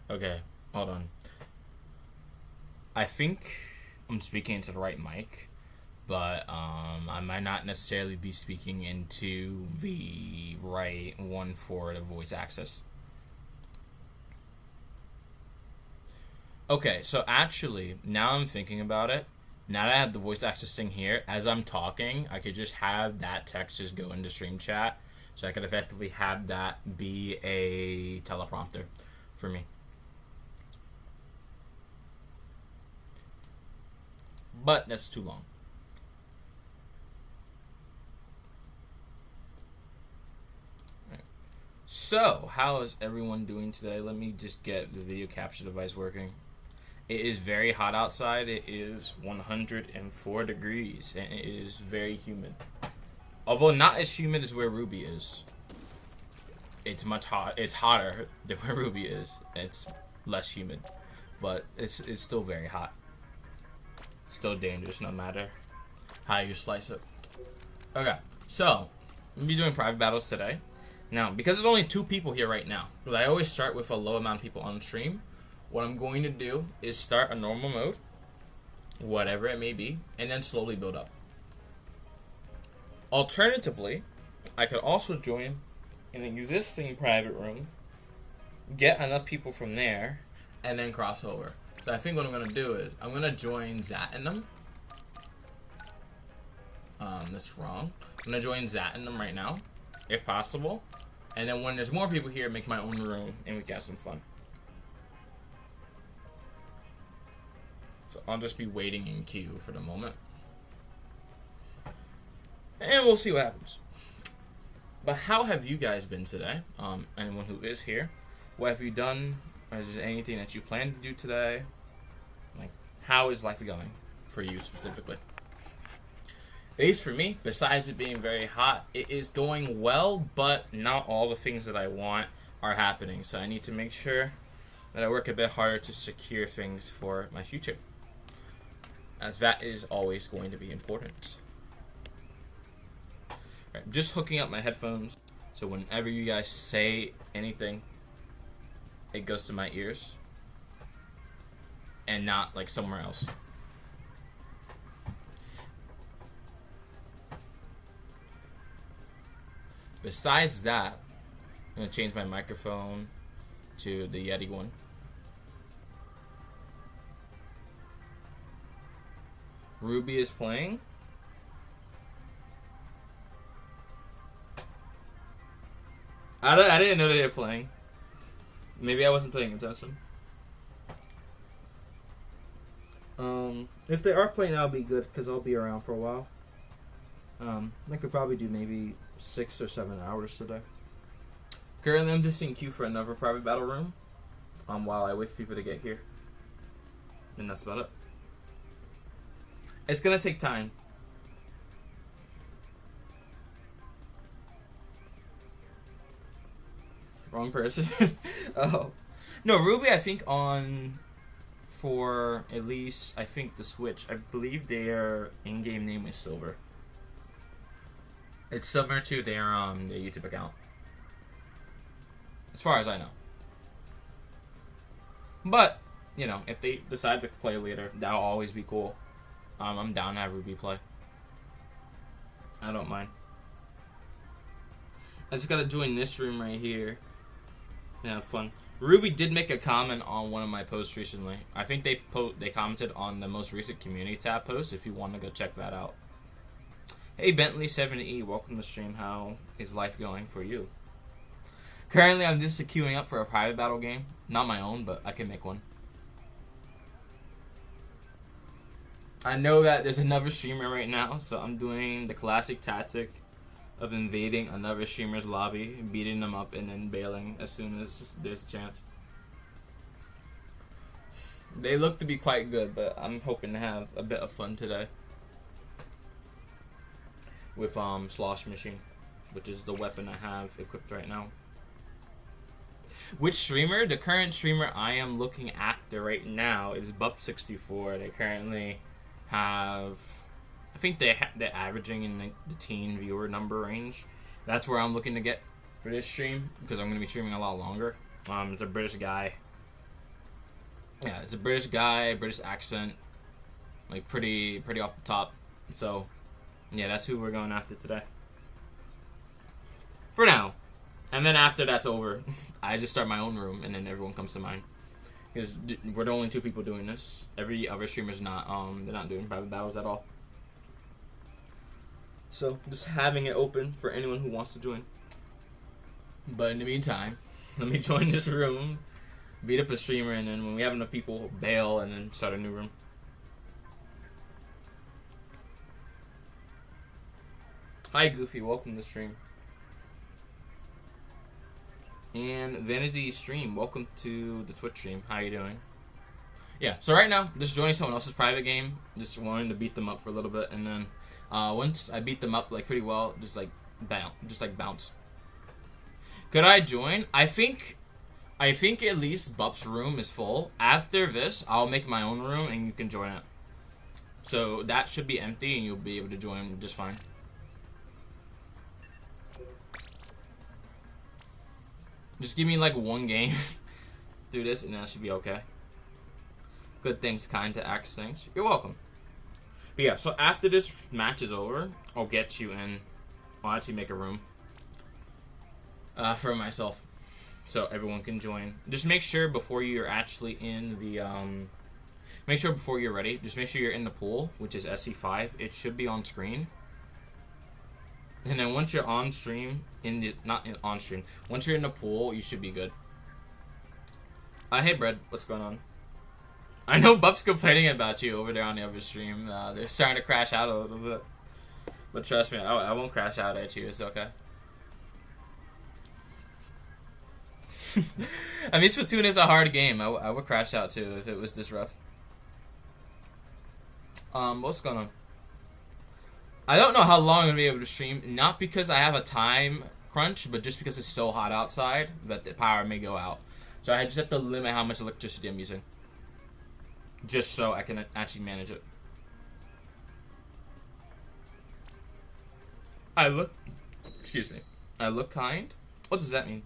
Okay, hold on. I think I'm speaking into the right mic, but I might not necessarily be speaking into the right one for the voice access. Okay, so actually, now I'm thinking about it. Now that I have the voice access thing here, as I'm talking, I could just have that text just go into stream chat. So I could effectively have that be a teleprompter for me. But that's too long. So, how is everyone doing today? Let me just get the video capture device working. It is very hot outside. It is 104 degrees and it is very humid. Although not as humid as where Ruby is. It's much hot. It's hotter than where Ruby is. It's less humid, but it's still very hot. Still dangerous no matter how you slice it. Okay, so I'm gonna be doing private battles today. Now, because there's only 2 people here right now, because I always start with a low amount of people on stream, what I'm going to do is start a normal mode, whatever it may be, and then slowly build up. Alternatively, I could also join an existing private room, get enough people from there, and then cross over. So I think what I'm going to do is I'm going to join Zat and them. That's wrong. I'm going to join Zat and them right now, if possible. And then when there's more people here, make my own room, and we can have some fun. So I'll just be waiting in queue for the moment. And we'll see what happens. But how have you guys been today? Anyone who is here, what have you done? Is there anything that you plan to do today? Like, how is life going for you specifically? At least for me, besides it being very hot, it is going well, but not all the things that I want are happening. So I need to make sure that I work a bit harder to secure things for my future, as that is always going to be important. Right, just hooking up my headphones, so whenever you guys say anything, it goes to my ears and not like somewhere else. Besides that, I'm going to change my microphone to the Yeti one. Ruby is playing. I didn't know they were playing. Maybe I wasn't paying attention. If they are playing, I'll be good because I'll be around for a while. I could probably do maybe 6 or 7 hours today. Currently, I'm just in queue for another private battle room. While I wait for people to get here, and that's about it. It's gonna take time. Wrong person. Oh. No, Ruby, I think for at least, I think the Switch, I believe their in-game name is Silver. It's similar to their YouTube account. As far as I know. But, you know, if they decide to play later, that'll always be cool. I'm down to have Ruby play. I don't mind. I just gotta join this room right here. Yeah, fun. Ruby did make a comment on one of my posts recently. I think they commented on the most recent community tab post. If you want to go check that out. Hey Bentley70E, welcome to the stream. How is life going for you? Currently, I'm just queuing up for a private battle game. Not my own, but I can make one. I know that there's another streamer right now, so I'm doing the classic tactic of invading another streamer's lobby, beating them up, and then bailing as soon as there's a chance. They look to be quite good, but I'm hoping to have a bit of fun today with Slosh Machine, which is the weapon I have equipped right now. Which streamer? The current streamer I am looking after right now is Bup64. They currently have, I think they're averaging in the teen viewer number range. That's where I'm looking to get for this stream, because I'm going to be streaming a lot longer. It's a British guy. Yeah, it's a British guy, British accent, like pretty off the top. So, yeah, that's who we're going after today. For now. And then after that's over, I just start my own room, and then everyone comes to mine. Because we're the only 2 people doing this. Every other streamer's not, they're not doing private battles at all. So, just having it open for anyone who wants to join. But in the meantime, let me join this room, beat up a streamer, and then when we have enough people, bail, and then start a new room. Hi, Goofy. Welcome to the stream. And Vanity Stream, welcome to the Twitch stream. How you doing? Yeah, so right now, just joining someone else's private game. Just wanting to beat them up for a little bit, and then once I beat them up like pretty well, just bounce. Could I join? I think at least Bup's room is full. After this, I'll make my own room, and you can join it. So that should be empty, and you'll be able to join just fine. Just give me like 1 game through this, and that should be okay. Good things, kind to axe things. You're welcome. But yeah, so after this match is over, I'll get you in. I'll actually make a room for myself, so everyone can join. Just make sure before you're actually in the make sure before you're ready. Just make sure you're in the pool, which is SC5. It should be on screen. And then once you're on stream, once you're in the pool, you should be good. Hey, Bread, what's going on? I know Bup's complaining about you over there on the other stream. They're starting to crash out a little bit. But trust me, I won't crash out at you. It's okay. I mean, Splatoon is a hard game. I would crash out too if it was this rough. What's going on? I don't know how long I'm going to be able to stream, not because I have a time crunch, but just because it's so hot outside that the power may go out. So I just have to limit how much electricity I'm using, just so I can actually manage it. I look kind? What does that mean?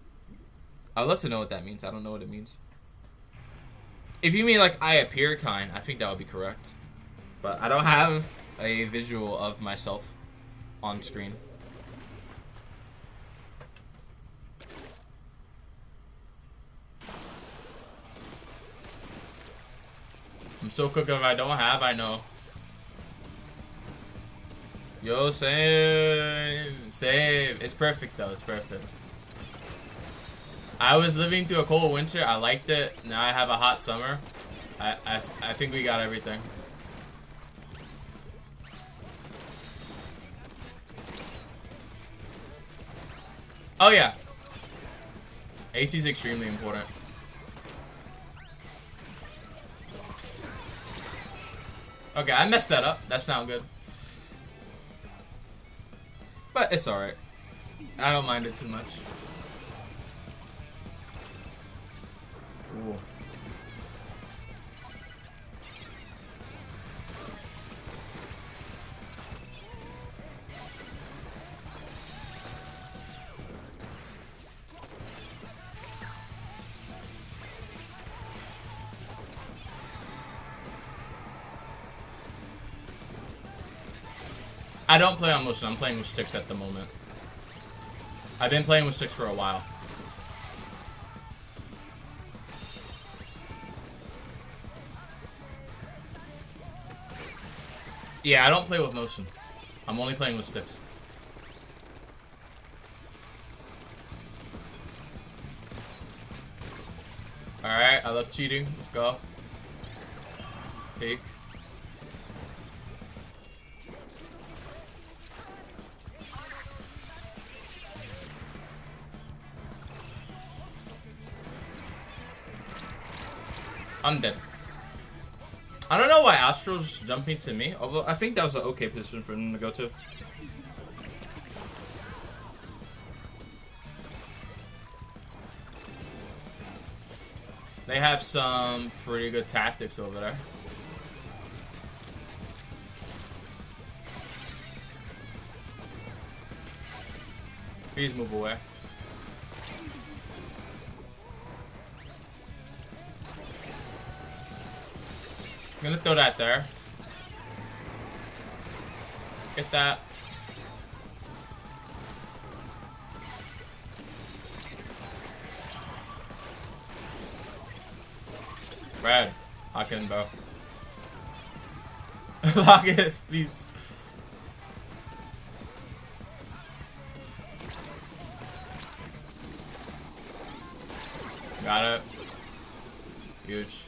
I'd love to know what that means. I don't know what it means. If you mean like I appear kind, I think that would be correct. But I don't have a visual of myself on screen. I'm so cooking if I don't have, I know. Yo, same. It's perfect though, it's perfect. I was living through a cold winter, I liked it. Now I have a hot summer. I think we got everything. Oh yeah. AC is extremely important. Okay, I messed that up. That's not good. But it's alright. I don't mind it too much. Ooh. I don't play on motion. I'm playing with sticks at the moment. I've been playing with sticks for a while. Yeah, I don't play with motion. I'm only playing with sticks. Alright, I love cheating. Let's go. Peek. I'm dead. I don't know why Astro's jumping to me, although I think that was an okay position for him to go to. They have some pretty good tactics over there. Please move away. I'm gonna throw that there. Get that. Brad, lock in, bro. Lock it, please. Got it. Huge.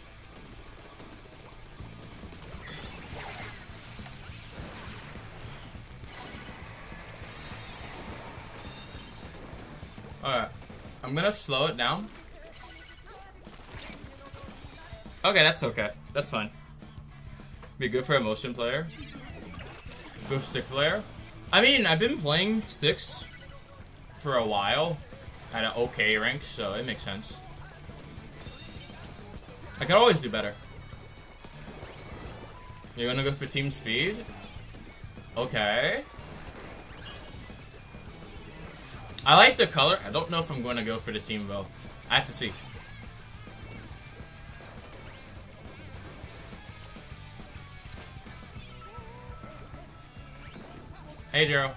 Alright. I'm gonna slow it down. Okay, that's okay. That's fine. Be good for a motion player. Good for stick player. I mean, I've been playing sticks for a while at an okay rank, so it makes sense. I could always do better. You're gonna go for team speed? Okay. I like the color. I don't know if I'm going to go for the team though. I have to see. Hey, Jero.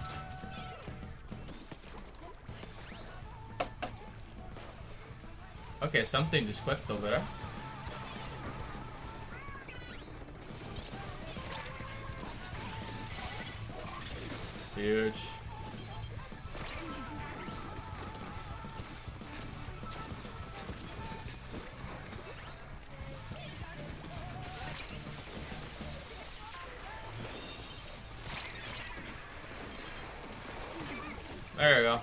Okay, something just clicked over there. Huge. There we go.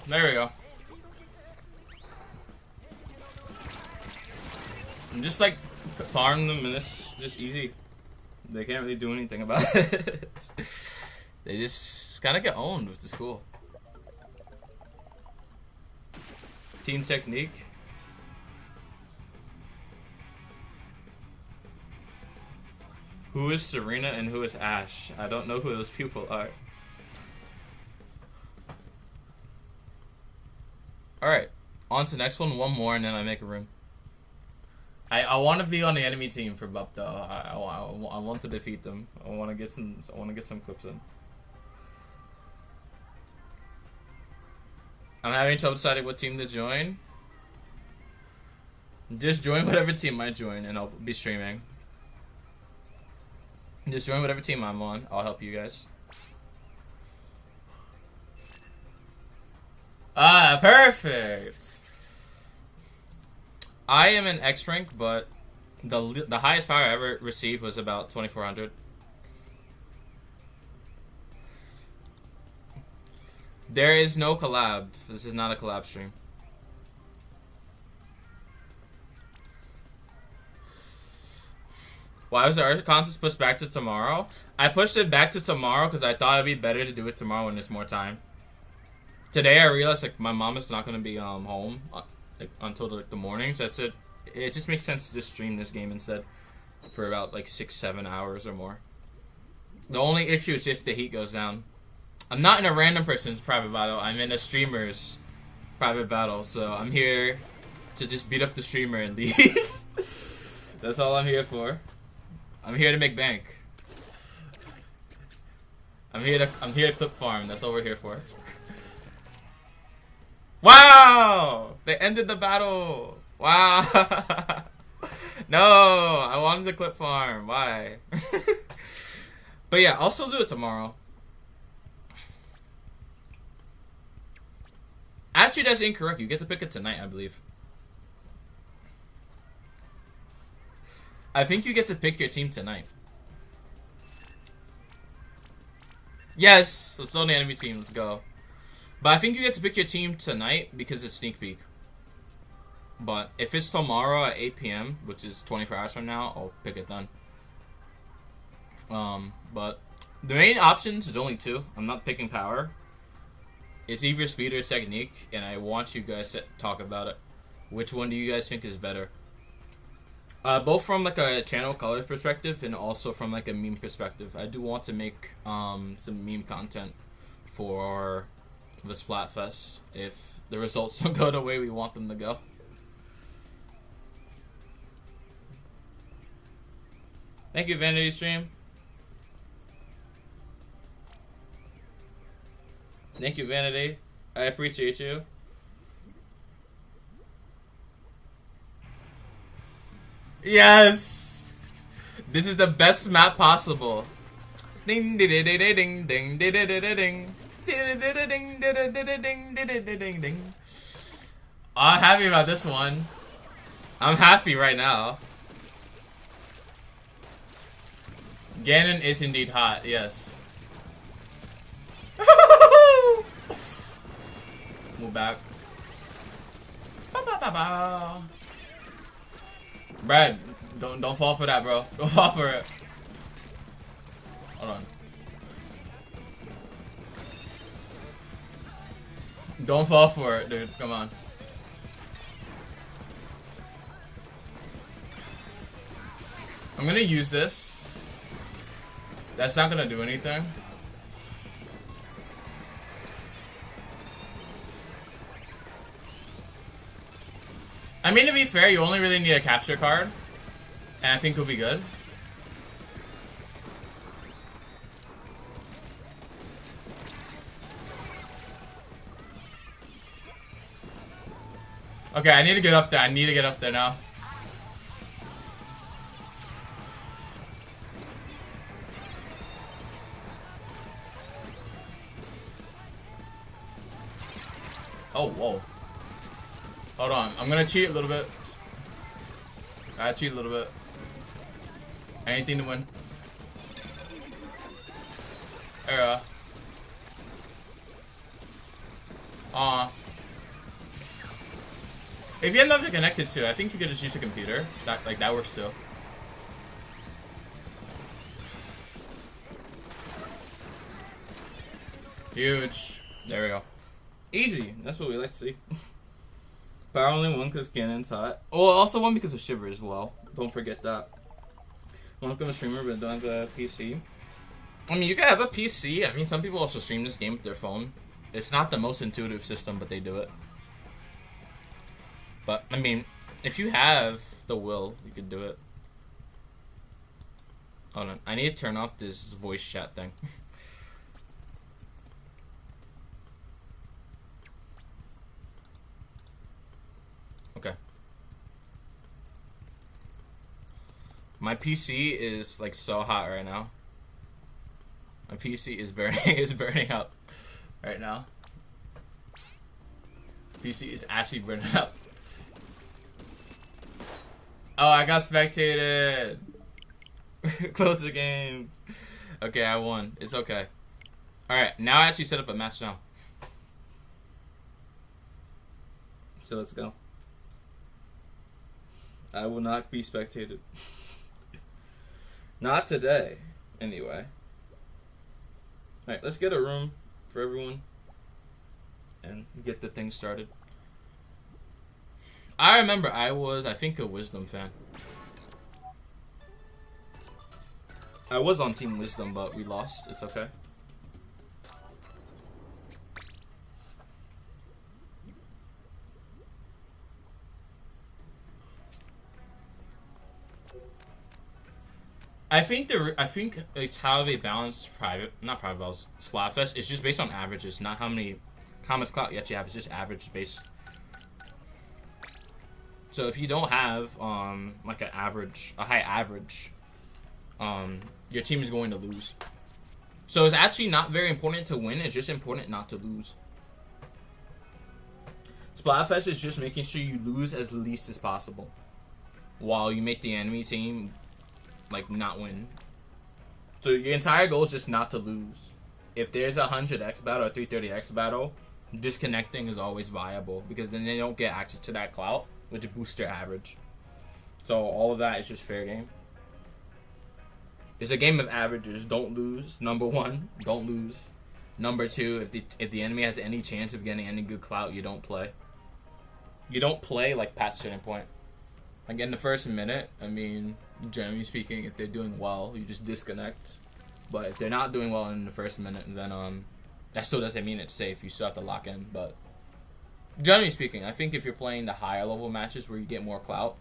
There we go. I'm just like farming them and it's just easy. They can't really do anything about it. They just kind of get owned, which is cool. Team technique. Who is Serena and who is Ash? I don't know who those people are. Alright, on to the next one. One more and then I make a room. I want to be on the enemy team for Bup though. I want to defeat them. I want to get some clips in. I'm having trouble deciding what team to join. Just join whatever team I join and I'll be streaming. Just join whatever team I'm on. I'll help you guys. Ah, perfect. I am in X rank, but the highest power I ever received was about 2400. There is no collab. This is not a collab stream. Why was the Earth contest pushed back to tomorrow? I pushed it back to tomorrow because I thought it'd be better to do it tomorrow when there's more time. Today I realized like my mom is not gonna be home like until the morning, so I said it just makes sense to just stream this game instead for about like 6-7 hours or more. The only issue is if the heat goes down. I'm not in a random person's private battle. I'm in a streamer's private battle, so I'm here to just beat up the streamer and leave. That's all I'm here for. I'm here to make bank. I'm here to clip farm. That's all we're here for. Wow! They ended the battle. Wow. No, I wanted to clip farm. Why? But yeah, I'll still do it tomorrow. Actually, that's incorrect. You get to pick it tonight, I believe. I think you get to pick your team tonight. Yes, let's on the enemy team. Let's go. But I think you get to pick your team tonight because it's sneak peek. But if it's tomorrow at 8 p.m., which is 24 hours from now, I'll pick it then. But the main options is only two. I'm not picking power. It's either speed or technique, and I want you guys to talk about it. Which one do you guys think is better? Both from like a channel color perspective and also from like a meme perspective. I do want to make some meme content for the Splatfests if the results don't go the way we want them to go. Thank you, Vanity Stream. Thank you, Vanity. I appreciate you. Yes! This is the best map possible. Ding ding ding ding ding ding ding ding ding ding. I'm happy about this one. I'm happy right now. Ganon is indeed hot, yes. Move back. Brad, don't fall for that, bro. Don't fall for it. Hold on. Don't fall for it, dude. Come on. I'm gonna use this. That's not gonna do anything. I mean, to be fair, you only really need a capture card, and I think it'll be good. Okay, I need to get up there. I need to get up there now. Oh, whoa. Hold on, I'm gonna cheat a little bit. I cheat a little bit. Anything to win. Era. If you have nothing connected to, I think you could just use a computer. That works too. Huge. There we go. Easy. That's what we like to see. But I only won because Ganon's hot. Oh, also won because of Shiver as well. Don't forget that. I'm a streamer, but don't have a PC. I mean, you can have a PC. I mean, some people also stream this game with their phone. It's not the most intuitive system, but they do it. But, I mean, if you have the will, you could do it. Hold on. I need to turn off this voice chat thing. Okay. My PC is like so hot right now. My PC is burning up right now. PC is actually burning up. Oh, I got spectated. Close the game. Okay, I won. It's okay. Alright, now I actually set up a match now. So let's go. I will not be spectated. Not today, anyway. Alright, let's get a room for everyone and get the thing started. I remember I think, a Wisdom fan. I was on Team Wisdom, but we lost. It's okay. I think it's how they balance not private battles, Splatfest. It's just based on averages, not how many comments clout you actually have. It's just average based. So if you don't have like a high average, your team is going to lose. So it's actually not very important to win. It's just important not to lose. Splatfest is just making sure you lose as least as possible, while you make the enemy team like not win. So your entire goal is just not to lose. If there's a 100x battle or 330x battle, disconnecting is always viable because then they don't get access to that clout, which boosts their average. So all of that is just fair game. It's a game of averages. Don't lose. Number one, don't lose. Number two, if the enemy has any chance of getting any good clout, you don't play. You don't play like past a certain point. Like in the first minute, I mean, generally speaking, if they're doing well, you just disconnect. But if they're not doing well in the first minute, then That still doesn't mean it's safe. You still have to lock in, but generally speaking, I think if you're playing the higher level matches where you get more clout,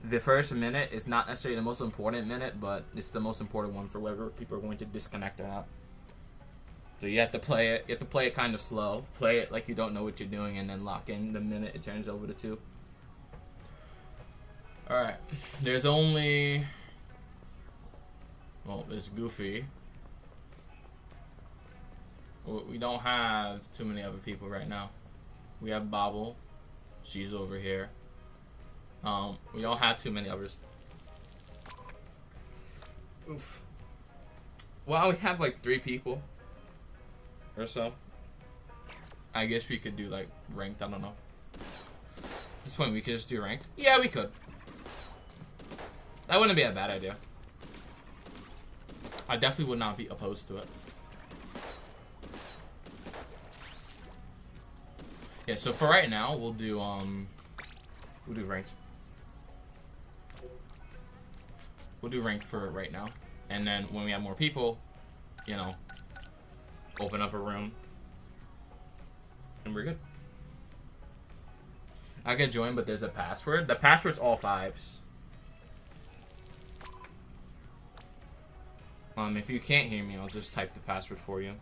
the first minute is not necessarily the most important minute, but it's the most important one for whether people are going to disconnect or not. So you have to play it. You have to play it kind of slow. Play it like you don't know what you're doing, and then lock in the minute it turns over to 2. All right. There's only. Well, there's Goofy. We don't have too many other people right now. We have Bobble. She's over here. We don't have too many others. Oof. Well, we have like 3 people or so. I guess we could do like ranked. I don't know. At this point, we could just do ranked. Yeah, we could. That wouldn't be a bad idea. I definitely would not be opposed to it. Yeah, so for right now, we'll do ranked. We'll do ranked for right now. And then when we have more people, you know, open up a room. And we're good. I can join, but there's a password. The password's all 5s. If you can't hear me, I'll just type the password for you.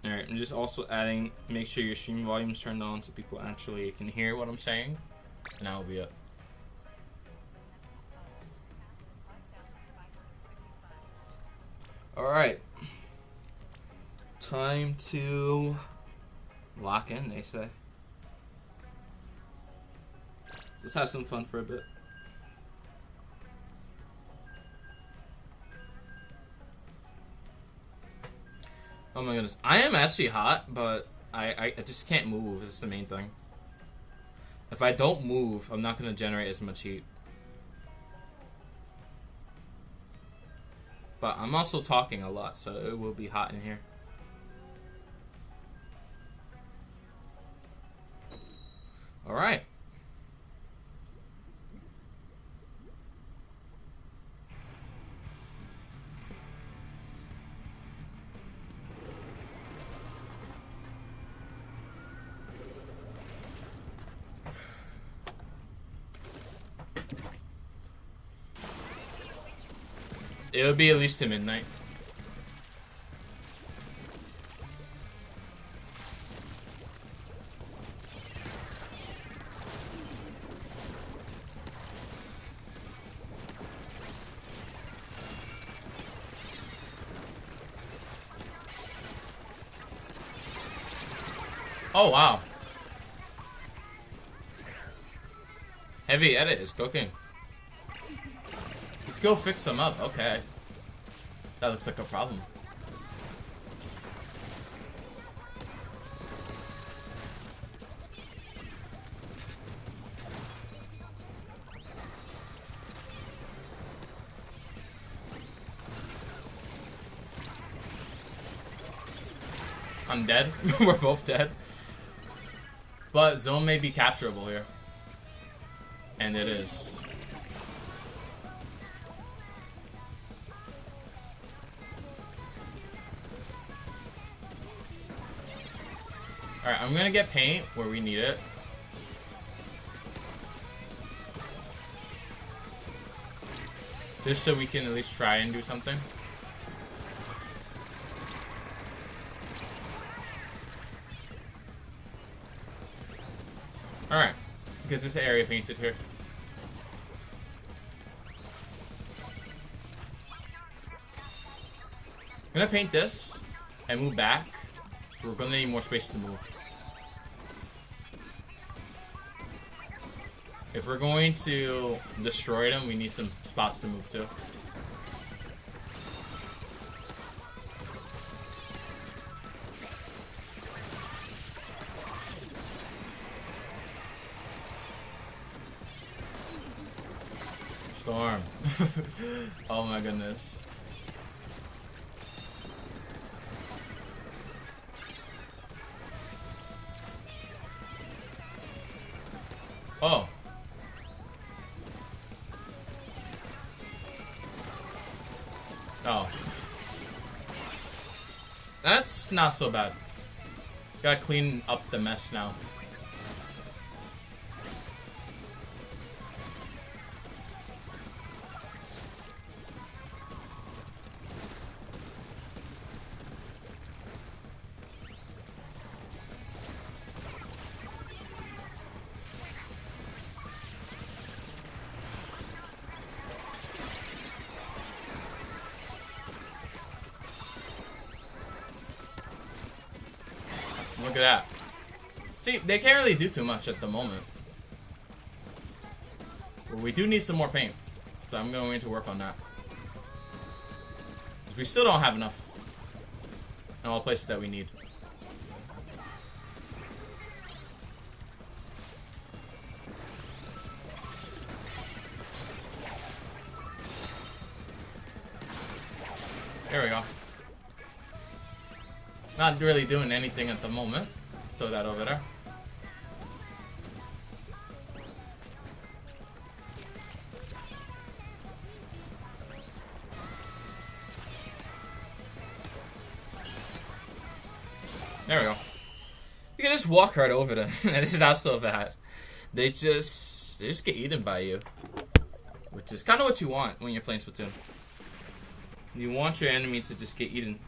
Alright, I'm just also adding, make sure your stream volume's turned on so people actually can hear what I'm saying. And that will be it. Alright. Time to lock in, they say. Let's have some fun for a bit. Oh my goodness. I am actually hot, but I just can't move. That's the main thing. If I don't move, I'm not going to generate as much heat. But I'm also talking a lot, so it will be hot in here. Alright. It'll be at least to midnight. Oh wow. Heavy edit is cooking. Let's go fix them up. Okay. That looks like a problem. I'm dead. We're both dead. But zone may be capturable here. And it is. Alright, I'm gonna get paint where we need it. Just so we can at least try and do something. Alright, get this area painted here. I'm gonna paint this and move back. We're gonna need more space to move. If we're going to destroy them, we need some spots to move to. Storm. Oh my goodness. Oh. Oh. That's not so bad. Just gotta clean up the mess now. Look at that. See, they can't really do too much at the moment. But we do need some more paint. So I'm going to work on that. Because we still don't have enough in all places that we need. There we go. Not really doing anything at the moment. Let's throw that over there. There we go. You can just walk right over them, and it's not so bad. They just get eaten by you, which is kind of what you want when you're playing Splatoon. You want your enemy to just get eaten.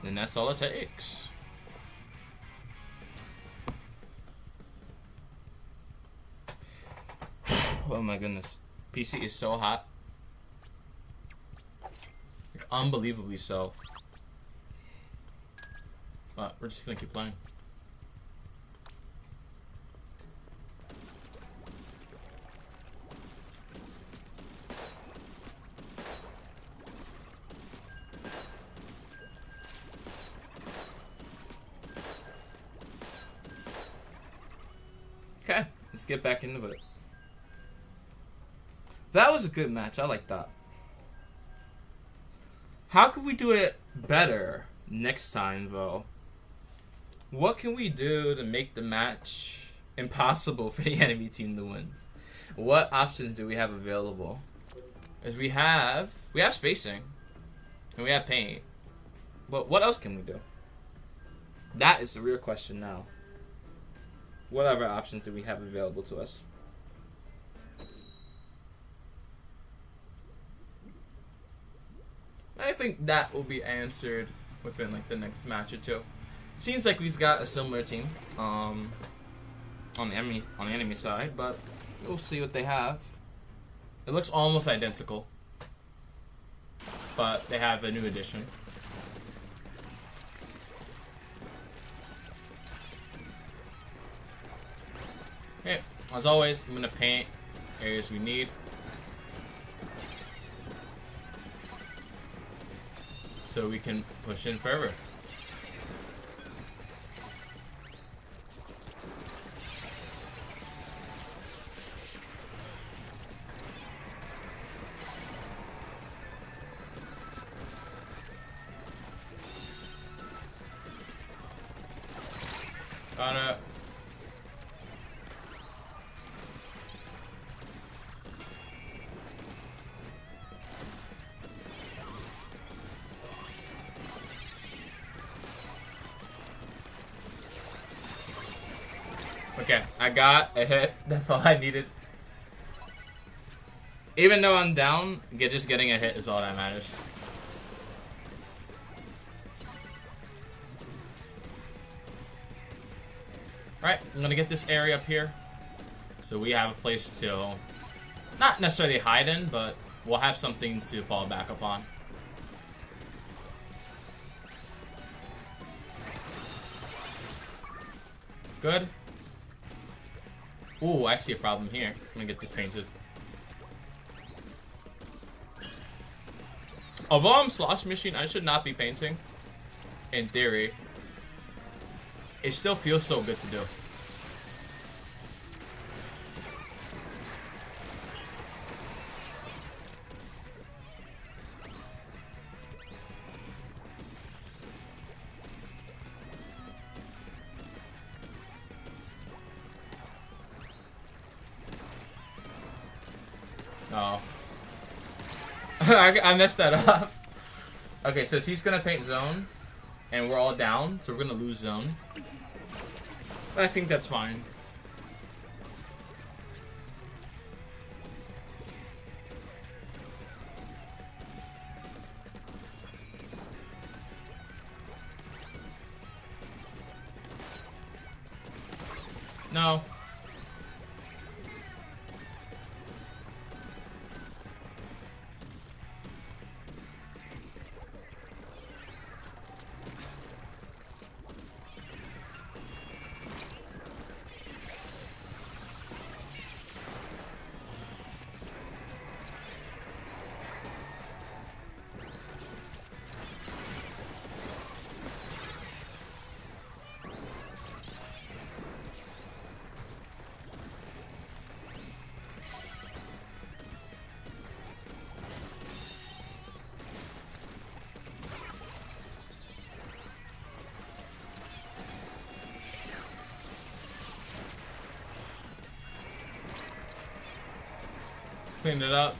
And that's all it takes. Oh my goodness. PC is so hot. Like, unbelievably so. But we're just gonna keep playing. Okay, let's get back into it. That was a good match. I like that. How can we do it better next time, though? What can we do to make the match impossible for the enemy team to win? What options do we have available? As we have spacing, and we have paint. But what else can we do? That is the real question now. What other options do we have available to us? I think that will be answered within like the next match or two. Seems like we've got a similar team on the enemy side, but we'll see what they have. It looks almost identical, but they have a new addition. Okay, as always, I'm gonna paint areas we need. So we can push in further. Got it. Okay, I got a hit. That's all I needed. Even though I'm down, just getting a hit is all that matters. Alright, I'm gonna get this area up here. So we have a place to not necessarily hide in, but we'll have something to fall back upon. Good. Ooh, I see a problem here. I'm gonna get this painted. Although I'm Slosh Machine, I should not be painting. In theory. It still feels so good to do. Oh. I messed that up. Okay, so she's gonna paint zone, and we're all down, so we're gonna lose zone. I think that's fine. No. Cleaned it up.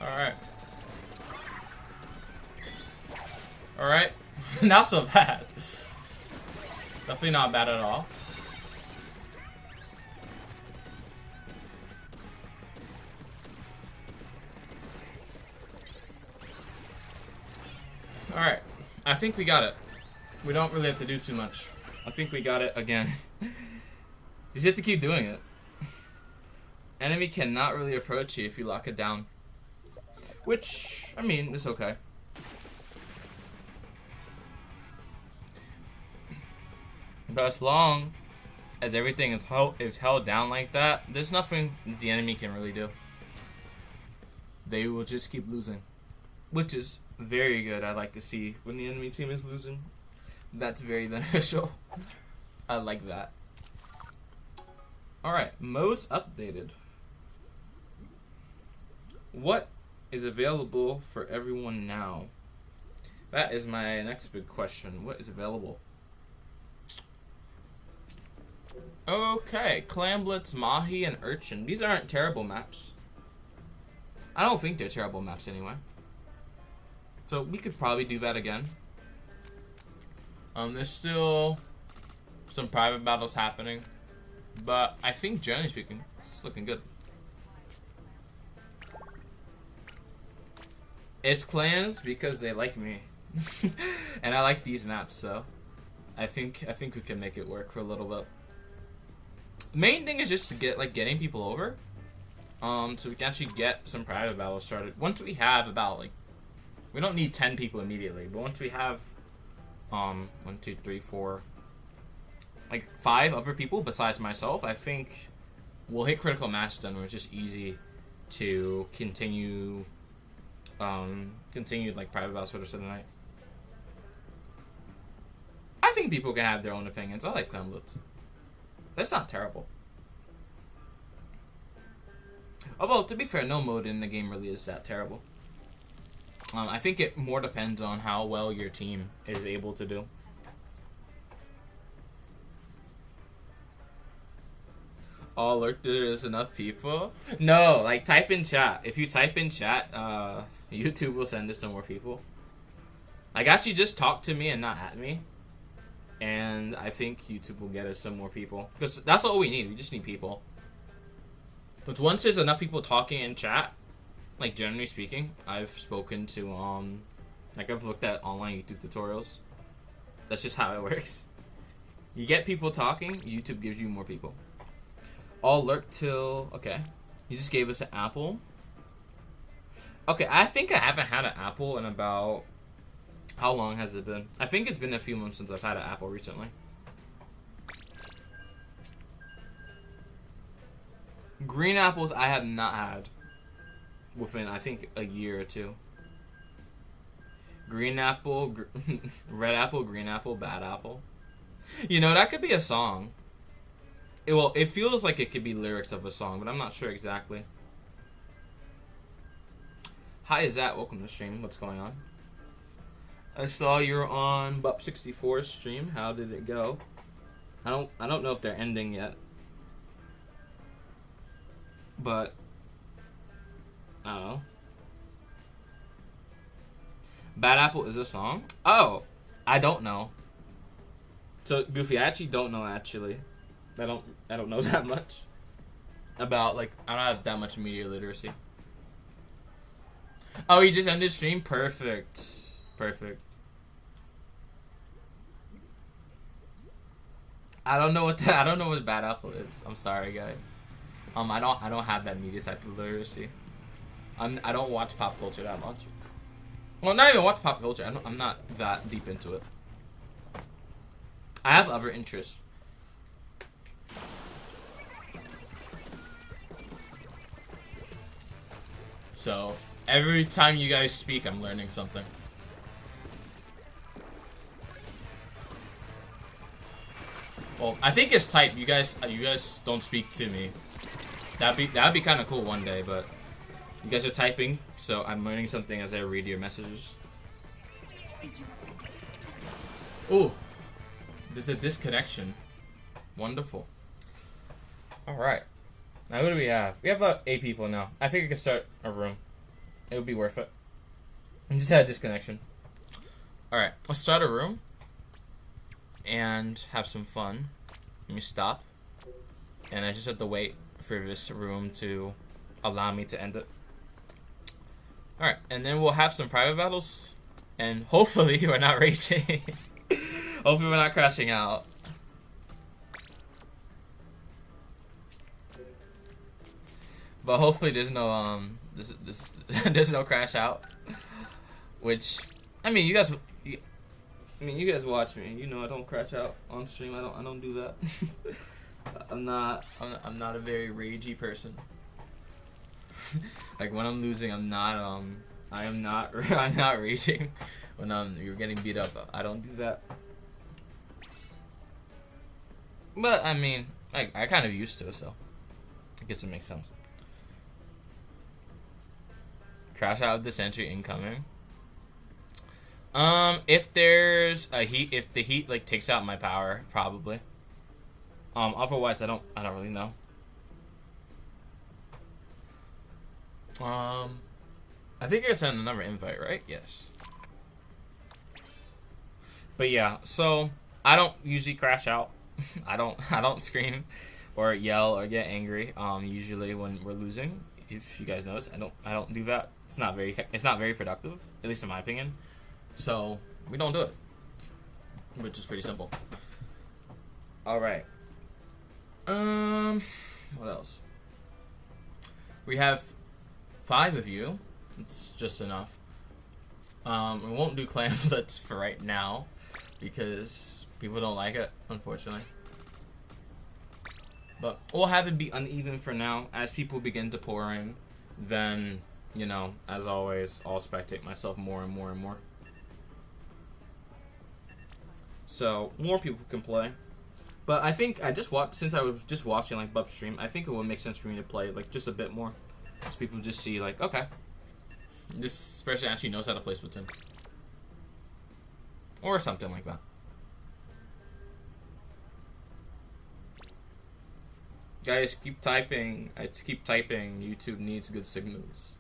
Alright. Alright. Not so bad. Definitely not bad at all. Alright. I think we got it. We don't really have to do too much. I think we got it again. You just have to keep doing it. Enemy cannot really approach you if you lock it down. Which, I mean, is okay. But as long as everything is held down like that, there's nothing that the enemy can really do. They will just keep losing. Which is very good. I like to see when the enemy team is losing. That's very beneficial. I like that. Alright, modes updated. What is available for everyone now? That is my next big question. What is available? Okay, Clamblitz, Mahi, and Urchin. These aren't terrible maps. I don't think they're terrible maps anyway. So we could probably do that again. There's still some private battles happening, but I think generally speaking, it's looking good. It's clans because they like me, and I like these maps, so I think we can make it work for a little bit. Main thing is just to getting people over, so we can actually get some private battles started. Once we have about we don't need 10 people immediately, but once we have 1, 2, 3, 4, 5 other people besides myself, I think we'll hit critical mass done where it's just easy to continue private battles for the rest of the night. I think people can have their own opinions. I like Clamblitz. That's not terrible. Although, to be fair, no mode in the game really is that terrible. I think it more depends on how well your team is able to do. All alert there is enough people? No, type in chat. If you type in chat, YouTube will send this to more people. Actually just talk to me and not at me. And I think YouTube will get us some more people. Because that's all we need. We just need people. But once there's enough people talking in chat, generally speaking, I've spoken to, I've looked at online YouTube tutorials. That's just how it works. You get people talking, YouTube gives you more people. All lurk till, okay. You just gave us an apple. Okay, I think I haven't had an apple in about, how long has it been? I think it's been a few months since I've had an apple recently. Green apples I have not had within, I think, a year or two. Green apple, red apple, green apple, bad apple. You know, that could be a song. It feels like it could be lyrics of a song, but I'm not sure exactly. Hi, Zat. Welcome to the stream. What's going on? I saw you're on Bup64's stream. How did it go? I don't know if they're ending yet. But I don't know. Bad Apple is a song? Oh, I don't know. So Goofy, I actually don't know actually. I don't know that much about, like, I don't have that much media literacy. Oh, he just ended stream? Perfect. Perfect. I don't know what Bad Apple is. I'm sorry, guys. I don't have that media type of literacy. I don't watch pop culture that much. Well, not even watch pop culture. I'm not that deep into it. I have other interests. So every time you guys speak, I'm learning something. Well, I think it's type. You guys don't speak to me. That'd be kind of cool one day, but you guys are typing, so I'm learning something as I read your messages. Ooh, there's a disconnection. Wonderful. All right. Now who do we have? We have about 8 people now. I think I could start a room. It would be worth it. I just had a disconnection. All right, let's start a room and have some fun. Let me stop. And I just have to wait for this room to allow me to end it. Alright, and then we'll have some private battles. And hopefully we're not raging. Hopefully we're not crashing out. But hopefully there's no there's no crash out. Which, I mean, you guys watch me. You know I don't crash out on stream. I don't do that. I'm not a very ragey person. Like when I'm losing, I'm not raging. When you're getting beat up, I don't do that. But I mean, I kind of used to, so I guess it makes sense. Crash out of the sentry incoming. If there's a heat, if the heat like takes out my power, probably. Otherwise I don't really know. I think I sent another invite, right? Yes. But yeah, so I don't usually crash out. I don't scream or yell or get angry. Usually when we're losing, if you guys notice, I don't do that. It's not very productive, at least in my opinion. So we don't do it, which is pretty simple. All right. What else? We have 5 of you. It's just enough. We won't do clan blitz for right now because people don't like it, unfortunately. But we'll have it be uneven for now. As people begin to pour in, then, you know, as always, I'll spectate myself more and more and more. So more people can play. But I think since I was just watching like Bub's stream, I think it would make sense for me to play like just a bit more. So people just see like, okay, this person actually knows how to play Splatoon. Or something like that. Guys, keep typing. Keep typing. YouTube needs good signals.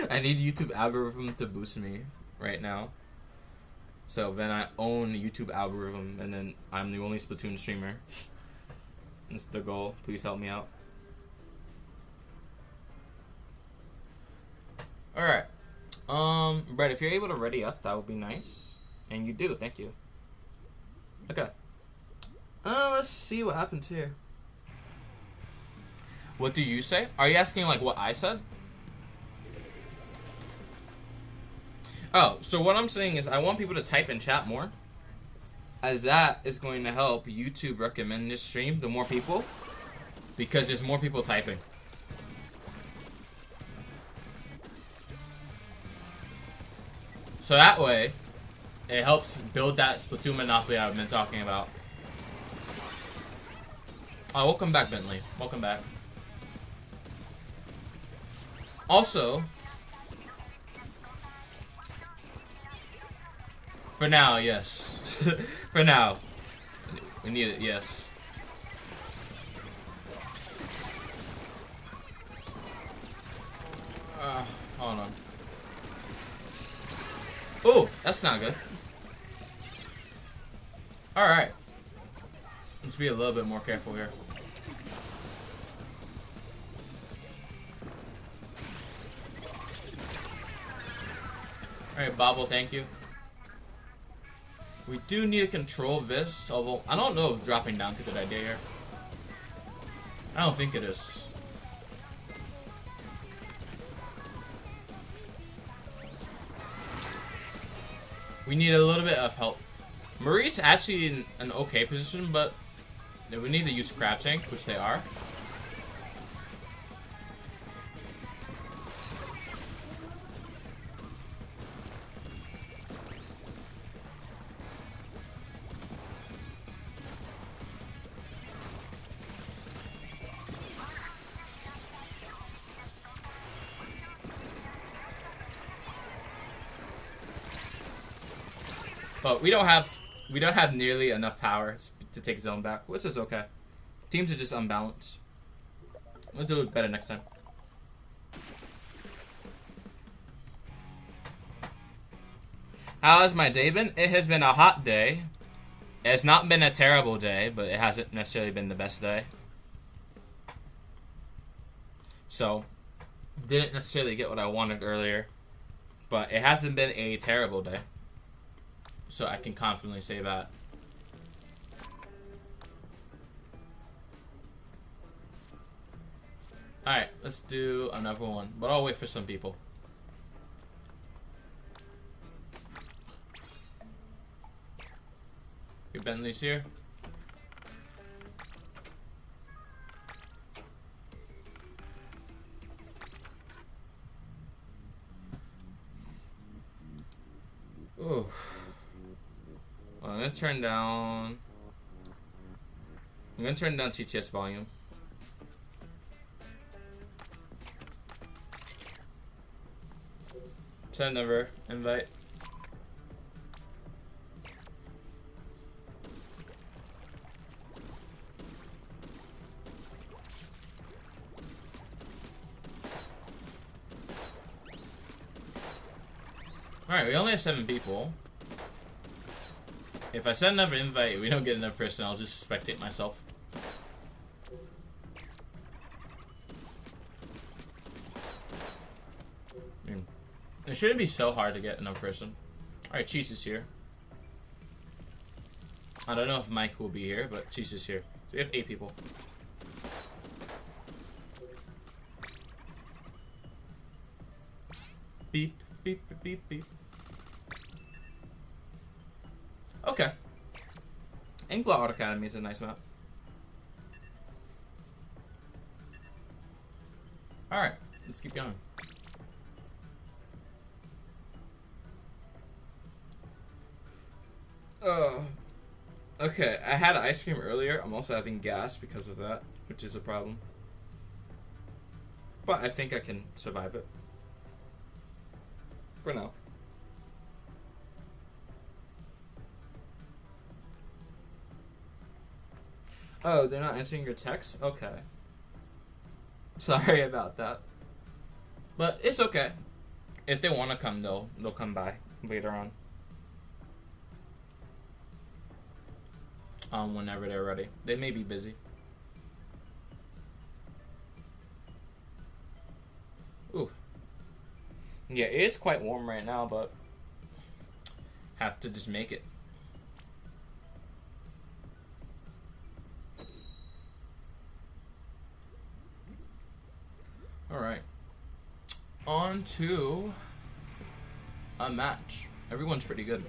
I need YouTube algorithm to boost me right now. So then I own the YouTube algorithm, and then I'm the only Splatoon streamer. That's the goal. Please help me out. Alright. Brett, if you're able to ready up, that would be nice. And you do, thank you. Okay. Let's see what happens here. What do you say? Are you asking like what I said? Oh, so what I'm saying is I want people to type in chat more, as that is going to help YouTube recommend this stream to more people, because there's more people typing. So that way, it helps build that Splatoon monopoly I've been talking about. Oh, welcome back, Bentley. Welcome back. Also, For now, yes. For now. We need it, yes. Hold on. Oh, that's not good. Alright. Let's be a little bit more careful here. Alright, Bobble, thank you. We do need to control this, although I don't know if dropping down's a good idea here. I don't think it is. We need a little bit of help. Marie's actually in an okay position, but we need to use Crab Tank, which they are. But we don't have nearly enough power to take zone back, which is okay. Teams are just unbalanced. We'll do it better next time. How has my day been? It has been a hot day. It's not been a terrible day, but it hasn't necessarily been the best day. So, didn't necessarily get what I wanted earlier, but it hasn't been a terrible day. So I can confidently say that. Alright, let's do another one. But I'll wait for some people. Okay, Bentley's here. Ooh. Well, I'm gonna turn down TTS volume. Send over invite. Alright, we only have 7 people. If I send another invite, we don't get enough person, I'll just spectate myself. It shouldn't be so hard to get enough person. Alright, Cheese is here. I don't know if Mike will be here, but Cheese is here. So we have 8 people. Beep, beep, beep, beep, beep. Okay. Anglo Art Academy is a nice map. Alright, let's keep going. Okay, I had ice cream earlier. I'm also having gas because of that, which is a problem. But I think I can survive it. For now. Oh, they're not answering your text? Okay. Sorry about that. But it's okay. If they want to come, they'll come by later on. Whenever they're ready. They may be busy. Ooh. Yeah, it is quite warm right now, but have to just make it. Alright. On to a match. Everyone's pretty good.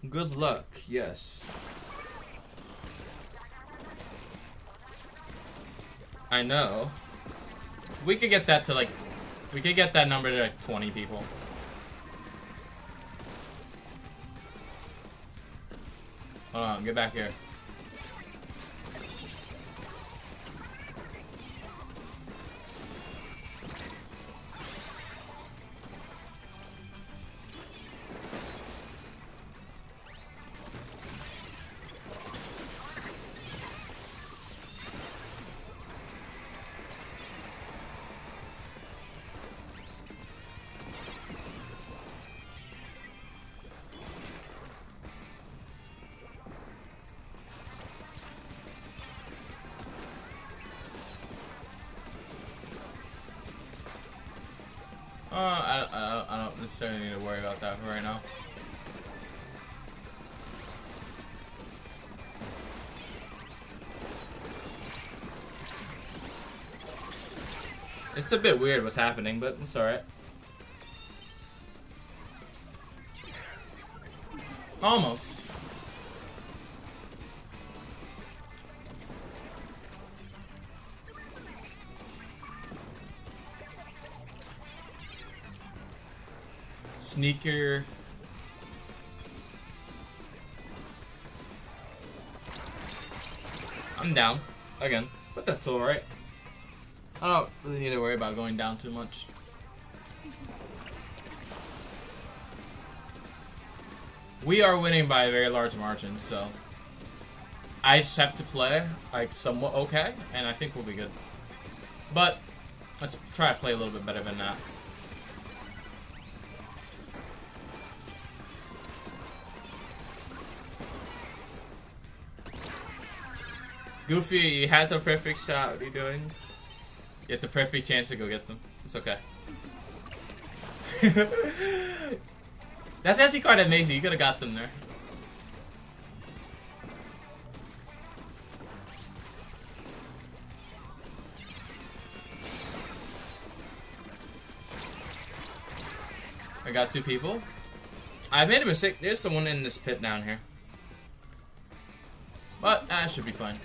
Good luck, yes. I know. We could get that to like... We could get that number to like 20 people. Hold on, get back here. necessarily need to worry about that right now. It's a bit weird what's happening, but it's alright. Almost. Sneaker. I'm down again, but that's alright. I don't really need to worry about going down too much. We are winning by a very large margin, so I just have to play like somewhat okay, and I think we'll be good. But let's try to play a little bit better than that. Goofy, you had the perfect shot. What are you doing? You had the perfect chance to go get them. It's okay. That's actually quite amazing. You could have got them there. I got 2 people. I made a mistake. There's someone in this pit down here. But that should be fine.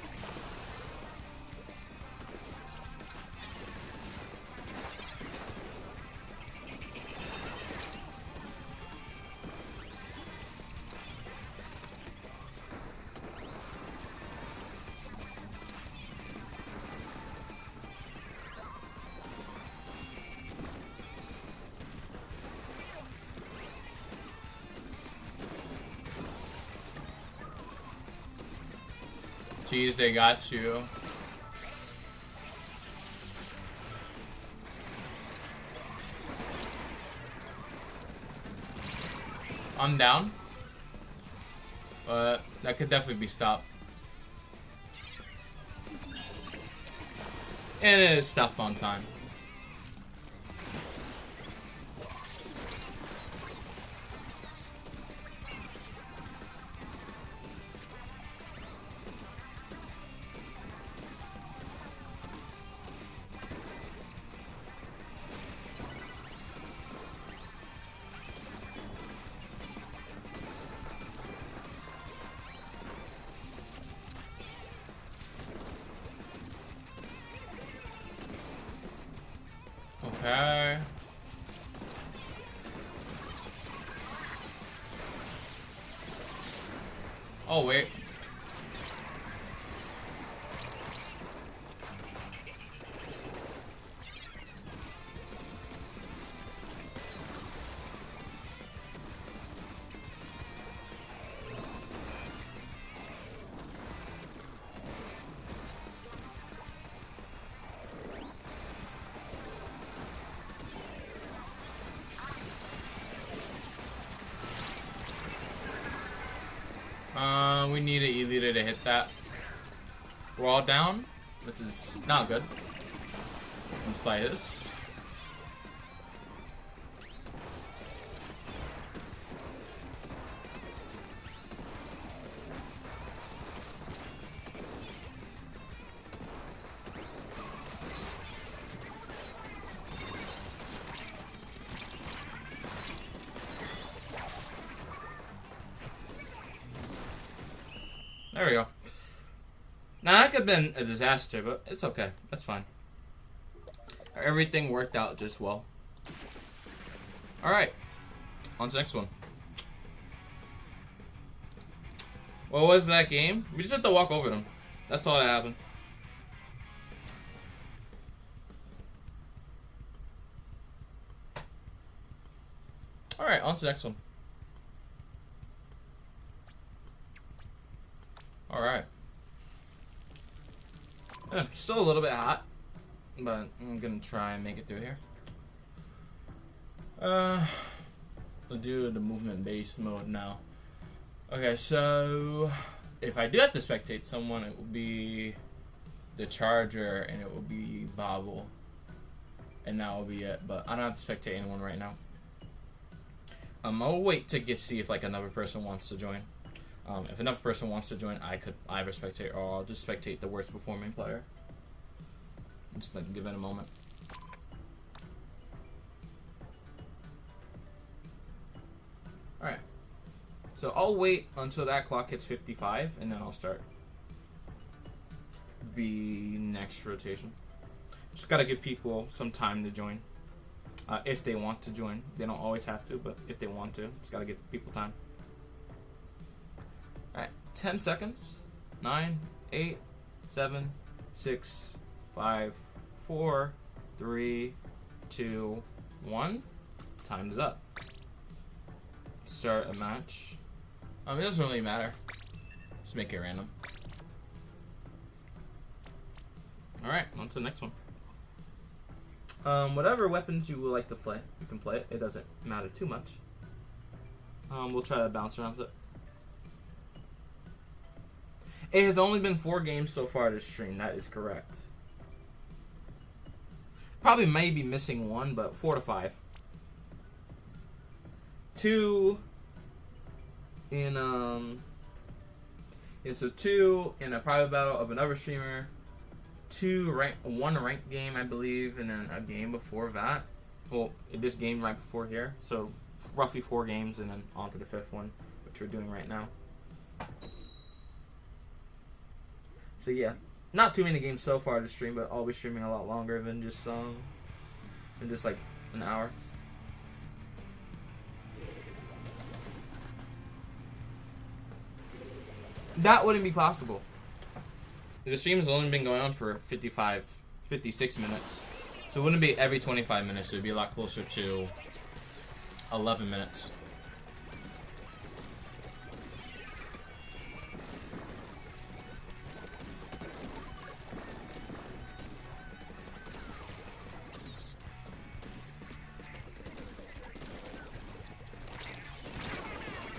Jeez, they got you. I'm down. But that could definitely be stopped. And it is stopped on time. Okay. Oh, wait. We need an E-leader to hit that. We're all down, which is not good. Let's fly this. There we go. Now that could have been a disaster, but it's okay. That's fine. Everything worked out just well. Alright. On to the next one. What was that game? We just had to walk over them. That's all that happened. Alright, on to the next one. Alright. Still a little bit hot, but I'm gonna try and make it through here. We'll do the movement-based mode now. Okay, so if I do have to spectate someone, it will be the Charger and it will be Bobble. And that will be it, but I don't have to spectate anyone right now. I'll wait to see if like another person wants to join. If another person wants to join, I either spectate or I'll just spectate the worst performing player. Just like give it a moment. All right. So I'll wait until that clock hits 55, and then I'll start the next rotation. Just gotta give people some time to join. If they want to join. They don't always have to, but if they want to, just gotta give people time. Alright, 10 seconds. 9, 8, 7, 6, 5, 4, 3, 2, 1. Time's up. Start a match. It doesn't really matter. Just make it random. Alright, on to the next one. Whatever weapons you would like to play, you can play it. It doesn't matter too much. We'll try to bounce around with it. It has only been 4 games so far this stream. That is correct. Probably may be missing one, but 4 to 5. 2 in so 2 in a private battle of another streamer. 1 ranked game, I believe, and then a game before that. Well, this game right before here. So roughly 4 games, and then on to the 5th one, which we're doing right now. So yeah, not too many games so far to stream, but I'll be streaming a lot longer than just like an hour. That wouldn't be possible. The stream has only been going on for 56 minutes. So it wouldn't be every 25 minutes. It would be a lot closer to 11 minutes.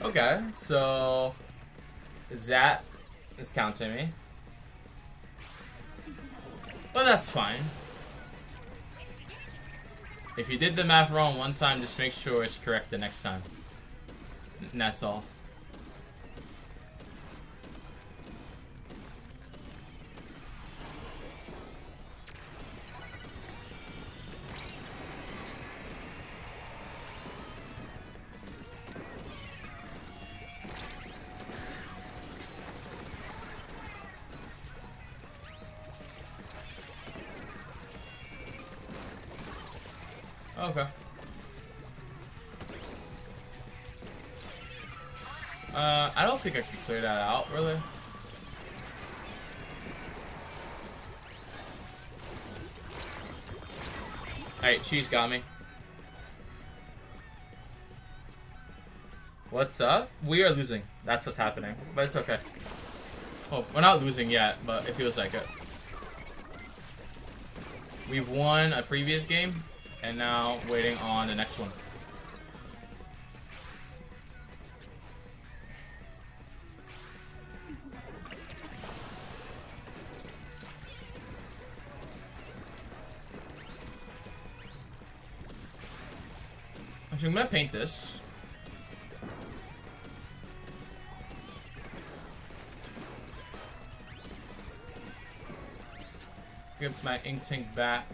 Okay, so that is counting me. But that's fine. If you did the math wrong one time, just make sure it's correct the next time. And that's all. Okay. I don't think I can clear that out, really. Alright, cheese got me. What's up? We are losing. That's what's happening. But it's okay. Oh, we're not losing yet, but it feels like it. We've won a previous game, and now waiting on the next one. Actually, I'm gonna paint this. Get my ink tank back.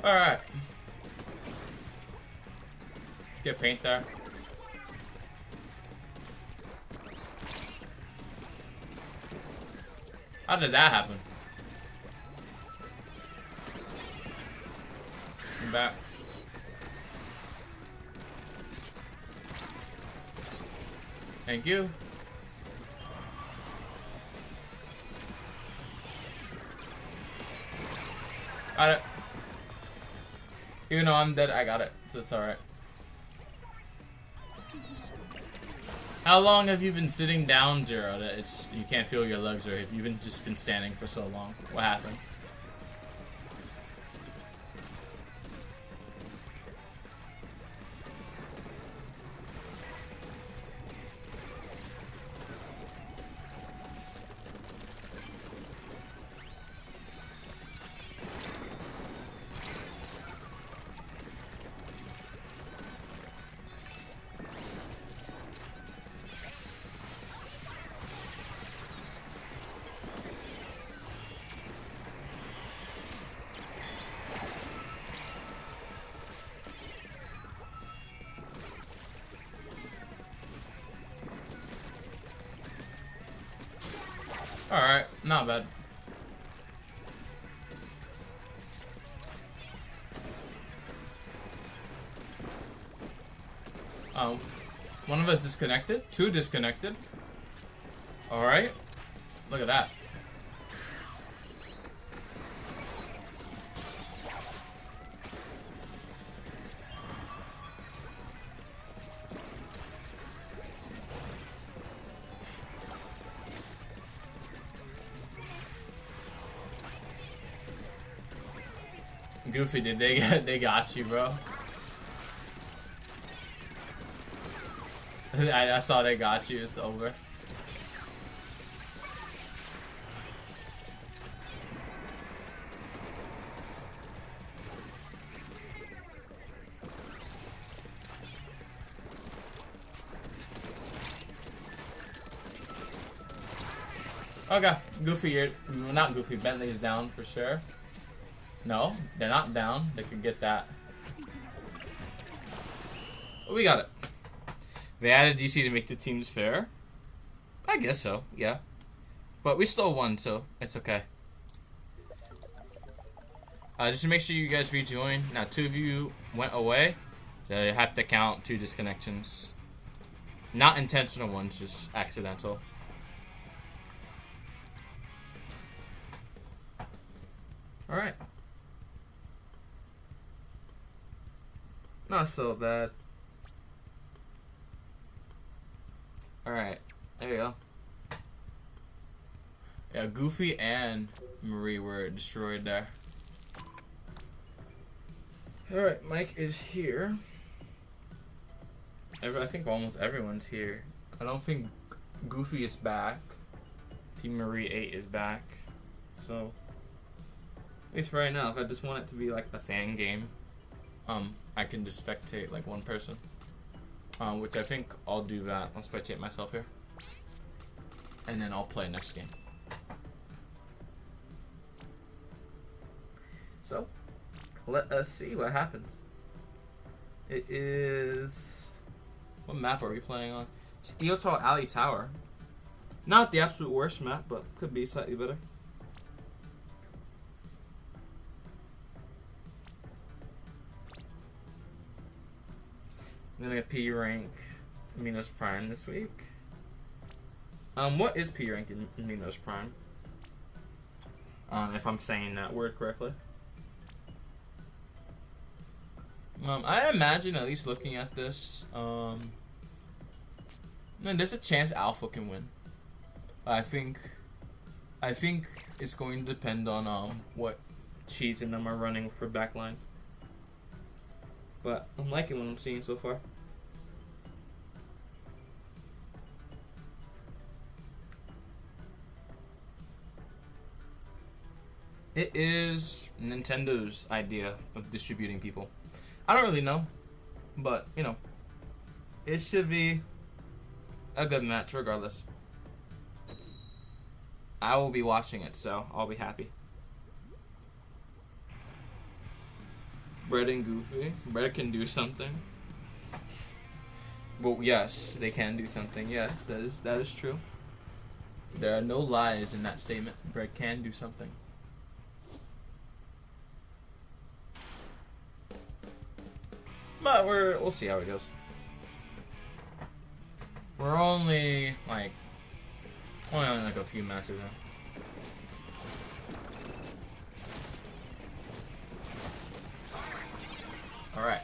Alright. Let's get paint there. How did that happen? I'm back. Thank you. Got it. Even though I'm dead, I got it, so it's alright. How long have you been sitting down, Zero, that you can't feel your legs, or have you just been standing for so long? What happened? Alright, not bad. One of us disconnected, 2 disconnected. Alright, look at that. Goofy, they got you, bro. I saw they got you. It's over. Okay, Goofy, well, not Goofy. Bentley's down for sure. No, they're not down. They could get that. Well, we got it. They added DC to make the teams fair. I guess so, yeah. But we still won, so it's okay. Just to make sure you guys rejoin. Now, 2 of you went away. So you have to count 2 disconnections. Not intentional ones, just accidental. Alright. Not so bad. Alright, there you go. Yeah, Goofy and Marie were destroyed there. Alright, Mike is here. I think almost everyone's here. I don't think Goofy is back. Team Marie 8 is back. So, at least for right now, if I just want it to be like a fan game, I can just spectate like one person. Which I think I'll do that. I'll spectate myself here. And then I'll play next game. So, let us see what happens. It is... What map are we playing on? It's Eotol Alley Tower. Not the absolute worst map, but could be slightly better. I'm gonna get P rank Minos Prime this week. What is P rank in Minos Prime? If I'm saying that word correctly. I imagine, at least looking at this, there's a chance Alpha can win. I think it's going to depend on what cheats and them are running for backlines. But I'm liking what I'm seeing so far. It is Nintendo's idea of distributing people. I don't really know, but, you know, it should be a good match regardless. I will be watching it, so I'll be happy. Brett and Goofy. Brett can do something. Well, yes, they can do something. Yes, that is true. There are no lies in that statement. Brett can do something. But we'll see how it goes. We're only like a few matches in. Alright.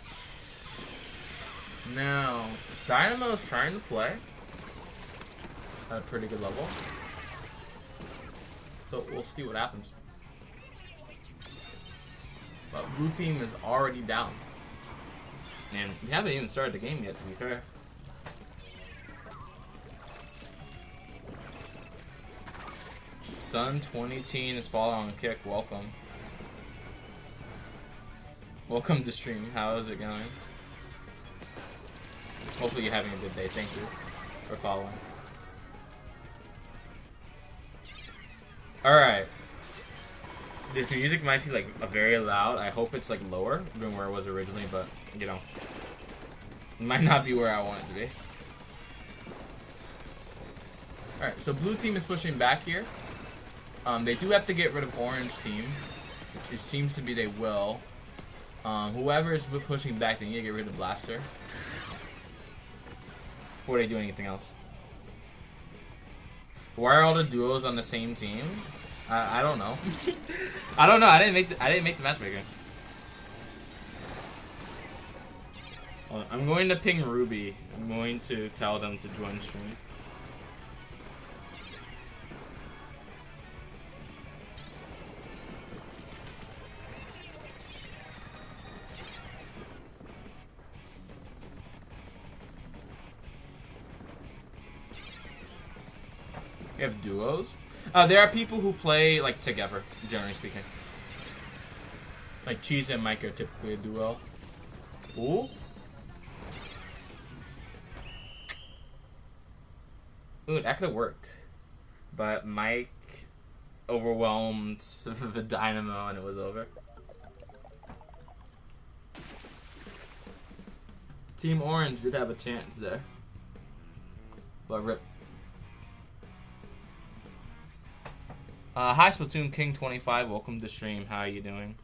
Now, Dynamo's trying to play. at a pretty good level. So we'll see what happens. But blue team is already down. And we haven't even started the game yet, to be fair. Sun 20 teen is falling on a kick. Welcome. Welcome to stream. How is it going? Hopefully you're having a good day. Thank you for following. Alright. This music might be like very loud. I hope it's like lower than where it was originally, but you know. It might not be where I want it to be. Alright, so blue team is pushing back here. They do have to get rid of orange team, which it seems to be they will. Whoever is pushing back, they need to get rid of blaster before they do anything else. Why are all the duos on the same team? I don't know. I don't know. I didn't make the matchmaker. I'm going to ping Ruby. I'm going to tell them to join stream. You have duos? There are people who play like together, generally speaking. Like Cheese and Mike are typically a duo. Ooh. Ooh, that could have worked. But Mike overwhelmed the Dynamo and it was over. Team Orange did have a chance there. But rip. Hi Splatoon King 25, welcome to stream. How are you doing?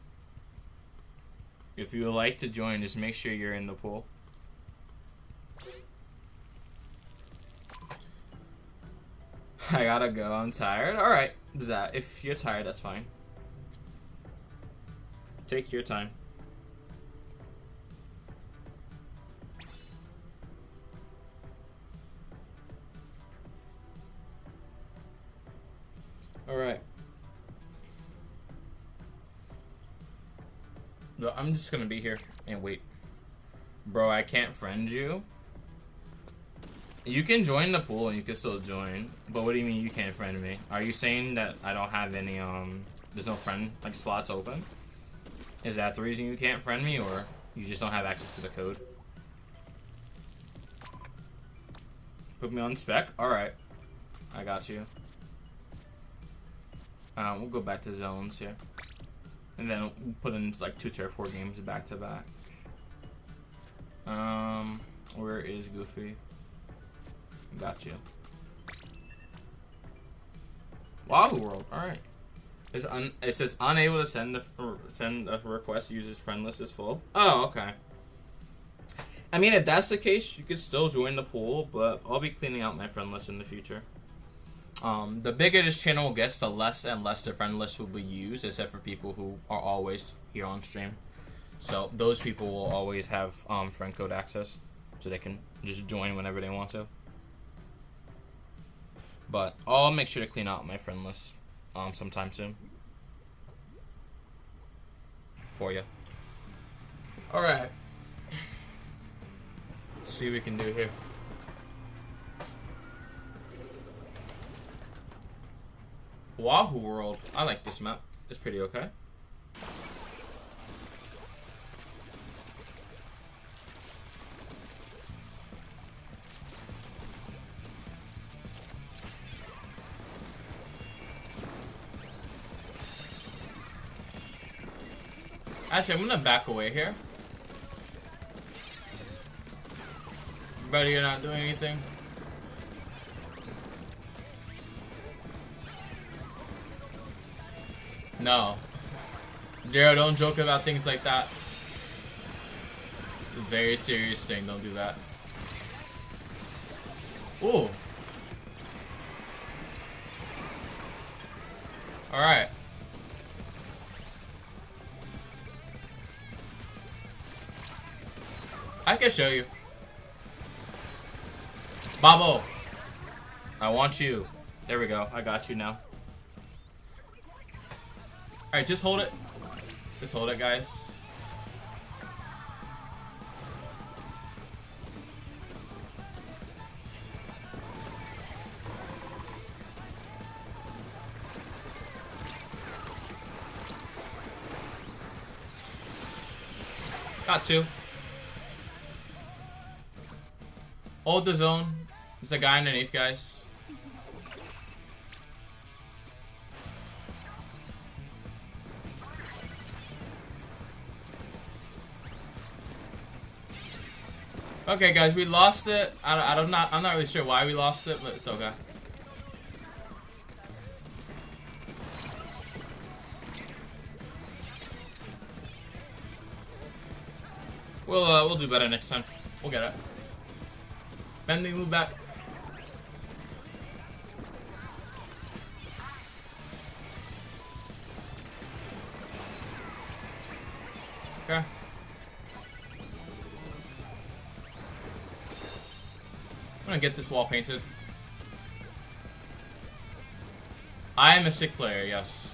If you would like to join, just make sure you're in the pool. I gotta go, I'm tired. Alright, if you're tired, that's fine. Take your time. Alright. No, I'm just gonna be here and wait. Bro, I can't friend you. You can join the pool and you can still join. But what do you mean you can't friend me? Are you saying that I don't have any, there's no friend, like, slots open? Is that the reason you can't friend me, or you just don't have access to the code? Put me on spec? Alright. I got you. We'll go back to zones here. And then we'll put in, like, 2 Turf War games back to back. Where is Goofy? Got you. Wahoo World. Alright. It says unable to send a request. Uses Friendlist is full. Oh, okay. I mean, if that's the case, you could still join the pool, but I'll be cleaning out my friend list in the future. The bigger this channel gets, the less and less the friend list will be used, except for people who are always here on stream. So those people will always have friend code access, so they can just join whenever they want to. But I'll make sure to clean out my friend list sometime soon for you. All right. Let's see what we can do here. Wahoo World. I like this map. It's pretty okay. Actually, I'm gonna back away here. Buddy, you're not doing anything. No. Daryl, don't joke about things like that. It's a very serious thing, don't do that. Ooh. Alright. I can show you. Babo. I want you. There we go. I got you now. Alright, just hold it. Just hold it, guys. Got two. Hold the zone. There's a guy underneath, guys. Okay, guys, we lost it. I'm not really sure why we lost it, but it's okay. We'll do better next time. We'll get it. Bentley, move back. Okay. I'm gonna get this wall painted. I am a sick player, yes.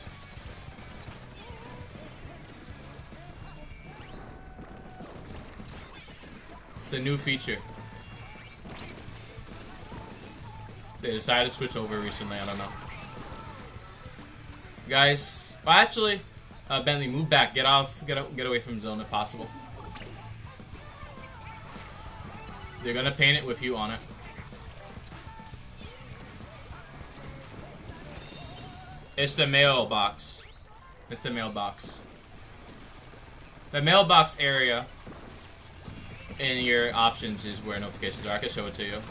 It's a new feature. They decided to switch over recently, I don't know. Guys, well, actually, Bentley, move back. Get away from the zone if possible. They're gonna paint it with you on it. It's the mailbox. It's the mailbox. The mailbox area in your options is where notifications are. I can show it to you.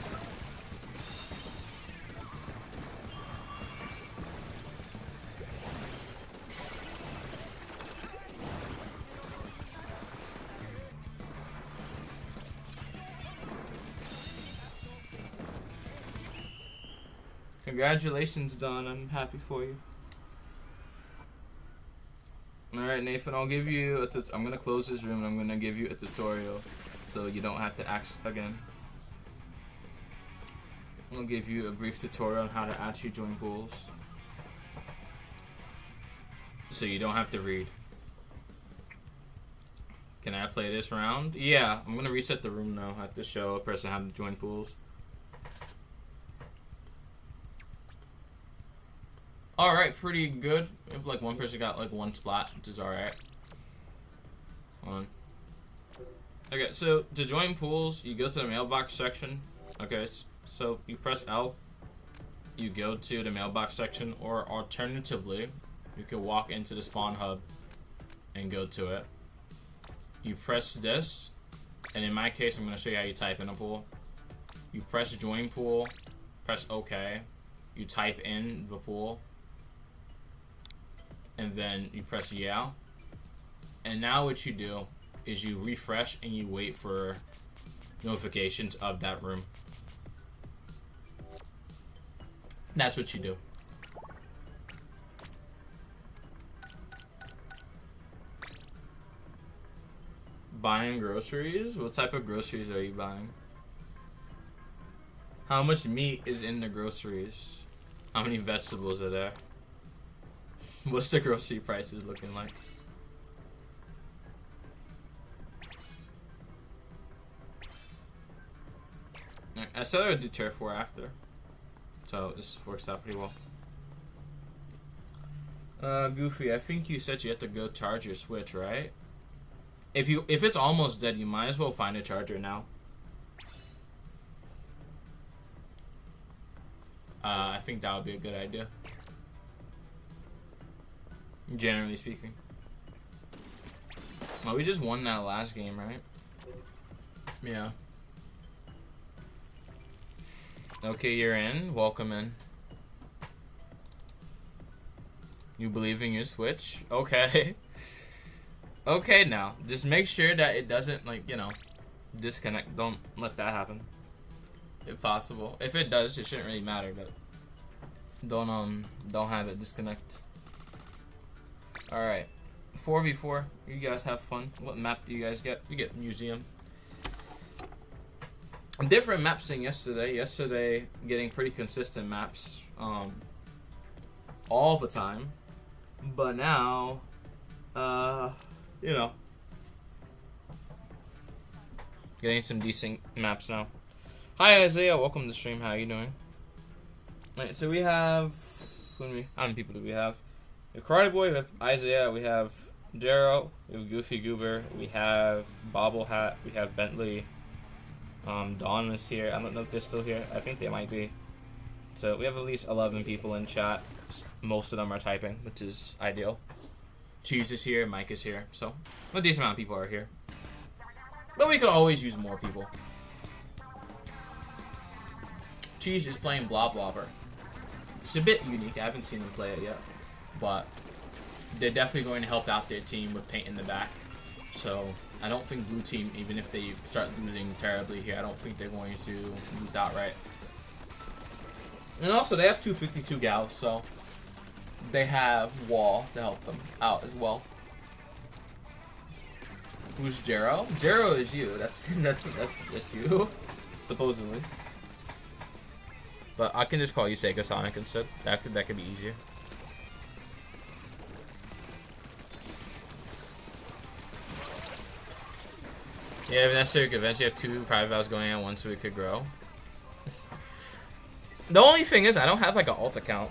Congratulations, Don. I'm happy for you. Alright, Nathan, I'll give you I'm gonna close this room and I'm gonna give you a tutorial so you don't have to act again. I'll give you a brief tutorial on how to actually join pools. So you don't have to read. Can I play this round? Yeah, I'm gonna reset the room now. I have to show a person how to join pools. Alright, pretty good. If like one person got like one splat, which is alright. Hold on. Okay, so to join pools, you go to the mailbox section. Okay, so you press L. You go to the mailbox section, or alternatively, you can walk into the spawn hub and go to it. You press this, and in my case, I'm going to show you how you type in a pool. You press join pool, press OK. You type in the pool. And then you press yeah. And now what you do is you refresh and you wait for notifications of that room. That's what you do. Buying groceries? What type of groceries are you buying? How much meat is in the groceries? How many vegetables are there? What's the grocery prices looking like? I said I would do turf war after, so this works out pretty well. Goofy, I think you said you have to go charge your Switch, right? If it's almost dead, you might as well find a charger now. I think that would be a good idea. Generally speaking. Oh, we just won that last game, right? Yeah. Okay, you're in. Welcome in. You believe in your Switch? Okay. Okay, now. Just make sure that it doesn't, like, you know, disconnect. Don't let that happen. If possible. If it does, it shouldn't really matter, but don't have it disconnect. Alright. 4v4. You guys have fun. What map do you guys get? You get museum. different maps than yesterday. Yesterday, getting pretty consistent maps all the time. But now, you know, getting some decent maps now. Hi Isaiah, welcome to the stream. How are you doing? Alright, so we have how many people do we have? We have Karate Boy, we have Isaiah, we have Darrow, we have Goofy Goober, we have Bobble Hat, we have Bentley. Dawn is here. I don't know if they're still here. I think they might be. So we have at least 11 people in chat. Most of them are typing, which is ideal. Cheese is here, Mike is here, so a decent amount of people are here. But we could always use more people. Cheese is playing Blob Blobber. It's a bit unique. I haven't seen them play it yet, but they're definitely going to help out their team with paint in the back. So I don't think blue team, even if they start losing terribly here, I don't think they're going to lose outright. And also, they have 252 gals, so they have Wall to help them out as well. Who's Jero? Jero is you. That's you, supposedly. But I can just call you Sega Sonic instead. That could be easier. Yeah, if necessary, could eventually have 2 private vows going on, 1 so it could grow. The only thing is, I don't have like an alt account,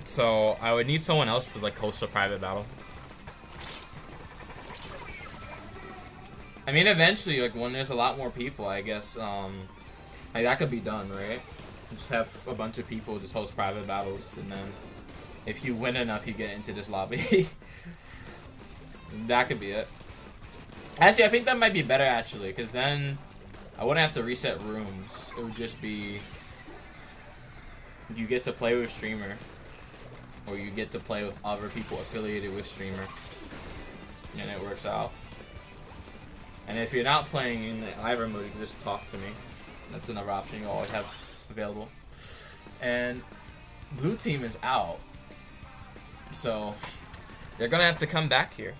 so I would need someone else to like host a private battle. I mean, eventually, like when there's a lot more people, I guess, like that could be done, right? Just have a bunch of people just host private battles, and then if you win enough, you get into this lobby. That could be it. Actually, I think that might be better, actually, because then I wouldn't have to reset rooms. It would just be you get to play with streamer, or you get to play with other people affiliated with streamer, and it works out. And if you're not playing in the either mode, you can just talk to me. That's another option you always have available. And blue team is out, so they're gonna have to come back here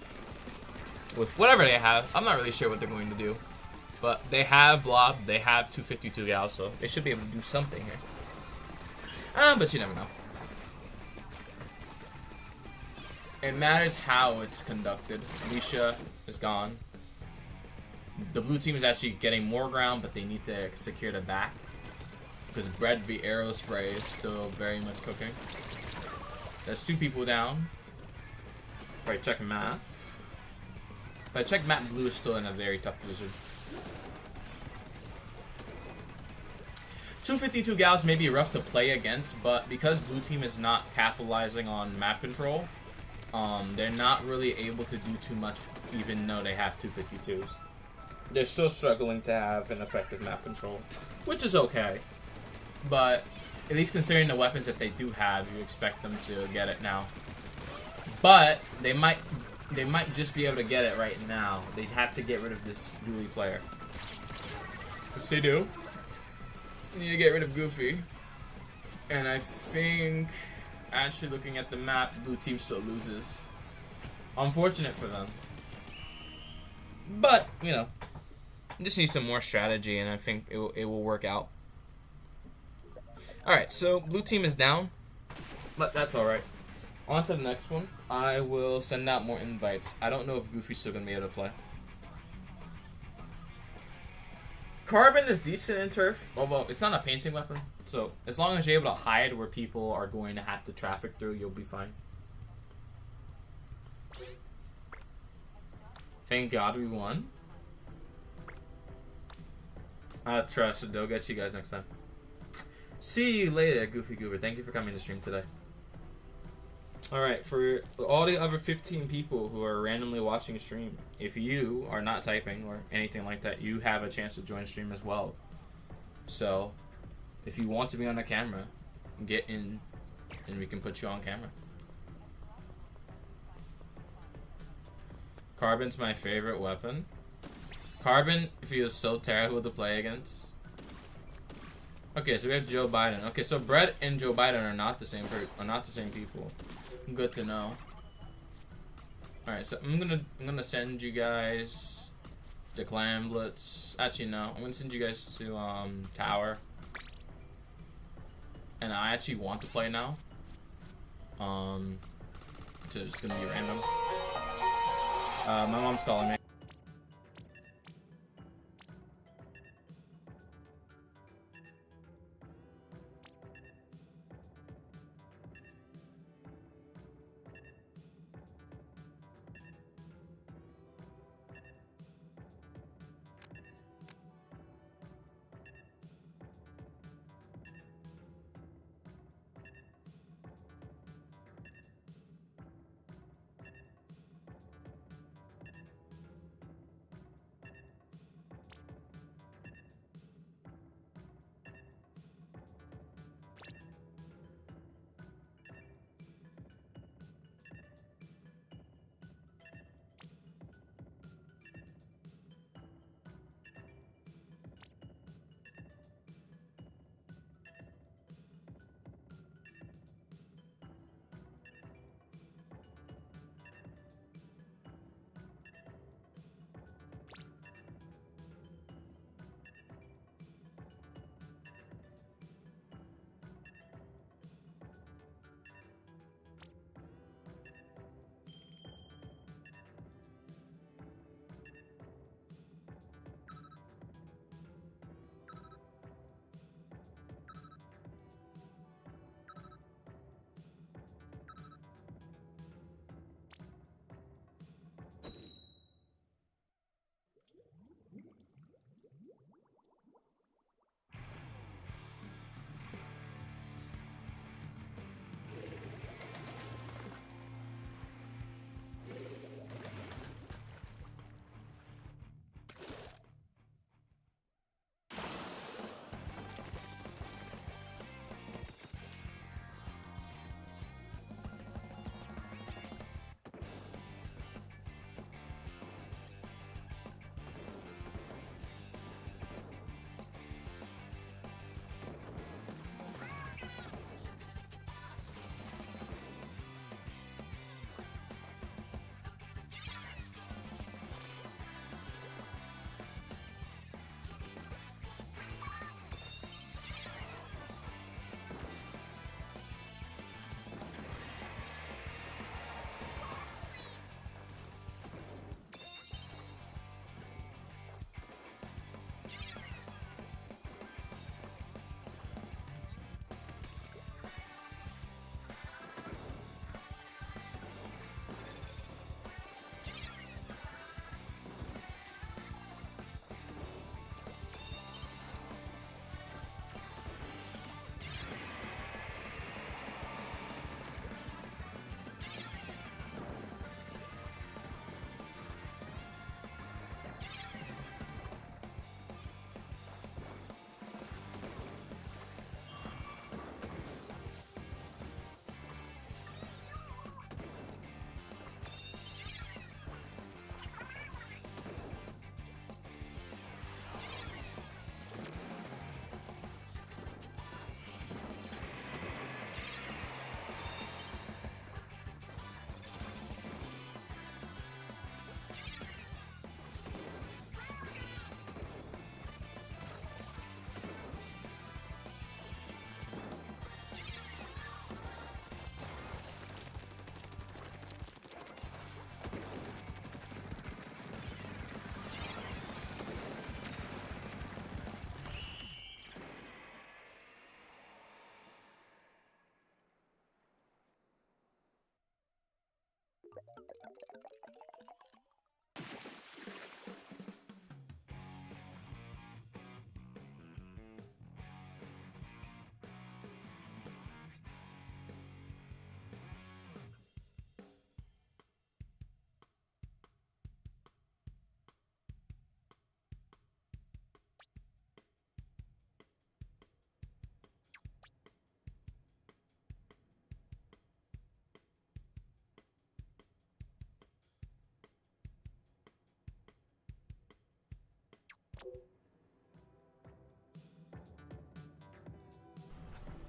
with whatever they have. I'm not really sure what they're going to do, but they have Blob, they have 252 gals, so they should be able to do something here. But you never know. It matters how it's conducted. Alicia is gone. The blue team is actually getting more ground, but they need to secure the back, because Bread v Arrow Spray is still very much cooking. There's 2 people down. If I check map. If I check map, blue is still in a very tough position. 252 gals may be rough to play against, but because blue team is not capitalizing on map control, they're not really able to do too much, even though they have 252s. They're still struggling to have an effective map control, which is okay. But at least considering the weapons that they do have, you expect them to get it now. But they might just be able to get it right now. They have to get rid of this Dooley player. Which they do. You need to get rid of Goofy. And I think, actually looking at the map, blue team still loses. Unfortunate for them. But, you know, just need some more strategy, and I think it will work out. Alright, so blue team is down, but that's alright. On to the next one. I will send out more invites. I don't know if Goofy's still going to be able to play. Carbon is decent in turf, although it's not a painting weapon, so as long as you're able to hide where people are going to have to traffic through, you'll be fine. Thank God we won. Trust, they'll get you guys next time. See you later, Goofy Goober. Thank you for coming to stream today. Alright, for all the other 15 people who are randomly watching a stream, if you are not typing or anything like that, you have a chance to join stream as well. So, if you want to be on the camera, get in and we can put you on camera. Carbon's my favorite weapon. Carbon feels so terrible to play against. Okay, so we have Joe Biden. Okay, so Brett and Joe Biden are not the same people. Good to know. All right, so I'm gonna send you guys the clan blitz. Actually, no. I'm gonna send you guys to tower. And I actually want to play now. So it's gonna be random. My mom's calling me.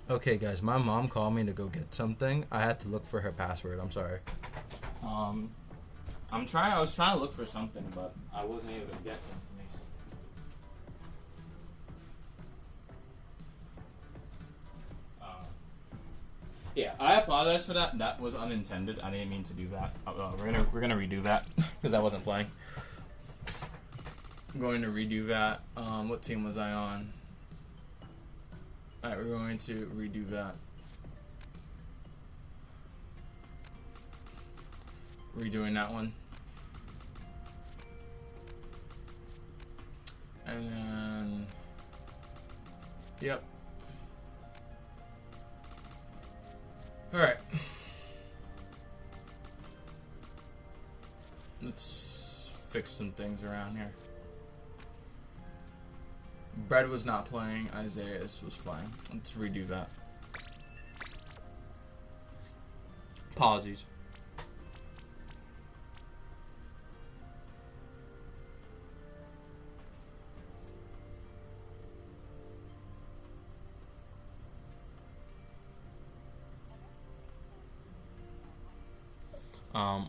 Okay, guys, my mom called me to go get something. I had to look for her password. I'm sorry. I was trying to look for something, but I wasn't able to get information. Yeah, I apologize for that. That was unintended. I didn't mean to do that. We're gonna redo that because I wasn't playing. I'm going to redo that. What team was I on? Alright, we're going to redo that. Redoing that one. And then... Yep. Alright. Let's fix some things around here. Brad was not playing, Isaiah was playing. Let's redo that. Apologies.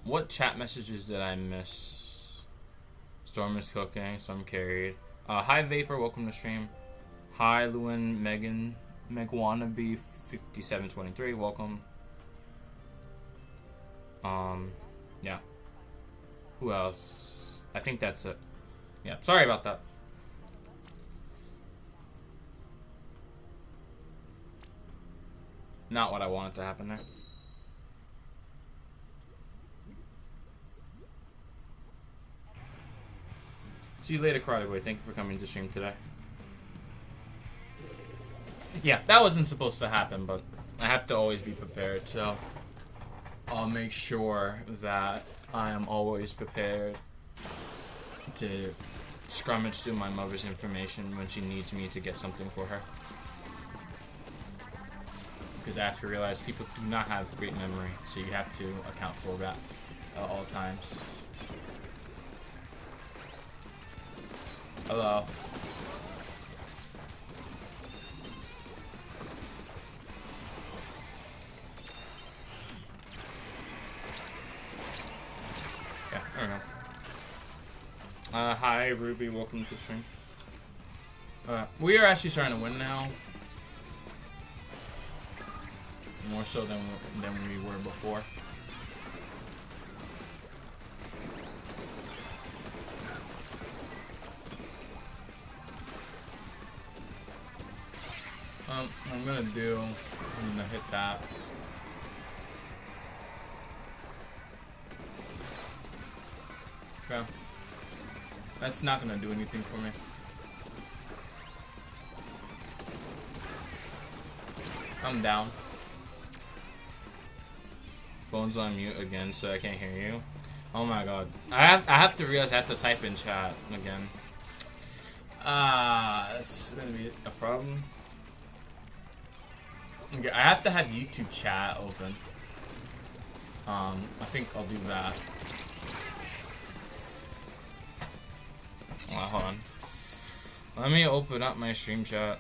What chat messages did I miss? Storm is cooking, Storm carried. Hi Vapor, welcome to stream. Hi Lewin, Megan, Megwannabe 5723, welcome. Yeah. Who else? I think that's it. Yeah, sorry about that. Not what I wanted to happen there. See you later, Karate Boy. Thank you for coming to stream today. Yeah, that wasn't supposed to happen, but I have to always be prepared, so I'll make sure that I am always prepared to scrummage through my mother's information when she needs me to get something for her. Because I have to realize people do not have great memory, so you have to account for that at all times. Hello. Yeah, I don't know. Hi Ruby, welcome to the stream. We are actually starting to win now. More so than we were before. I'm gonna hit that. Okay. That's not gonna do anything for me. I'm down. Phone's on mute again, so I can't hear you. Oh my god. I have to realize I have to type in chat again. That's gonna be a problem. Okay, I have to have YouTube chat open. I think I'll do that. Hold on. Let me open up my stream chat.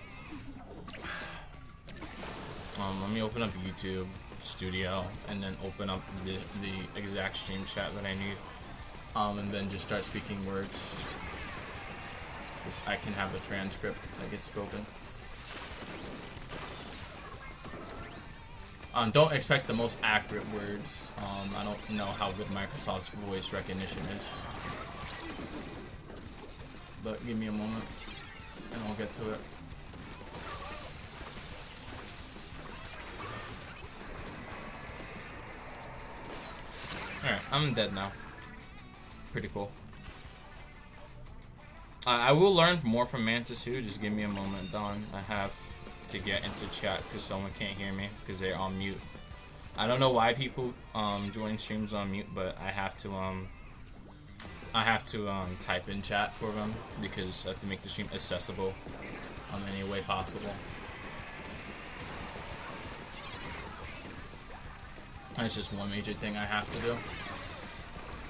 Let me open up YouTube Studio and then open up the exact stream chat that I need. And then just start speaking words. Because I can have a transcript that gets spoken. Don't expect the most accurate words. I don't know how good Microsoft's voice recognition is. But give me a moment and I'll get to it. Alright, I'm dead now. Pretty cool. I will learn more from Mantis too. Just give me a moment, Don. I have to get into chat because someone can't hear me because they're on mute. I don't know why people join streams on mute, but I have to type in chat for them because I have to make the stream accessible any way possible. That's just one major thing I have to do.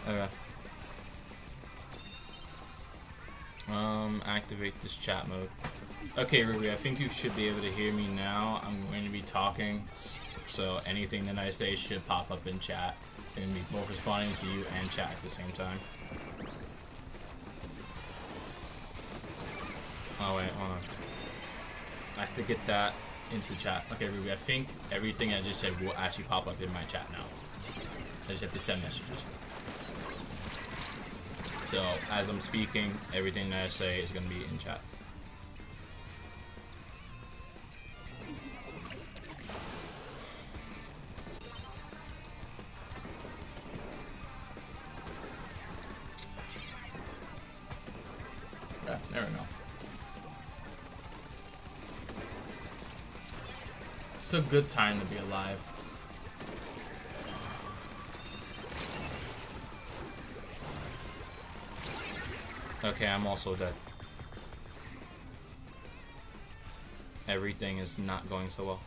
Okay. Activate this chat mode. Okay, Ruby, I think you should be able to hear me now. I'm going to be talking so anything that I say should pop up in chat. They're gonna be both responding to you and chat at the same time. Oh wait, hold on. I have to get that into chat. Okay, Ruby, I think everything I just said will actually pop up in my chat now. I just have to send messages. So, as I'm speaking, everything that I say is going to be in chat. Yeah, there we go. It's a good time to be alive. Okay, I'm also dead. Everything is not going so well.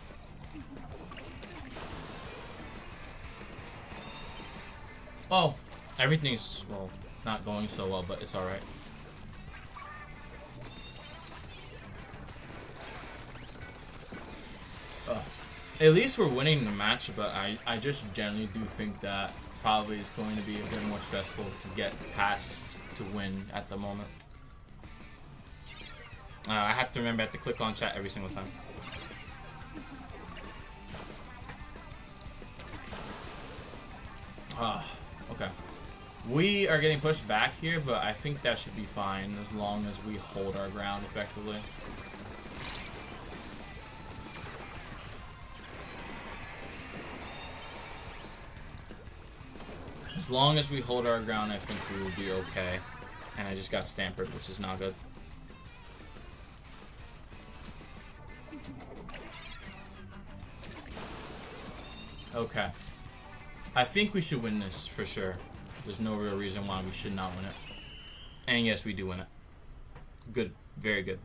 Well, everything's, well, not going so well, but it's alright. At least we're winning the match, but I just generally do think that probably it's going to be a bit more stressful to get past to win at the moment. I have to remember I have to click on chat every single time. Okay. We are getting pushed back here, but I think that should be fine as long as we hold our ground effectively. As long as we hold our ground, I think we will be okay. And I just got stampered, which is not good. Okay. I think we should win this for sure. There's no real reason why we should not win it. And yes, we do win it. Good. Very good.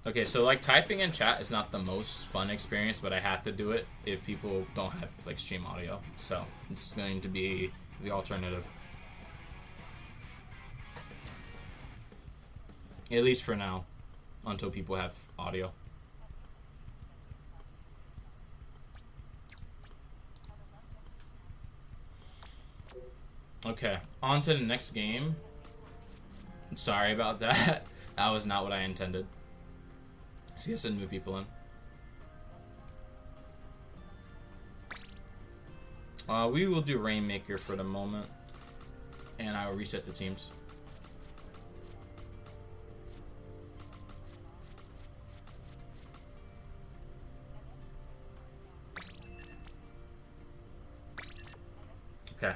Okay, so like typing in chat is not the most fun experience, but I have to do it if people don't have like stream audio. So it's going to be the alternative. At least for now, until people have audio. Okay, on to the next game. I'm sorry about that. That was not what I intended. I guess I move people in. We will do Rainmaker for the moment, and I will reset the teams. Okay.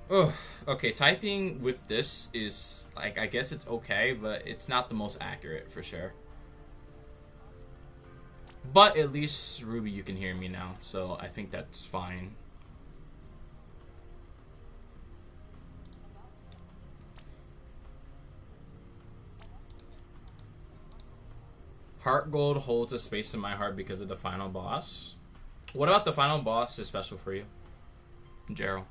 Oh, okay, typing with this is, like, I guess it's okay, but it's not the most accurate for sure. But at least, Ruby, you can hear me now, so I think that's fine. Heart Gold holds a space in my heart because of the final boss. What about the final boss is special for you, Gerald?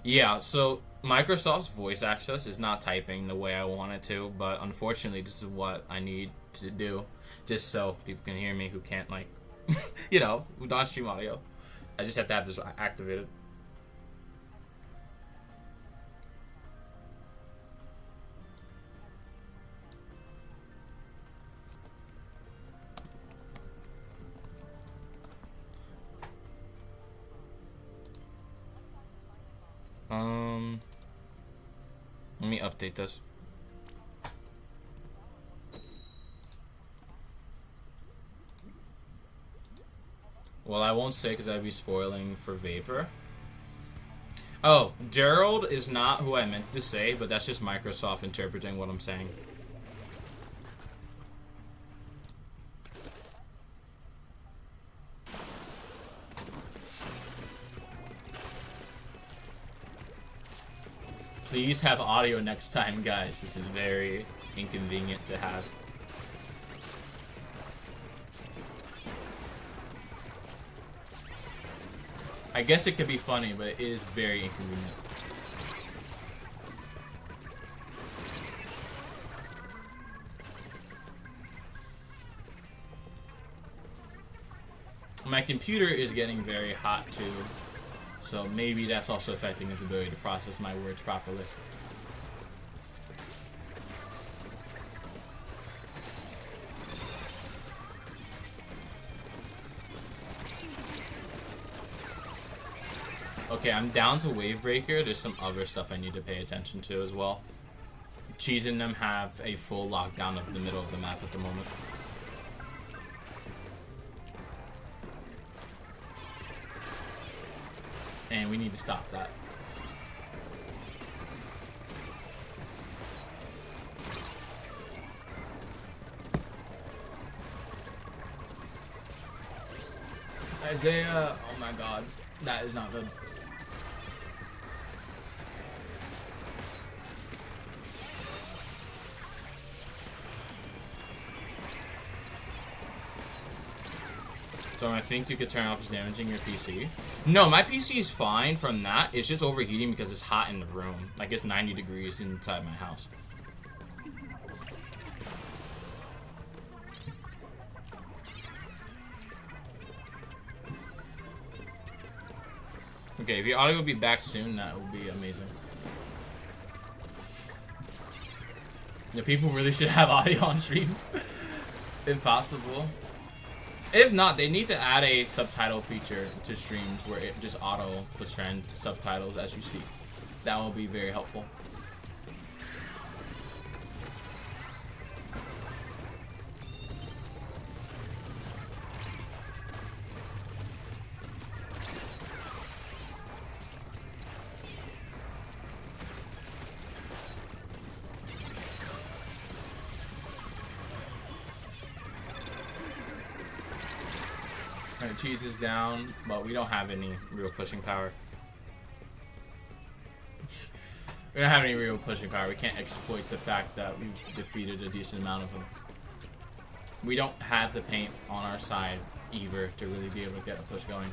Yeah, so Microsoft's voice access is not typing the way I want it to, but unfortunately this is what I need to do, just so people can hear me who can't, like, you know, who don't stream audio. I just have to have this activated. Let me update this. Well, I won't say because I'd be spoiling for Vapor. Oh, Gerald is not who I meant to say, but that's just Microsoft interpreting what I'm saying. Please have audio next time, guys. This is very inconvenient to have. I guess it could be funny, but it is very inconvenient. My computer is getting very hot too, so maybe that's also affecting its ability to process my words properly. Okay, I'm down to Wave Breaker. There's some other stuff I need to pay attention to as well. Cheese and them have a full lockdown of the middle of the map at the moment. And we need to stop that. Isaiah, oh my god, that is not good. So I think you could turn off damaging your PC. No, my PC is fine from that. It's just overheating because it's hot in the room. Like it's 90 degrees inside my house. Okay, if your audio will be back soon, that will be amazing. The people really should have audio on stream. If possible. If not, they need to add a subtitle feature to streams where it just auto puts trend subtitles as you speak. That will be very helpful. Alright, cheese is down, but we don't have any real pushing power. We don't have any real pushing power. We can't exploit the fact that we've defeated a decent amount of them. We don't have the paint on our side either to really be able to get a push going.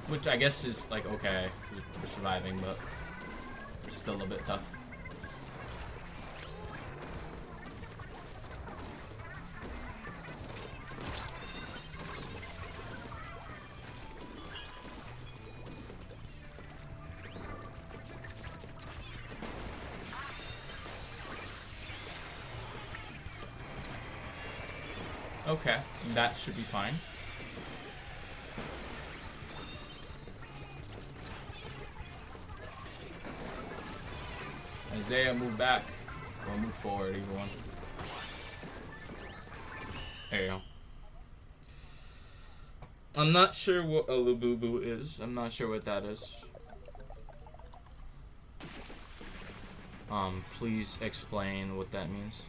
Which I guess is like okay for surviving, but it's still a bit tough. Okay, that should be fine. Isaiah, move back. Or move forward, either one. There you go. I'm not sure what a Labubu is. I'm not sure what that is. Please explain what that means.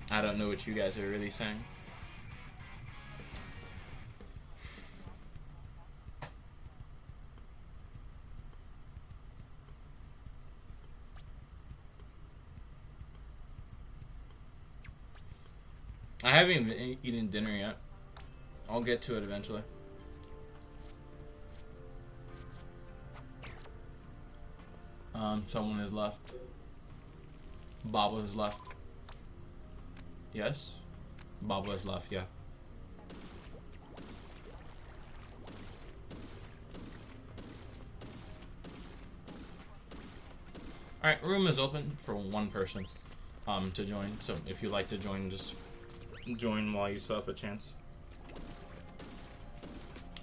I don't know what you guys are really saying. I haven't even eaten dinner yet. I'll get to it eventually. Someone has left. Baba has left. Yes? Baba has left, yeah. Alright, room is open for one person to join. So if you'd like to join, just join while you still have a chance.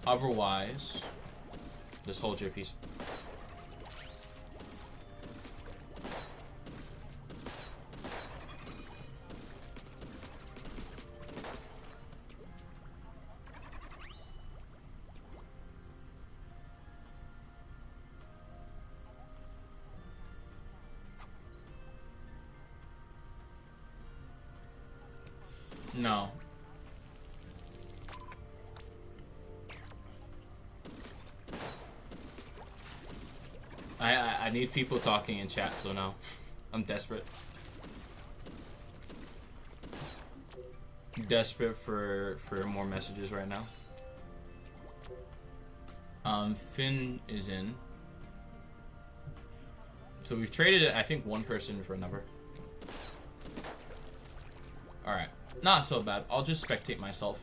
Otherwise, just hold your peace. No. I need people talking in chat, so now I'm desperate. Desperate for more messages right now. Finn is in. So we've traded, I think, one person for another. Alright. Not so bad. I'll just spectate myself.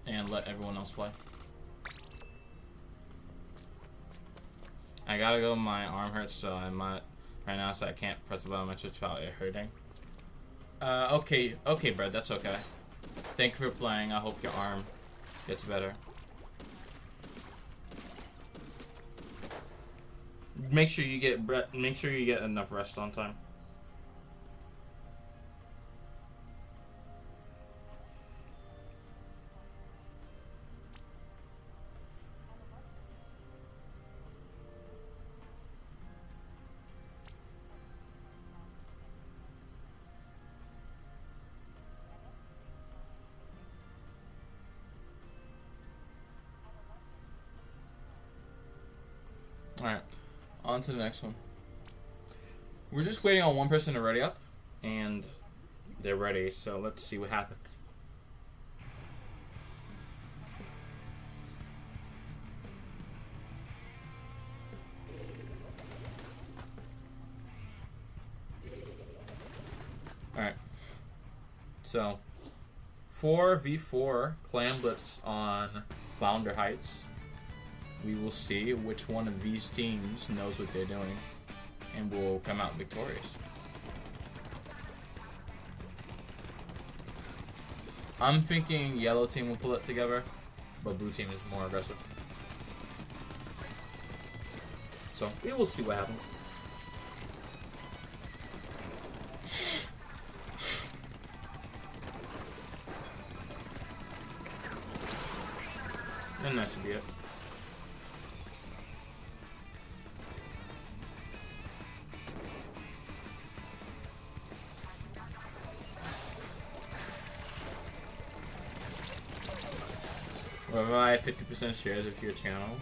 And let everyone else play. I gotta go, my arm hurts, so I might right now, so I can't press the button on my Twitch without it hurting. Okay, Brad, that's okay. Thank you for playing. I hope your arm gets better. Make sure you get enough rest on time. Alright, on to the next one. We're just waiting on one person to ready up, and they're ready, so let's see what happens. Alright, so 4v4 clan blitz on Flounder Heights. We will see which one of these teams knows what they're doing and will come out victorious. I'm thinking yellow team will pull it together, but blue team is more aggressive. So we will see what happens. And that should be it. Well, I have 50% shares of your channel.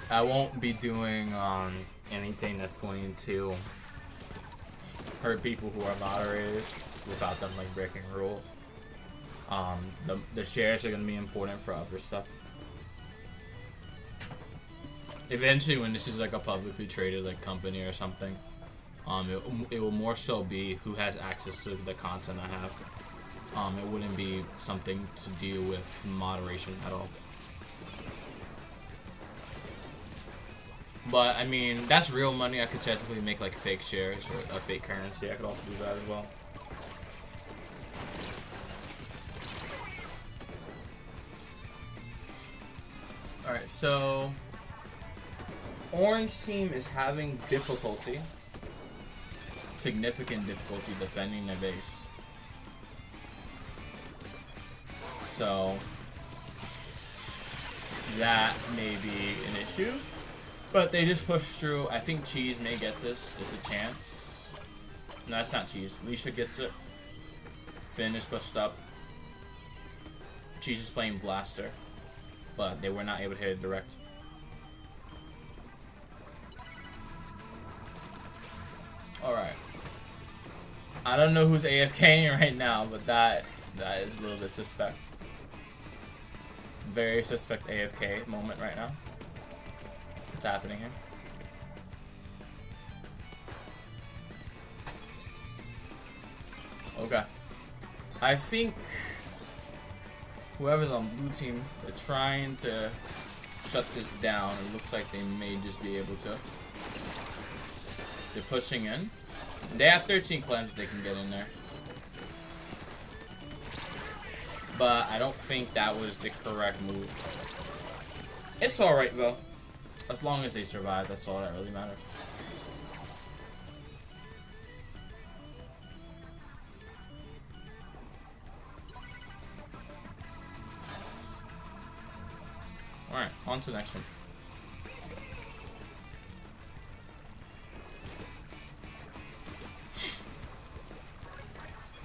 I won't be doing anything that's going to hurt people who are moderators without them like breaking rules. The shares are going to be important for other stuff. Eventually, when this is like a publicly traded like company or something, it will more so be who has access to the content I have. It wouldn't be something to deal with moderation at all. But I mean, that's real money. I could technically make like fake shares or a fake currency. I could also do that as well. All right, so. Orange team is having difficulty, significant difficulty defending their base. So that may be an issue, but they just pushed through. I think Cheese may get this. There's a chance. No, that's not Cheese. Leisha gets it. Finn is pushed up. Cheese is playing Blaster, but they were not able to hit it direct. Alright. I don't know who's AFKing right now, but that is a little bit suspect. Very suspect AFK moment right now. What's happening here? Okay. I think whoever's on blue team, they're trying to shut this down. It looks like they may just be able to. They're pushing in. They have 13 clans they can get in there. But I don't think that was the correct move. It's alright though. As long as they survive, that's all that really matters. Alright, on to the next one.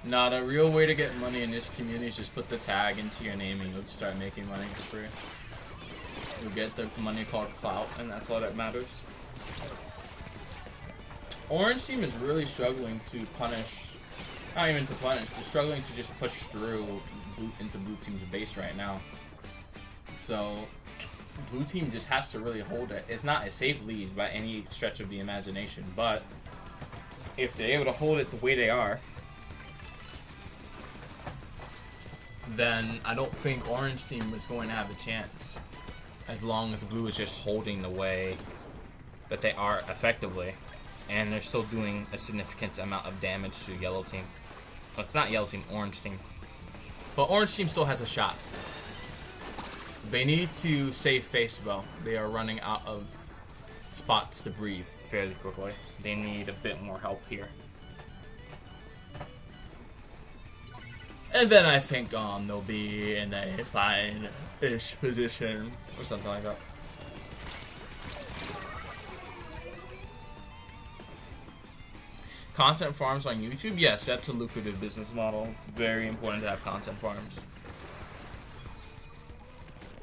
Nah, the real way to get money in this community is just put the tag into your name and you'll start making money for free. You'll get the money called clout, and that's all that matters. Orange team is really struggling to punish, not even to punish, they're struggling to just push through into blue team's base right now. So, blue team just has to really hold it. It's not a safe lead by any stretch of the imagination, but if they're able to hold it the way they are, then I don't think orange team is going to have a chance. As long as blue is just holding the way that they are effectively. And they're still doing a significant amount of damage to yellow team. Well, it's not yellow team, orange team. But orange team still has a shot. They need to save face though. They are running out of spots to breathe fairly quickly. They need a bit more help here. And then I think they'll be in a fine-ish position or something like that. Content farms on YouTube? Yes, that's a lucrative business model. Very important to have content farms.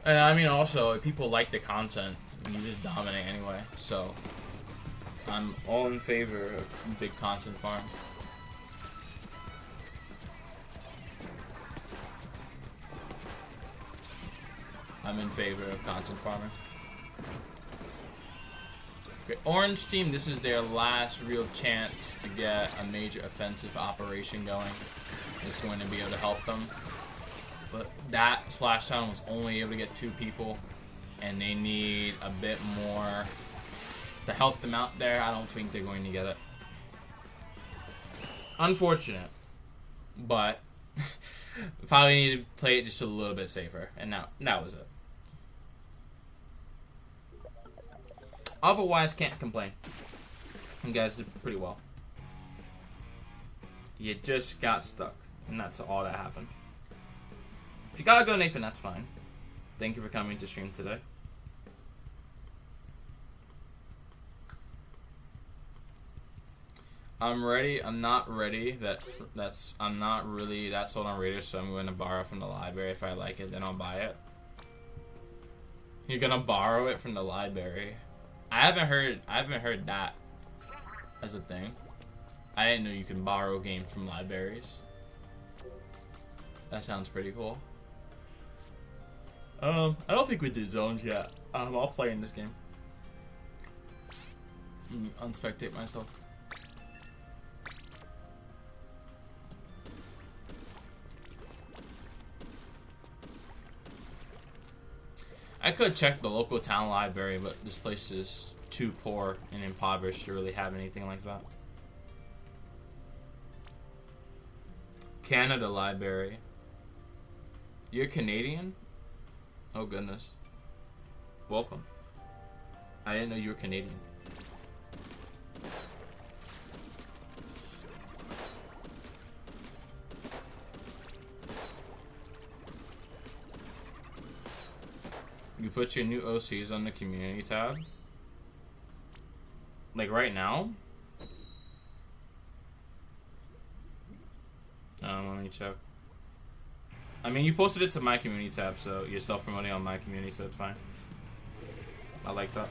And I mean also, if people like the content, you just dominate anyway. So, I'm all in favor of big content farms. I'm in favor of content farming. Okay, orange team, this is their last real chance to get a major offensive operation going. It's going to be able to help them. But that splashdown was only able to get 2 people. And they need a bit more to help them out there. I don't think they're going to get it. Unfortunate. But probably need to play it just a little bit safer. And that was it. Otherwise, can't complain. You guys did pretty well. You just got stuck. And that's all that happened. If you gotta go, Nathan, that's fine. Thank you for coming to stream today. I'm ready. I'm not ready. I'm not really that sold on Raiders, so I'm going to borrow from the library. If I like it, then I'll buy it. You're gonna borrow it from the library. I haven't heard that as a thing. I didn't know you can borrow games from libraries. That sounds pretty cool. I don't think we did zones yet. I'll play in this game. Unspectate myself. I could check the local town library, but this place is too poor and impoverished to really have anything like that. Canada library. You're Canadian? Oh goodness. Welcome. I didn't know you were Canadian. You put your new OCs on the community tab? Like right now? Let me check. I mean, you posted it to my community tab, so you're self-promoting on my community, so it's fine. I like that.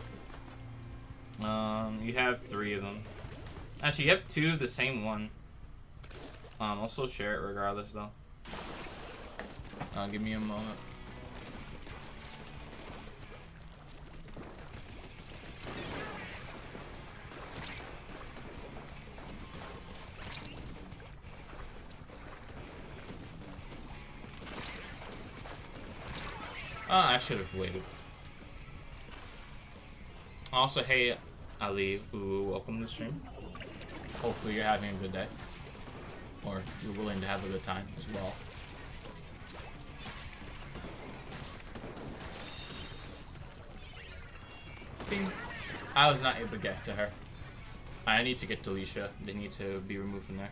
You have 3 of them. Actually, you have 2 of the same one. I'll still share it regardless, though. Give me a moment. I should have waited. Also, hey, Ali, welcome to the stream. Hopefully you're having a good day. Or you're willing to have a good time as well. Bing. I was not able to get to her. I need to get to Alicia. They need to be removed from there.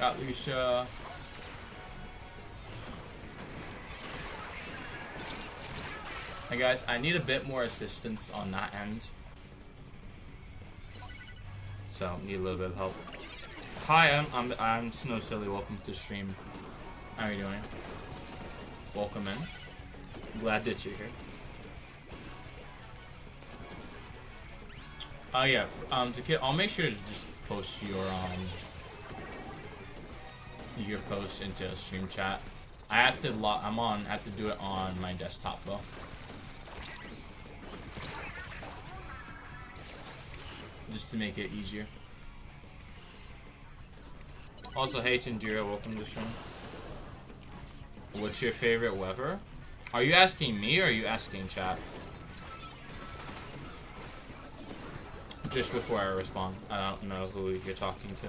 Got Lucia. Hey guys, I need a bit more assistance on that end. So, need a little bit of help. Hi, I'm Snow Silly. Welcome to the stream. How are you doing? Welcome in. Glad that you're here. Oh yeah, I'll make sure to just post your post into a stream chat. I have to have to do it on my desktop though. Just to make it easier. Also, hey Tindira, welcome to the stream. What's your favorite weather? Are you asking me or are you asking chat? Just before I respond. I don't know who you're talking to.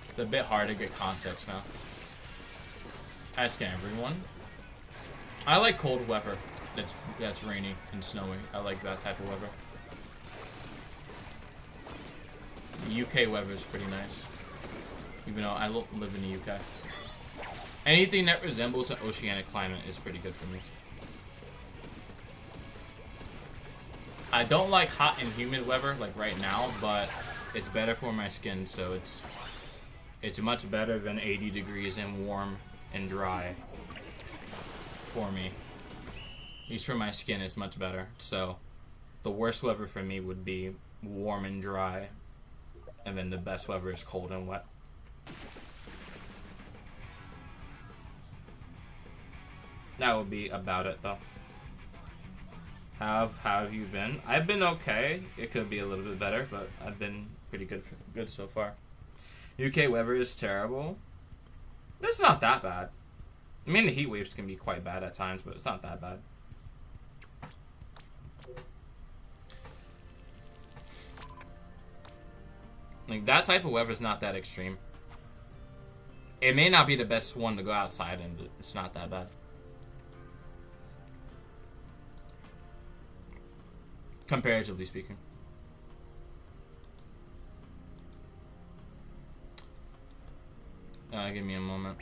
It's a bit hard to get context now. Asking everyone. I like cold weather. That's rainy and snowy. I like that type of weather. The UK weather is pretty nice. Even though I live in the UK. Anything that resembles an oceanic climate is pretty good for me. I don't like hot and humid weather like right now, but it's better for my skin, so it's much better than 80 degrees and warm and dry for me. At least for my skin, it's much better. So the worst weather for me would be warm and dry, and then the best weather is cold and wet. That would be about it, though. How have you been? I've been okay. It could be a little bit better, but I've been pretty good so far. UK weather is terrible. It's not that bad. I mean, the heat waves can be quite bad at times, but it's not that bad. Like, that type of weather is not that extreme. It may not be the best one to go outside in, but it's not that bad. Comparatively speaking. Give me a moment.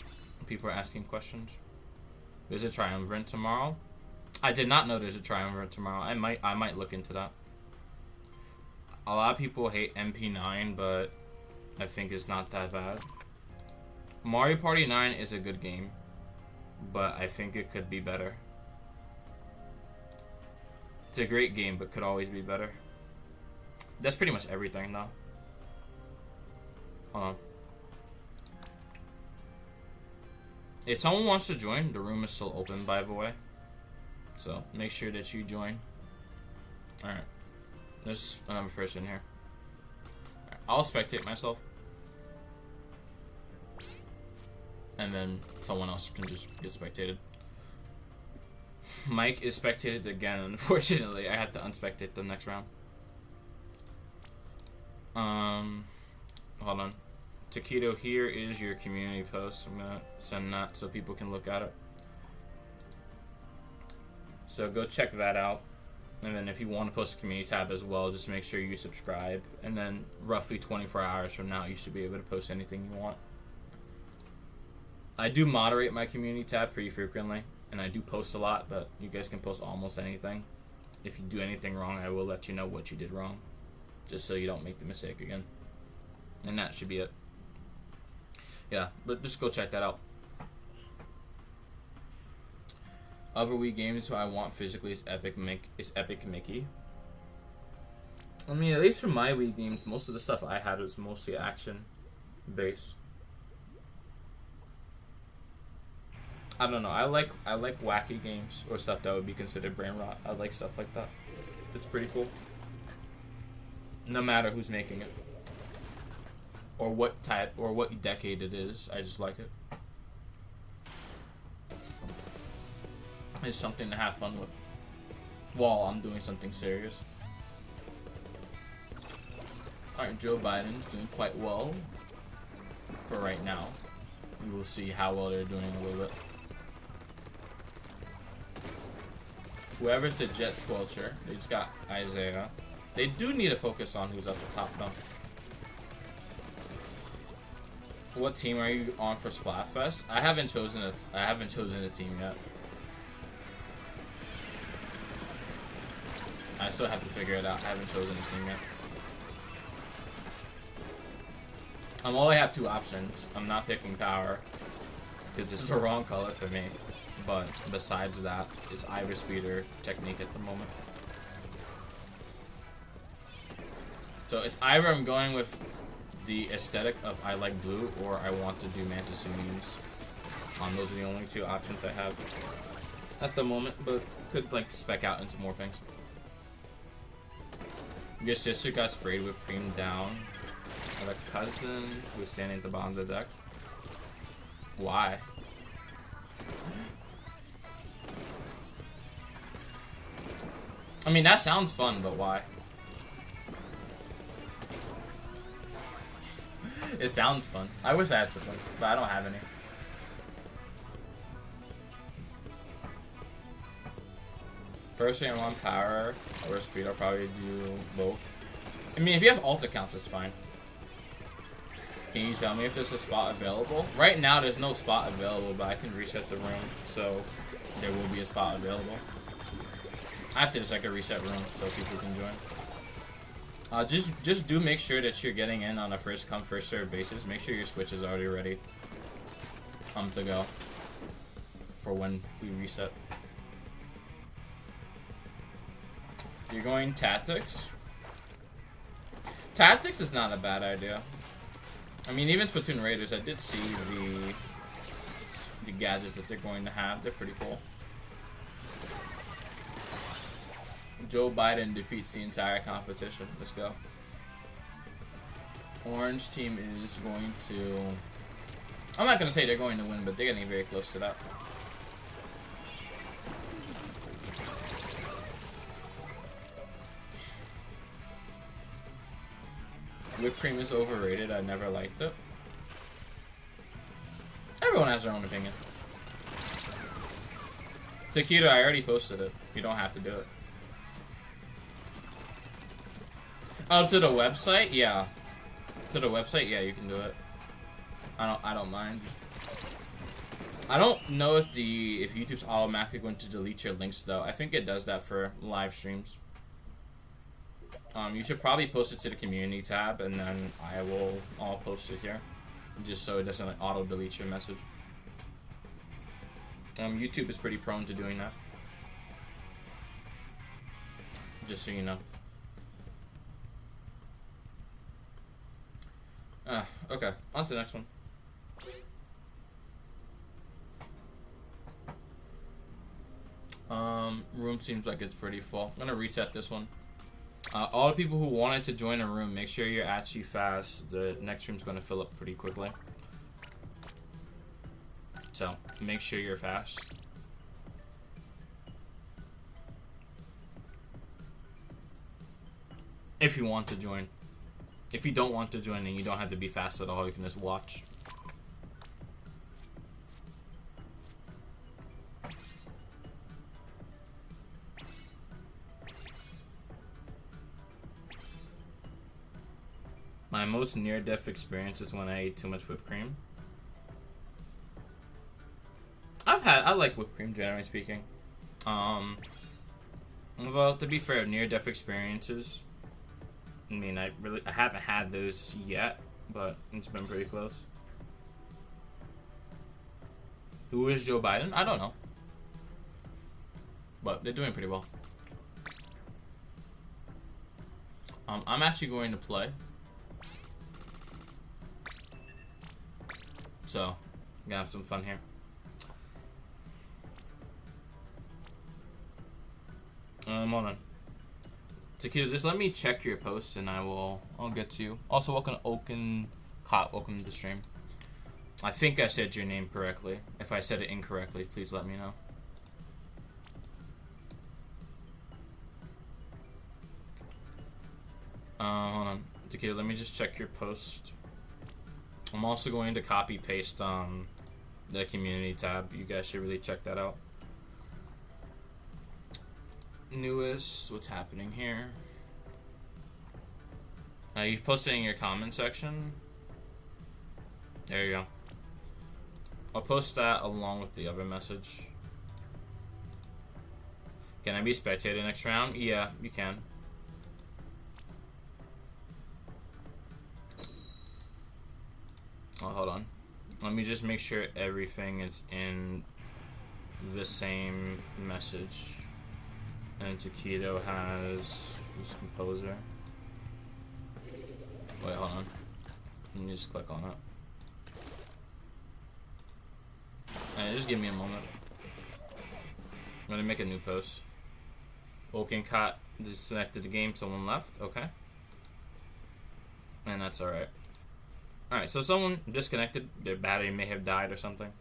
People are asking questions. There's a triumvirate tomorrow. I did not know there's a triumvirate tomorrow. I might look into that. A lot of people hate MP9, but I think it's not that bad. Mario Party 9 is a good game, but I think it could be better. It's a great game, but could always be better. That's pretty much everything, though. Hold on. If someone wants to join, the room is still open, by the way. So, make sure that you join. Alright. There's another person here. Right, I'll spectate myself. And then someone else can just get spectated. Mike is spectated again, unfortunately. I have to unspectate the next round. Hold on. Taquito, here is your community post. I'm gonna send that so people can look at it. So go check that out. And then if you want to post a community tab as well, just make sure you subscribe. And then roughly 24 hours from now, you should be able to post anything you want. I do moderate my community tab pretty frequently. And I do post a lot, but you guys can post almost anything. If you do anything wrong, I will let you know what you did wrong. Just so you don't make the mistake again. And that should be it. Yeah, but just go check that out. Other Wii games I want physically is Epic Mickey. I mean, at least for my Wii games, most of the stuff I had was mostly action based. I don't know. I like wacky games or stuff that would be considered brain rot. I like stuff like that. It's pretty cool. No matter who's making it. Or what type or what decade it is. I just like it. It's something to have fun with while I'm doing something serious. Alright, Joe Biden's doing quite well for right now. We will see how well they're doing a little bit. Whoever's the Jet Squelcher, they just got Isaiah. They do need to focus on who's at the top, though. What team are you on for Splatfest? I haven't chosen a team yet. I still have to figure it out. I haven't chosen a team yet. I only have 2 options. I'm not picking power because it's the wrong color for me. But besides that, it's either speed or technique at the moment. So it's either I'm going with the aesthetic of I like blue, or I want to do Mantis Unions. Those are the only 2 options I have at the moment, but could like spec out into more things. Your sister got sprayed with cream down. I have a cousin who was standing at the bottom of the deck. Why? I mean, that sounds fun, but why? It sounds fun. I wish I had siblings, but I don't have any. Personally, I'm on power or speed. I'll probably do both. I mean, if you have alt accounts, it's fine. Can you tell me if there's a spot available? Right now, there's no spot available, but I can reset the room, so there will be a spot available. After this, I can reset room so people can join. Just do make sure that you're getting in on a first come first serve basis. Make sure your Switch is already ready to go for when we reset. You're going tactics. Tactics is not a bad idea. I mean, even Splatoon Raiders, I did see the gadgets that they're going to have. They're pretty cool. Joe Biden defeats the entire competition. Let's go. Orange team is going to... I'm not going to say they're going to win, but they're getting very close to that. Whipped cream is overrated. I never liked it. Everyone has their own opinion. Taquito, I already posted it. You don't have to do it. Oh, to the website? Yeah. To the website? Yeah, you can do it. I don't mind. I don't know if YouTube's automatically going to delete your links though. I think it does that for live streams. You should probably post it to the community tab, and then I'll post it here, just so it doesn't like auto delete your message. YouTube is pretty prone to doing that. Just so you know. Okay, on to the next one. Room seems like it's pretty full. I'm gonna reset this one. All the people who wanted to join a room, make sure you're actually fast. The next room's gonna fill up pretty quickly. So, make sure you're fast. If you want to join. If you don't want to join, then you don't have to be fast at all. You can just watch. My most near-death experience is when I ate too much whipped cream. I like whipped cream, generally speaking. Well, to be fair, near-death experiences, I mean, I haven't had those yet, but it's been pretty close. Who is Joe Biden? I don't know. But they're doing pretty well. I'm actually going to play. So, I'm gonna have some fun here. Hold on. Taquito, just let me check your post and I'll get to you. Also, welcome to Oaken Cot. Welcome to the stream. I think I said your name correctly. If I said it incorrectly, please let me know. Hold on. Taquito, let me just check your post. I'm also going to copy paste the community tab. You guys should really check that out. Newest, what's happening here? You posted in your comment section. There you go. I'll post that along with the other message. Can I be spectated next round? Yeah, you can. Oh, hold on. Let me just make sure everything is in the same message. And Taquito has this composer. Wait, hold on. Let me just click on it. Alright, just give me a moment. I'm gonna make a new post. Woken Cat disconnected the game, someone left. Okay. And that's alright. Alright, so someone disconnected. Their battery may have died or something.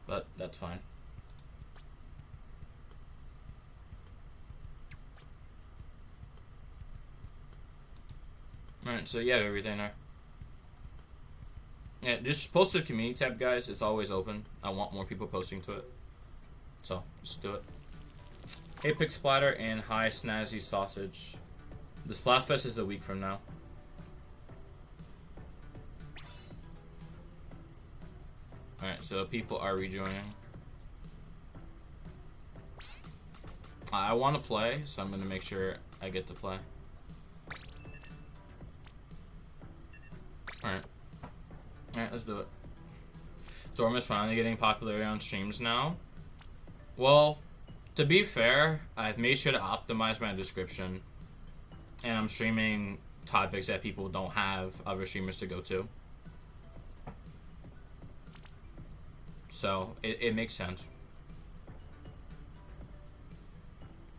But that's fine. Alright, so yeah, everything there. Yeah, just post to the community tab, guys. It's always open. I want more people posting to it. So, just do it. Hey, Pick Splatter and hi, Snazzy Sausage. The Splatfest is a week from now. Alright, so people are rejoining. I want to play, so I'm going to make sure I get to play. Alright. Alright, let's do it. Storm is finally getting popularity on streams now. Well, to be fair, I've made sure to optimize my description. And I'm streaming topics that people don't have other streamers to go to. So, it makes sense.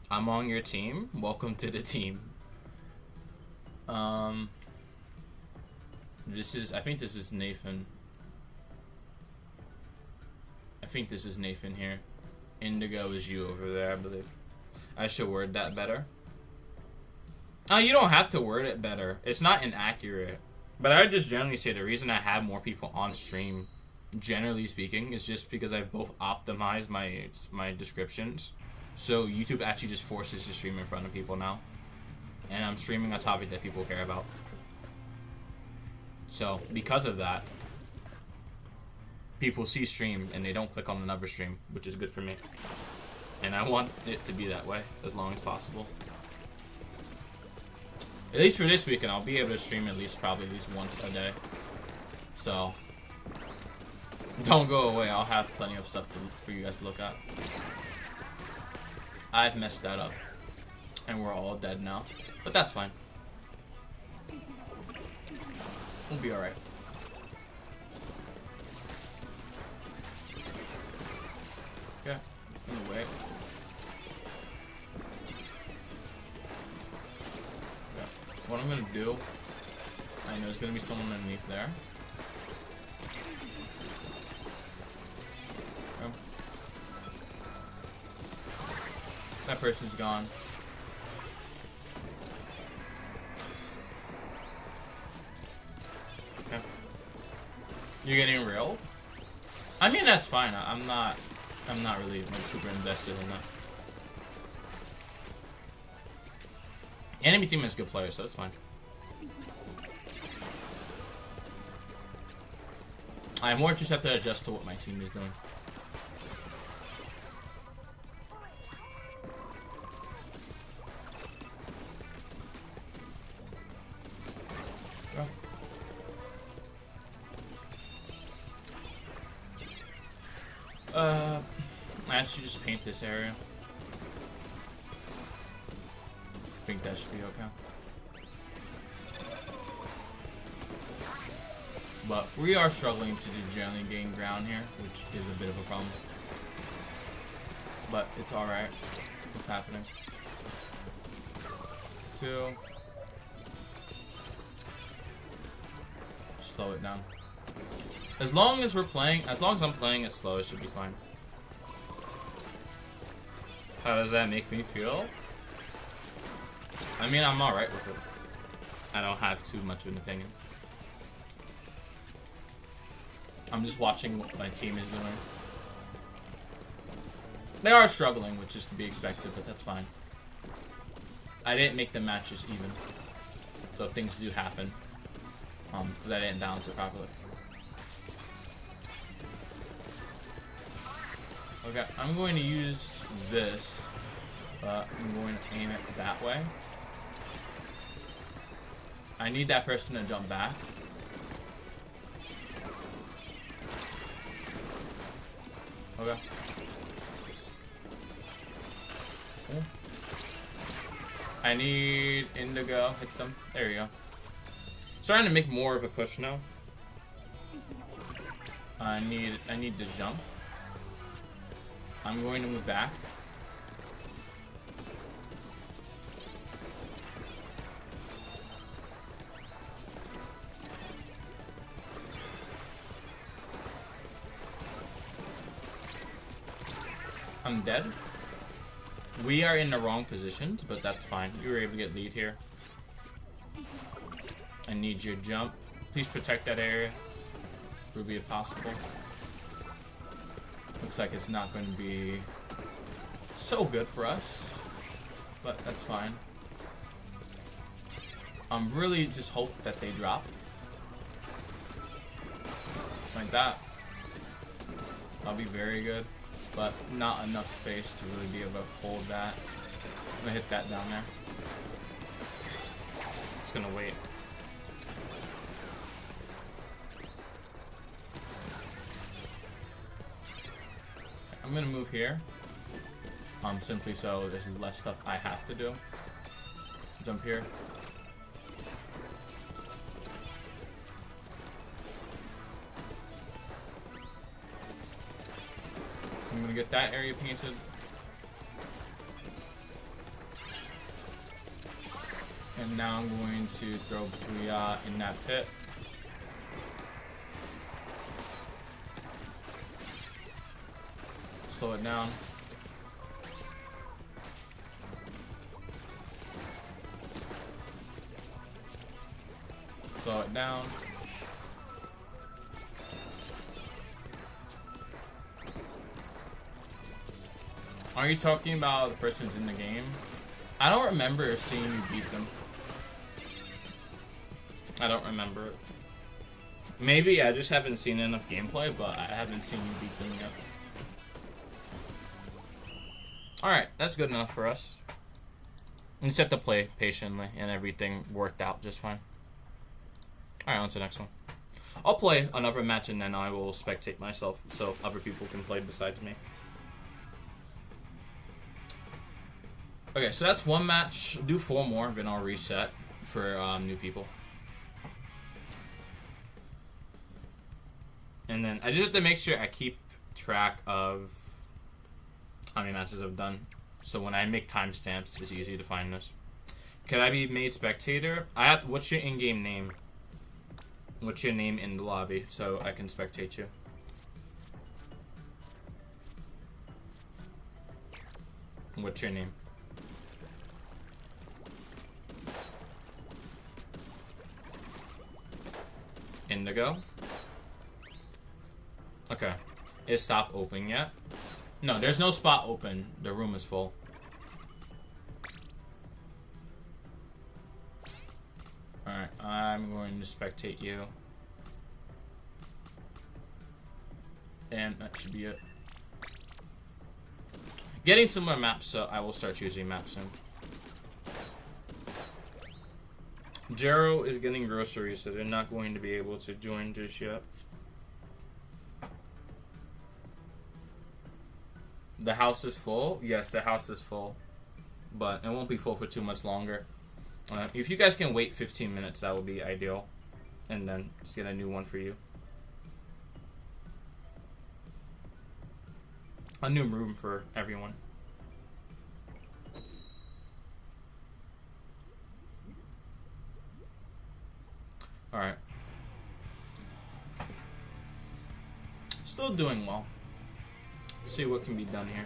I'm on your team. Welcome to the team. I think this is Nathan. I think this is Nathan here. Indigo is you over there, I believe. I should word that better. Oh, you don't have to word it better. It's not inaccurate. But I would just generally say the reason I have more people on stream, generally speaking, is just because I've both optimized my descriptions. So YouTube actually just forces to stream in front of people now. And I'm streaming a topic that people care about. So, because of that, people see stream and they don't click on another stream, which is good for me. And I want it to be that way as long as possible. At least for this weekend, I'll be able to stream probably at least once a day. So, don't go away. I'll have plenty of stuff for you guys to look at. I've messed that up. And we're all dead now. But that's fine. We'll be alright. Okay. Anyway. Yeah. What I'm gonna do, I know there's gonna be someone underneath there. Okay. That person's gone. Okay. You're getting railed? I mean, that's fine. I'm not really super invested in that. Enemy team is good players, so it's fine. I more just have to adjust to what my team is doing. I actually just paint this area. I think that should be okay. But we are struggling to generally gain ground here, which is a bit of a problem. But it's alright. What's happening? 2. Slow it down. As long as I'm playing it slow, it should be fine. How does that make me feel? I mean, I'm alright with it. I don't have too much of an opinion. I'm just watching what my team is doing. They are struggling, which is to be expected, but that's fine. I didn't make the matches even. So if things do happen, because I didn't balance it properly. Okay, I'm going to use this, but I'm going to aim it that way. I need that person to jump back. Okay. Yeah. I need Indigo. Hit them. There you go. Starting to make more of a push now. I need to jump. I'm going to move back. I'm dead. We are in the wrong positions, but that's fine. You were able to get lead here. I need your jump. Please protect that area. Ruby if possible. Looks like it's not going to be so good for us, but that's fine. I'm really just hope that they drop. Like that. That'll be very good, but not enough space to really be able to hold that. I'm gonna hit that down there. It's gonna wait. I'm gonna move here. Simply so there's less stuff I have to do. Jump here. I'm gonna get that area painted. And now I'm going to throw Booyah in that pit. Slow it down. Slow it down. Are you talking about the person who's in the game? I don't remember seeing you beat them. I don't remember it. Maybe I just haven't seen enough gameplay, but I haven't seen you beat them yet. Alright, that's good enough for us. We just have to play patiently, and everything worked out just fine. Alright, on to the next one. I'll play another match, and then I will spectate myself, so other people can play besides me. Okay, so that's one match. Do 4 more, then I'll reset for new people. And then I just have to make sure I keep track of how many matches I've done. So when I make timestamps, it's easy to find this. Could I be made spectator? What's your in-game name? What's your name in the lobby so I can spectate you? What's your name? Indigo? Okay. Is stop open yet? No, there's no spot open. The room is full. Alright, I'm going to spectate you. And that should be it. Getting similar maps, so I will start choosing maps soon. Jero is getting groceries, so they're not going to be able to join just yet. The house is full? Yes, the house is full. But it won't be full for too much longer. If you guys can wait 15 minutes, that would be ideal. And then just get a new one for you. A new room for everyone. Alright. Still doing well. See what can be done here.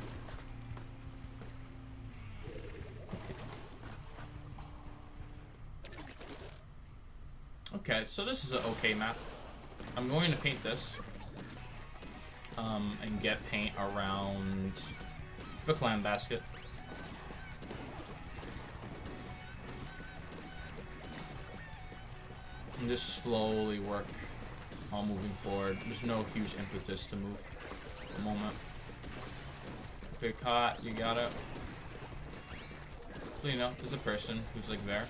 Okay, so this is an okay map. I'm going to paint this. And get paint around the clan basket. And just slowly work on moving forward. There's no huge impetus to move at the moment. Okay, caught. You got it. So, you know, there's a person who's like there.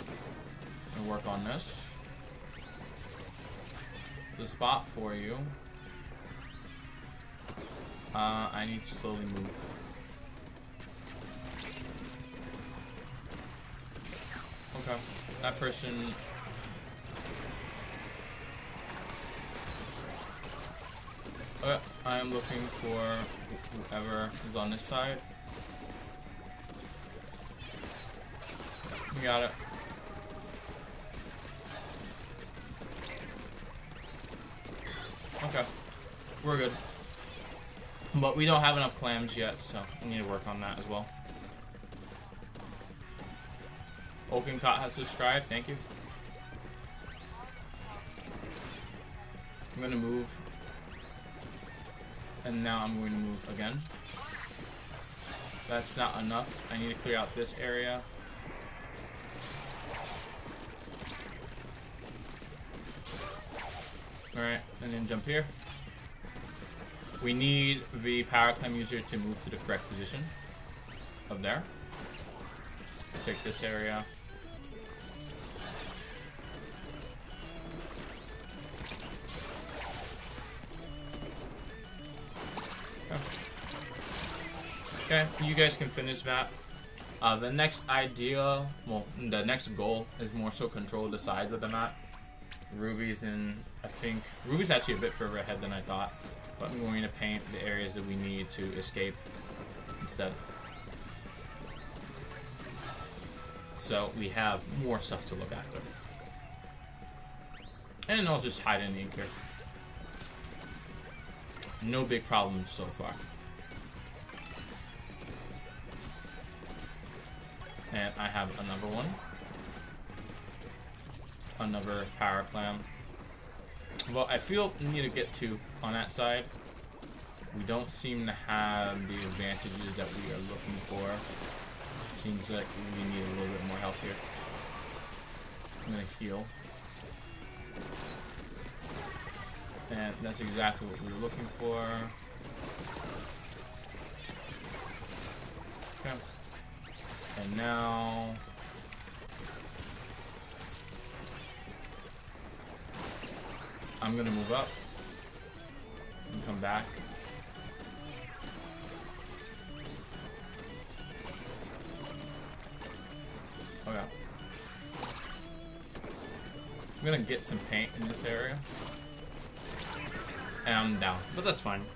I'm gonna work on this. The spot for you. I need to slowly move. Okay, that person. Okay, I am looking for whoever is on this side. You got it. Okay, we're good. But we don't have enough clams yet, so we need to work on that as well. Oakencott has subscribed, thank you. I'm gonna move. And now I'm going to move again. That's not enough. I need to clear out this area. Alright, and then jump here. We need the power climb user to move to the correct position of there. Take this area. Okay, you guys can finish that. The next idea, well, the next goal is more so control the sides of the map. Ruby's in, I think, Ruby's actually a bit further ahead than I thought, but I'm going to paint the areas that we need to escape instead. So we have more stuff to look after. And I'll just hide in the ink here. No big problems so far. And I have another one. Another power clam. Well, I feel we need to get two on that side. We don't seem to have the advantages that we are looking for. Seems like we need a little bit more help here. I'm gonna heal. And that's exactly what we were looking for. Okay. And now I'm gonna move up and come back. Okay. I'm gonna get some paint in this area. And I'm down, but that's fine.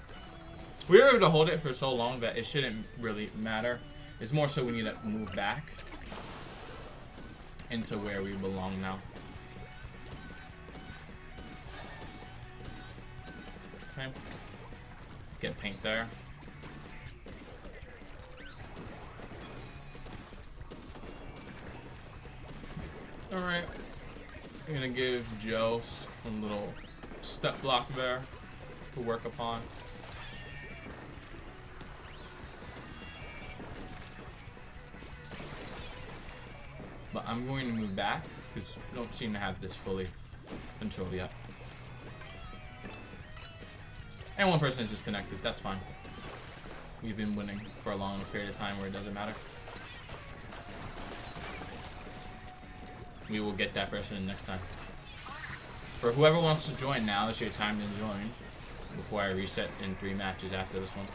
We were able to hold it for so long that it shouldn't really matter. It's more so we need to move back into where we belong now. Okay. Get paint there. Alright. I'm gonna give Joe a little step block there to work upon. But I'm going to move back because we don't seem to have this fully controlled yet. And one person is disconnected, that's fine. We've been winning for a long period of time where it doesn't matter. We will get that person next time. For whoever wants to join, now is your time to join before I reset in 3 matches after this one.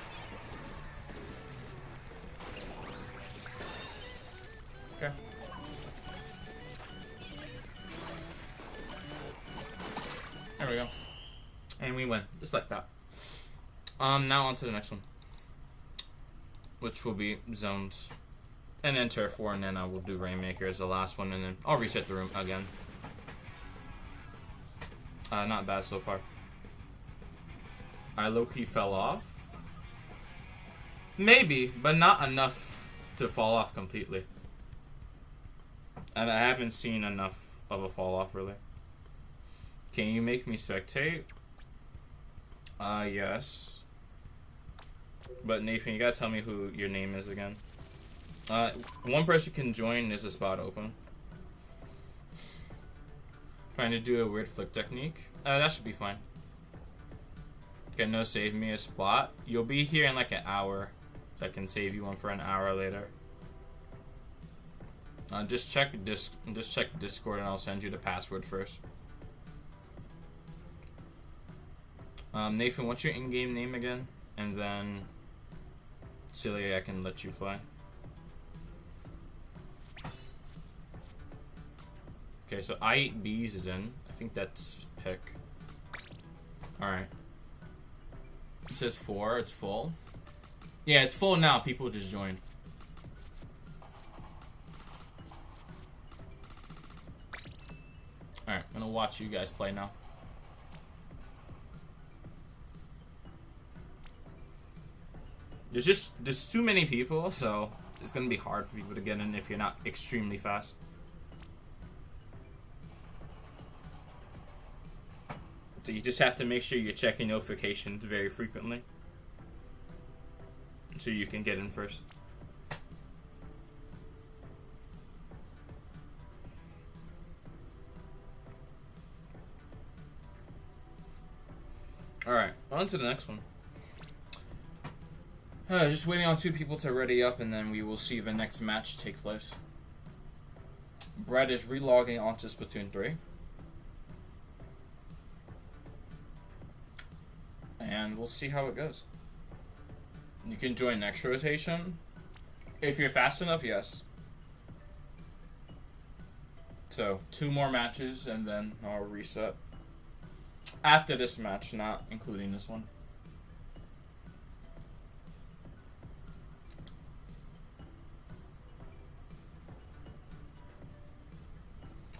Okay. There we go. And we win, just like that. Now on to the next one, which will be zones, and then turf war, and then I will do Rainmaker as the last one, and then I'll reset the room again. Not bad so far. I low-key fell off. Maybe, but not enough to fall off completely. And I haven't seen enough of a fall off really. Can you make me spectate? Yes. But Nathan, you gotta tell me who your name is again. One person can join. There's a spot open. Trying to do a weird flick technique. That should be fine. Okay, no save me a spot. You'll be here in like an hour. So I can save you one for an hour later. Just check Discord and I'll send you the password first. Nathan, what's your in-game name again? And then Celia, I can let you play. Okay, so I Eat Bees is in. I think that's pick. Alright. It says 4, it's full. Yeah, it's full now. People just joined. Alright, I'm gonna watch you guys play now. There's too many people, so it's gonna be hard for people to get in if you're not extremely fast. So you just have to make sure you're checking notifications very frequently, so you can get in first. Alright, on to the next one. Just waiting on 2 people to ready up, and then we will see the next match take place. Brett is relogging onto Splatoon 3. And we'll see how it goes. You can join next rotation. If you're fast enough, yes. So, 2 more matches, and then I'll reset. After this match, not including this one.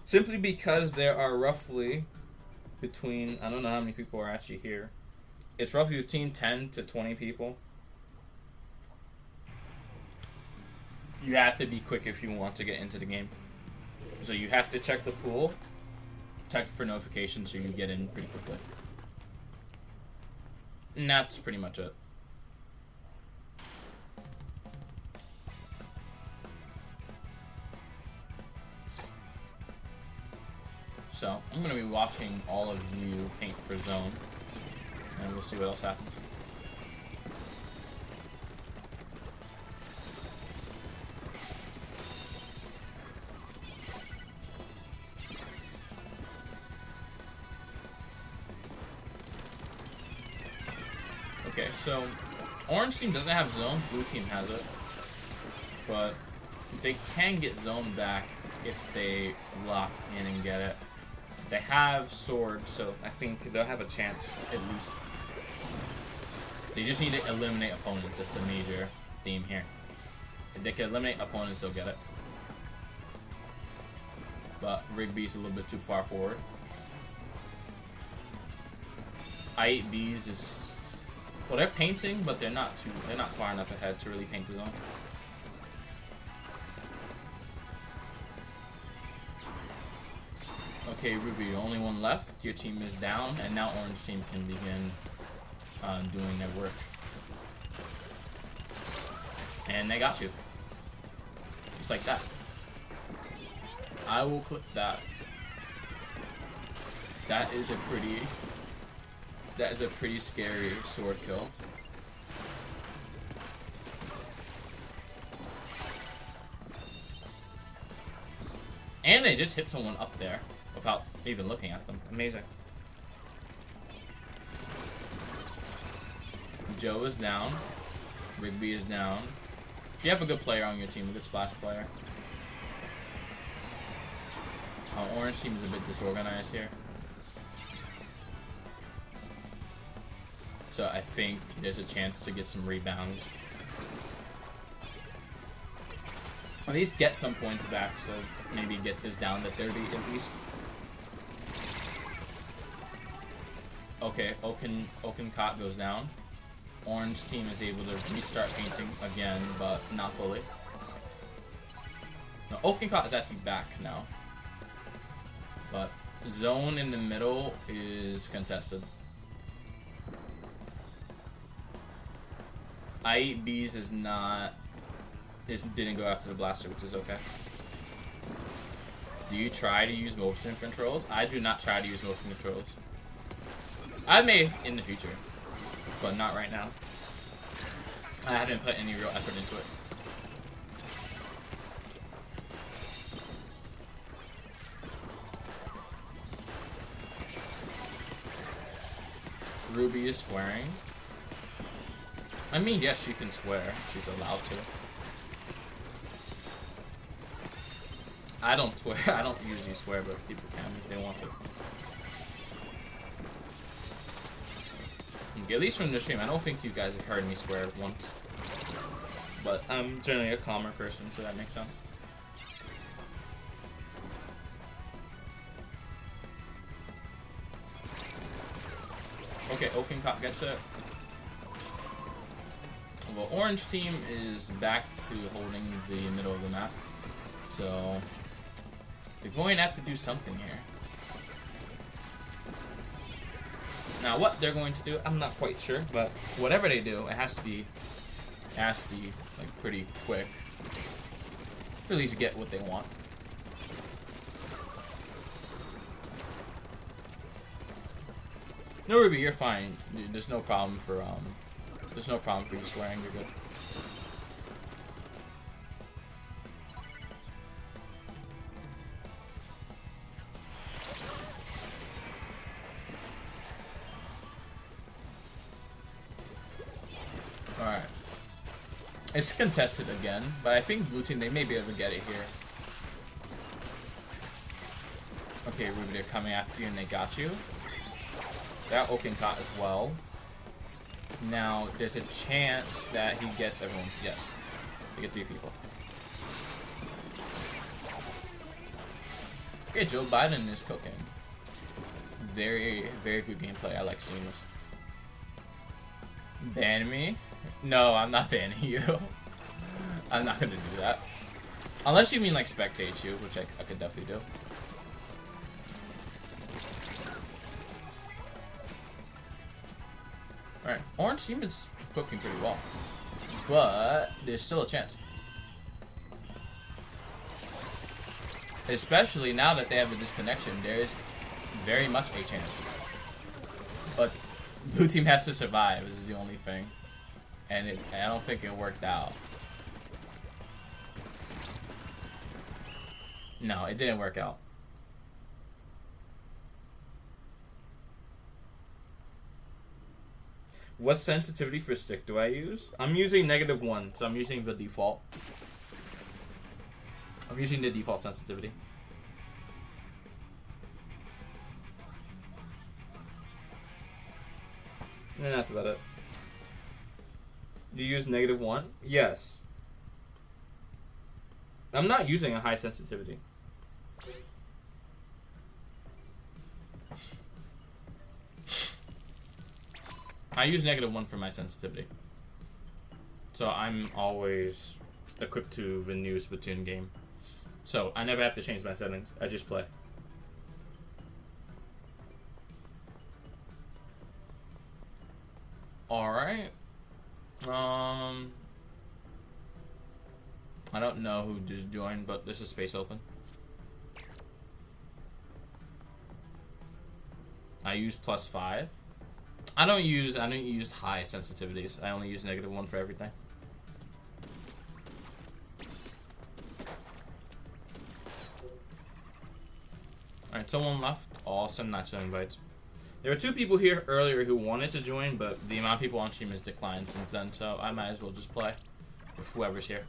Simply because there are roughly between, I don't know how many people are actually here. It's roughly between 10 to 20 people. You have to be quick if you want to get into the game. So you have to check the pool, check for notifications so you get in pretty quickly. And that's pretty much it. So, I'm going to be watching all of you paint for zone, and we'll see what else happens. Okay, so orange team doesn't have zone, blue team has it, but they can get zone back if they lock in and get it. They have sword, so I think they'll have a chance at least. They just need to eliminate opponents. That's the major theme here. If they can eliminate opponents, they'll get it. But Rigby's a little bit too far forward. I Eat Bees is, well, they're painting, but they're not far enough ahead to really paint the zone. Okay, Ruby, only one left. Your team is down, and now orange team can begin doing their work. And they got you. Just like that. I will clip that. That is a pretty scary sword kill. And they just hit someone up there without even looking at them. Amazing. Joe is down. Rigby is down. You have a good player on your team, a good splash player. Orange team is a bit disorganized here. So I think there's a chance to get some rebound. At least get some points back, so maybe get this down to 30 at least. Okay, Oakencott goes down. Orange team is able to restart painting again, but not fully. No, Oakencott is actually back now. But zone in the middle is contested. I Eat Bees didn't go after the blaster, which is okay. Do you try to use motion controls? I do not try to use motion controls. I may in the future, but not right now. I haven't put any real effort into it. Ruby is swearing. I mean, yes, she can swear. She's allowed to. I don't swear. I don't usually swear, but people can if they want to. Okay, at least from the stream, I don't think you guys have heard me swear once. But I'm generally a calmer person, so that makes sense. Okay, Oaken Cop gets it. Well, Orange team is back to holding the middle of the map. So, they're going to have to do something here. Now, what they're going to do, I'm not quite sure, but whatever they do, it has to be like pretty quick to at least get what they want. No, Ruby, you're fine. There's no problem for you swearing. You're good. Alright. It's contested again, but I think blue team, they may be able to get it here. Okay, Ruby, they're coming after you and they got you. That Oaken caught as well. Now, there's a chance that he gets everyone. Yes. They get 3 people. Okay, Joe Biden is cooking. Very, very good gameplay. I like seeing this. Ban me? No, I'm not banning you. I'm not gonna do that. Unless you mean like spectate you, which I could definitely do. Alright, Orange team is cooking pretty well. But there's still a chance. Especially now that they have a disconnection, there is very much a chance. But blue team has to survive, is the only thing. And I don't think it worked out. No, it didn't work out. What sensitivity for stick do I use? I'm using -1, so I'm using the default. I'm using the default sensitivity. And that's about it. You use -1? Yes. I'm not using a high sensitivity. I use -1 for my sensitivity. So I'm always equipped to the new Splatoon game. So I never have to change my settings. I just play. Alright. I don't know who just joined, but this is space open. I use +5. I don't use high sensitivities. I only use -1 for everything. Alright, someone left. Awesome, not showing invites. There were 2 people here earlier who wanted to join, but the amount of people on stream has declined since then, so I might as well just play with whoever's here.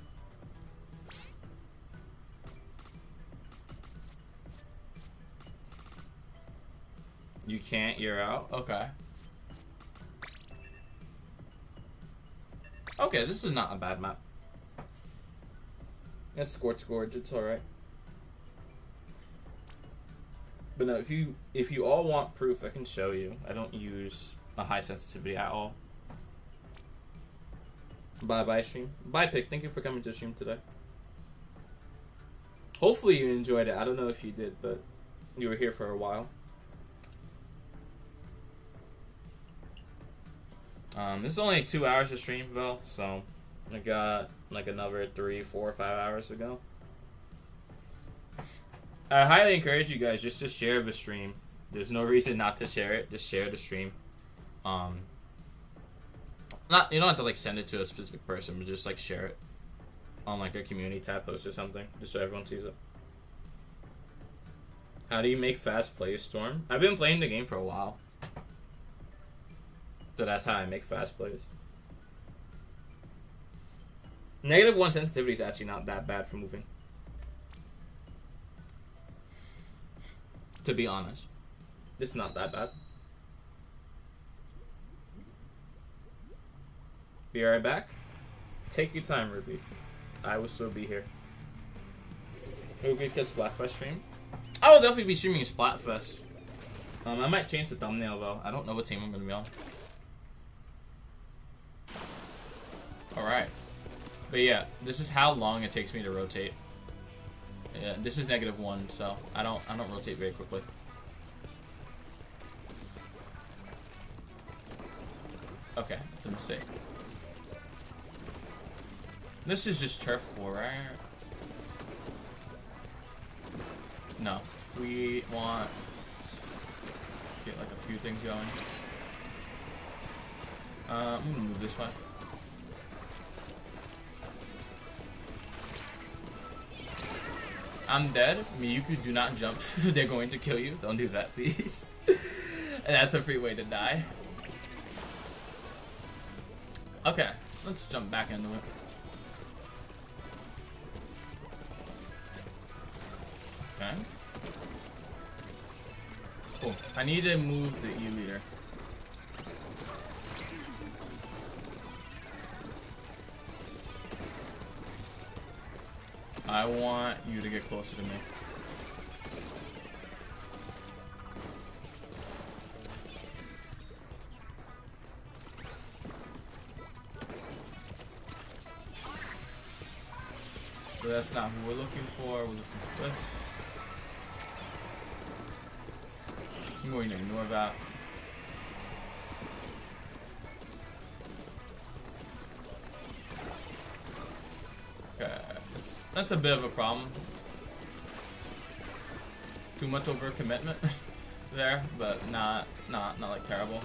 You can't, you're out? Okay. Okay, this is not a bad map. It's Scorch Gorge, it's alright. But no, if you all want proof, I can show you. I don't use a high sensitivity at all. Bye stream. Bye Pick, thank you for coming to stream today. Hopefully you enjoyed it. I don't know if you did, but you were here for a while. This is only 2 hours to stream though, so I got like another 3, 4, 5 hours to go. I highly encourage you guys just to share the stream. There's no reason not to share it. Just share the stream. Not you don't have to like send it to a specific person, but just like share it on like a community tab post or something, just so everyone sees it. How do you make fast plays, Storm? I've been playing the game for a while, so that's how I make fast plays. -1 sensitivity is actually not that bad for moving. To be honest, it's not that bad. Be right back. Take your time, Ruby. I will still be here. Ruby gets Splatfest stream. I will definitely be streaming Splatfest. I might change the thumbnail though. I don't know what team I'm gonna be on. Alright. But yeah, this is how long it takes me to rotate. Yeah, this is -1, so I don't rotate very quickly. Okay, that's a mistake. This is just turf 4, right? No. We want to get like a few things going. I'm gonna move this way. I'm dead. Miyuki, do not jump. They're going to kill you. Don't do that, please. And that's a free way to die. Okay, let's jump back into it. Okay. Cool. I need to move the E leader. I want you to get closer to me. But that's not who we're looking for. We're looking for this. I'm going to ignore that. Okay, that's a bit of a problem. Too much overcommitment there, but not like terrible.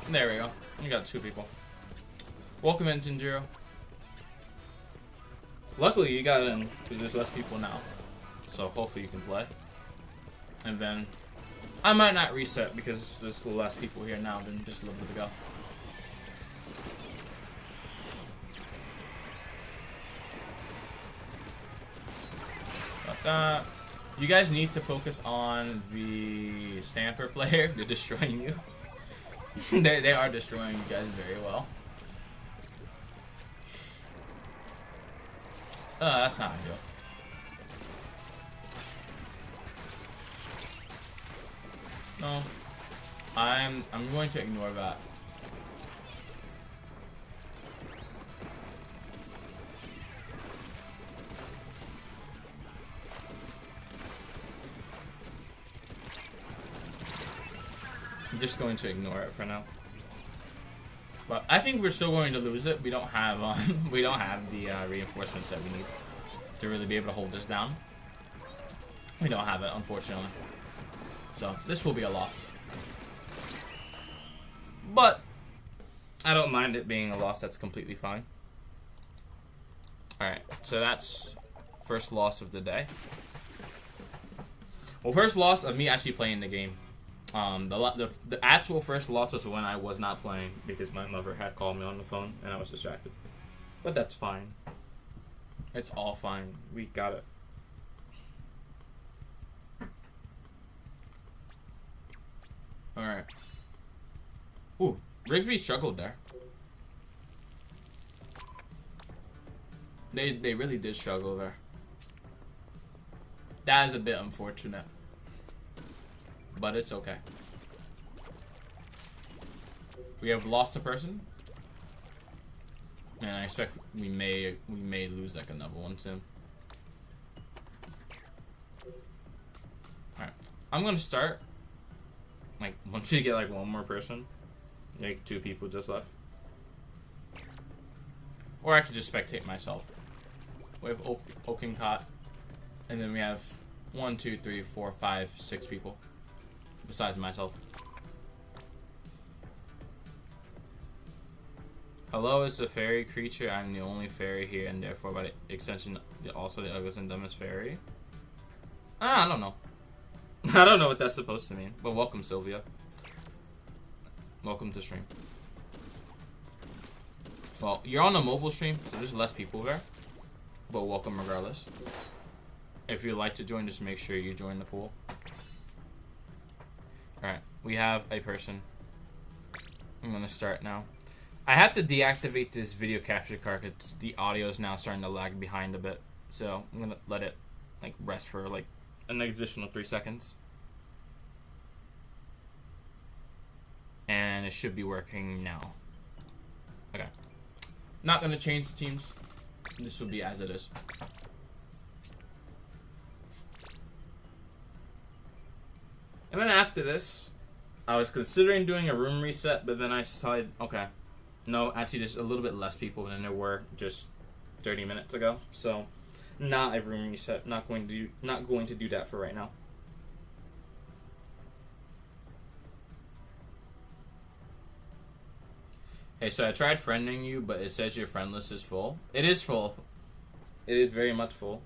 There we go. You got 2 people. Welcome in, Jinjiro. Luckily, you got in because there's less people now. So hopefully you can play. And then I might not reset because there's less people here now than just a little bit ago. Got that. You guys need to focus on the Stamper player. They're destroying you. they are destroying you guys very well. That's not ideal. No. I'm going to ignore that. I'm just going to ignore it for now. But I think we're still going to lose it. We don't have the reinforcements that we need to really be able to hold this down. We don't have it, unfortunately. So this will be a loss. But I don't mind it being a loss. That's completely fine. All right, so that's first loss of the day. Well, first loss of me actually playing the game. The actual first loss was when I was not playing because my mother had called me on the phone and I was distracted. But that's fine. It's all fine. We got it. Alright. Ooh, Rigby struggled there. They really did struggle there. That is a bit unfortunate. But it's okay. We have lost a person. And I expect we may lose like another one soon. Alright. I'm gonna start. Like once we get like one more person. Like 2 people just left. Or I could just spectate myself. We have Oaken Cot. And then we have 1, 2, 3, 4, 5, 6 people. Besides myself. Hello is a fairy creature. I'm the only fairy here, and therefore, by extension, also the ugliest and dumbest fairy. I don't know. I don't know what that's supposed to mean. But welcome, Sylvia. Welcome to stream. Well, you're on a mobile stream, so there's less people there. But welcome regardless. If you'd like to join, just make sure you join the pool. Alright, we have a person. I'm gonna start now. I have to deactivate this video capture card because the audio is now starting to lag behind a bit. So I'm gonna let it like rest for like an additional 3 seconds. And it should be working now. Okay. Not gonna change the teams. This will be as it is. And then after this, I was considering doing a room reset, but then I decided, okay, no, actually there's a little bit less people than there were just 30 minutes ago. So, not a room reset. Not going to do that for right now. Hey, so I tried friending you, but it says your friend list is full. It is full. It is very much full.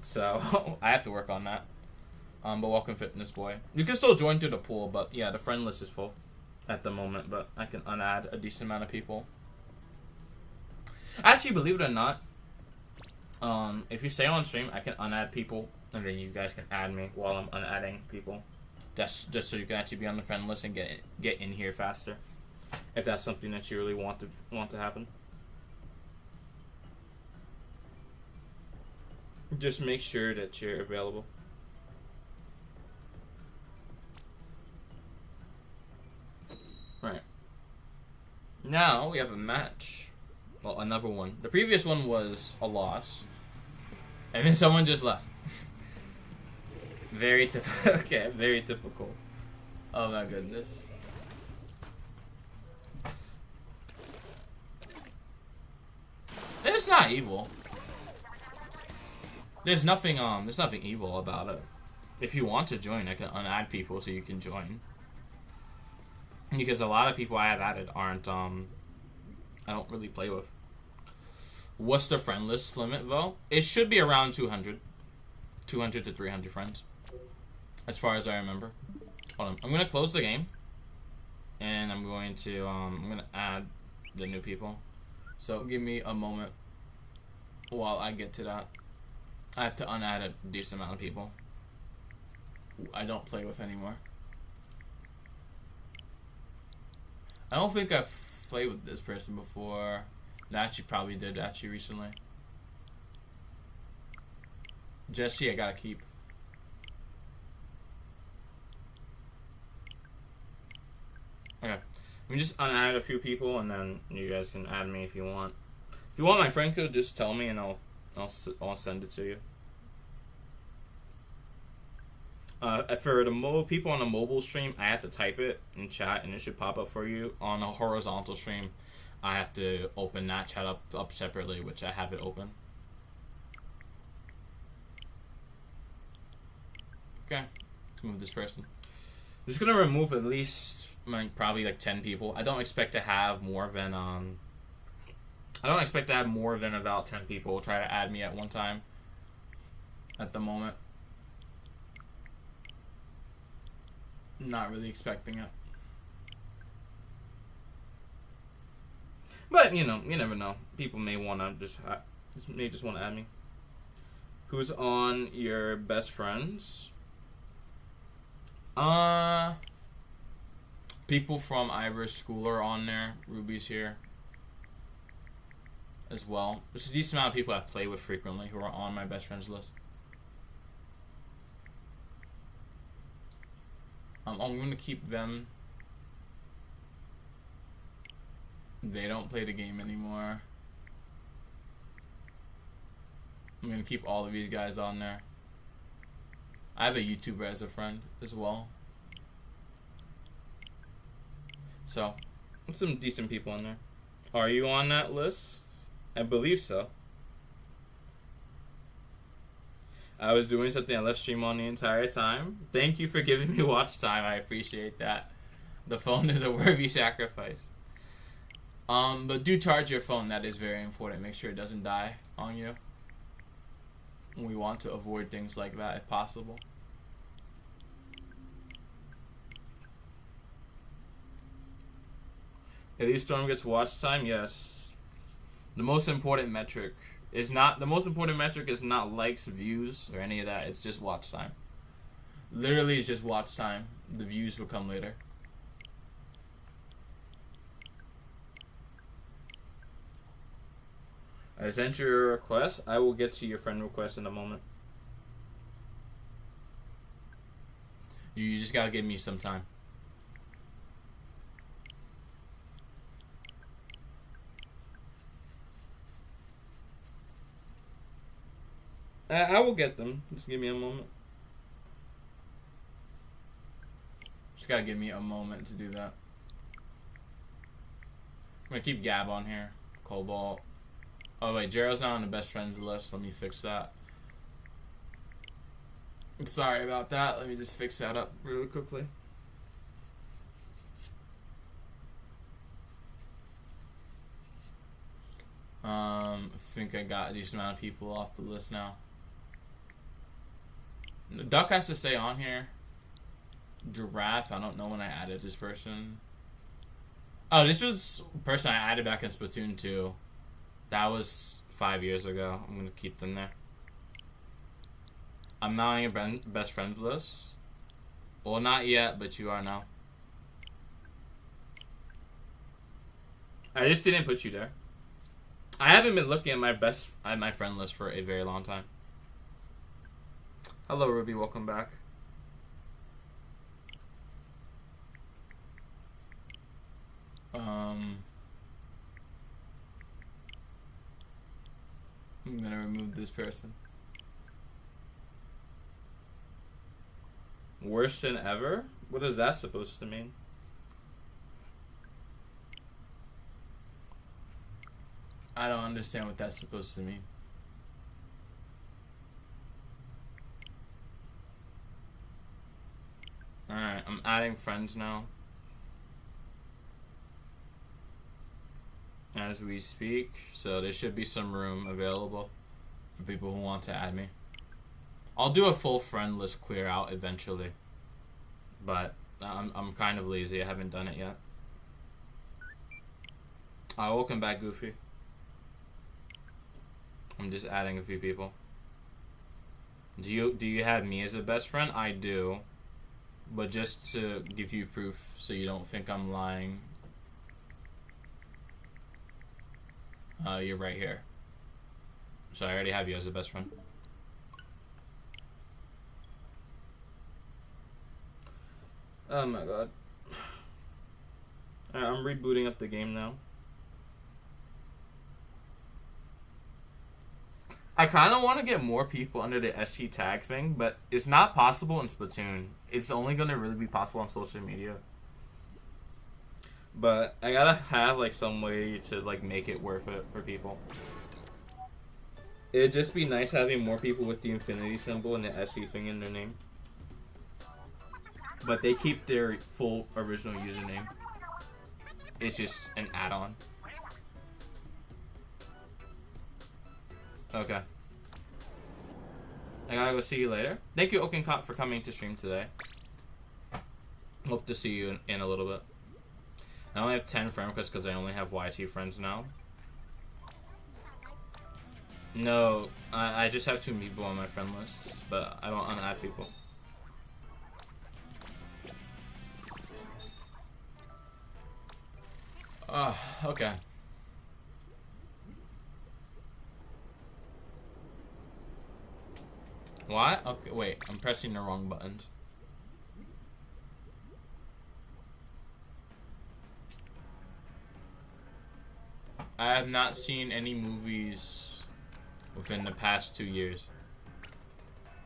So, I have to work on that. But welcome, Fitness Boy. You can still join through the pool, but yeah, the friend list is full at the moment, but I can unadd a decent amount of people. Actually, believe it or not, if you stay on stream, I can unadd people, and then you guys can add me while I'm unadding people. That's just so you can actually be on the friend list and get in here faster, if that's something that you really want to happen. Just make sure that you're available. Right. Now we have a match. Well, another one. The previous one was a loss. And then someone just left. Very typical. Okay, very typical. Oh my goodness. It's not evil. There's nothing evil about it. If you want to join, I can unadd people so you can join. Because a lot of people I have added aren't, I don't really play with. What's the friend list limit, though? It should be around 200. 200 to 300 friends. As far as I remember. Hold on. I'm going to close the game. And I'm going to add the new people. So give me a moment while I get to that. I have to unadd a decent amount of people I don't play with anymore. I don't think I've played with this person before. No, I actually probably did recently. Jesse, I gotta keep. Okay. Let me just unadd a few people and then you guys can add me if you want. If you want my friend code, just tell me and I'll send it to you. For the people on a mobile stream, I have to type it in chat and it should pop up for you. On a horizontal stream, I have to open that chat up separately, which I have it open. Okay, let's move this person. I'm just gonna remove at least probably like 10 people. I don't expect to have more than about 10 people try to add me at one time. At the moment. Not really expecting it. But, you know, you never know. People may want to just want to add me. Who's on your best friends? People from Ivor's school are on there. Ruby's here as well. There's a decent amount of people I play with frequently who are on my best friends list. I'm going to keep them. They don't play the game anymore. I'm going to keep all of these guys on there. I have a YouTuber as a friend as well. So, some decent people on there. Are you on that list? I believe so. I was doing something. I left stream on the entire time. Thank you for giving me watch time. I appreciate that. The phone is a worthy sacrifice. But do charge your phone. That is very important. Make sure it doesn't die on you. We want to avoid things like that if possible. At least Storm gets watch time. Yes. The most important metric is not likes, views, or any of that. It's just watch time. Literally, it's just watch time. The views will come later. I sent your request. I will get to your friend request in a moment. You just gotta give me some time. I will get them. Just give me a moment. Just gotta give me a moment to do that. I'm gonna keep Gab on here. Cobalt. Oh wait, Gerald's not on the best friends list. Let me fix that. Sorry about that. Let me just fix that up really quickly. I think I got a decent amount of people off the list now. Duck has to stay on here. Giraffe, I don't know when I added this person. Oh, this was a person I added back in Splatoon 2. That was 5 years ago. I'm going to keep them there. I'm not on your best friends list. Well, not yet, but you are now. I just didn't put you there. I haven't been looking at my friend list for a very long time. Hello, Ruby. Welcome back. I'm gonna remove this person. Worse than ever? What is that supposed to mean? I don't understand what that's supposed to mean. Alright, I'm adding friends now. As we speak, so there should be some room available for people who want to add me. I'll do a full friend list clear out eventually, but I'm kind of lazy. I haven't done it yet. Welcome back, Goofy. I'm just adding a few people. Do you have me as a best friend? I do, but just to give you proof, so you don't think I'm lying. You're right here. So I already have you as a best friend. Oh my god. Alright, I'm rebooting up the game now. I kind of want to get more people under the SC tag thing, but it's not possible in Splatoon. It's only going to really be possible on social media. But I gotta have like some way to like make it worth it for people. It'd just be nice having more people with the infinity symbol and the SC thing in their name. But they keep their full original username. It's just an add-on. Okay. I gotta go see you later. Thank you, Okencop, for coming to stream today. Hope to see you in a little bit. I only have 10 friend requests because I only have YT friends now. No, I just have 2 people on my friend list, but I don't unadd people. Okay. What? Okay, wait, I'm pressing the wrong buttons. I have not seen any movies within the past 2 years.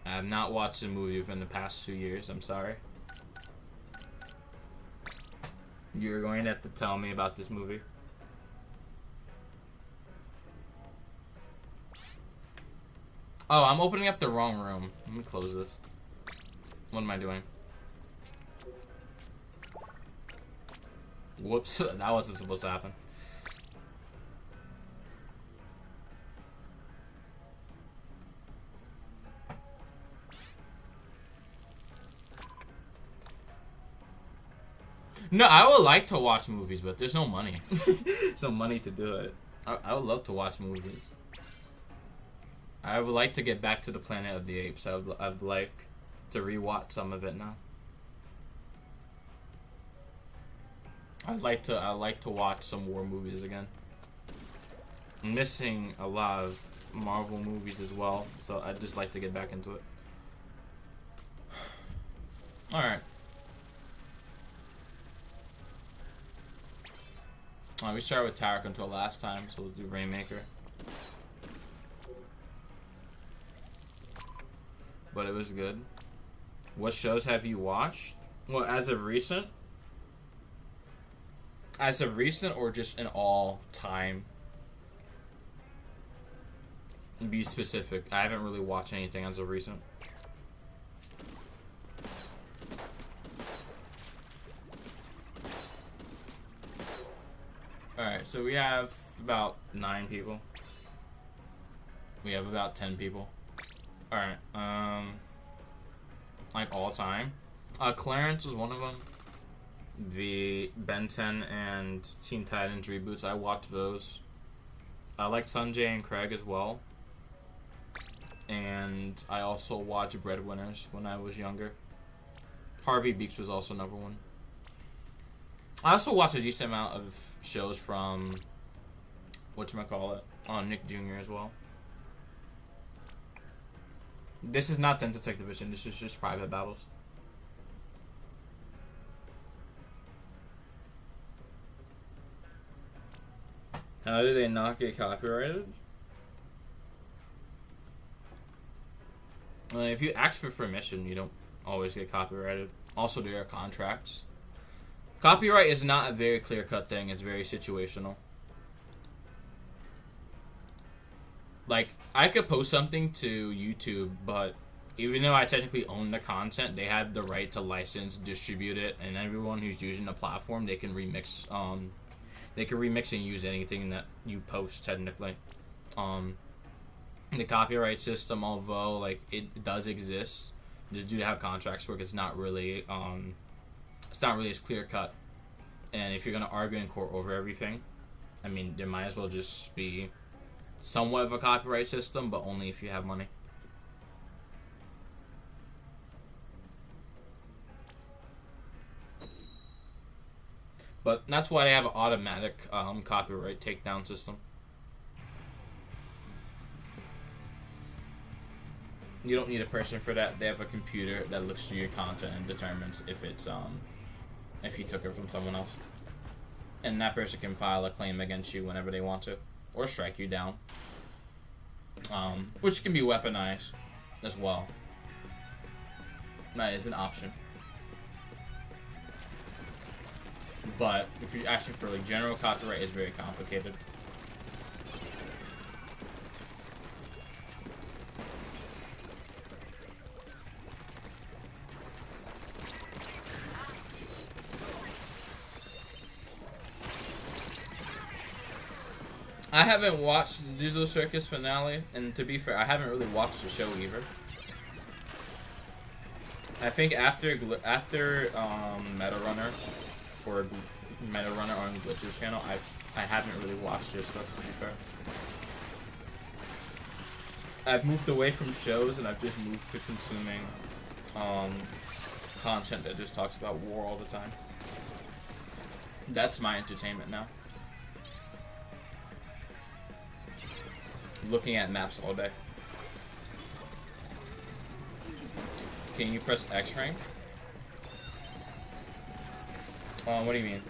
I have not watched a movie within the past 2 years. I'm sorry. You're going to have to tell me about this movie. Oh, I'm opening up the wrong room. Let me close this. What am I doing? Whoops, that wasn't supposed to happen. No, I would like to watch movies, but there's no money. There's no money to do it. I would love to watch movies. I would like to get back to the Planet of the Apes. I'd like to rewatch some of it now. I'd like to watch some war movies again. I'm missing a lot of Marvel movies as well, so I'd just like to get back into it. Alright. We started with Tower Control last time, so we'll do Rainmaker. But it was good. What shows have you watched? Well, as of recent? As of recent or just in all time? Be specific. I haven't really watched anything as of recent. Alright, so we have about 9 people. We have about 10 people. Alright, like all time. Clarence was one of them. The Ben 10 and Teen Titans reboots, I watched those. I liked Sanjay and Craig as well. And I also watched Breadwinners when I was younger. Harvey Beaks was also another one. I also watched a decent amount of shows from whatchamacallit on Nick Jr. as well. This is not Den Detective Division, this is just private battles. How do they not get copyrighted? Well, if you ask for permission, you don't always get copyrighted. Also, there are contracts. Copyright is not a very clear-cut thing. It's very situational. Like, I could post something to YouTube, but even though I technically own the content, they have the right to license, distribute it, and everyone who's using the platform, they can remix. They can remix and use anything that you post, technically. The copyright system, although like it does exist, just due to how contracts work, it's not really as clear cut. And if you're gonna argue in court over everything, I mean, there might as well just be somewhat of a copyright system, but only if you have money. But that's why they have an automatic copyright takedown system. You don't need a person for that. They have a computer that looks through your content and determines if it's if you took it from someone else. And that person can file a claim against you whenever they want to, or strike you down. Which can be weaponized as well. That is an option. But if you're asking for like general copyright, it's very complicated. I haven't watched the Digital Circus finale, and to be fair, I haven't really watched the show either. I think after Meta Runner, for Meta Runner on Glitch's channel, I haven't really watched their stuff, to be fair. I've moved away from shows, and I've just moved to consuming content that just talks about war all the time. That's my entertainment now. Looking at maps all day. Can you press X rank? What do you mean?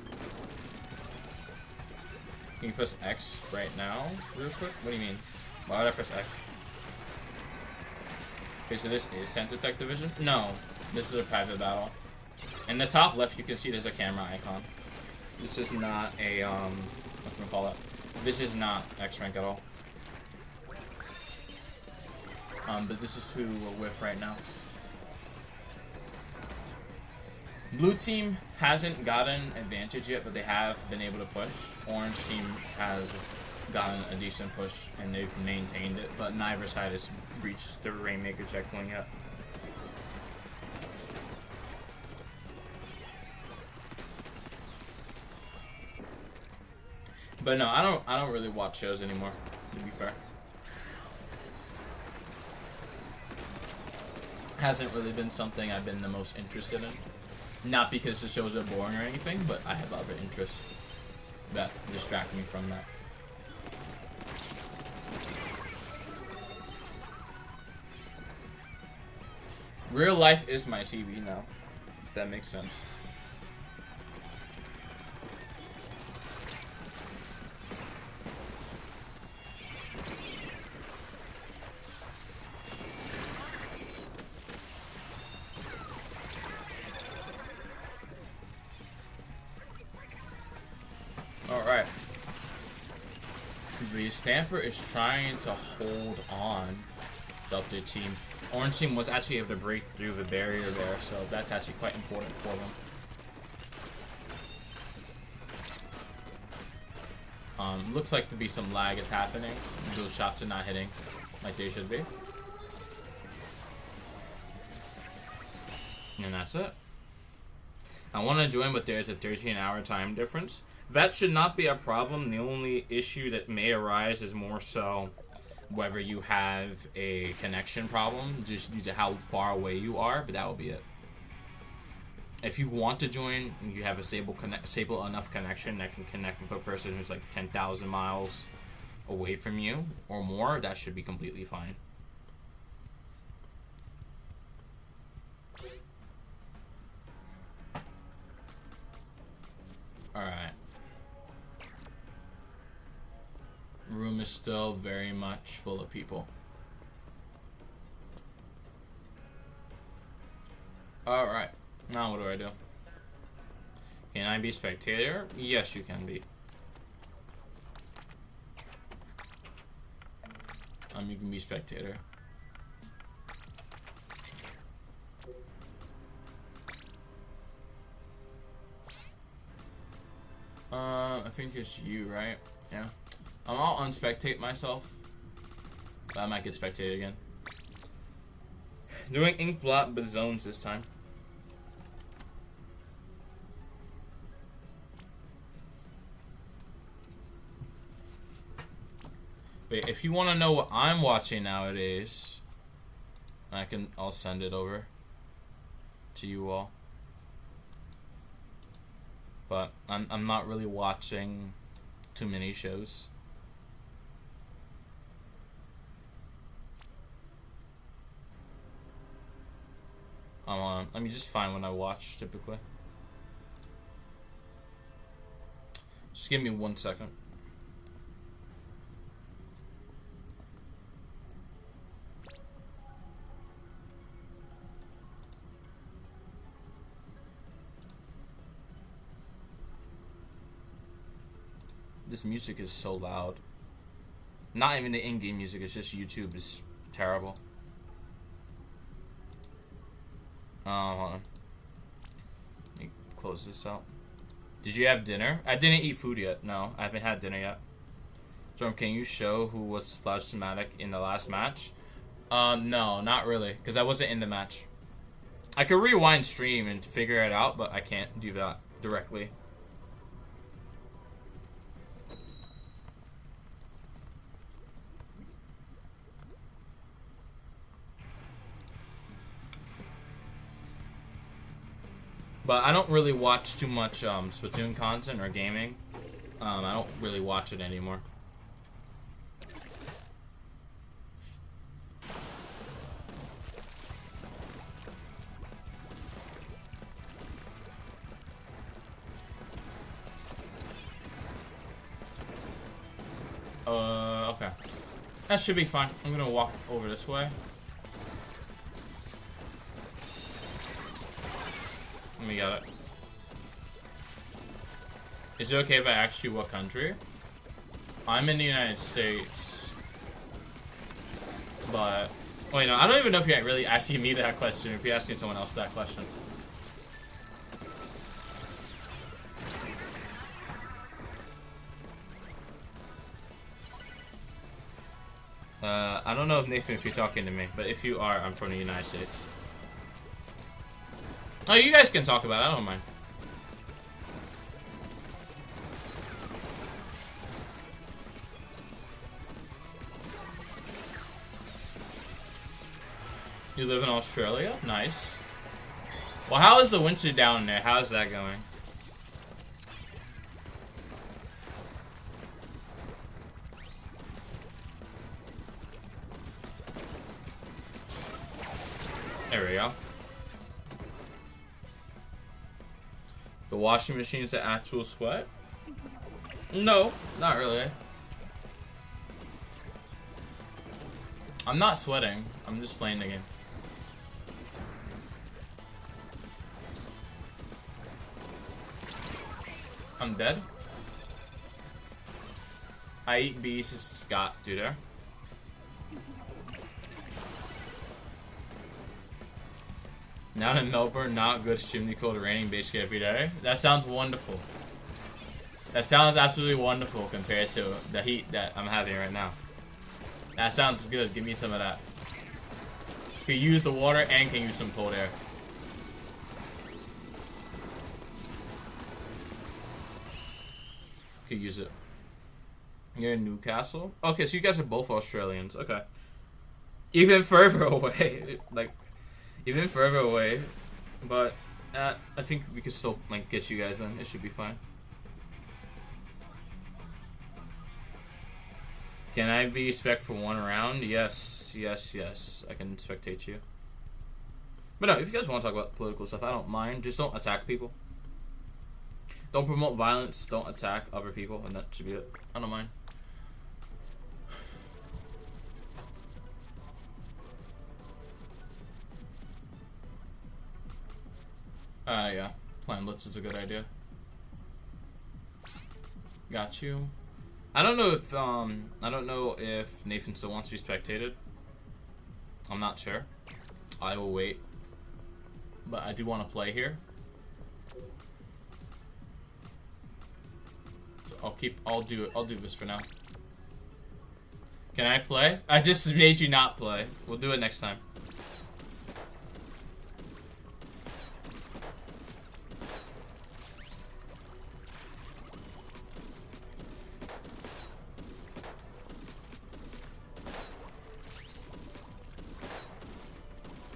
Can you press X right now, real quick? What do you mean? Why would I press X? Okay, so this is Tent Detective Division? No, this is a private battle. In the top left, you can see there's a camera icon. This is not a, what can we call it? This is not X rank at all. But this is who we're with right now. Blue team hasn't gotten advantage yet, but they have been able to push. Orange team has gotten a decent push, and they've maintained it, but neither side has reached the Rainmaker checkpoint yet. But no, I don't really watch shows anymore, to be fair. Hasn't really been something I've been the most interested in. Not because the shows are boring or anything, but I have other interests that distract me from that. Real life is my TV now, if that makes sense. Alright. The Stamper is trying to hold on the update team. Orange team was actually able to break through the barrier there, so that's actually quite important for them. Looks like to be some lag is happening. Those shots are not hitting like they should be. And that's it. I want to join, but there's a 13-hour time difference. That should not be a problem. The only issue that may arise is more so whether you have a connection problem, just due to how far away you are, but that will be it. If you want to join, you have a stable enough connection that can connect with a person who's like 10,000 miles away from you or more, that should be completely fine. Alright. Room is still very much full of people. Alright. Now what do? Can I be spectator? Yes, you can be. You can be spectator. I think it's you, right? Yeah. I'll unspectate myself. I might get spectated again. Doing ink blot but zones this time. But if you want to know what I'm watching nowadays, I'll send it over to you all. But I'm not really watching too many shows. Let me just find what I watch typically. Just give me 1 second. This music is so loud. Not even the in-game music, it's just YouTube is terrible. Hold on. Let me close this out. Did you have dinner? I didn't eat food yet. No, I haven't had dinner yet. Storm, can you show who was Splash Somatic in the last match? No, not really, because I wasn't in the match. I could rewind stream and figure it out, but I can't do that directly. But I don't really watch too much Splatoon content or gaming. I don't really watch it anymore. Okay. That should be fine. I'm gonna walk over this way. We got it. Is it okay if I ask you what country? I'm in the United States, but Wait, no, I don't even know if you're really asking me that question, if you're asking someone else that question. I don't know if Nathan, if you're talking to me, but if you are, I'm from the United States. Oh, you guys can talk about it, I don't mind. You live in Australia? Nice. Well, how is the winter down there? How's that going? There we go. The washing machine is an actual sweat? No, not really. I'm not sweating. I'm just playing the game. I'm dead. I eat bees, Scott, do there. Down in Melbourne, not good, chimney cold, raining basically every day. That sounds wonderful. That sounds absolutely wonderful compared to the heat that I'm having right now. That sounds good. Give me some of that. Can use the water and can use some cold air. Could use it. You're in Newcastle? Okay, so you guys are both Australians. Okay. Even further away. Like, even further away. But, I think we could still, like, get you guys then. It should be fine. Can I be spec for one round? Yes, yes, yes. I can spectate you. But no, if you guys want to talk about political stuff, I don't mind. Just don't attack people. Don't promote violence. Don't attack other people, and that should be it. I don't mind. Yeah. Planlets is a good idea. Got you. I don't know if Nathan still wants to be spectated. I'm not sure. I will wait. But I do want to play here. So I'll do this for now. Can I play? I just made you not play. We'll do it next time.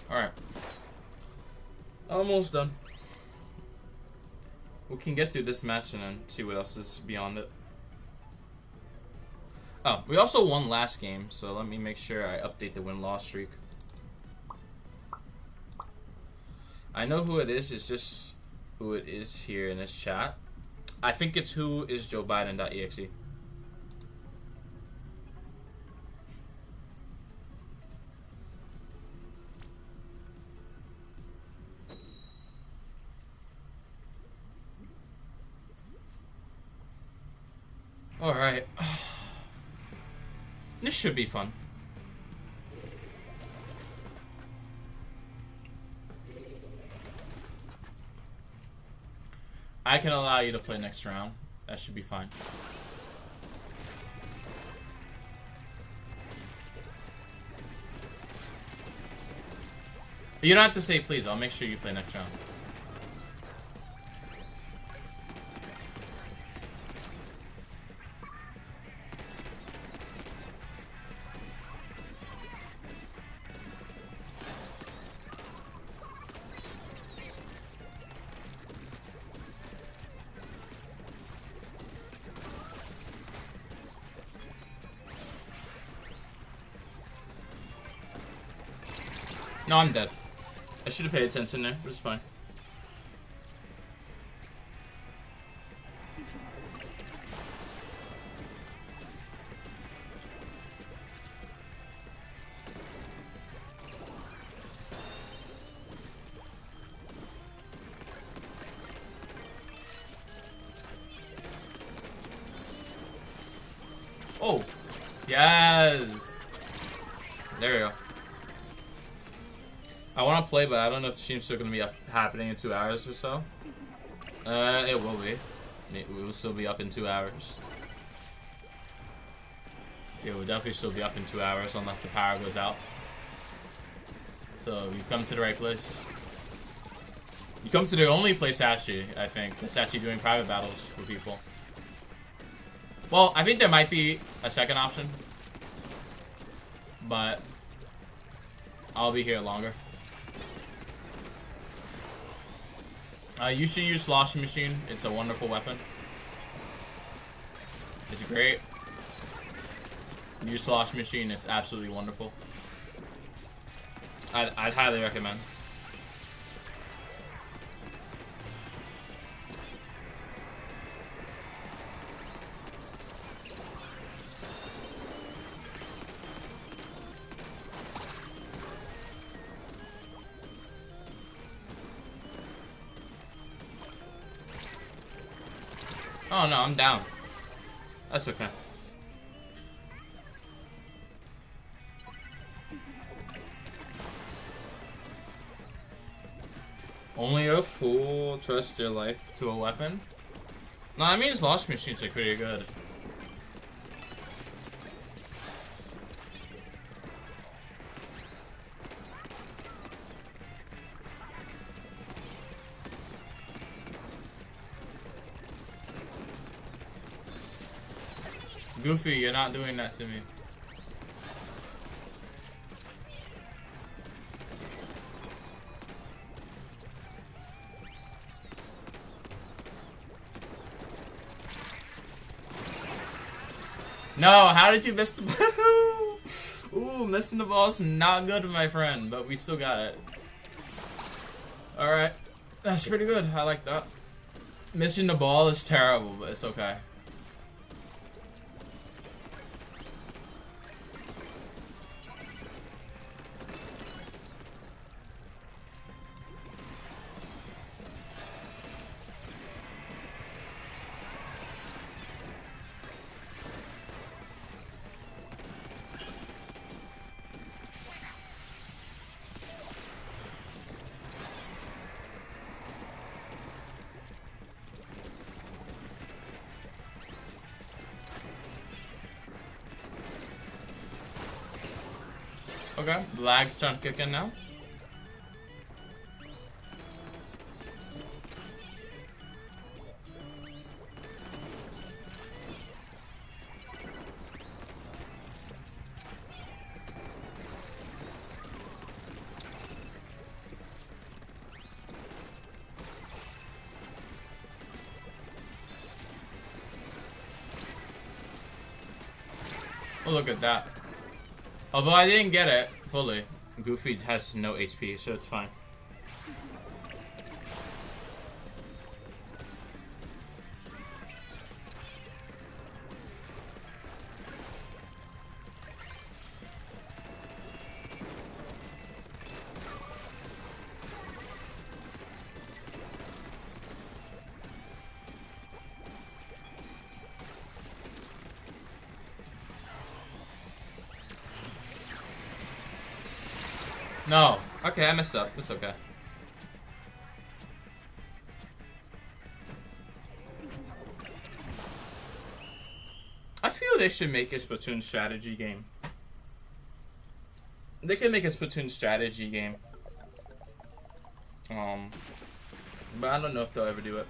Alright. Almost done. We can get through this match and then see what else is beyond it. Oh, we also won last game, so let me make sure I update the win-loss streak. I know who it is, it's just who it is here in this chat. I think it's who is Joe Biden.exe. Alright. This should be fun. I can allow you to play next round. That should be fine. You don't have to say please. I'll make sure you play next round. No, I'm dead. I should have paid attention there, but it's fine. Oh! Yes! There we go. I want to play, but I don't know if the stream's still going to be happening in 2 hours or so. It will be. It will still be up in 2 hours. It will definitely still be up in 2 hours unless the power goes out. So you've come to the right place. You come to the only place actually, I think, that's actually doing private battles for people. Well, I think there might be a second option, but I'll be here longer. You should use Sloshing Machine. It's a wonderful weapon. It's great. Use Sloshing Machine. It's absolutely wonderful. I'd highly recommend. Oh no, I'm down. That's okay. Only a fool trusts their life to a weapon? No, I mean his Lost Machines are pretty good. Goofy, you're not doing that to me. No, how did you miss the ball? Ooh, missing the ball is not good, my friend, but we still got it. Alright, that's pretty good. I like that. Missing the ball is terrible, but it's okay. Okay, the lag's starting to kick in now. Oh, look at that. Although I didn't get it fully, Goofy has no HP, so it's fine. No. Okay, I messed up. It's okay. I feel they should make a Splatoon strategy game. They could make a Splatoon strategy game. But I don't know if they'll ever do it.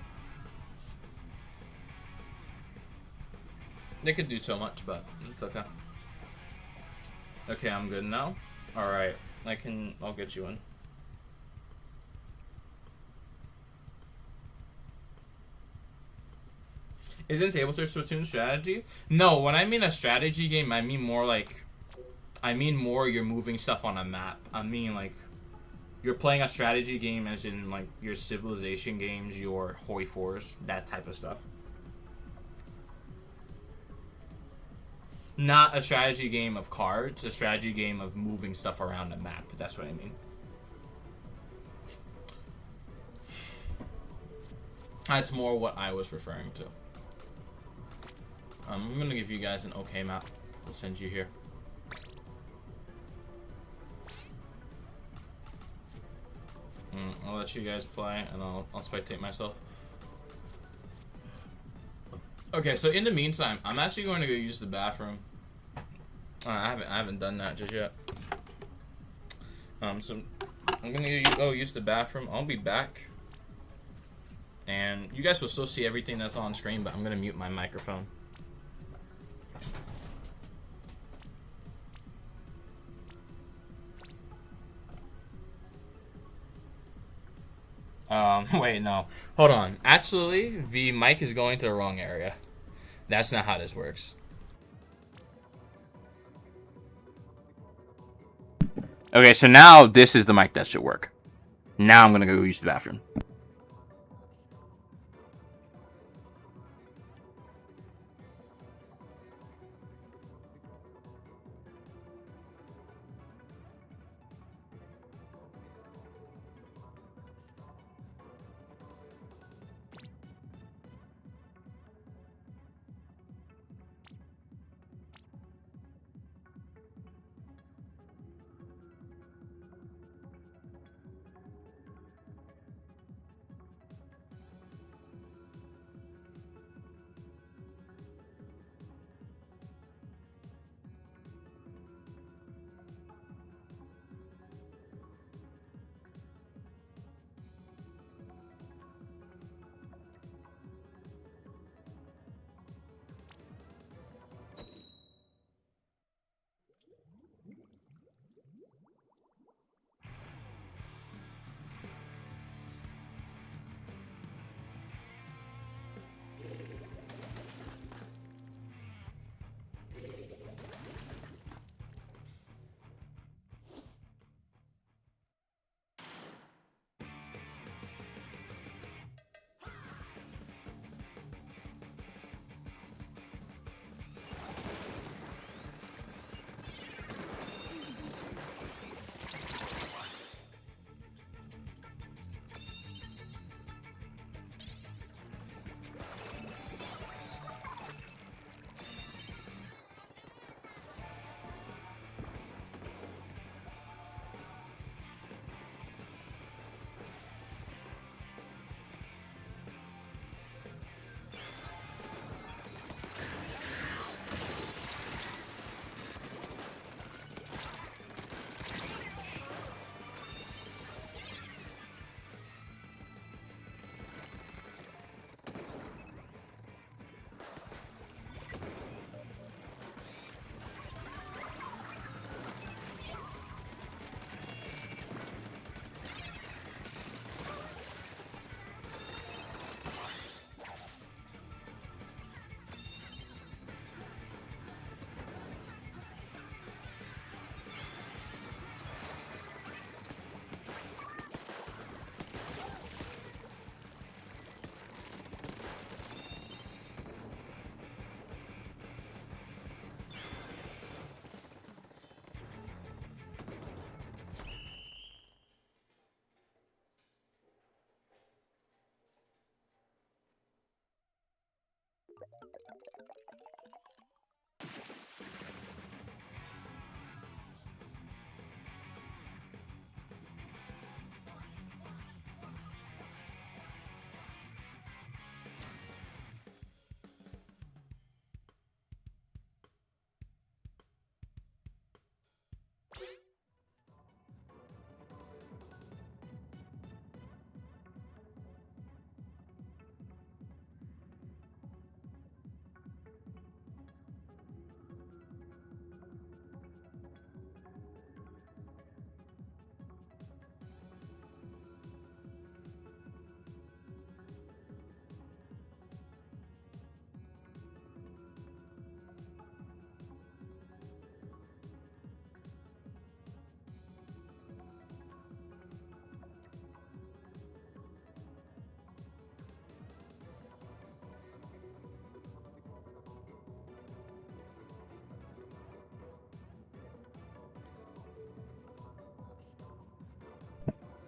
They could do so much, but it's okay. Okay, I'm good now. Alright. I'll get you in. Isn't tableturf Splatoon strategy? No, when I mean a strategy game, I mean more you're moving stuff on a map. I mean like, you're playing a strategy game as in like your Civilization games, your Hoi 4s, that type of stuff. Not a strategy game of cards, a strategy game of moving stuff around a map. That's what I mean. That's more what I was referring to. I'm gonna give you guys an okay map. We'll send you here. let you guys play, and I'll spectate myself. Okay, so in the meantime, I'm actually going to go use the bathroom. I haven't done that just yet. So I'm gonna go use the bathroom. I'll be back, and you guys will still see everything that's on screen, but I'm gonna mute my microphone. Wait, no. Hold on. Actually, the mic is going to the wrong area. That's not how this works. Okay, so now this is the mic that should work. Now I'm gonna go use the bathroom.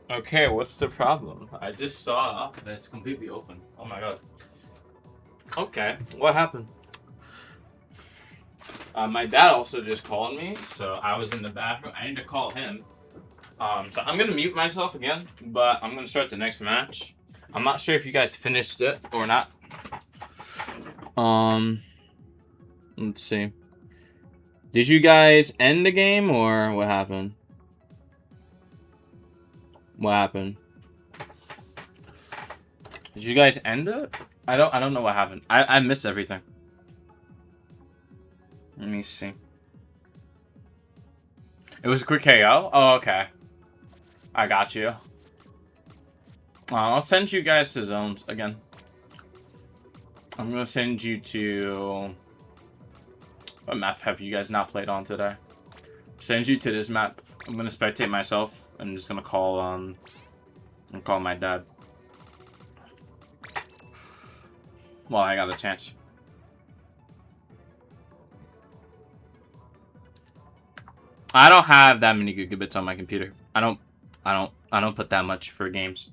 Okay, what's the problem? I just saw that it's completely open. Oh my god. Okay, what happened? My dad also just called me, so I was in the bathroom. I need to call him. So I'm gonna mute myself again, but I'm gonna start the next match. I'm not sure if you guys finished it or not. Let's see. Did you guys end the game or what happened? What happened? Did you guys end it? I don't know what happened. I missed everything. Let me see. It was a quick KO? Oh, okay. I got you. I'll send you guys to zones again. I'm gonna send you to... What map have you guys not played on today? Send you to this map. I'm gonna spectate myself. I'm just gonna call my dad. Well, I got a chance. I don't have that many gigabits on my computer. I don't put that much for games.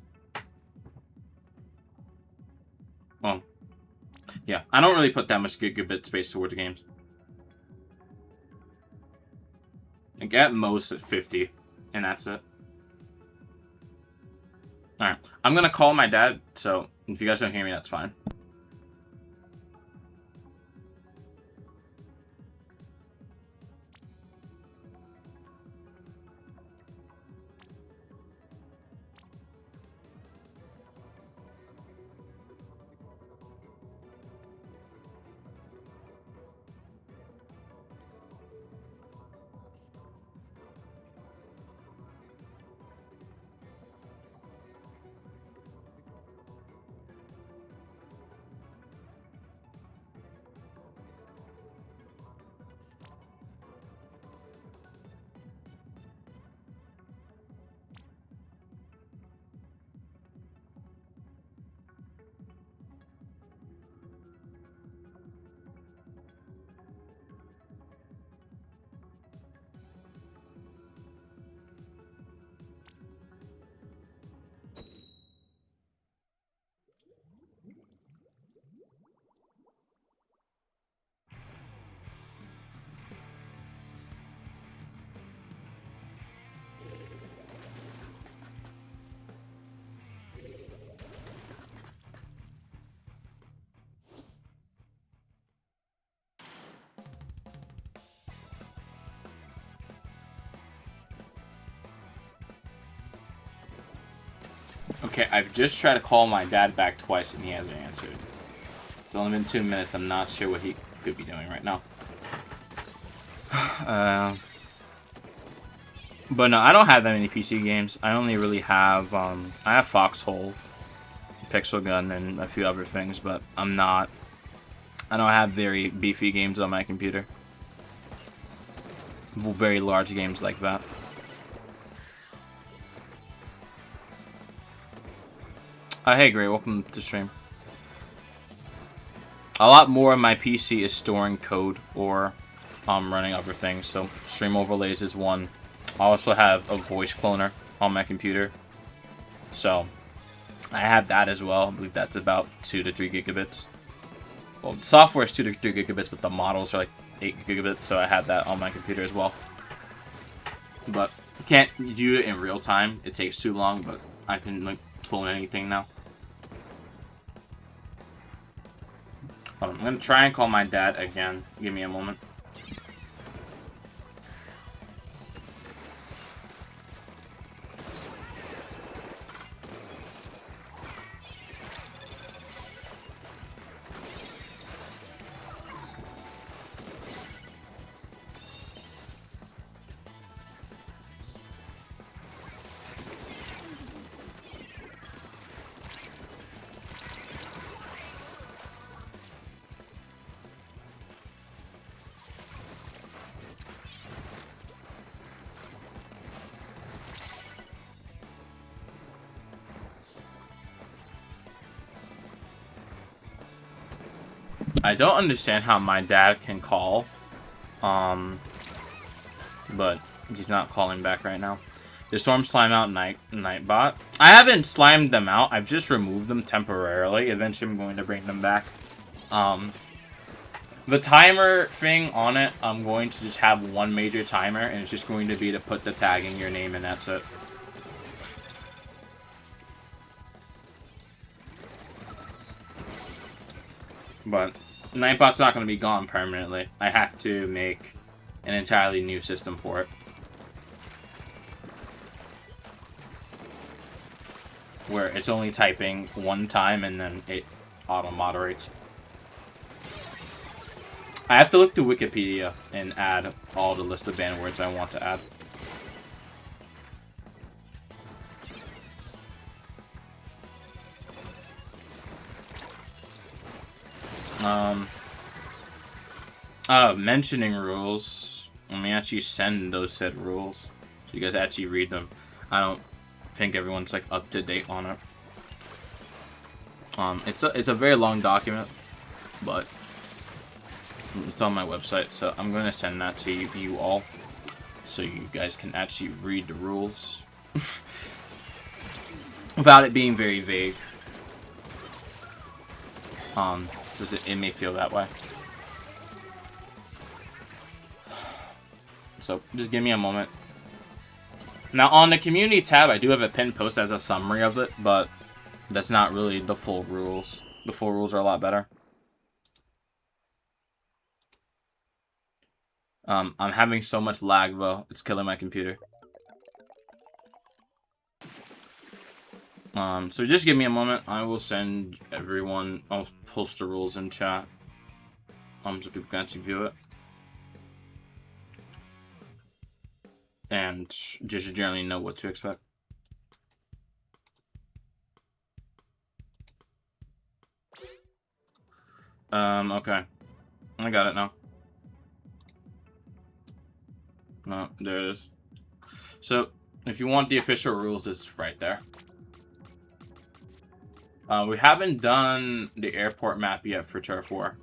Well, yeah, I don't really put that much gigabit space towards games. I get most at 50, and that's it. Alright, I'm gonna call my dad, so if you guys don't hear me, that's fine. Okay, I've just tried to call my dad back twice and he hasn't answered. It's only been 2 minutes. I'm not sure what he could be doing right now. But no, I don't have that many PC games. I only really have, I have Foxhole, Pixel Gun, and a few other things, but I don't have very beefy games on my computer. Very large games like that. Hey, Gray, welcome to stream. A lot more of my PC is storing code or running other things, so stream overlays is one. I also have a voice cloner on my computer, so I have that as well. I believe that's about 2 to 3 gigabits. Well, the software is 2 to 3 gigabits, but the models are like 8 gigabits, so I have that on my computer as well. But you can't do it in real time. It takes too long, but I can like clone anything now. I'm gonna try and call my dad again. Give me a moment. I don't understand how my dad can call, but he's not calling back right now. The Storm Slime out Nightbot. I haven't slimed them out. I've just removed them temporarily. Eventually, I'm going to bring them back. The timer thing on it, I'm going to just have one major timer, and it's just going to be to put the tag in your name, and that's it. But Nightbot's not going to be gone permanently. I have to make an entirely new system for it. Where it's only typing one time, and then it auto-moderates. I have to look through Wikipedia and add all the list of banned words I want to add. Mentioning rules. Let me actually send those said rules so you guys actually read them. I don't think everyone's like up to date on it. It's a very long document, but it's on my website, so I'm going to send that to you all so you guys can actually read the rules without it being very vague. Because it may feel that way. So just give me a moment. Now on the community tab, I do have a pinned post as a summary of it, but that's not really the full rules. The full rules are a lot better. I'm having so much lag though, it's killing my computer. So just give me a moment. I will send everyone. I'll post the rules in chat. So people can actually view it. And just generally know what to expect. Okay. I got it now. No, there it is. So, if you want the official rules, it's right there. We haven't done the airport map yet for Turf War.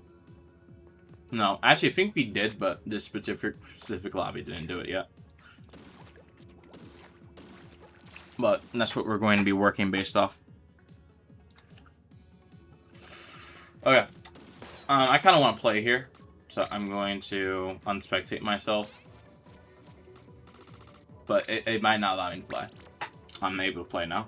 No, actually, I think we did, but this specific lobby didn't do it yet. But that's what we're going to be working based off. Okay. I kind of want to play here, so I'm going to unspectate myself. But it might not allow me to play. I'm able to play now.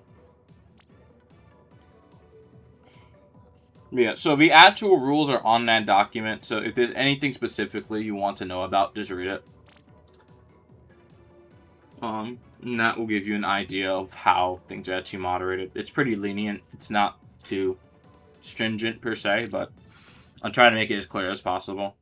Yeah, so the actual rules are on that document, so if there's anything specifically you want to know about, just read it. And that will give you an idea of how things are actually moderated. It's pretty lenient. It's not too stringent per se, but I'm trying to make it as clear as possible.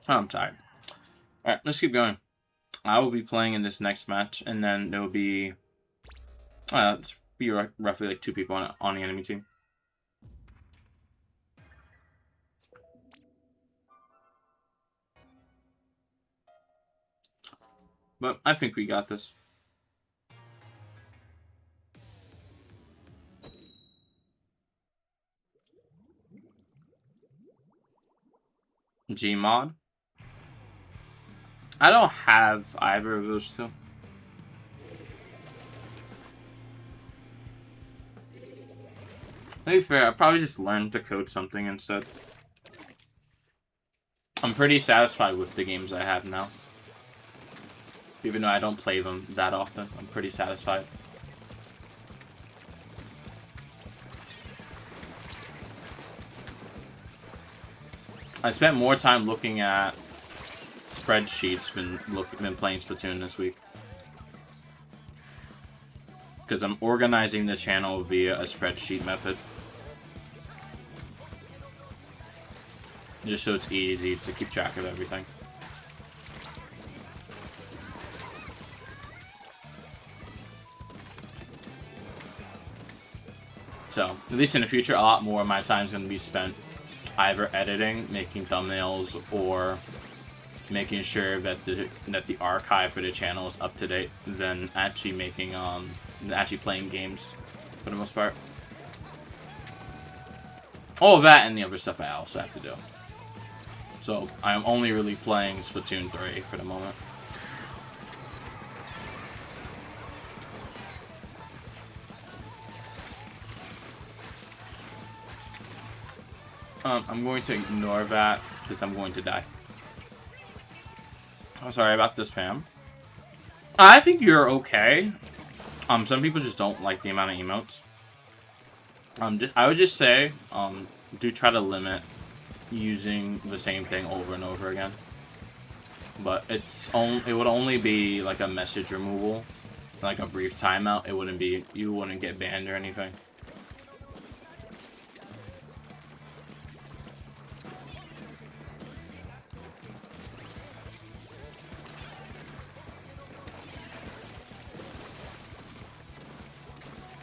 I'm tired. Alright, let's keep going. I will be playing in this next match, and then there will be... it's be roughly like 2 people on the enemy team. But I think we got this. Gmod. I don't have either of those two. To be fair, I'll probably just learn to code something instead. I'm pretty satisfied with the games I have now. Even though I don't play them that often, I'm pretty satisfied. I spent more time looking at spreadsheets than playing Splatoon this week. Because I'm organizing the channel via a spreadsheet method. Just so it's easy to keep track of everything. So, at least in the future, a lot more of my time is going to be spent either editing, making thumbnails, or making sure that the archive for the channel is up to date than actually making actually playing games for the most part. All of that and the other stuff I also have to do. So I'm only really playing Splatoon 3 for the moment. I'm going to ignore that because I'm going to die. Oh, sorry about the spam. I think you're okay. Some people just don't like the amount of emotes. I would just say, do try to limit using the same thing over and over again. But it would only be like a message removal, like a brief timeout. It wouldn't be, you wouldn't get banned or anything.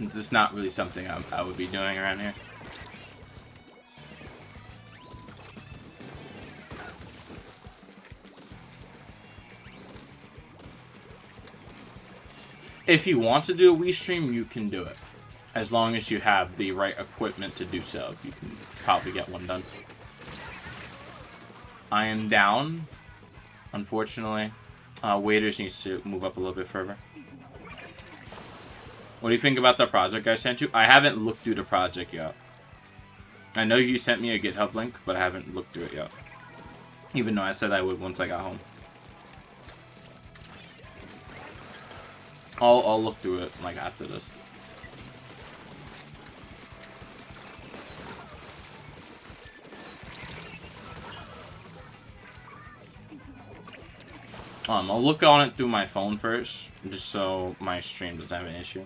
It's just not really something I would be doing around here. If you want to do a Wii stream, you can do it. As long as you have the right equipment to do so, you can probably get one done. I am down, unfortunately. Waiters needs to move up a little bit further. What do you think about the project I sent you? I haven't looked through the project yet. I know you sent me a GitHub link, but I haven't looked through it yet. Even though I said I would once I got home. I'll look through it, like, after this. I'll look on it through my phone first, just so my stream doesn't have an issue.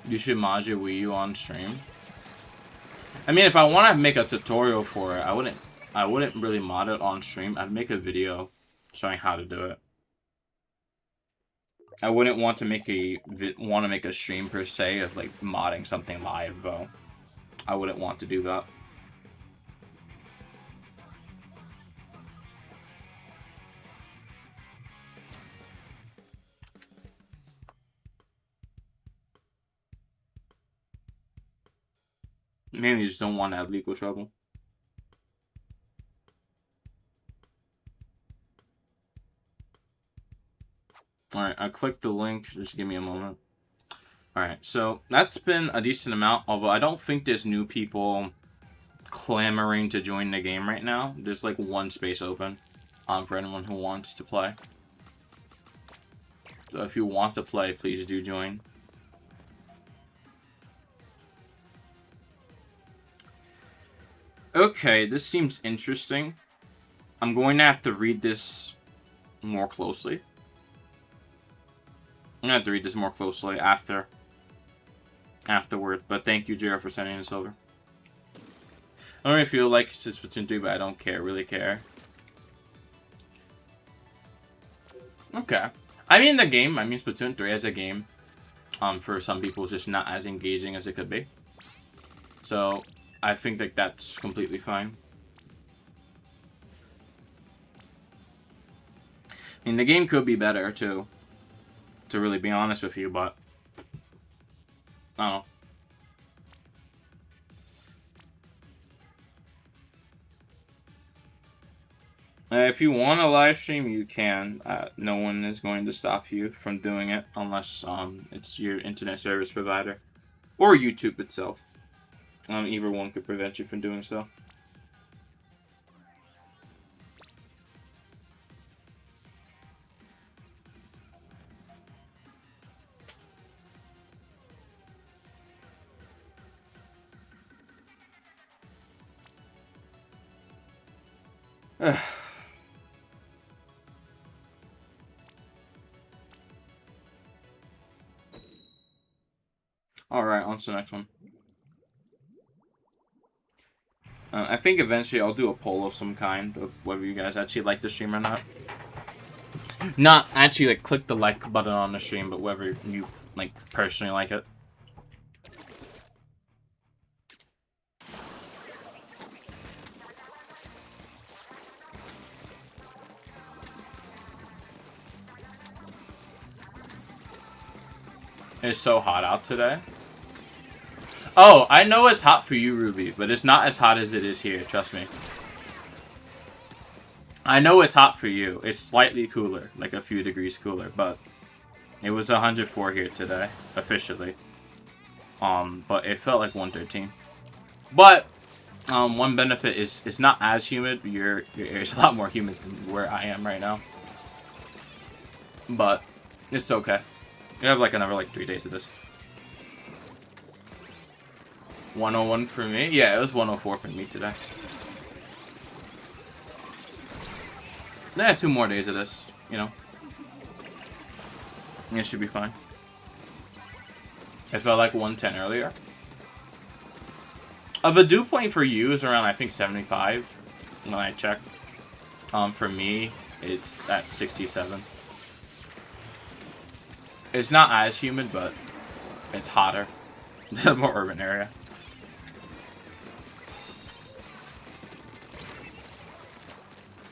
You should mod your Wii U on stream. I mean, if I want to make a tutorial for it, I wouldn't really mod it on stream. I'd make a video showing how to do it. I wouldn't want to make a stream per se of like modding something live though. I wouldn't want to do that. Mainly just don't want to have legal trouble. Alright, I clicked the link. Just give me a moment. Alright, so that's been a decent amount, although I don't think there's new people clamoring to join the game right now. There's like one space open for anyone who wants to play. So if you want to play, please do join. Okay, this seems interesting. I'm going to have to read this more closely. I'm gonna have to read this more closely afterward, but thank you, Jero, for sending this over. I don't really feel like it's Splatoon 3, but I don't really care. Okay. I mean, Splatoon 3 as a game, for some people, is just not as engaging as it could be. So, I think that that's completely fine. I mean, the game could be better, too. To really be honest with you, but I don't know. If you want a live stream, you can. No one is going to stop you from doing it unless it's your internet service provider or YouTube itself. Either one could prevent you from doing so. Alright, on to the next one. I think eventually I'll do a poll of some kind of whether you guys actually like the stream or not. Not actually like click the like button on the stream, but whether you like personally like it. It's so hot out today. Oh, I know it's hot for you, Ruby, but it's not as hot as it is here, trust me. I know it's hot for you. It's slightly cooler, like a few degrees cooler, but it was 104 here today, officially. But it felt like 113. But one benefit is it's not as humid. Your air is a lot more humid than where I am right now. But it's okay. We have like another 3 days of this. 101 for me? Yeah, it was 104 for me today. Yeah, 2 more days of this, you know. It should be fine. It felt like 110 earlier. The dew point for you is around, I think, 75 when I check. For me, it's at 67. It's not as humid, but it's hotter. It's a more urban area.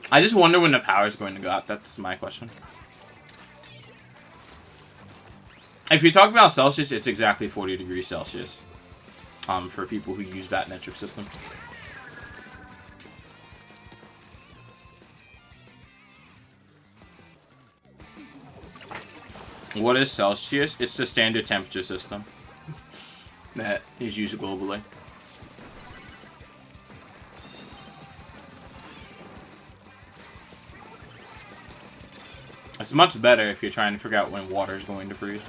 I just wonder when the power is going to go out. That's my question. If you talk about Celsius, it's exactly 40 degrees Celsius. For people who use that metric system. What is Celsius? It's the standard temperature system that is used globally. It's much better if you're trying to figure out when water is going to freeze.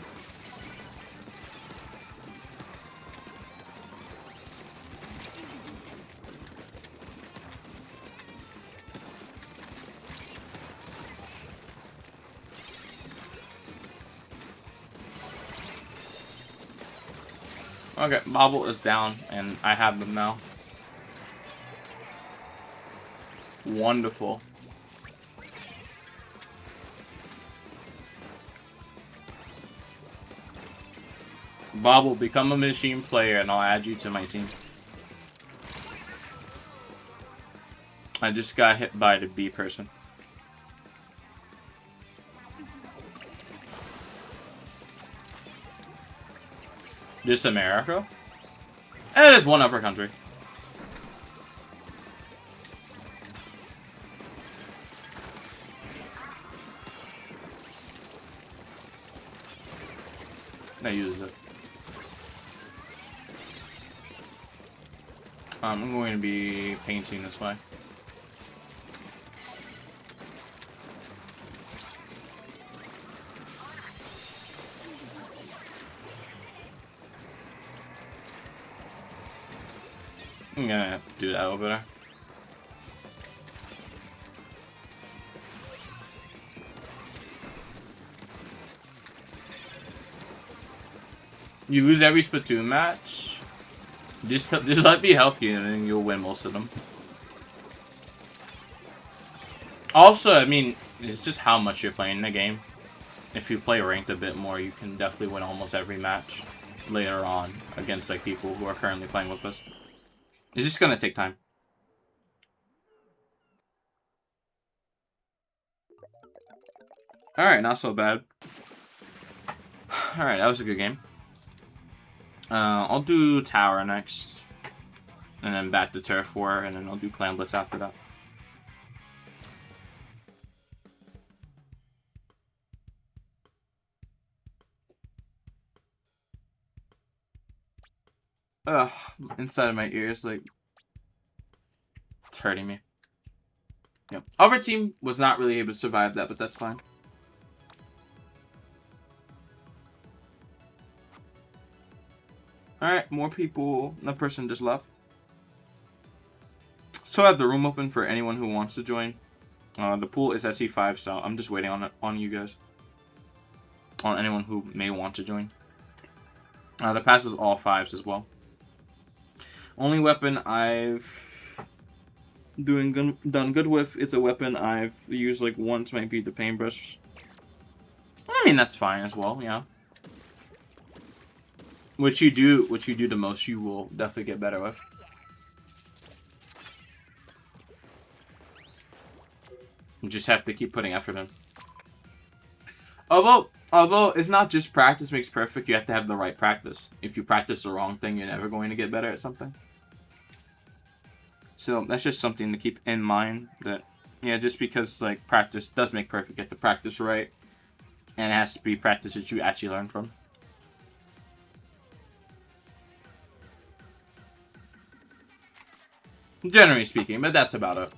Okay, Bobble is down, and I have them now. Wonderful. Bobble, become a machine player, and I'll add you to my team. I just got hit by the bee person. Just America? And there's one other country. That uses it. I'm going to be painting this way. I'm gonna do that over there. You lose every Splatoon match? Just let me help you and then you'll win most of them. Also, I mean, it's just how much you're playing the game. If you play ranked a bit more, you can definitely win almost every match later on against like people who are currently playing with us. It's just gonna take time. Alright, not so bad. Alright, that was a good game. I'll do Tower next. And then back to Turf War, and then I'll do Clan Blitz after that. Ugh, inside of my ears, like, it's hurting me. Yep. Our team was not really able to survive that, but that's fine. Alright, more people. Another person just left. Still have the room open for anyone who wants to join. The pool is SC5, so I'm just waiting on you guys. On anyone who may want to join. The pass is all 5s as well. Only weapon I've done good with, it's a weapon I've used like once, might be the paintbrush. I mean, that's fine as well, yeah. What you do the most, you will definitely get better with. You just have to keep putting effort in. Although it's not just practice makes perfect, you have to have the right practice. If you practice the wrong thing, you're never going to get better at something. So that's just something to keep in mind, that Yeah, just because like practice does make perfect. Get the practice right, and it has to be practice that you actually learn from. Generally speaking, but that's about it.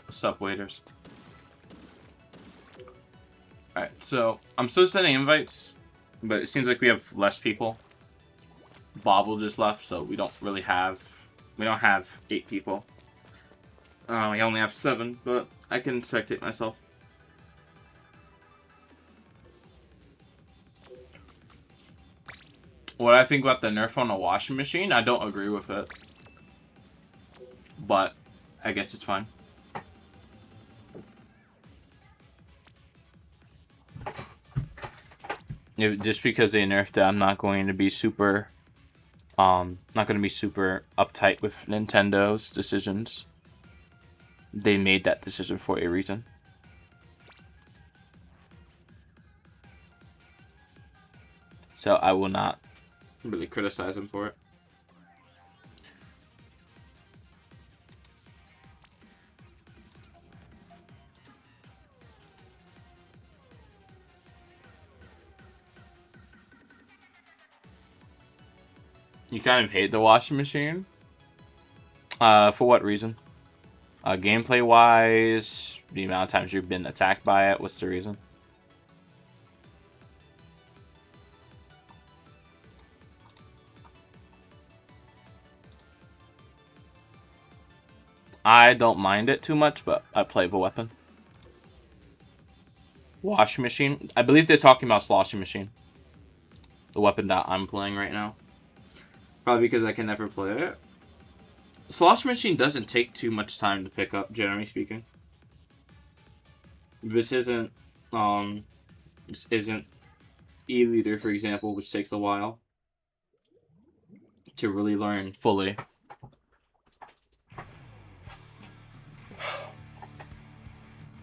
What's up, waiters? Alright, so I'm still sending invites, but it seems like we have less people. Bobble just left, so we don't have 8 people. We only have 7, but I can spectate myself. What I think about the nerf on a washing machine, I don't agree with it. But I guess it's fine. Just because they nerfed it, I'm not going to be super uptight with Nintendo's decisions. They made that decision for a reason. So I will not really criticize them for it. You kind of hate the washing machine? For what reason? Gameplay-wise, the amount of times you've been attacked by it, what's the reason? I don't mind it too much, but I play the weapon. Washing machine? I believe they're talking about sloshing machine. The weapon that I'm playing right now. Probably because I can never play it. Slosh machine doesn't take too much time to pick up, generally speaking. This isn't E-Leader, for example, which takes a while to really learn fully.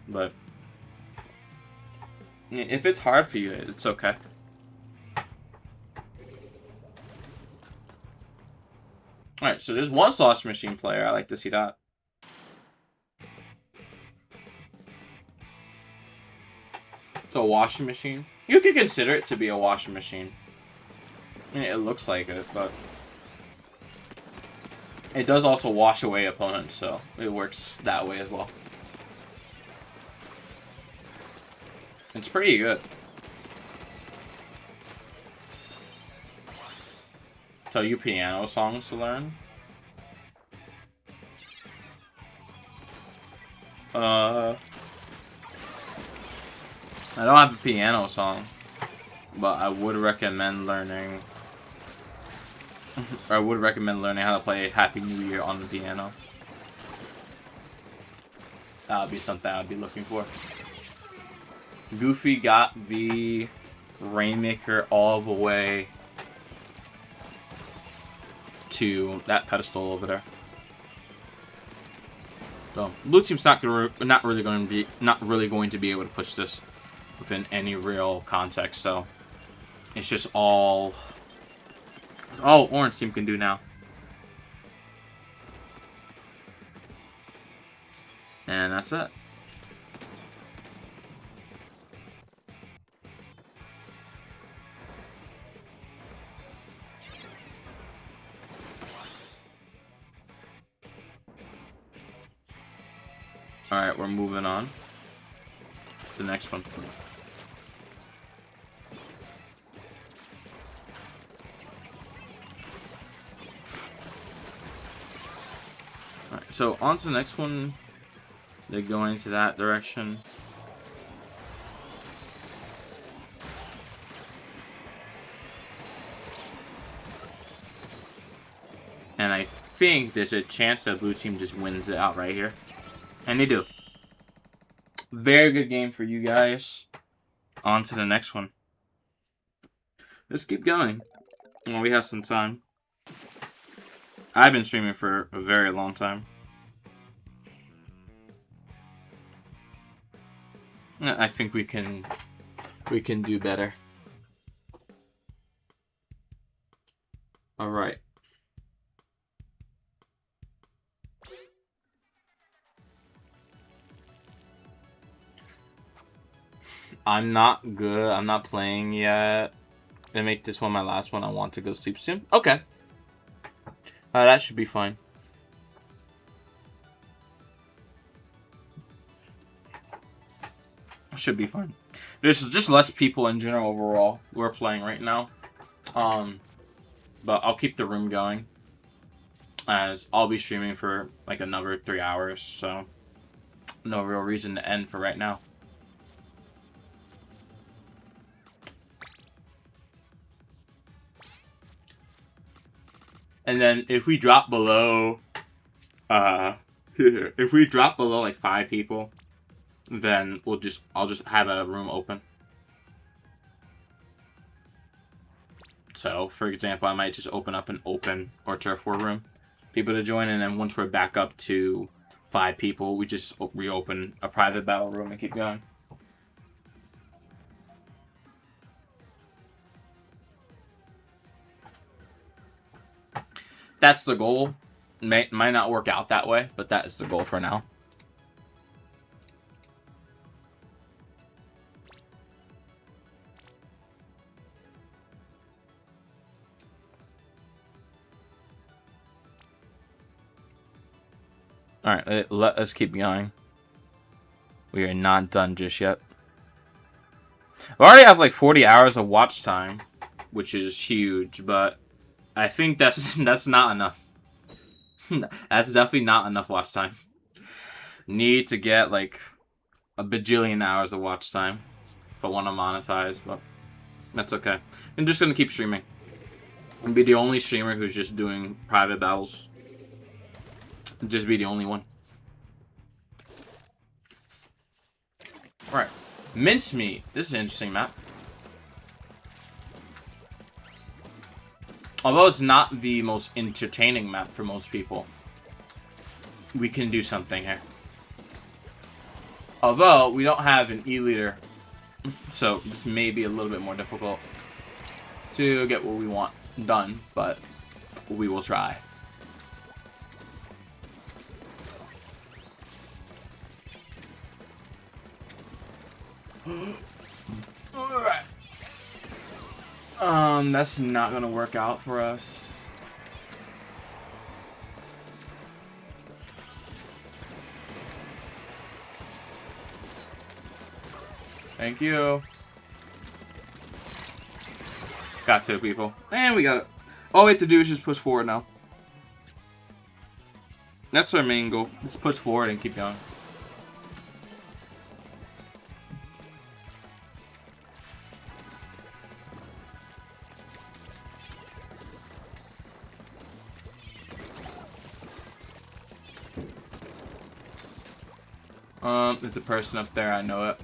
But if it's hard for you, it's okay. Alright, so there's one slosh machine player. I like to see that. It's a washing machine. You could consider it to be a washing machine. I mean, it looks like it, but it does also wash away opponents, so it works that way as well. It's pretty good. Tell you piano songs to learn? I don't have a piano song, but I would recommend learning. I would recommend learning how to play Happy New Year on the piano. That would be something I'd be looking for. Goofy got the Rainmaker all the way to that pedestal over there. So blue team's not really going to be able to push this within any real context. So it's just all orange team can do now. And that's it. Alright, we're moving on to the next one. Alright, so on to the next one. They're going to that direction. And I think there's a chance that blue team just wins it out right here. And they do. Very good game for you guys. On to the next one. Let's keep going. Well, we have some time. I've been streaming for a very long time. I think we can do better. All right. I'm not good. I'm not playing yet. Gonna make this one my last one. I want to go sleep soon. Okay. That should be fine. Should be fine. There's just less people in general overall who are playing right now. But I'll keep the room going, as I'll be streaming for like another 3 hours, so no real reason to end for right now. And then if we drop below, if we drop below like 5 people, then I'll just have a room open. So, for example, I might just open up an open or turf war room, people to join, and then once we're back up to 5 people, we just reopen a private battle room and keep going. That's the goal. Might not work out that way, but that is the goal for now. Alright, let us keep going. We are not done just yet. We already have like 40 hours of watch time, which is huge, but I think that's not enough. That's definitely not enough watch time. Need to get like a bajillion hours of watch time if I want to monetize, but that's okay. I'm just going to keep streaming. And be the only streamer who's just doing private battles. Just be the only one. Alright. Mincemeat. This is an interesting map. Although it's not the most entertaining map for most people, we can do something here. Although, we don't have an E-leader, so this may be a little bit more difficult to get what we want done, but we will try. Alright. That's not gonna work out for us. Thank you. Got 2 people. And we got it. All we have to do is just push forward now. That's our main goal. Just push forward and keep going. There's a person up there, I know it.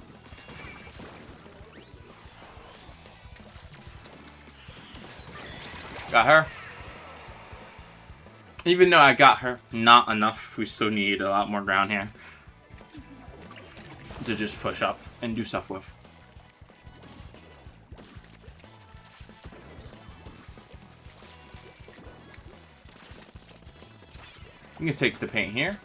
Got her. Even though I got her, not enough. We still need a lot more ground here to just push up and do stuff with. You can take the paint here.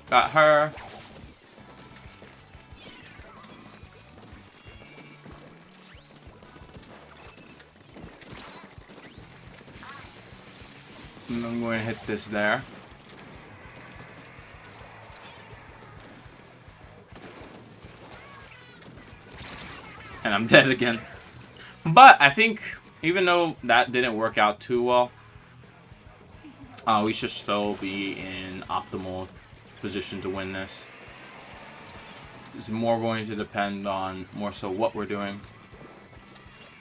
Got her. And I'm going to hit this there. And I'm dead again. But I think, even though that didn't work out too well, we should still be in optimal position to win this. It's more going to depend on more so what we're doing,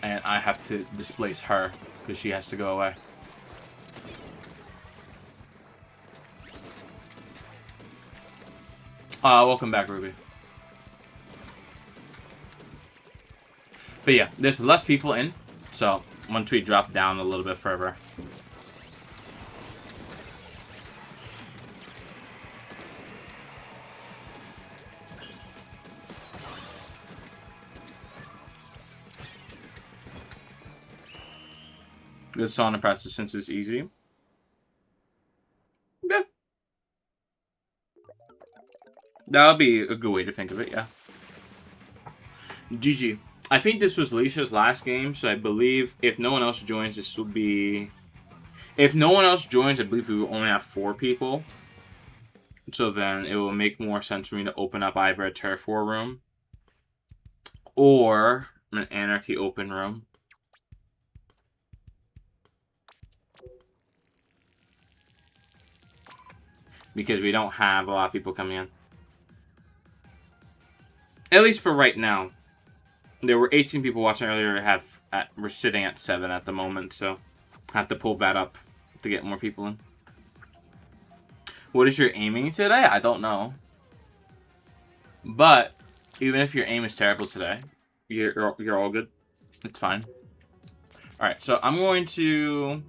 and I have to displace her because she has to go away. Welcome back, Ruby. But yeah, there's less people in, so once we drop down a little bit further, Good sauna practice since it's easy. Yeah. That'll be a good way to think of it, yeah. GG. I think this was Leisha's last game, so I believe if no one else joins, this will be... If no one else joins, I believe we will only have 4 people. So then it will make more sense for me to open up either a Turf War room or an Anarchy open room. Because we don't have a lot of people coming in. At least for right now. There were 18 people watching earlier. We're sitting at 7 at the moment, so I have to pull that up to get more people in. What is your aiming today? I don't know. But even if your aim is terrible today, you're all good. It's fine. Alright, so I'm going to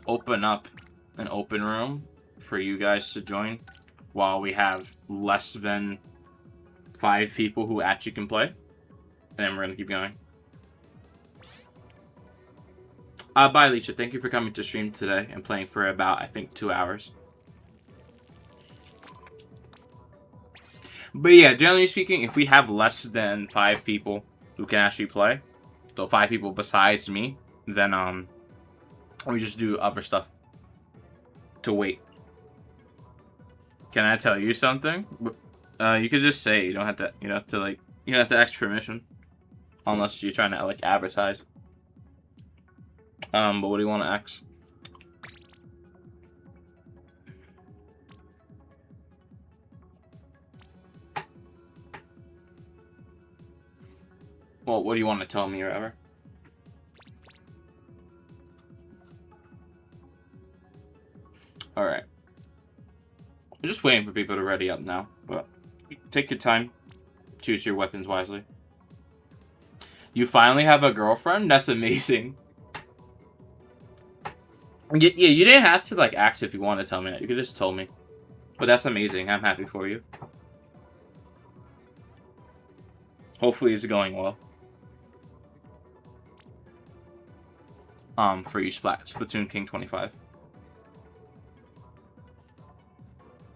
open up an open room for you guys to join while we have less than 5 people who actually can play. And then we're going to keep going. Bye, Leisha. Thank you for coming to stream today and playing for about, I think, 2 hours. But yeah, generally speaking, if we have less than 5 people who can actually play, so 5 people besides me, then we just do other stuff to wait. Can I tell you something? You could just say. You don't have to. You don't have to ask permission. Unless you're trying to, like, advertise. But what do you want to ask? Well, what do you want to tell me or whatever? Alright. I'm just waiting for people to ready up now. But take your time. Choose your weapons wisely. You finally have a girlfriend? That's amazing. Yeah, you didn't have to, like, ask if you wanted to tell me that. You could just tell me. But that's amazing. I'm happy for you. Hopefully it's going well. For you, Splatoon King 25.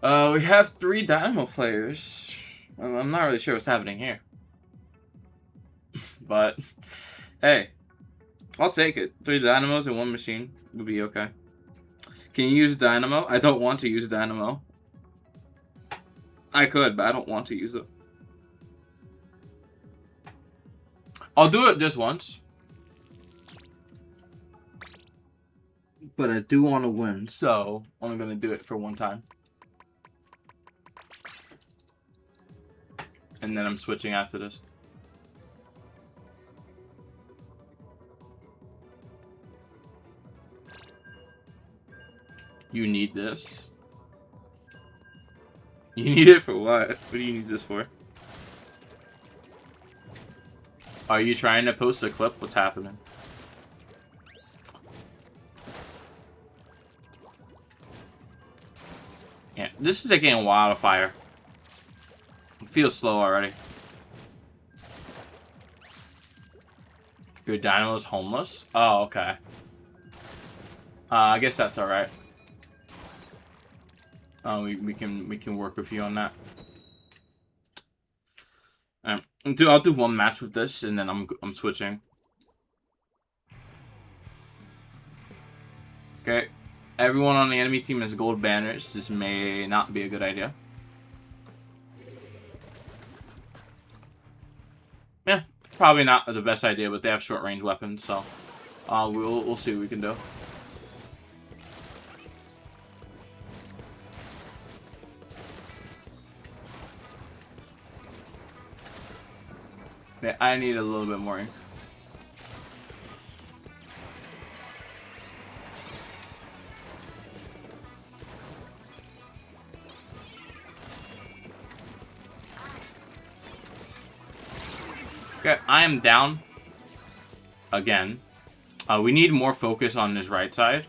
We have 3 Dynamo players. I'm not really sure what's happening here. But, hey, I'll take it. 3 Dynamos in 1 machine would be okay. Can you use Dynamo? I don't want to use Dynamo. I could, but I don't want to use it. I'll do it just once. But I do want to win, so I'm going to do it for 1 time. And then I'm switching after this. You need this? You need it for what? What do you need this for? Are you trying to post a clip? What's happening? Yeah, this is getting wildfire. It feels slow already. Your Dynamo's homeless? Oh, okay. I guess that's alright. We can work with you on that. I'll do 1 match with this, and then I'm switching. Okay, everyone on the enemy team has gold banners. This may not be a good idea. Yeah, probably not the best idea, but they have short range weapons, so we'll see what we can do. Yeah, I need a little bit more ink. Okay, I am down. Again. We need more focus on this right side.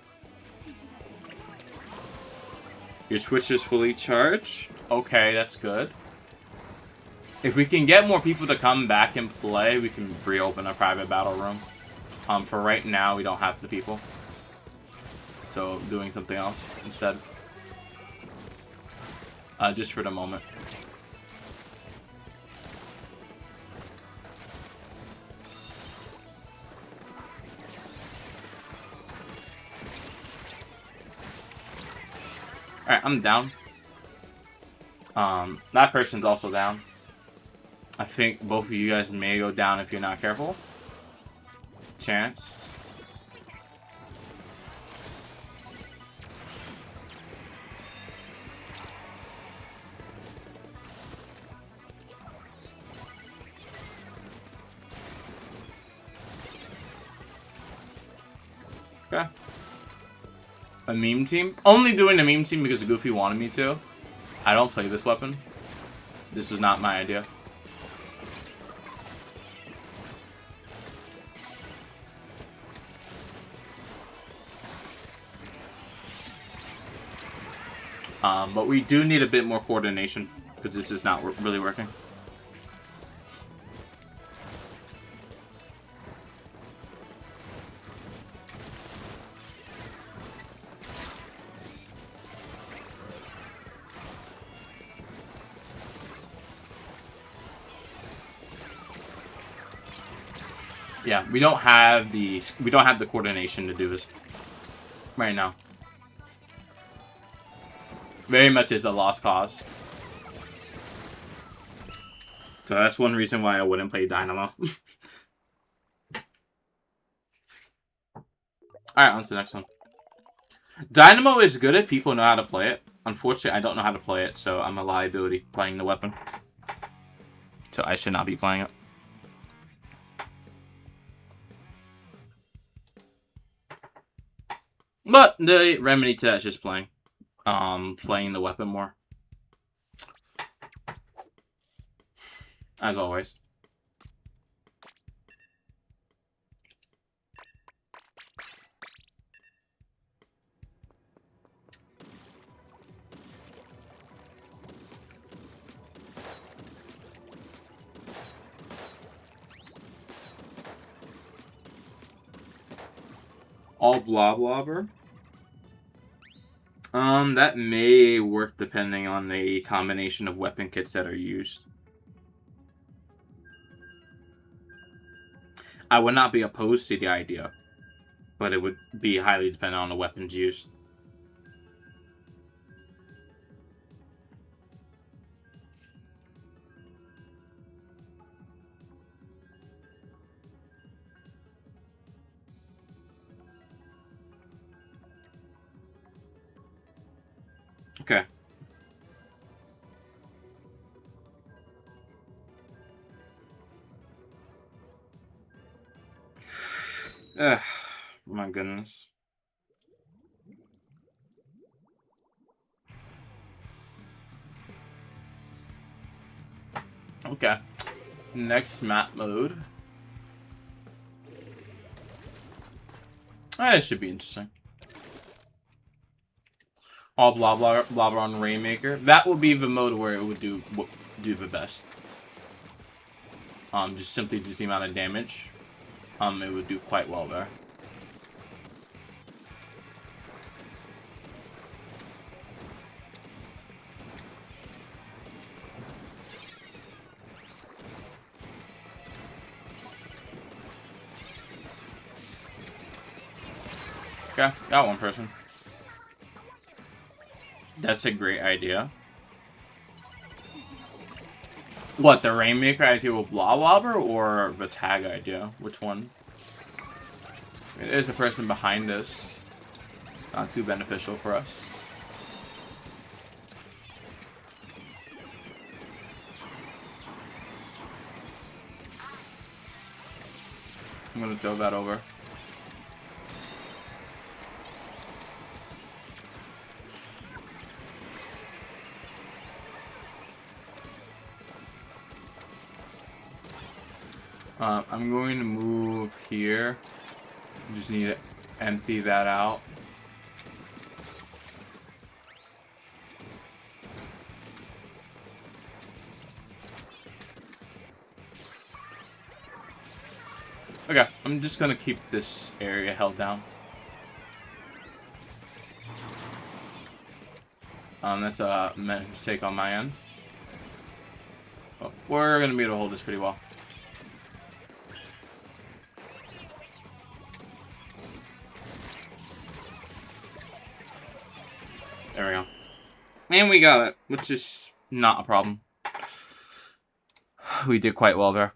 Your Switch is fully charged. Okay, that's good. If we can get more people to come back and play, we can reopen a private battle room. For right now, we don't have the people. So doing something else instead. Just for the moment. Alright, I'm down. That person's also down. I think both of you guys may go down if you're not careful. Chance. Okay. A meme team? Only doing a meme team because Goofy wanted me to. I don't play this weapon. This was not my idea. But we do need a bit more coordination because this is not really working. Yeah, we don't have the coordination to do this right now. Very much is a lost cause. So that's one reason why I wouldn't play Dynamo. Alright, on to the next one. Dynamo is good if people know how to play it. Unfortunately, I don't know how to play it, so I'm a liability playing the weapon. So I should not be playing it. But the remedy to that is just playing the weapon more. As always. All blah blobber. That may work depending on the combination of weapon kits that are used. I would not be opposed to the idea, but it would be highly dependent on the weapons used. Okay. Ugh, my goodness. Okay. Next map mode. This should be interesting. All blah blah blah blah on Rainmaker. That will be the mode where it would do the best. Just simply due to the amount of damage. It would do quite well there. Okay, got one person. That's a great idea. What, the Rainmaker idea with Blobber or the tag idea? Which one? There's a person behind us. Not too beneficial for us. I'm gonna throw that over. I'm going to move here. Just need to empty that out. Okay, I'm just going to keep this area held down. That's a mistake on my end. Oh, we're gonna be able to hold this pretty well. There we go. And we got it, which is not a problem. We did quite well there.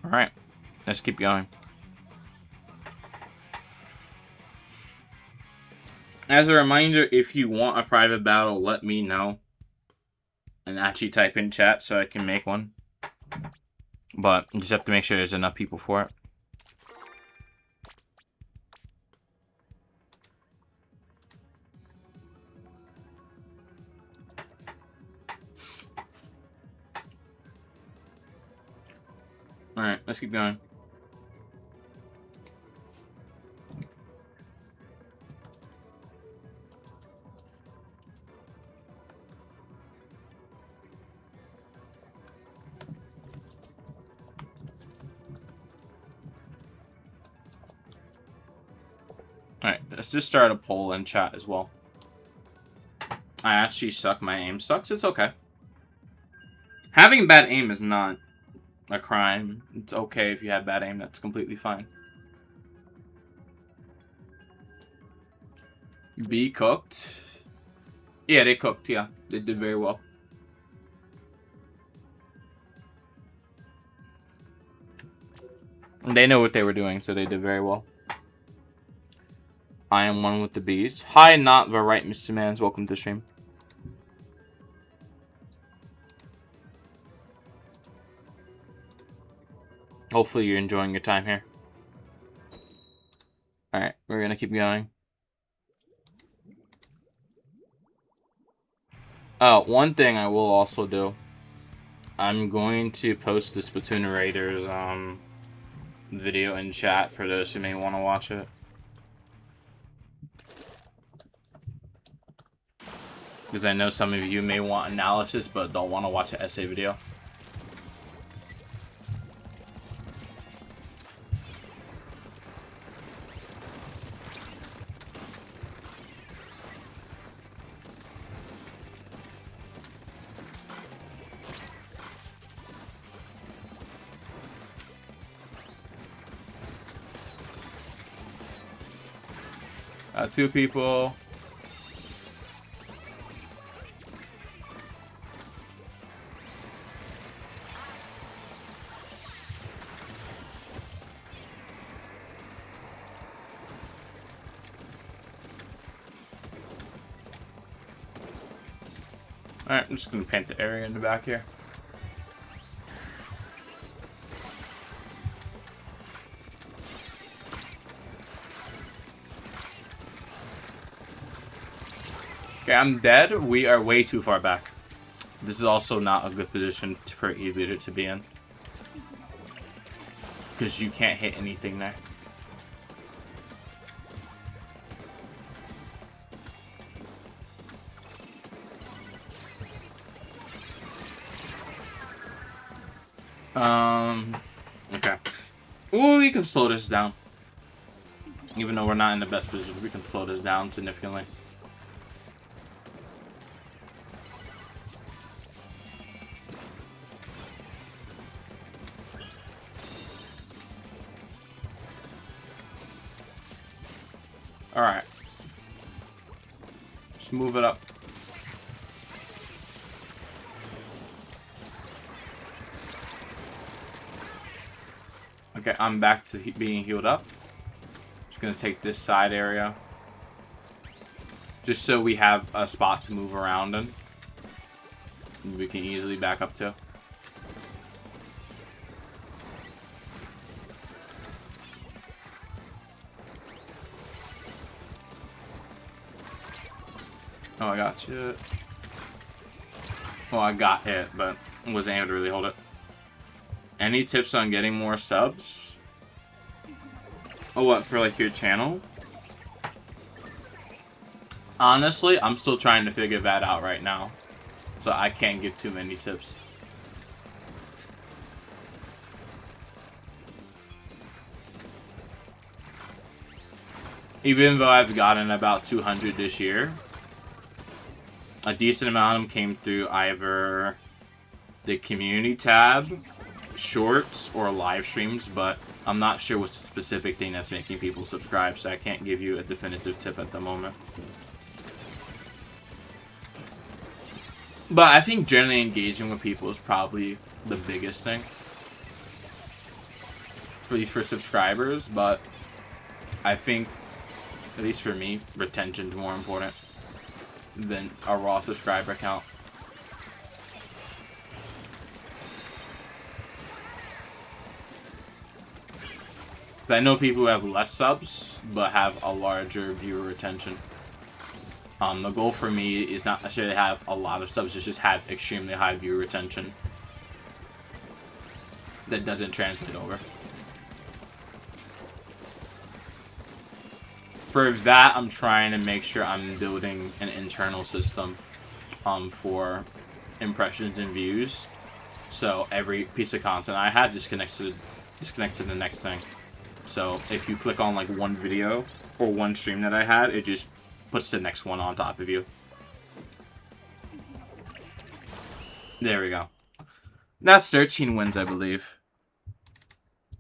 Alright, let's keep going. As a reminder, if you want a private battle, let me know. And actually type in chat so I can make one. But you just have to make sure there's enough people for it. Alright, let's keep going. Alright, let's just start a poll in chat as well. I actually suck. My aim sucks. It's okay. Having bad aim is not a crime. It's okay if you have bad aim. That's completely fine. B cooked. Yeah, they cooked. Yeah, they did very well. They know what they were doing, so they did very well. I am one with the bees. Hi, not the right, Mr. Mans. Welcome to the stream. Hopefully you're enjoying your time here. Alright, we're gonna keep going. Oh, one thing I will also do. I'm going to post the Splatoon Raiders video in chat for those who may want to watch it. Because I know some of you may want analysis, but don't want to watch an essay video. Two people. Alright, I'm just gonna paint the area in the back here. Okay, I'm dead. We are way too far back. This is also not a good position for either to be in. Because you can't hit anything there. Okay. Ooh, we can slow this down. Even though we're not in the best position, we can slow this down significantly. Alright. Just move it up. Okay, I'm back to being healed up. Just gonna take this side area. Just so we have a spot to move around in. We can easily back up to. Oh, I got you. Well, I got hit, but wasn't able to really hold it. Any tips on getting more subs? Oh, what, for like your channel? Honestly, I'm still trying to figure that out right now. So I can't give too many tips. Even though I've gotten about 200 this year, a decent amount of them came through either the community tab, shorts, or live streams, but I'm not sure what's the specific thing that's making people subscribe, so I can't give you a definitive tip at the moment. But I think generally engaging with people is probably the biggest thing. At least for subscribers, but I think, at least for me, retention's more important than a raw subscriber count. Because I know people who have less subs, but have a larger viewer retention. The goal for me is not necessarily to have a lot of subs, it's just have extremely high viewer retention that doesn't translate over. For that, I'm trying to make sure I'm building an internal system for impressions and views. So every piece of content I have just connects to the next thing. So if you click on like one video or one stream that I had, it just puts the next one on top of you. There we go. That's 13 wins, I believe.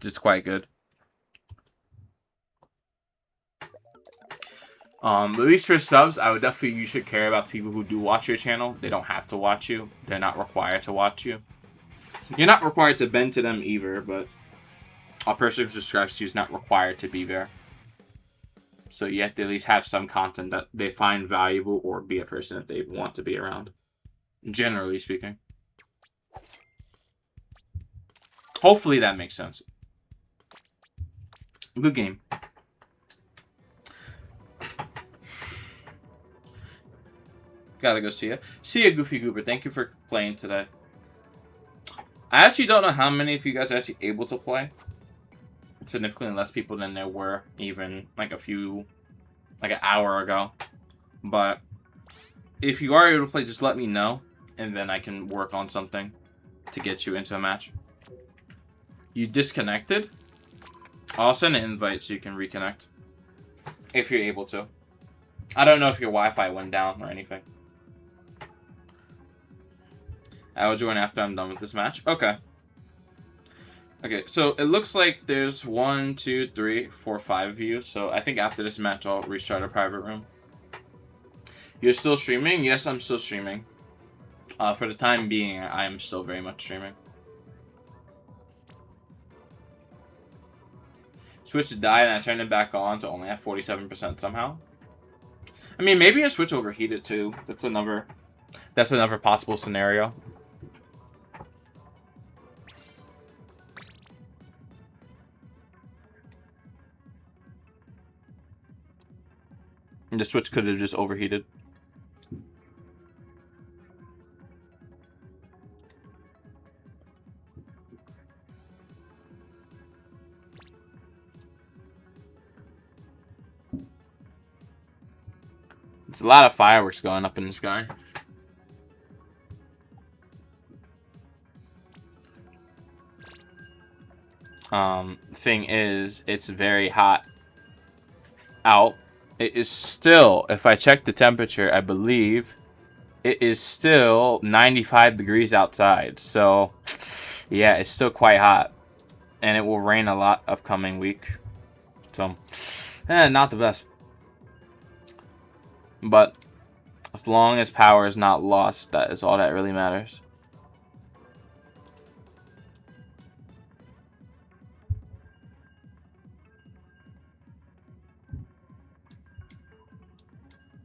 It's quite good. At least for subs, I would definitely, you should care about the people who do watch your channel. They don't have to watch you. They're not required to watch you. You're not required to bend to them either, but a person who subscribes to you is not required to be there. So you have to at least have some content that they find valuable or be a person that they want to be around. Generally speaking. Hopefully that makes sense. Good game. Gotta go see ya. See ya, Goofy Goober. Thank you for playing today. I actually don't know how many of you guys are actually able to play. Significantly less people than there were even like an hour ago. But if you are able to play, just let me know, and then I can work on something to get you into a match. You disconnected? I'll send an invite so you can reconnect if you're able to. I don't know if your Wi-Fi went down or anything. I will join after I'm done with this match. Okay. Okay, so it looks like there's 1, 2, 3, 4, 5 of you. So I think after this match, I'll restart a private room. You're still streaming? Yes, I'm still streaming. For the time being, I am still very much streaming. Switch died and I turned it back on to only have 47% somehow. I mean, maybe your Switch overheated too. That's another possible scenario. The Switch could have just overheated. There's a lot of fireworks going up in the sky. Thing is, it's very hot out. It is still, if I check the temperature, I believe it is still 95 degrees outside. So, yeah, it's still quite hot. And it will rain a lot upcoming week. So, not the best. But as long as power is not lost, that is all that really matters.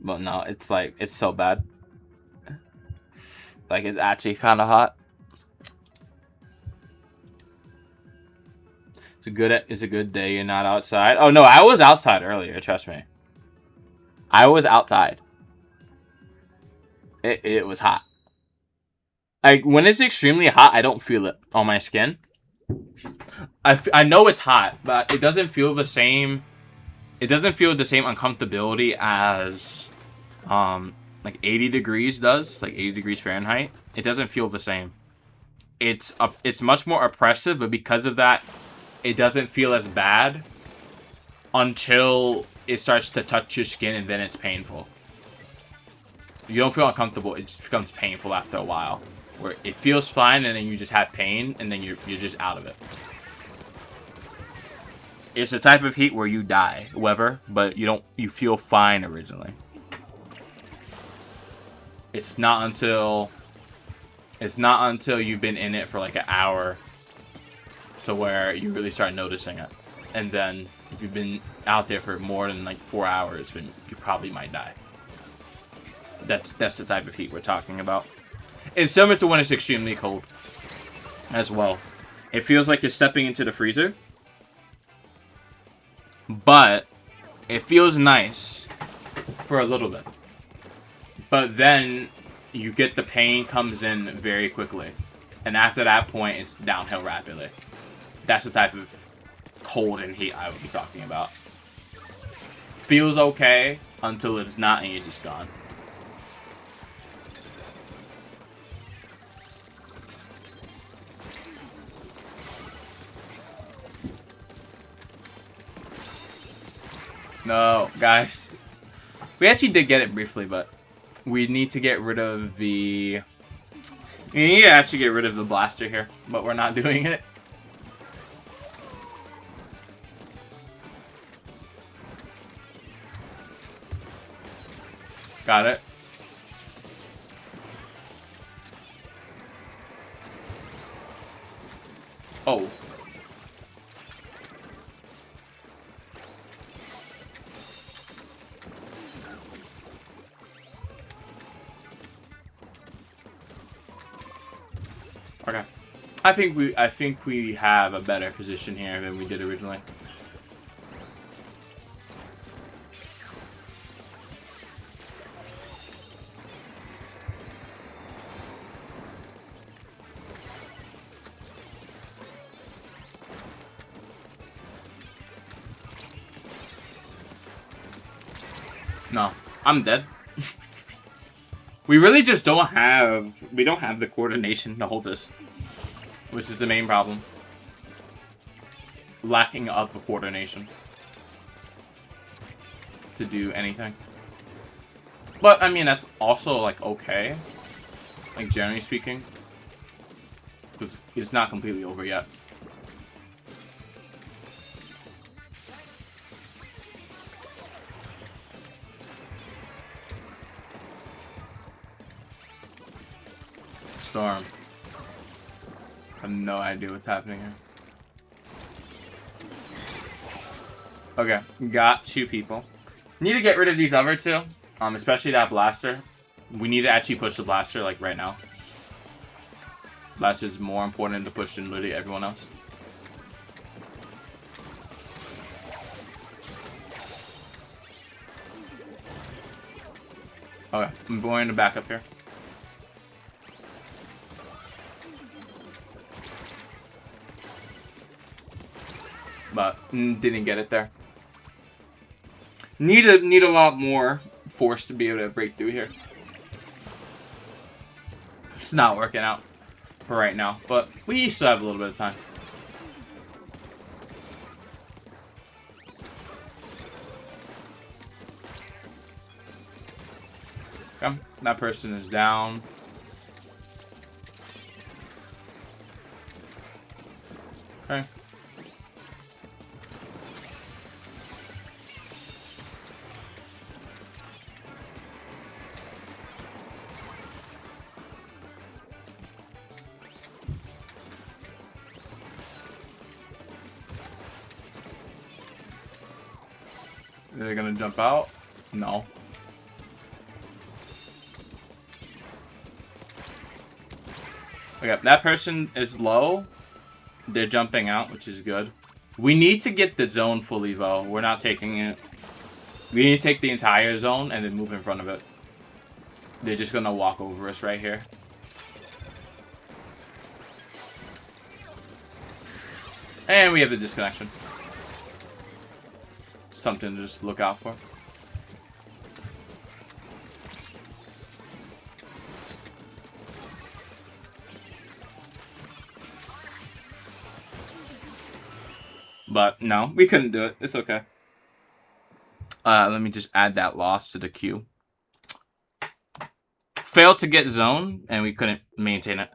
But no, it's like, it's so bad. Like, it's actually kind of hot. It's a good day you're not outside. Oh no, I was outside earlier, trust me. I was outside. It was hot. Like, when it's extremely hot, I don't feel it on my skin. I know it's hot, but it doesn't feel the same. It doesn't feel the same uncomfortability as like 80 degrees does, like 80 degrees Fahrenheit. It doesn't feel the same. It's much more oppressive, but because of that, it doesn't feel as bad until it starts to touch your skin, and then it's painful. You don't feel uncomfortable, it just becomes painful after a while. Where it feels fine, and then you just have pain, and then you're just out of it. It's a type of heat where you die, however, but you feel fine originally. It's not until you've been in it for like an hour to where you really start noticing it. And then if you've been out there for more than like 4 hours, then you probably might die. That's the type of heat we're talking about. It's similar to when it's extremely cold as well. It feels like you're stepping into the freezer, but it feels nice for a little bit. But then you get the pain comes in very quickly. And after that point, it's downhill rapidly. That's the type of cold and heat I would be talking about. Feels okay until it's not and you're just gone. No, guys. We actually did get it briefly, but we need to get rid of the... We need to actually get rid of the blaster here, but we're not doing it. Got it. Oh. Okay. I think we have a better position here than we did originally. No, I'm dead. We really just don't have the coordination to hold this, which is the main problem. Lacking of the coordination to do anything. But I mean, that's also like okay, like generally speaking, because it's not completely over yet. Storm. I have no idea what's happening here. Okay, got 2 people. Need to get rid of these other 2, especially that blaster. We need to actually push the blaster like right now. Blaster is more important to push than literally everyone else. Okay, I'm going to back up here. But didn't get it there. Need a lot more force to be able to break through here. It's not working out for right now, but we still have a little bit of time. Okay, that person is down. Okay. Are they gonna jump out? No. Okay, that person is low. They're jumping out, which is good. We need to get the zone fully though. We're not taking it. We need to take the entire zone and then move in front of it. They're just gonna walk over us right here. And we have the disconnection. Something to just look out for. But no, we couldn't do it. It's okay. Let me just add that loss to the queue. Failed to get zone, and we couldn't maintain it.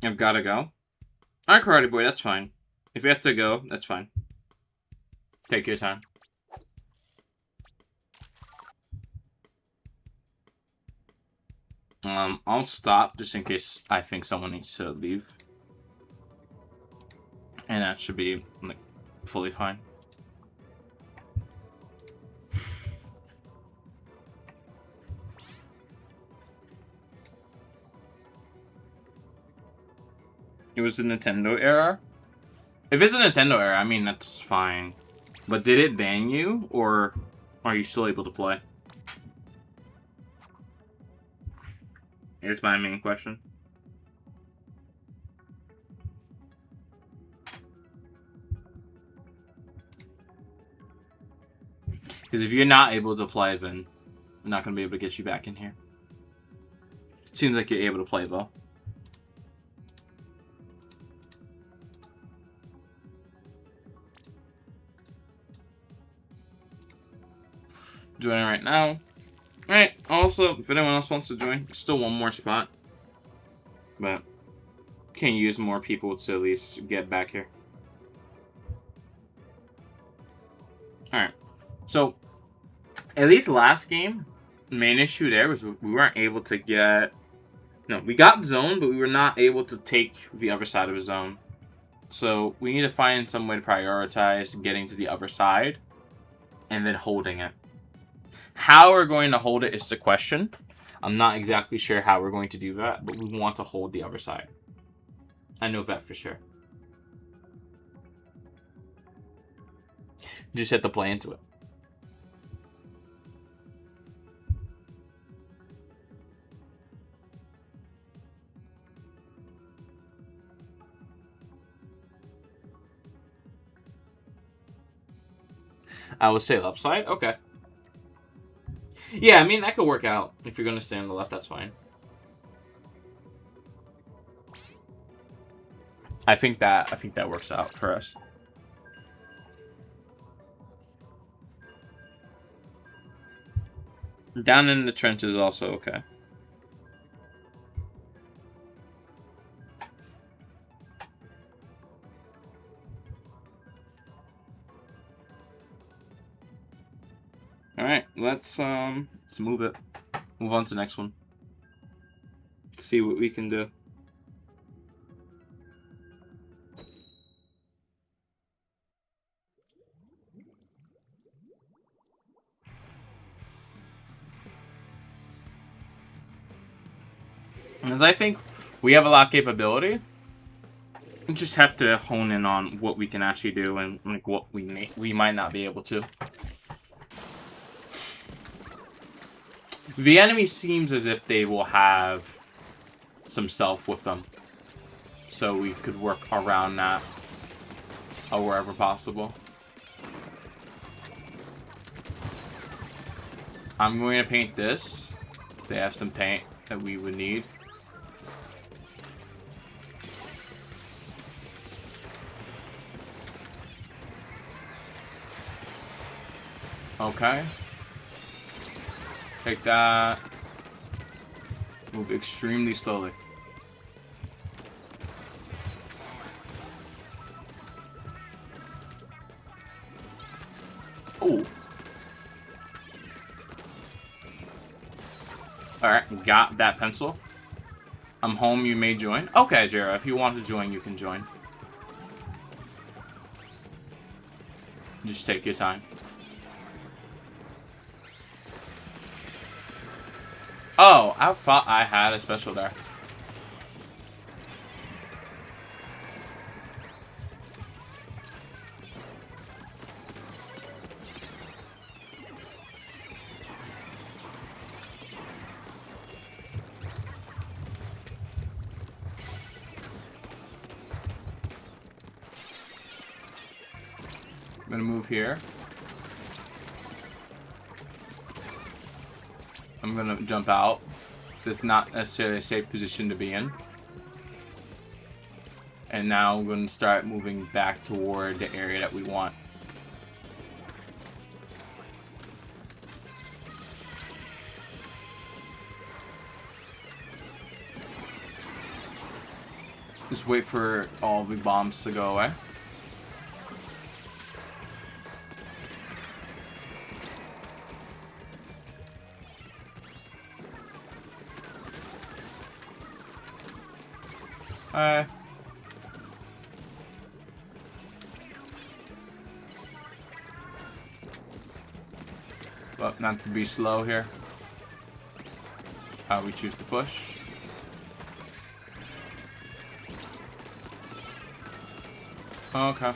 I've got to go. Alright, Karate Boy, that's fine. If you have to go, that's fine. Take your time. I'll stop just in case I think someone needs to leave. And that should be, like, fully fine. It was the Nintendo era? If it's a Nintendo era, I mean, that's fine. But did it ban you, or are you still able to play? Here's my main question. Because if you're not able to play, then I'm not going to be able to get you back in here. Seems like you're able to play, though. Joining right now. Alright, also, if anyone else wants to join, still one more spot. But, can use more people to at least get back here. Alright, so, at least last game, the main issue there was we weren't able to get... No, we got zone, but we were not able to take the other side of the zone. So, we need to find some way to prioritize getting to the other side, and then holding it. How we're going to hold it is the question. I'm not exactly sure how we're going to do that, but we want to hold the other side. I know that for sure. Just have to play into it. I would say left side? Okay. Yeah, I mean, that could work out. If you're going to stay on the left, that's fine. I think that works out for us. Down in the trenches also okay. Alright, let's move it. Move on to the next one. See what we can do. As I think we have a lot of capability. We just have to hone in on what we can actually do and like what we might not be able to. The enemy seems as if they will have some stealth with them. So we could work around that wherever possible. I'm going to paint this. They have some paint that we would need. Okay. Take that. Move extremely slowly. Oh. Alright, got that pencil. I'm home, you may join. Okay, Jera, if you want to join, you can join. Just take your time. Oh, I thought I had a special there. I'm gonna move here. I'm gonna jump out. That's not necessarily a safe position to be in. And now I'm going to start moving back toward the area that we want. Just wait for all the bombs to go away. Well, not to be slow here. How we choose to push. Okay.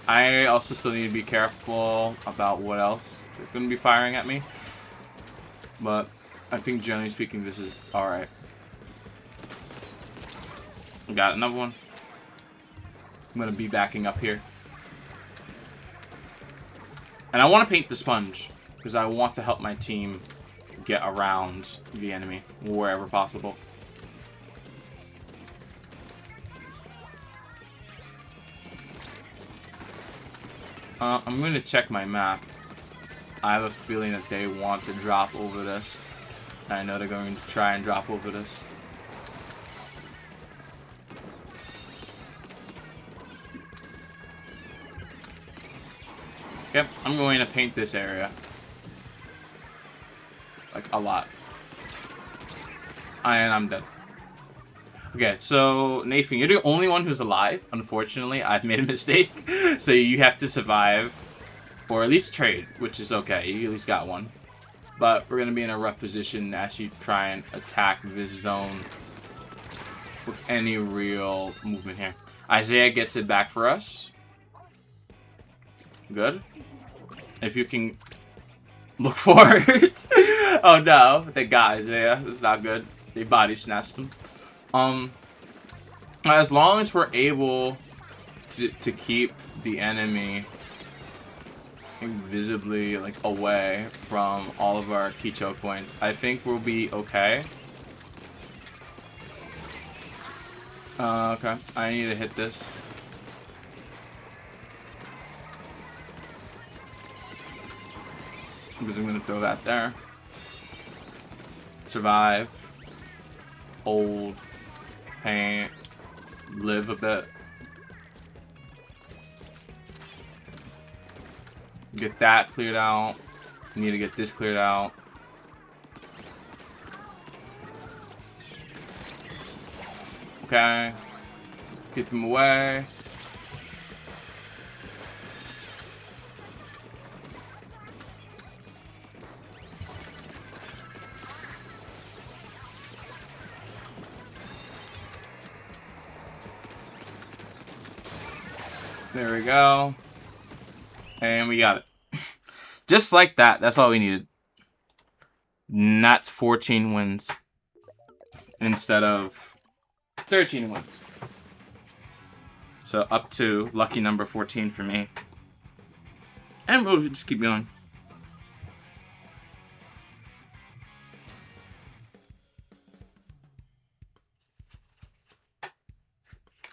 I also still need to be careful about what else they're going to be firing at me. But I think generally speaking this is alright. Got another one. I'm going to be backing up here. And I want to paint the sponge. Because I want to help my team get around the enemy wherever possible. I'm going to check my map. I have a feeling that they want to drop over this. I know they're going to try and drop over this. Yep, I'm going to paint this area. Like, a lot. And I'm dead. Okay, so, Nathan, you're the only one who's alive. Unfortunately, I've made a mistake. So you have to survive. Or at least trade, which is okay. You at least got one. But we're going to be in a rough position to actually try and attack this zone with any real movement here. Isaiah gets it back for us. Good. If you can look for it. Oh no, they got Isaiah. That's not good. They body snatched him. As long as we're able to keep the enemy invisibly like away from all of our key choke points, I think we'll be okay. Okay, I need to hit this. Because I'm gonna throw that there. Survive. Hold. Paint. Live a bit. Get that cleared out. Need to get this cleared out. Okay. Get them away. There we go. And we got it. Just like that. That's all we needed. And that's 14 wins. Instead of 13 wins. So up to lucky number 14 for me. And we'll just keep going.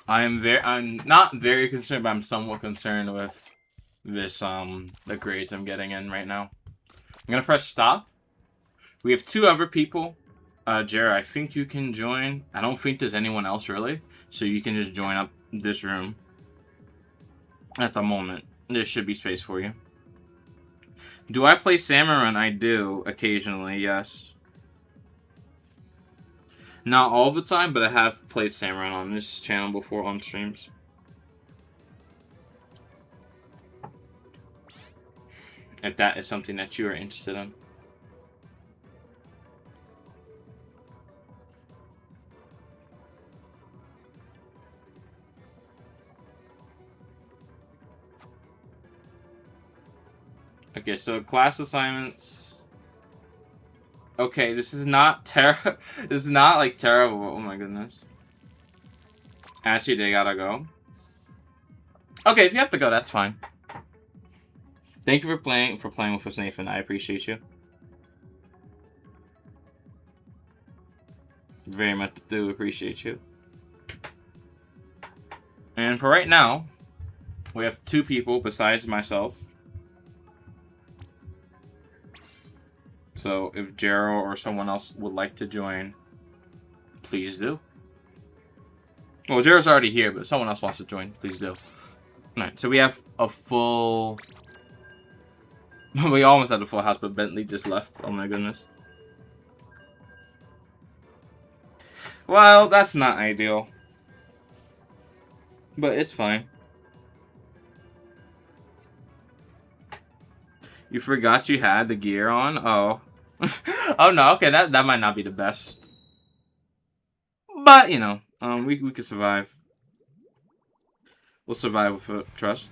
I'm not very concerned, but I'm somewhat concerned with this the grades I'm getting in right now. I'm gonna press stop. We have two other people. Jared, I think you can join. I don't think there's anyone else really, so you can just join up this room. At the moment, there should be space for you. Do I play Salmon? I do occasionally, yes. Not all the time, but I have played Salmon on this channel before on streams. If that is something that you are interested in. Okay, so class assignments. Okay, this is not this is not like terrible. Oh my goodness. Actually, they gotta go. Okay, if you have to go, that's fine. Thank you for playing with us, Nathan. I appreciate you. Very much do appreciate you. And for right now, we have 2 people besides myself. So if Jero or someone else would like to join, please do. Well, Jero's already here, but if someone else wants to join, please do. Alright, so we have a full... we almost had a full house, but Bentley just left. Oh my goodness. Well, that's not ideal. But it's fine. You forgot you had the gear on? Oh. Oh no, okay, that might not be the best. But, you know, we could survive. We'll survive with trust.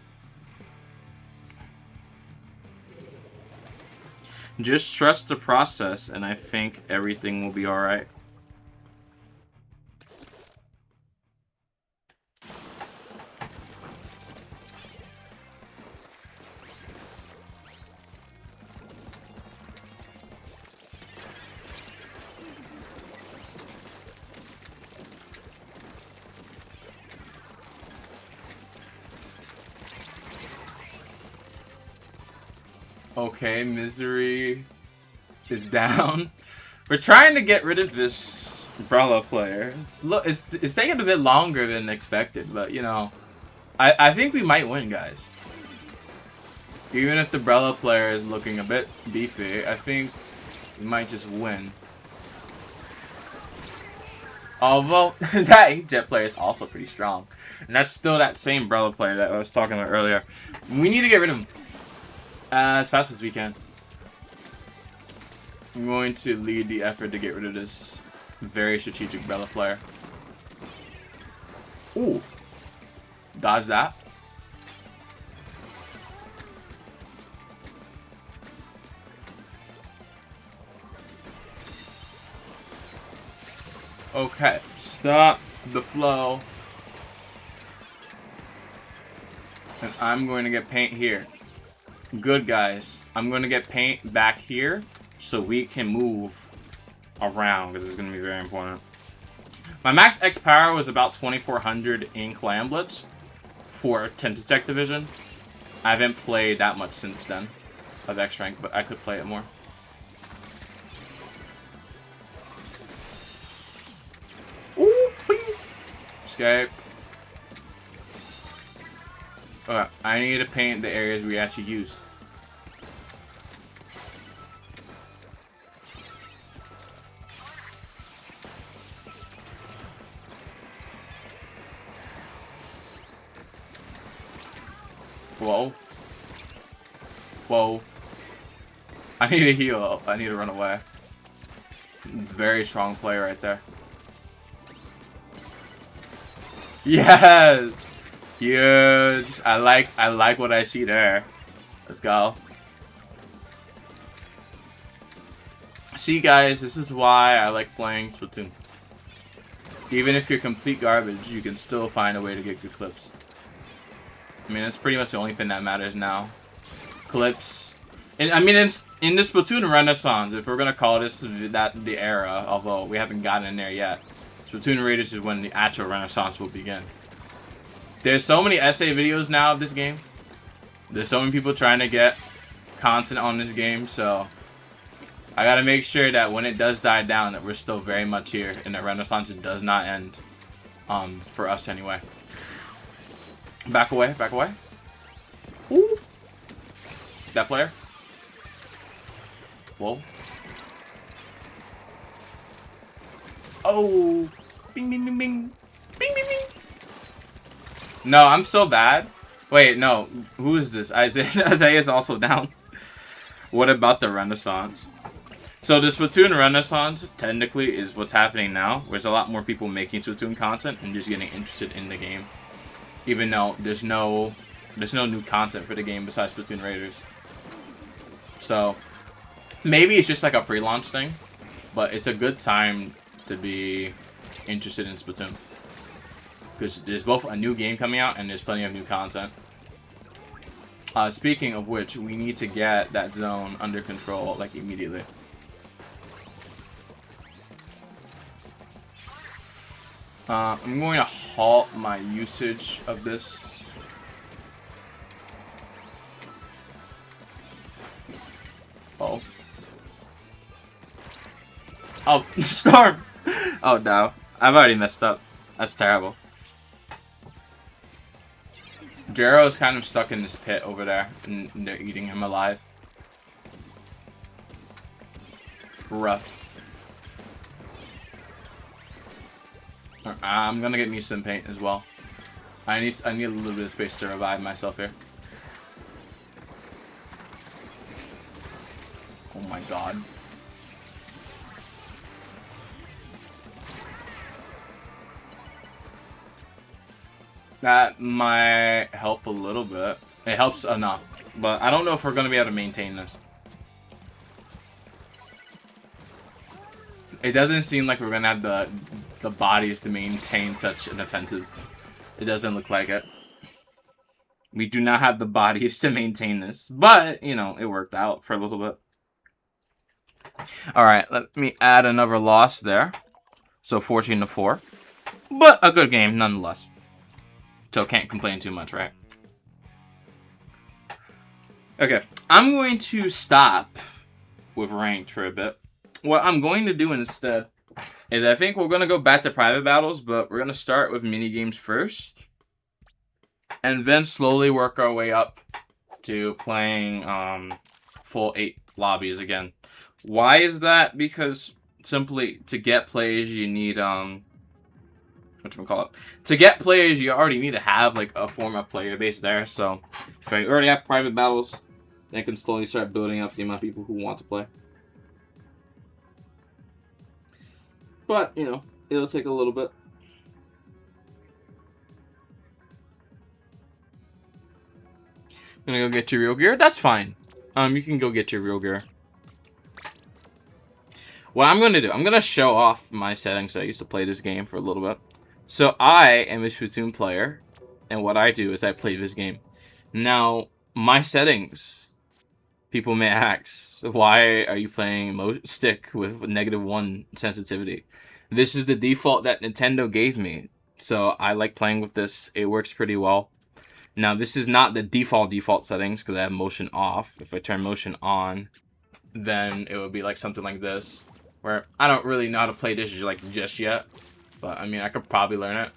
Just trust the process, and I think everything will be alright. Okay, Misery is down. We're trying to get rid of this Umbrella player. It's taking a bit longer than expected, but you know, I think we might win, guys. Even if the Umbrella player is looking a bit beefy, I think we might just win. Although that Inkjet player is also pretty strong, and that's still that same Umbrella player that I was talking about earlier. We need to get rid of him. As fast as we can. I'm going to lead the effort to get rid of this very strategic Bella player. Ooh. Dodge that. Okay. Stop the flow. And I'm going to get paint here. Good, guys. I'm going to get paint back here so we can move around, because it's going to be very important. My max X power was about 2400 in Clamblitz for Tentacec division. I haven't played that much since then of X rank, but I could play it more. Ooh, bing. Escape. Okay, I need to paint the areas we actually use. Whoa. Whoa. I need to heal up. I need to run away. It's a very strong play right there. Yes! Huge. I like what I see there. Let's go. See, guys, this is why I like playing Splatoon. Even if you're complete garbage, you can still find a way to get good clips. I mean, that's pretty much the only thing that matters now. Clips. And I mean, it's in the Splatoon Renaissance, if we're gonna call this the era, although we haven't gotten in there yet. Splatoon Raiders is when the actual Renaissance will begin. There's so many essay videos now of this game. There's so many people trying to get content on this game, so I gotta make sure that when it does die down, that we're still very much here, and that Renaissance does not end. For us anyway. Back away, back away. Ooh. That player. Whoa. Oh. Bing, bing, bing, bing. Bing, bing, bing. No, I'm so bad. Wait, no. Who is this? Isaiah is also down. What about the Renaissance? So the Splatoon Renaissance technically is what's happening now. There's a lot more people making Splatoon content and just getting interested in the game. Even though there's no new content for the game besides Splatoon Raiders. So maybe it's just like a pre-launch thing, but it's a good time to be interested in Splatoon. Because there's both a new game coming out and there's plenty of new content. Speaking of which, we need to get that zone under control, like, immediately. I'm going to halt my usage of this. Oh. Oh, Storm! Oh no. I've already messed up. That's terrible. Jero is kind of stuck in this pit over there, and they're eating him alive. Rough. I'm gonna get me some paint as well. I need a little bit of space to revive myself here. Oh my god. That might help a little bit. It helps enough, but I don't know if we're gonna be able to maintain this. It doesn't seem like we're gonna have the bodies to maintain such an offensive. It doesn't look like it. We do not have the bodies to maintain this, but you know, it worked out for a little bit. All right, let me add another loss there. So 14-4, but a good game nonetheless. So can't complain too much, right? Okay, I'm going to stop with ranked for a bit. What I'm going to do instead is I think we're going to go back to private battles, but we're going to start with mini games first. And then slowly work our way up to playing full 8 lobbies again. Why is that? Because simply to get players you need to get players you already need to have like a former player base there. So if I already have private battles, they can slowly start building up the amount of people who want to play. But, you know, it'll take a little bit. Gonna go get your real gear? That's fine. You can go get your real gear. What I'm gonna do, I'm gonna show off my settings. I used to play this game for a little bit. So I am a Splatoon player, and what I do is I play this game. Now, my settings, people may ask, why are you playing stick with -1 sensitivity? This is the default that Nintendo gave me, so I like playing with this. It works pretty well. Now, this is not the default settings because I have motion off. If I turn motion on, then it would be like something like this, where I don't really know how to play this like just yet. But, I mean, I could probably learn it.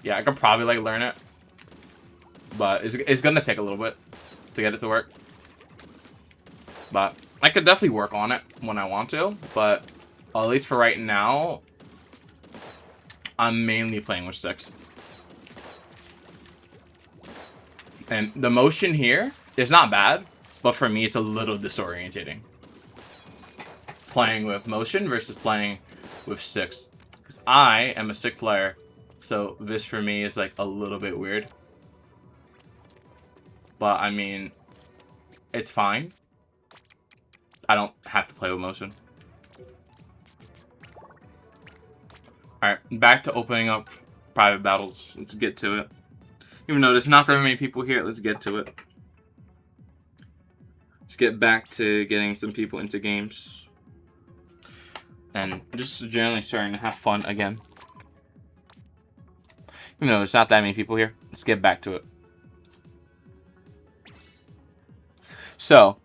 Yeah, I could probably, like, learn it. But it's gonna take a little bit to get it to work. But I could definitely work on it when I want to. But at least for right now, I'm mainly playing with 6. And the motion here is not bad. But for me, it's a little disorientating. Playing with motion versus playing with 6, because I am a stick player, so this for me is like a little bit weird. But I mean, it's fine. I don't have to play with motion. Alright, back to opening up private battles. Let's get to it. Even though there's not very many people here, let's get to it. Let's get back to getting some people into games. And just generally starting to have fun again. Even though there's not that many people here, let's get back to it. So,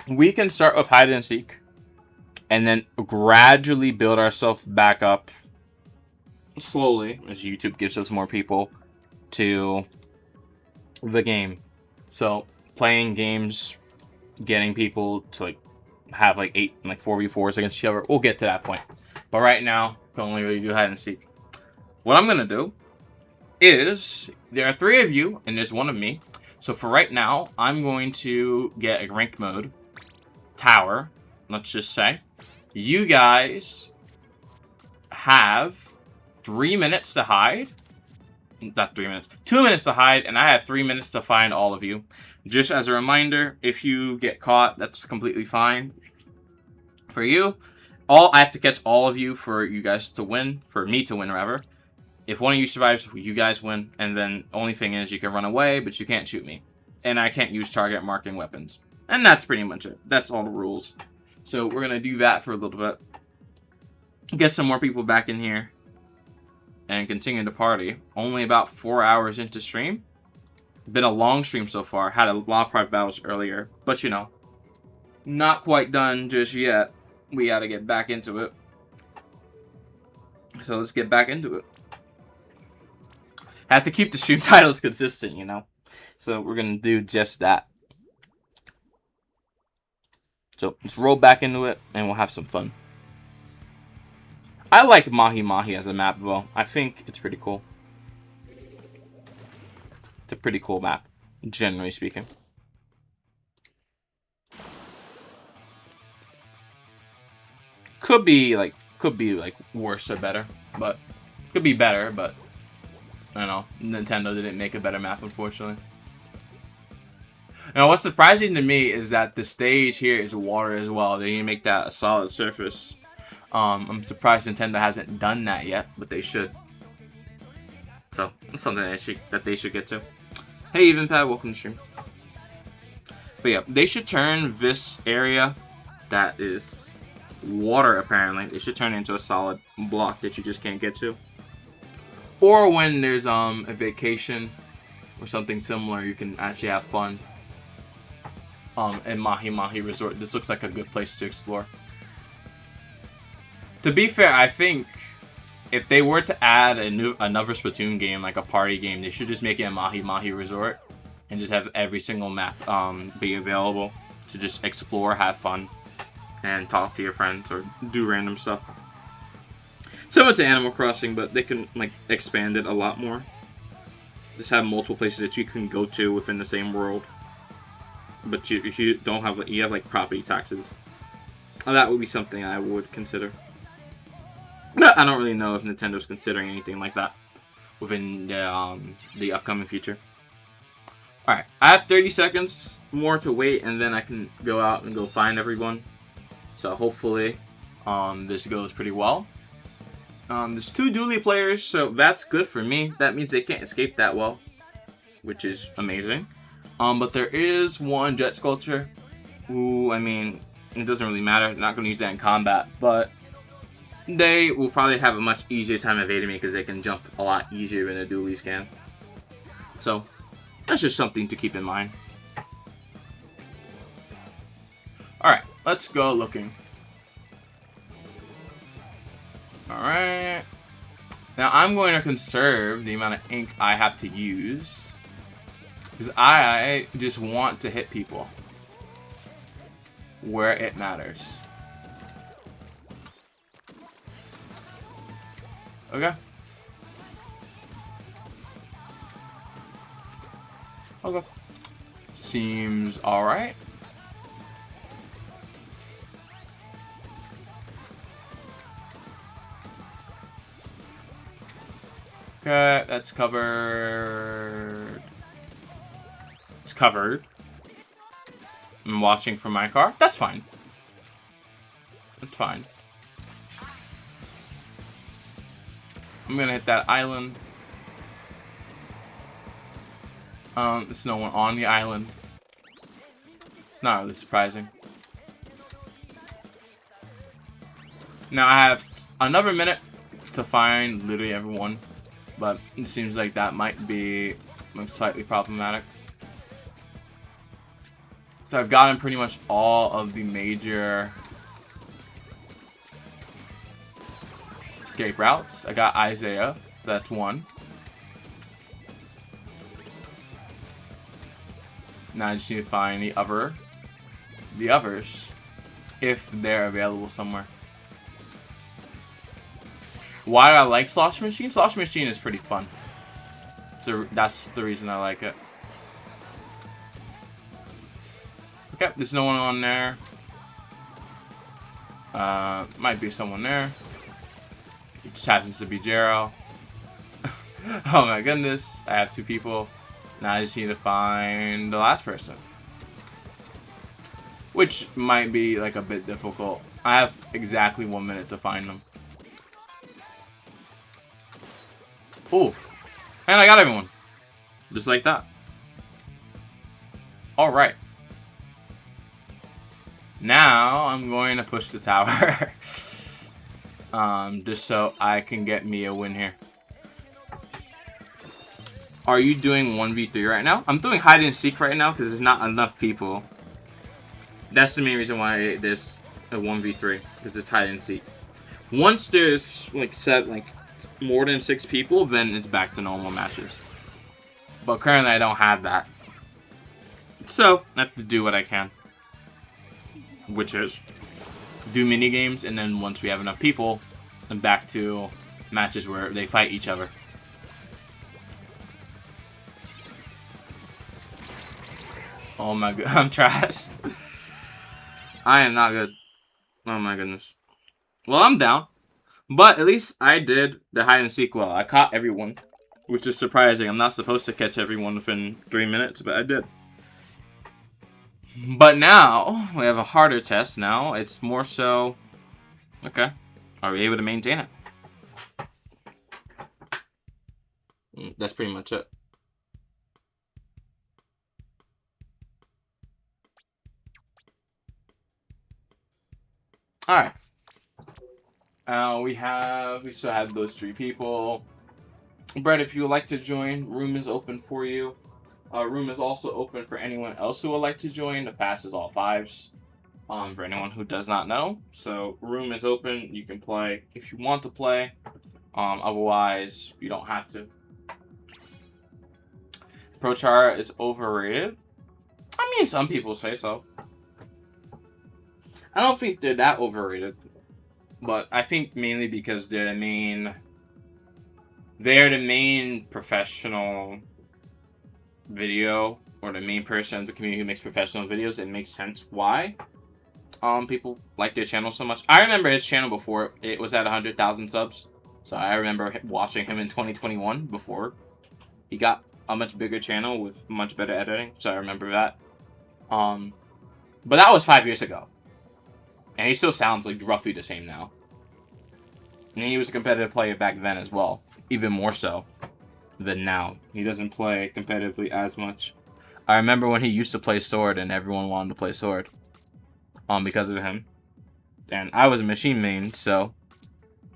we can start with hide and seek, and then gradually build ourselves back up slowly as YouTube gives us more people to the game. So, playing games, getting people to like have like 8 like 4v4s against each other. We'll get to that point. But right now, can only really do hide and seek. What I'm gonna do is there are 3 of you and there's 1 of me. So for right now, I'm going to get a ranked mode tower. Let's just say you guys have 3 minutes to hide. Not 3 minutes. 2 minutes to hide, and I have 3 minutes to find all of you. Just as a reminder, if you get caught, that's completely fine. For you, I have to catch all of you for you guys to win, for me to win, rather. If one of you survives, you guys win, and then only thing is you can run away, but you can't shoot me. And I can't use target marking weapons. And that's pretty much it. That's all the rules. So we're going to do that for a little bit. get some more people back in here and continue to party. Only about 4 hours into stream. Been a long stream so far. Had a lot of private battles earlier, but you know, not quite done just yet. We gotta get back into it. So let's get back into it. Have to keep the stream titles consistent, you know. So we're gonna do just that. So let's roll back into it and we'll have some fun. I like Mahi Mahi as a map though. I think it's pretty cool. It's a pretty cool map, generally speaking. Could be like worse or better, but could be better, but I don't know. Nintendo didn't make a better map, unfortunately. Now, what's surprising to me is that the stage here is water as well. They didn't make that a solid surface. I'm surprised Nintendo hasn't done that yet, but they should. So that's something that they should get to. Hey, Evenpad, welcome to stream. But yeah, they should turn this area that is water, apparently. They should turn it into a solid block that you just can't get to. Or when there's a vacation or something similar, you can actually have fun. In Mahi Mahi Resort, this looks like a good place to explore. To be fair, I think if they were to add another Splatoon game, like a party game, they should just make it a Mahi Mahi Resort and just have every single map be available to just explore, have fun, and talk to your friends or do random stuff. Similar to Animal Crossing, but they can like expand it a lot more. Just have multiple places that you can go to within the same world, but you don't have you have like property taxes. That would be something I would consider. I don't really know if Nintendo's considering anything like that within the upcoming future. Alright, I have 30 seconds more to wait, and then I can go out and go find everyone. So hopefully this goes pretty well. There's 2 dually players, so that's good for me. That means they can't escape that well, which is amazing. But there is one jet sculpture who, I mean, it doesn't really matter. They're not going to use that in combat, but they will probably have a much easier time evading me because they can jump a lot easier than the dualies can. So that's just something to keep in mind. Alright, let's go looking. Alright. Now I'm going to conserve the amount of ink I have to use, because I just want to hit people where it matters. Okay. Okay. Seems alright. Okay, that's covered. It's covered. I'm watching from my car. That's fine. That's fine. I'm gonna hit that island. There's no one on the island. It's not really surprising. Now I have another minute to find literally everyone, but it seems like that might be slightly problematic. So I've gotten pretty much all of the major escape routes. I got Isaiah, that's one. Now I just need to find the others, if they're available somewhere. Why do I like Slosh Machine? Slosh Machine is pretty fun. So that's the reason I like it. Okay, there's no one on there. Might be someone there. It just happens to be Jero. Oh my goodness, I have 2 people. Now I just need to find the last person, which might be like a bit difficult. I have exactly 1 minute to find them. Oh, and I got everyone, just like that. All right. Now I'm going to push the tower. Just so I can get me a win here. Are you doing 1v3 right now? I'm doing hide and seek right now because there's not enough people. That's the main reason why there's a 1v3, because it's hide and seek. Once there's like more than 6 people, then it's back to normal matches. But currently I don't have that. So I have to do what I can. Which is do mini games, and then once we have enough people, then back to matches where they fight each other. Oh my god, I'm trash. I am not good. Oh my goodness. Well, I'm down. But at least I did the hide and seek well. I caught everyone, which is surprising. I'm not supposed to catch everyone within 3 minutes, but I did. But now, we have a harder test now. It's more so, okay, are we able to maintain it? That's pretty much it. Alright. We still have those 3 people. Brett, if you would like to join, room is open for you. Room is also open for anyone else who would like to join. The pass is all 5s. For anyone who does not know. So, room is open. You can play if you want to play. Otherwise, you don't have to. Prochara is overrated. I mean, some people say so. I don't think they're that overrated. But I think mainly because they're the main professional video, or the main person of the community who makes professional videos. It makes sense why people like their channel so much. I remember his channel before it was at 100,000 subs. So I remember watching him in 2021 before he got a much bigger channel with much better editing. So I remember that. But that was 5 years ago. And he still sounds like roughly the same now. And he was a competitive player back then as well. Even more so than now. He doesn't play competitively as much. I remember when he used to play Sword and everyone wanted to play Sword. Because of him. And I was a machine main, so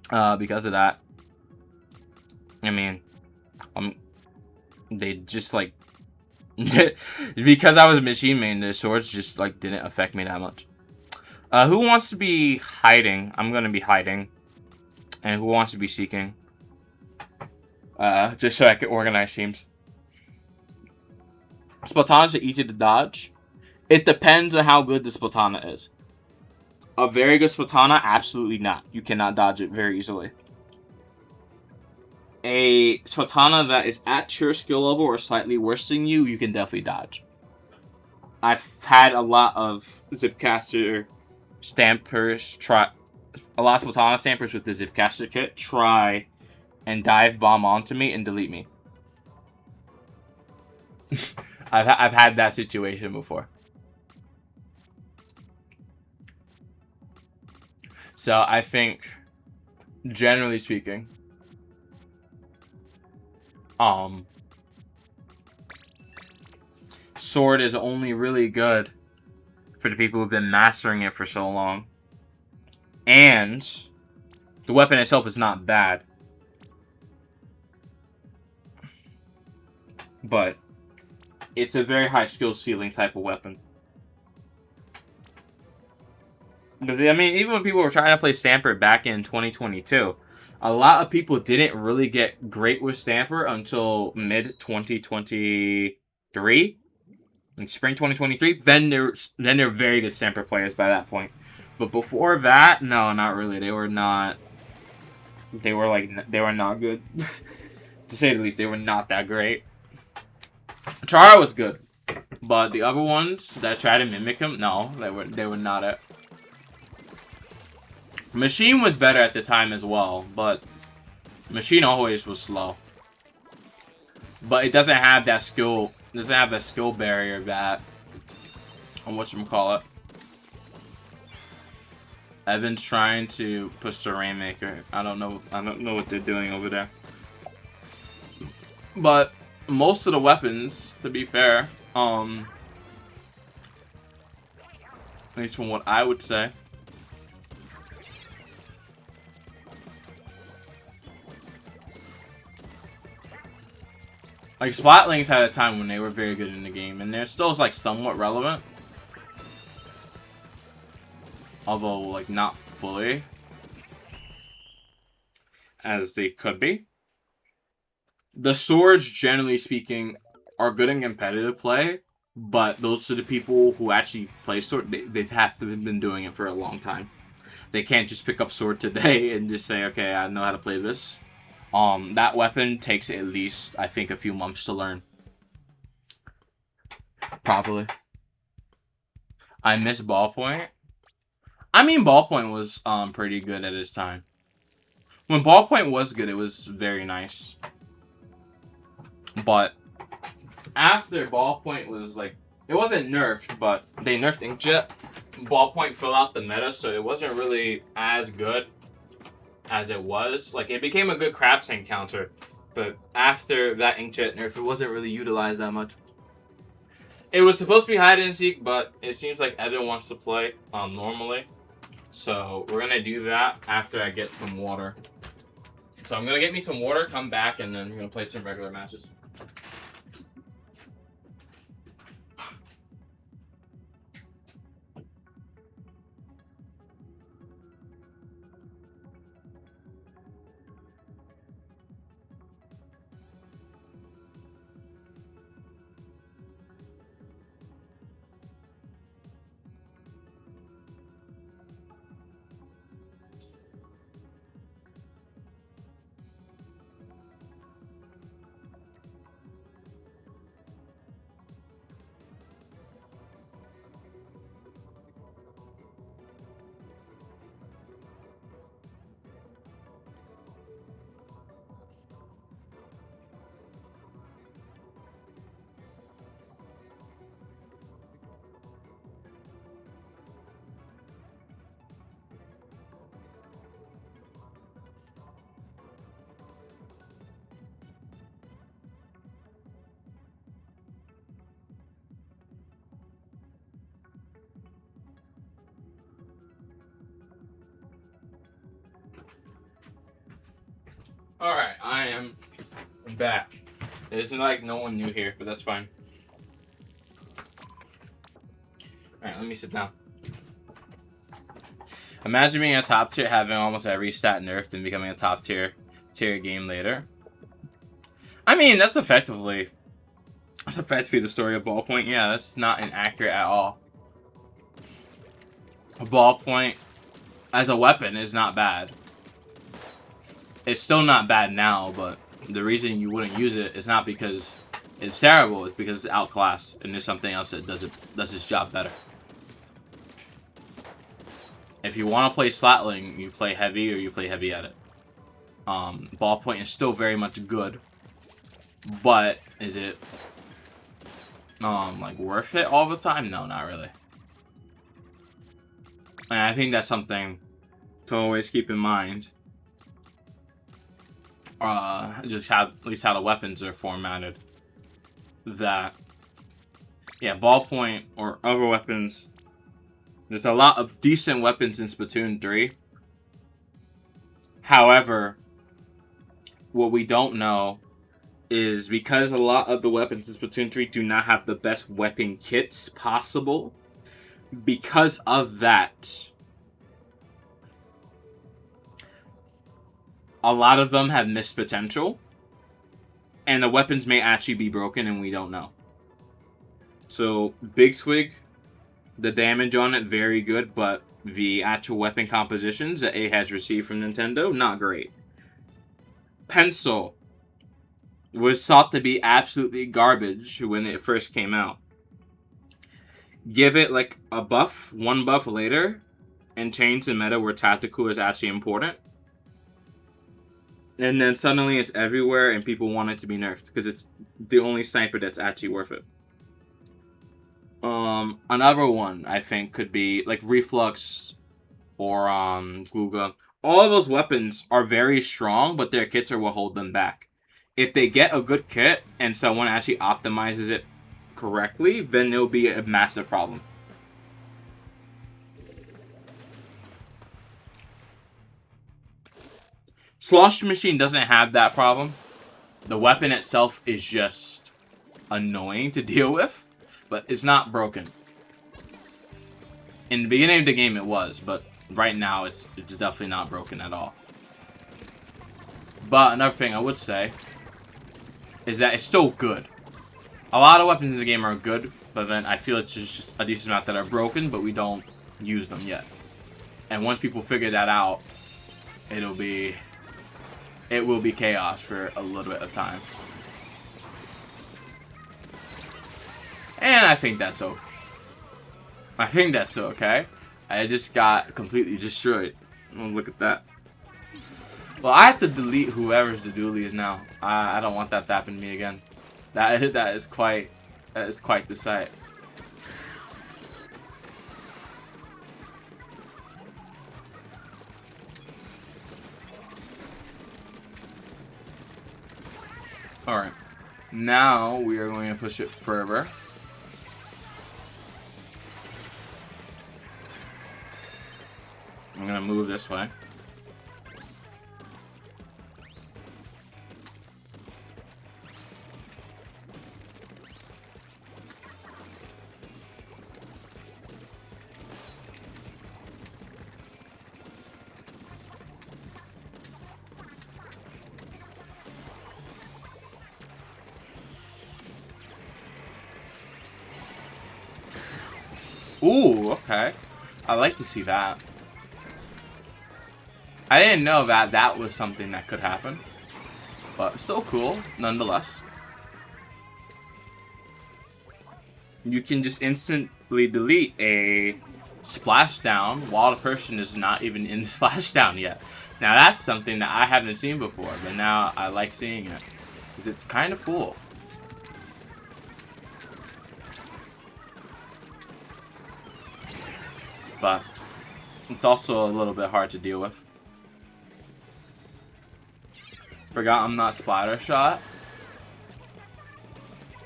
because of that. I mean, they just like because I was a machine main, the swords just like didn't affect me that much. Who wants to be hiding? I'm gonna be hiding. And who wants to be seeking? Just so I can organize teams. Splatanas are easy to dodge. It depends on how good the Splatana is. A very good Splatana, absolutely not. You cannot dodge it very easily. A Splatana that is at your skill level or slightly worse than you, you can definitely dodge. I've had a lot of Zipcaster stampers try, a lot of Splatana stampers with the Zipcaster kit try and dive bomb onto me and delete me. I've had that situation before. So I think, generally speaking, Sword is only really good for the people who've been mastering it for so long. And the weapon itself is not bad. But it's a very high skill ceiling type of weapon. Because, I mean, even when people were trying to play Stamper back in 2022, a lot of people didn't really get great with Stamper until mid-2023. Like spring 2023. Then they're very good Stamper players by that point. But before that, no, not really. They were not good. To say the least, they were not that great. Chara was good. But the other ones that tried to mimic him, no, they were not it. Machine was better at the time as well, but Machine always was slow. But it doesn't have that skill barrier that whatchamacallit. Evan's trying to push the Rainmaker. I don't know what they're doing over there. But most of the weapons, to be fair, at least from what I would say, Like, Splatlings had a time when they were very good in the game, and they're still, like, somewhat relevant. Although, like, not fully as they could be. The swords, generally speaking, are good in competitive play, but those are the people who actually play sword. They've been doing it for a long time. They can't just pick up sword today and just say, okay, I know how to play this. That weapon takes at least, I think, a few months to learn properly. I miss Ballpoint. I mean, Ballpoint was pretty good at its time. When Ballpoint was good, it was very nice. But after Ballpoint was like, it wasn't nerfed, but they nerfed Inkjet. Ballpoint fell out the meta, so it wasn't really as good as it was. Like, it became a good crab tank counter, but after that Inkjet nerf, it wasn't really utilized that much. It was supposed to be hide and seek, but it seems like Evan wants to play normally. So we're gonna do that after I get some water. So I'm gonna get me some water, come back, and then we're gonna play some regular matches. Alright, I am back. It isn't like no one new here, but that's fine. Alright, let me sit down. Imagine being a top tier, having almost every stat nerfed and becoming a top tier game later. I mean, that's effectively the story of Ballpoint. Yeah, that's not inaccurate at all. A Ballpoint as a weapon is not bad. It's still not bad now, but the reason you wouldn't use it is not because it's terrible, it's because it's outclassed, and there's something else that does its job better. If you want to play Splatling, you play heavy or you play heavy at it. Ballpoint is still very much good, but is it like worth it all the time? No, not really. And I think that's something to always keep in mind. Just how, at least how the weapons are formatted. That, yeah, Ballpoint or other weapons. There's a lot of decent weapons in Splatoon 3. However, what we don't know is because a lot of the weapons in Splatoon 3 do not have the best weapon kits possible. Because of that, a lot of them have missed potential, and the weapons may actually be broken and we don't know. So, Big Swig, the damage on it, very good, but the actual weapon compositions that it has received from Nintendo, not great. Pencil was thought to be absolutely garbage when it first came out. Give it like a buff, one buff later, and change the meta where tactical is actually important. And then suddenly it's everywhere and people want it to be nerfed because it's the only sniper that's actually worth it. Another one I think could be like Reflux or Glue Gun. All of those weapons are very strong, but their kits are what hold them back. If they get a good kit and someone actually optimizes it correctly, then there'll be a massive problem. Slosh Machine doesn't have that problem. The weapon itself is just annoying to deal with, but it's not broken. In the beginning of the game it was, but right now it's definitely not broken at all. But another thing I would say is that it's still good. A lot of weapons in the game are good, but then I feel it's just a decent amount that are broken, but we don't use them yet. And once people figure that out, it will be chaos for a little bit of time. And I think that's okay. I just got completely destroyed. Oh, look at that. Well, I have to delete whoever's the dualies now. I don't want that to happen to me again. That is quite the sight. Alright. Now we are going to push it further. I'm going to move this way. Ooh, okay. I like to see that. I didn't know that was something that could happen. But still cool, nonetheless. You can just instantly delete a splashdown while the person is not even in splashdown yet. Now that's something that I haven't seen before, but now I like seeing it. Because it's kind of cool. But it's also a little bit hard to deal with. Forgot I'm not splatter shot.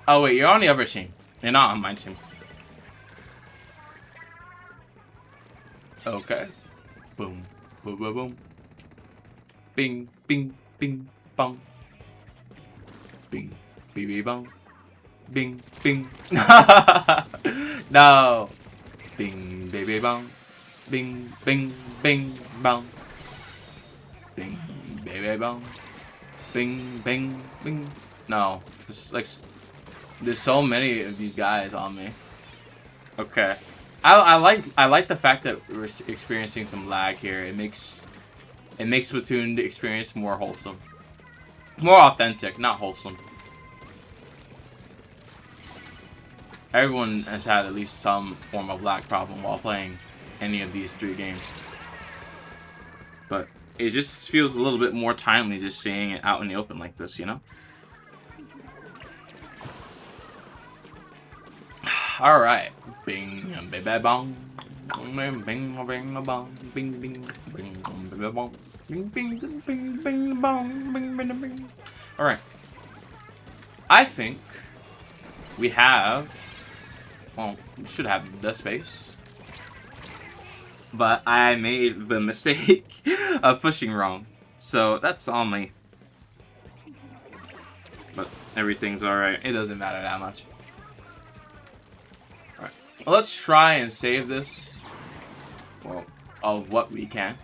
Oh wait, you're on the other team. You're not on my team. Okay. Boom. Boom boom boom. Bing bing bing bong. Bing bing bing bong. Bing bing. No. Bing baby bong. Bing bing bing bong. Bing baby bong. Bing bing bing. No. It's like there's so many of these guys on me. Okay. I like the fact that we're experiencing some lag here. It makes Splatoon the experience more wholesome. More authentic, not wholesome. Everyone has had at least some form of lag problem while playing any of these 3 games. But it just feels a little bit more timely just seeing it out in the open like this, you know? Alright. Bing, baby bong. Bing, bing, bing, bong. Bing, bing, bing, baby bong. Bing, bing, bing, bing, bong. Bing, bing, bing. Alright. I think we have... Well, we should have the space. But I made the mistake of pushing wrong. So that's on me. But everything's alright. It doesn't matter that much. Alright. Well, let's try and save this. Well, of what we can.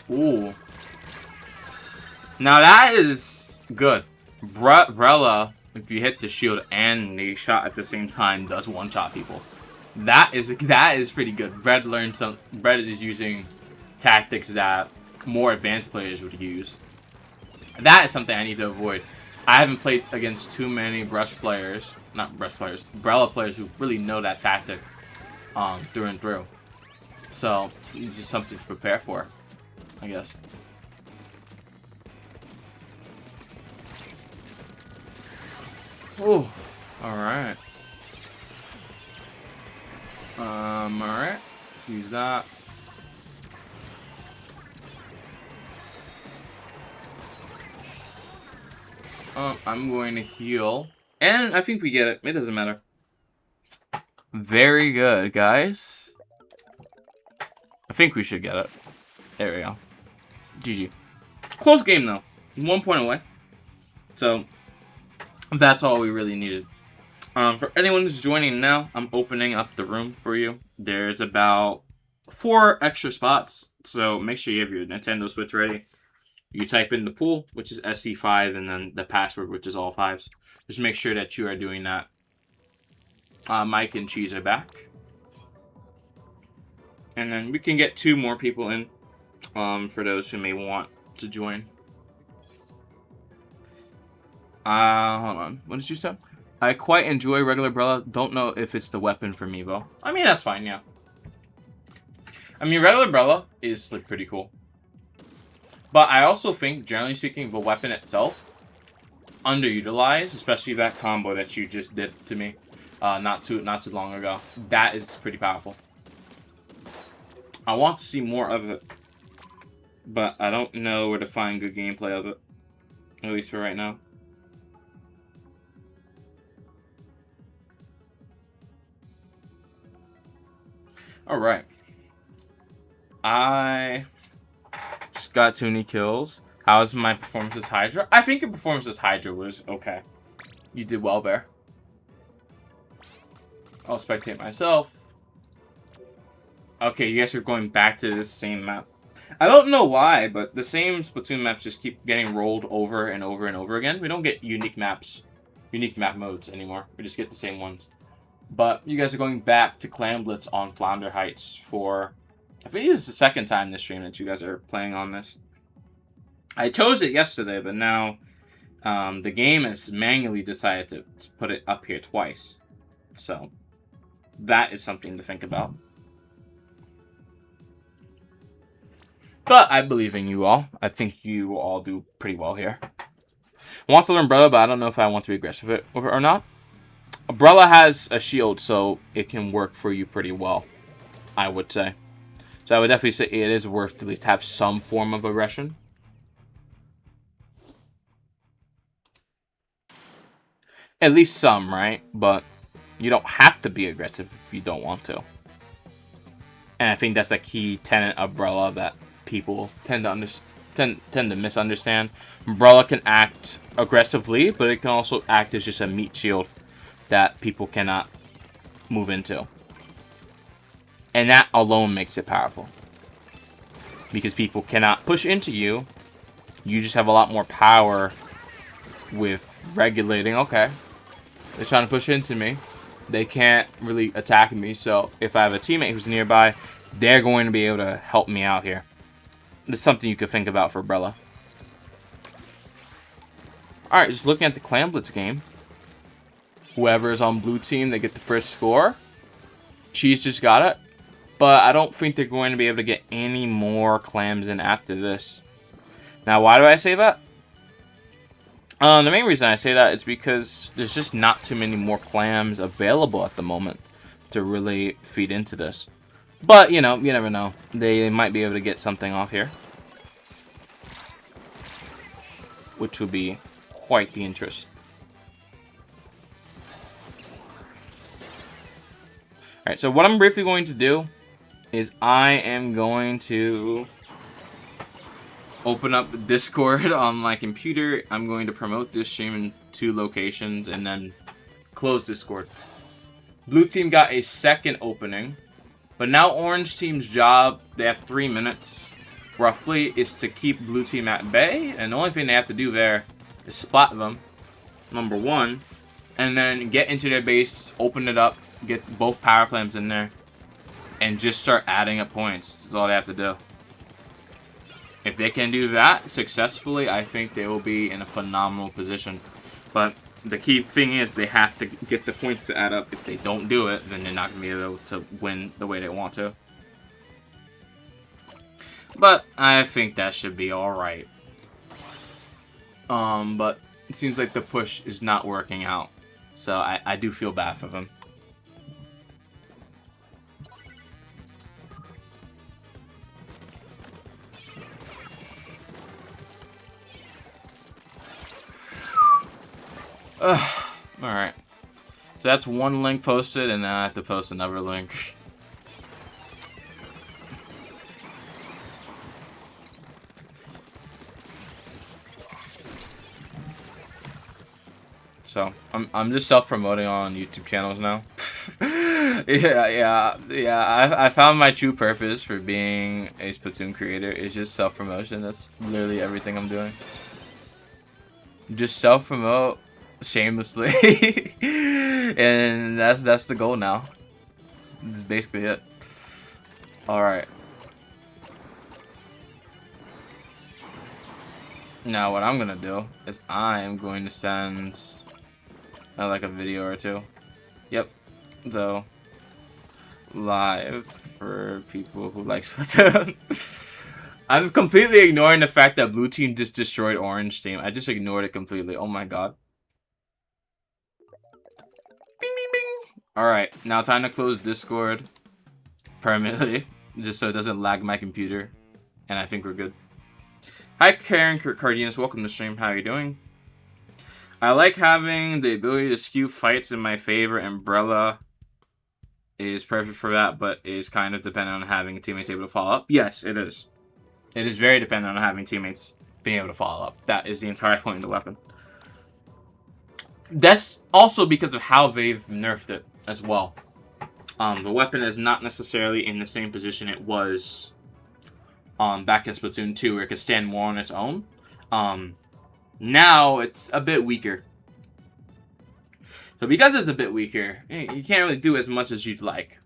Ooh. Now that is good. Brella, if you hit the shield and the shot at the same time, does one-shot people. That is pretty good. Brett is using tactics that more advanced players would use. That is something I need to avoid. I haven't played against too many Brella players who really know that tactic through and through. So it's just something to prepare for, I guess. Ooh, alright. Alright. Let's use that. I'm going to heal. And I think we get it. It doesn't matter. Very good, guys. I think we should get it. There we go. GG. Close game, though. 1 point away. So, that's all we really needed. For anyone who's joining now, I'm opening up the room for you. There's about 4 extra spots. So, make sure you have your Nintendo Switch ready. You type in the pool, which is SC5, and then the password, which is all 5s. Just make sure that you are doing that. Mike and Cheese are back. And then we can get 2 more people in for those who may want to join. Hold on. What did you say? I quite enjoy regular umbrella. Don't know if it's the weapon for me, though. I mean, that's fine, yeah. I mean, regular umbrella is, like, pretty cool. But I also think, generally speaking, the weapon itself underutilized, especially that combo that you just did to me not too long ago. That is pretty powerful. I want to see more of it, but I don't know where to find good gameplay of it, at least for right now. All right, I just got 20 kills. How's my performance as Hydra? I think your performance as Hydra was okay. You did well there. I'll spectate myself. Okay, you guys are going back to this same map. I don't know why, but the same Splatoon maps just keep getting rolled over and over and over again. We don't get unique maps, unique map modes anymore. We just get the same ones. But you guys are going back to Clan Blitz on Flounder Heights for... I think this is the second time this stream that you guys are playing on this. I chose it yesterday, but now the game has manually decided to put it up here twice. So that is something to think about. But I believe in you all. I think you all do pretty well here. I want to learn Umbrella, but I don't know if I want to be aggressive with it or not. Umbrella has a shield, so it can work for you pretty well, I would say. So I would definitely say it is worth to at least have some form of aggression. At least some, right? But you don't have to be aggressive if you don't want to. And I think that's a key tenet of Umbrella that people tend to misunderstand. Umbrella can act aggressively, but it can also act as just a meat shield that people cannot move into. And that alone makes it powerful. Because people cannot push into you. You just have a lot more power with regulating. Okay, they're trying to push into me. They can't really attack me. So if I have a teammate who's nearby, they're going to be able to help me out here. This is something you could think about for Umbrella. Alright, just looking at the Clan Blitz game. Whoever is on blue team, they get the first score. Cheese just got it. But I don't think they're going to be able to get any more clams in after this. Now, why do I say that? The main reason I say that is because there's just not too many more clams available at the moment to really feed into this. But, you know, you never know. They might be able to get something off here. Which would be quite the interest. Alright, so what I'm briefly going to do is I am going to open up Discord on my computer. I'm going to promote this stream in 2 locations and then close Discord. Blue team got a second opening, but now orange team's job, they have 3 minutes roughly, is to keep blue team at bay, and the only thing they have to do there is spot them, number 1, and then get into their base, open it up, get both power plants in there, and just start adding up points. That's all they have to do. If they can do that successfully, I think they will be in a phenomenal position. But the key thing is they have to get the points to add up. If they don't do it, then they're not going to be able to win the way they want to. But I think that should be alright. But it seems like the push is not working out. So I do feel bad for them. Alright. So that's one link posted, and now I have to post another link. So I'm just self-promoting on YouTube channels now. yeah. I found my true purpose for being a Splatoon creator is just self-promotion. That's literally everything I'm doing. Just self-promote shamelessly, and that's the goal now. That's basically it. All right. Now what I'm gonna do is I am going to send like a video or two. Yep. So live for people who like Splatoon. I'm completely ignoring the fact that blue team just destroyed orange team. I just ignored it completely. Oh my god. Bing, bing, bing. Alright, now time to close Discord permanently, just so it doesn't lag my computer. And I think we're good. Hi Karen Cardenas, welcome to the stream. How are you doing? I like having the ability to skew fights in my favor. Umbrella is perfect for that, but is kind of dependent on having teammates able to follow up. Yes, it is. It is very dependent on having teammates being able to follow up. That is the entire point of the weapon. That's also because of how they've nerfed it as well. The weapon is not necessarily in the same position it was back in Splatoon 2, where it could stand more on its own. Now it's a bit weaker. So because it's a bit weaker, you can't really do as much as you'd like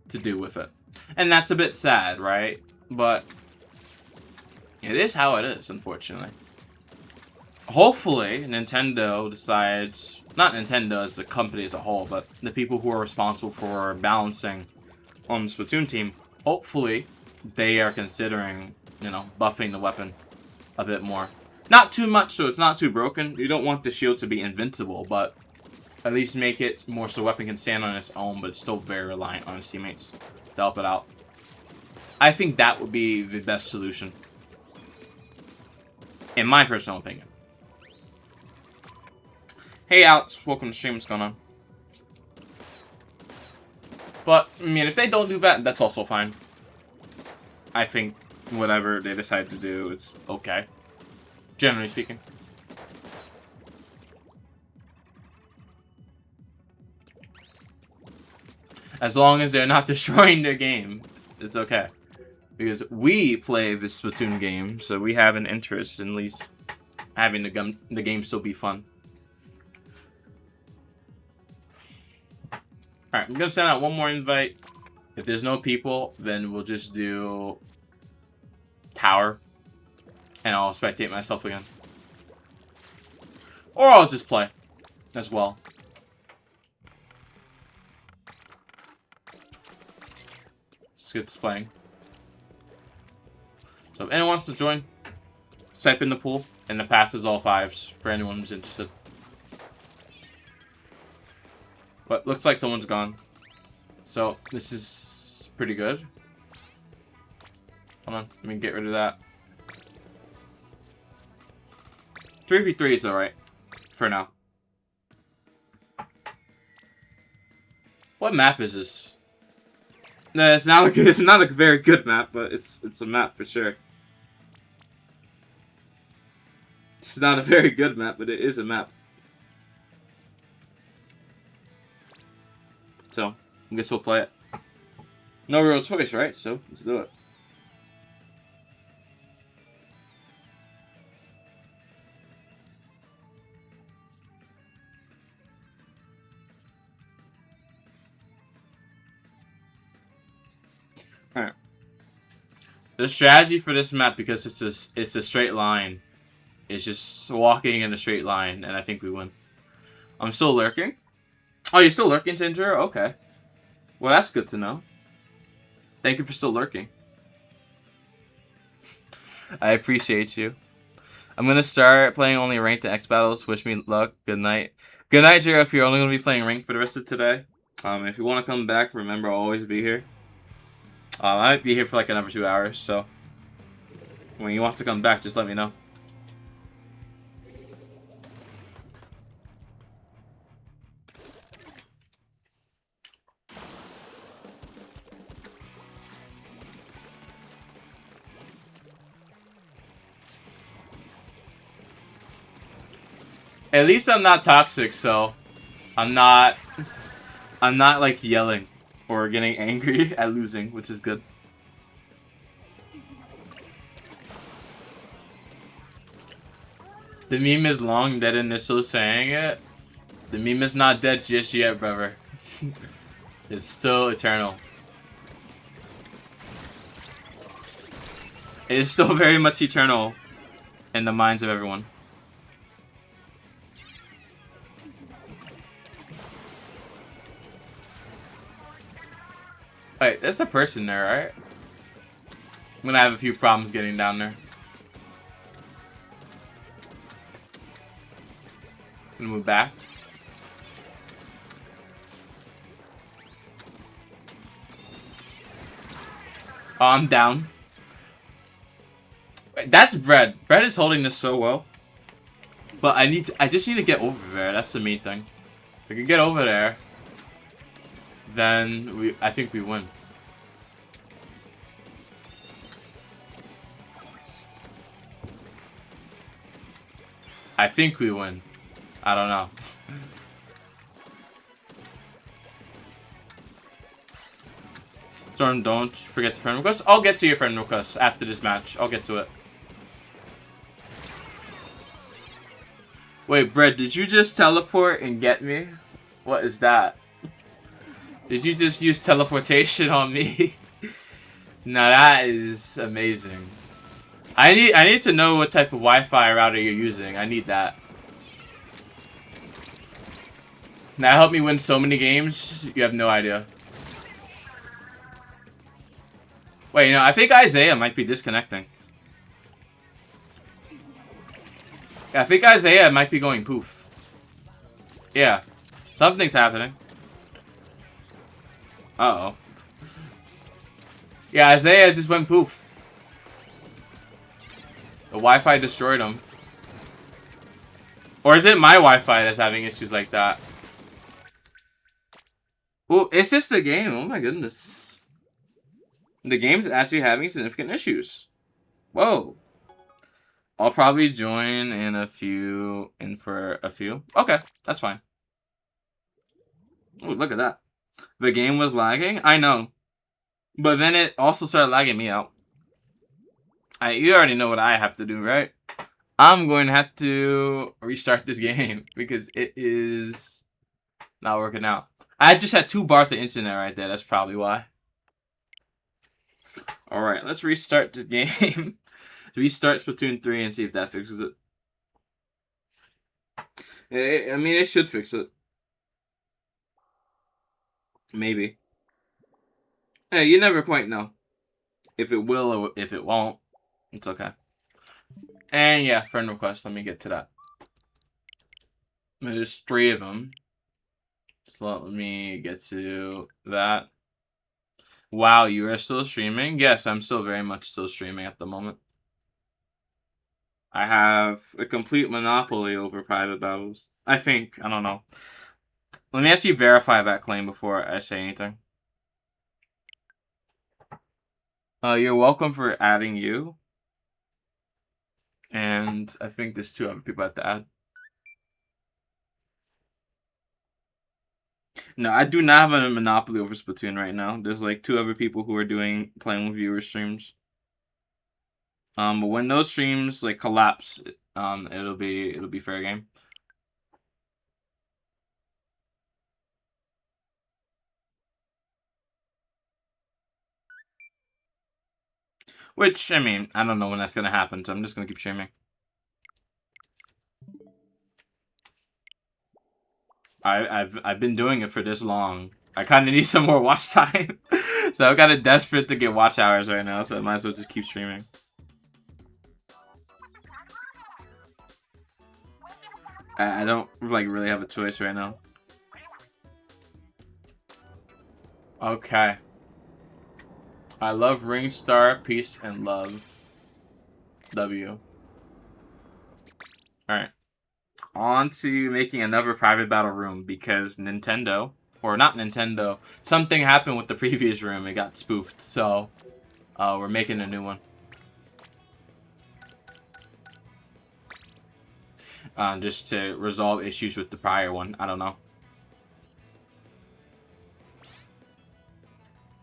to do with it. And that's a bit sad, right? But it is how it is, unfortunately. Hopefully, Nintendo decides... Not Nintendo as a company as a whole, but the people who are responsible for balancing on the Splatoon team, hopefully they are considering, you know, buffing the weapon a bit more. Not too much, so it's not too broken. You don't want the shield to be invincible, but at least make it more so the weapon can stand on its own, but it's still very reliant on its teammates to help it out. I think that would be the best solution, in my personal opinion. Hey Alex, welcome to stream, what's going on? But, I mean, if they don't do that, that's also fine. I think whatever they decide to do, it's okay. Generally speaking. As long as they're not destroying their game, it's okay. Because we play this Splatoon game, so we have an interest in at least having the game still be fun. Alright, I'm gonna send out one more invite. If there's no people, then we'll just do tower. And I'll spectate myself again. Or I'll just play as well. Let's get this playing. So if anyone wants to join, type in the pool, and the pass is all 5s for anyone who's interested. But looks like someone's gone. So this is pretty good. Hold on, let me get rid of that. 3v3 is alright. For now. What map is this? No, it's not a very good map, but it's a map for sure. It's not a very good map, but it is a map. So, I guess we'll play it. No real choice, right? So, let's do it. Alright. The strategy for this map, because it's a straight line, is just walking in a straight line, and I think we win. I'm still lurking. Oh, you're still lurking, Tinger? Okay. Well, that's good to know. Thank you for still lurking. I appreciate you. I'm gonna start playing only ranked X battles. Wish me luck. Good night. Good night, Jira. If you're only gonna be playing ranked for the rest of today. If you want to come back, remember I'll always be here. I might be here for like another 2 hours, so when you want to come back, just let me know. At least I'm not toxic, so I'm not like yelling or getting angry at losing, which is good. The meme is long dead and they're still saying it. The meme is not dead just yet, brother. It's still eternal. It is still very much eternal in the minds of everyone. Wait, there's a person there, right? I'm gonna have a few problems getting down there. I'm gonna move back. Oh, I'm down. Wait, that's Bread. Bread is holding this so well. But I just need to get over there. That's the main thing. If I can get over there, then I think we win. I think we win. I don't know. Storm, don't forget the friend request. I'll get to your friend request after this match. I'll get to it. Wait, Brett, did you just teleport and get me? What is that? Did you just use teleportation on me? Now that is amazing. I need to know what type of Wi-Fi router you're using. I need that. That helped me win so many games. You have no idea. Wait, no, I think Isaiah might be disconnecting. Yeah, I think Isaiah might be going poof. Yeah. Something's happening. Uh-oh. Yeah, Isaiah just went poof. The Wi-Fi destroyed him. Or is it my Wi-Fi that's having issues like that? Well, it's just the game. Oh my goodness. The game's actually having significant issues. Whoa. I'll probably join for a few. Okay, that's fine. Oh, look at that. The game was lagging? I know. But then it also started lagging me out. You already know what I have to do, right? I'm going to have to restart this game because it is not working out. I just had 2 bars of internet right there. That's probably why. Alright, let's restart this game. Restart Splatoon 3 and see if that fixes it. I mean, it should fix it. Maybe. Hey, you never quite know if it will or if it won't. It's okay. And yeah, friend request. Let me get to that. There's 3 of them. So let me get to that. Wow, you are still streaming? Yes, I'm still very much still streaming at the moment. I have a complete monopoly over private battles. I think. I don't know. Let me actually verify that claim before I say anything. You're welcome for adding you. And I think there's 2 other people I have to add. No, I do not have a monopoly over Splatoon right now. There's like 2 other people who are playing with viewer streams. But when those streams like collapse, it'll be fair game. Which, I mean, I don't know when that's gonna happen, so I'm just gonna keep streaming. I've been doing it for this long. I kind of need some more watch time. So I'm kind of desperate to get watch hours right now, so I might as well just keep streaming. I don't like really have a choice right now. Okay. I love Ring Star, peace and love. W. Alright. On to making another private battle room because Nintendo, or not Nintendo, something happened with the previous room. It got spoofed, so we're making a new one. just to resolve issues with the prior one. I don't know.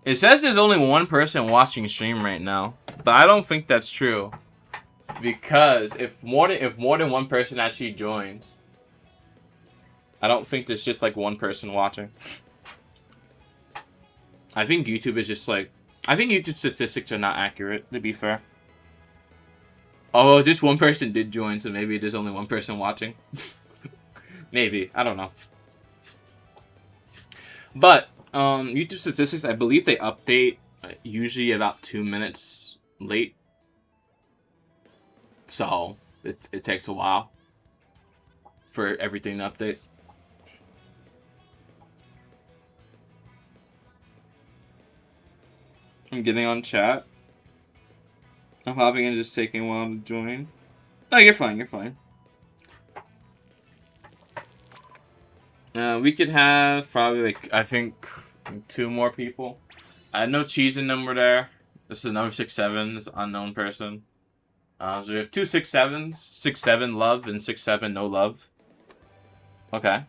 It says there's only one person watching stream right now, but I don't think that's true. Because if more than one person actually joins, I don't think there's just like one person watching. I think YouTube is just like, I think YouTube statistics are not accurate, to be fair. Oh, just one person did join, so maybe there's only one person watching. Maybe, I don't know. But YouTube statistics, I believe they update usually about 2 minutes late. So it takes a while for everything to update. I'm getting on chat. I'm hopping and just taking a while to join. No, you're fine, you're fine. We could have probably like, I think 2 more people. I had no cheese in them were there. This is another 6-7, this unknown person. So we have 2 6-7s, 6-7 love and 6-7 no love. Okay.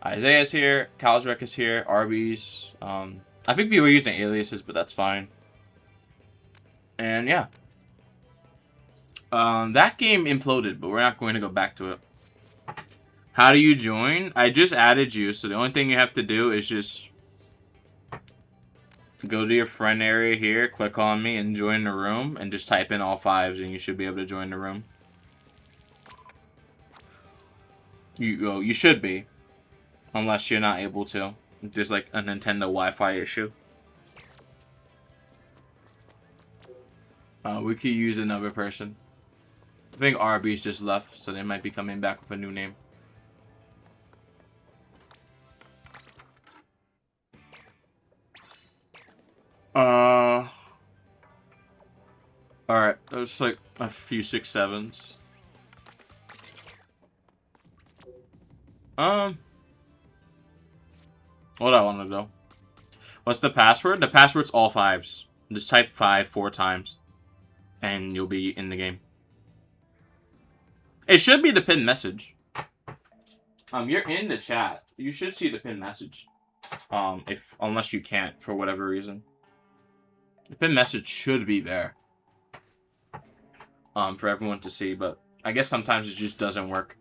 Isaiah's here, Calsrec is here, Arby's. I think we were using aliases, but that's fine. And yeah. That game imploded, but we're not going to go back to it. How do you join? I just added you, so the only thing you have to do is just go to your friend area here, click on me, and join the room, and just type in all 5s, and you should be able to join the room. You should be, unless you're not able to. There's like a Nintendo Wi-Fi issue. We could use another person. I think RB's just left, so they might be coming back with a new name. Alright, there's like a few 6-7s. What do I want to do? What's the password? The password's all 5s. Just type 5 4 times, and you'll be in the game. It should be the pinned message. You're in the chat. You should see the pinned message. Unless you can't for whatever reason. The pinned message should be there. For everyone to see, but I guess sometimes it just doesn't work.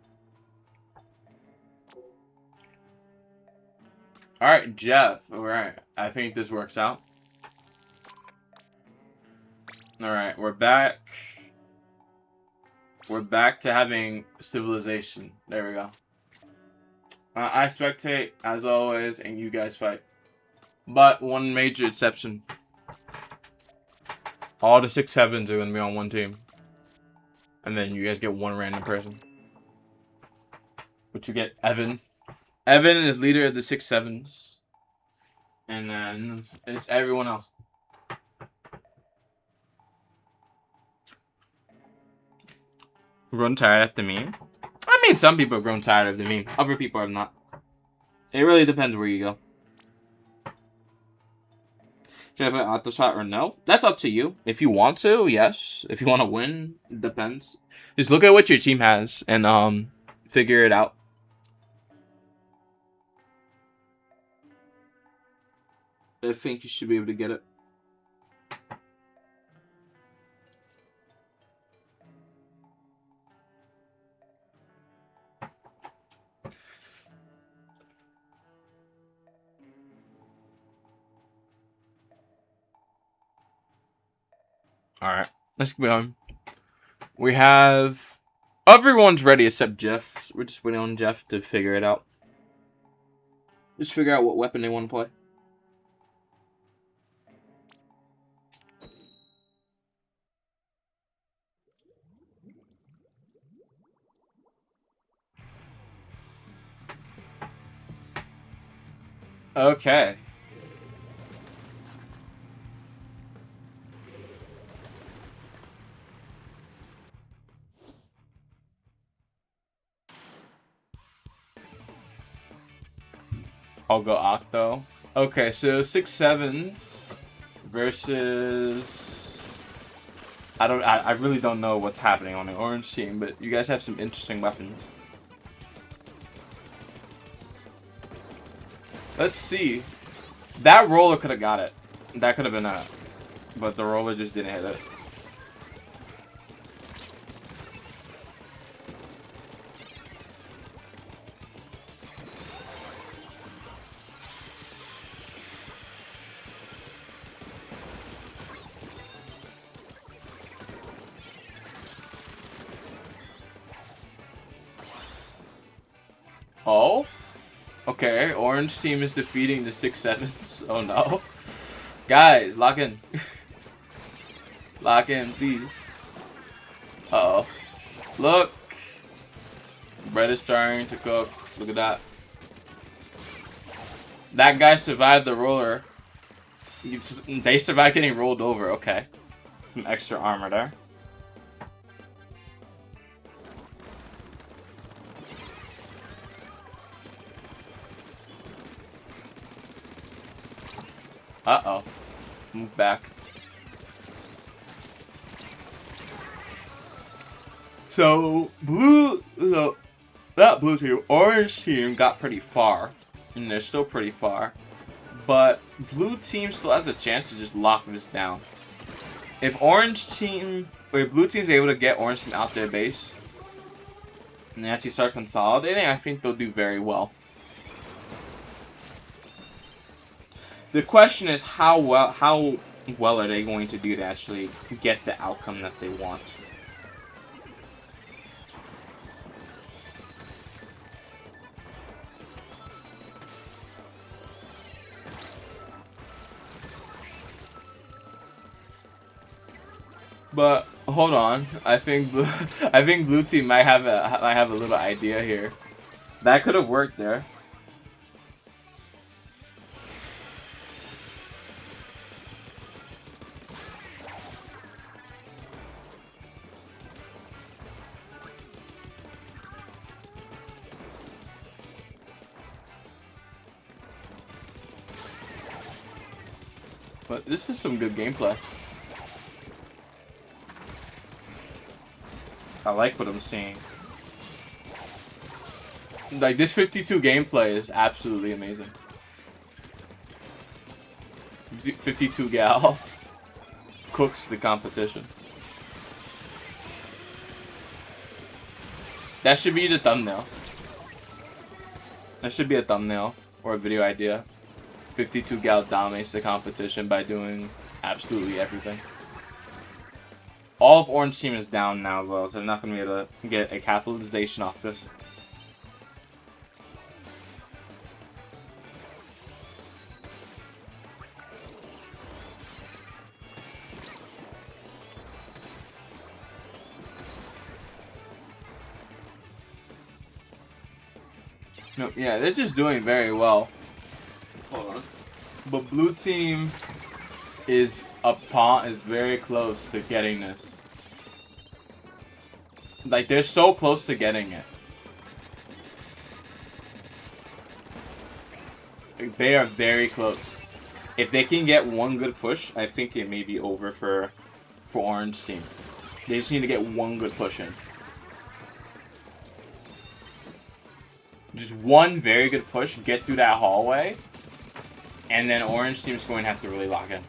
Alright, Jeff. Alright, I think this works out. Alright, we're back. We're back to having civilization. There we go. I spectate, as always, and you guys fight. But one major exception. All the 6-7s are going to be on one team. And then you guys get one random person. But you get Evan. Evan is leader of the 6-7s. And then it's everyone else. Grown tired of the meme? I mean, some people have grown tired of the meme. Other people have not. It really depends where you go. Should I put auto shot or no? That's up to you. If you want to, yes. If you want to win, it depends. Just look at what your team has and figure it out. I think you should be able to get it. Alright, let's go on. We have... Everyone's ready except Jeff. We're just waiting on Jeff to figure it out. Just figure out what weapon they want to play. Okay. I'll go Octo. Okay, so 6-7s versus... I really don't know what's happening on the orange team, but you guys have some interesting weapons. Let's see. That roller could have got it. That could have been it. But the roller just didn't hit it. Oh? Okay, orange team is defeating the 6-7s. Oh no. Guys, lock in. Lock in, please. Uh-oh. Look! Bread is starting to cook. Look at that. That guy survived the roller. They survived getting rolled over. Okay. Some extra armor there. Uh-oh. Move back. So, that blue team, orange team got pretty far. And they're still pretty far. But blue team still has a chance to just lock this down. If blue team's able to get orange team out their base and they actually start consolidating, I think they'll do very well. The question is how well are they going to do to actually get the outcome that they want. But hold on, I think blue team might have a little idea here. That could have worked there. But this is some good gameplay. I like what I'm seeing. Like, this 52 gameplay is absolutely amazing. 52 gal cooks the competition. That should be the thumbnail. That should be a thumbnail or a video idea. 52 gal dominates the competition by doing absolutely everything. All of orange team is down now, though, so they're not going to be able to get a capitalization off this. No, yeah, they're just doing very well. Hold on. But blue team is very close to getting this. Like, they're so close to getting it. Like, they are very close. If they can get one good push, I think it may be over for orange team. They just need to get one good push in. Just one very good push, get through that hallway, and then orange team's going to have to really lock in.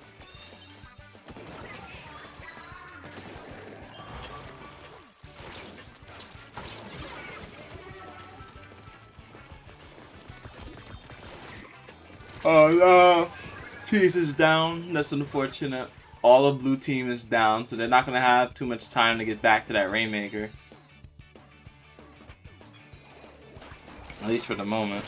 Oh no! Cheese is down. That's unfortunate. All of blue team is down, so they're not going to have too much time to get back to that Rainmaker. At least for the moment.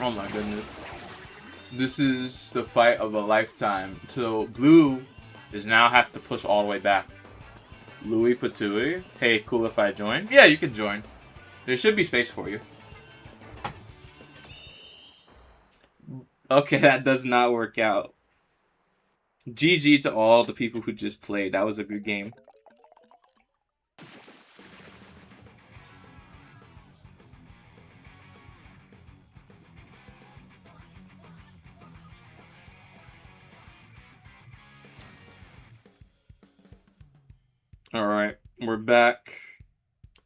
Oh my goodness. This is the fight of a lifetime. So blue does now have to push all the way back. Louis Patui. Hey, cool if I join? Yeah, you can join. There should be space for you. Okay, that does not work out. GG to all the people who just played. That was a good game. Alright, we're back.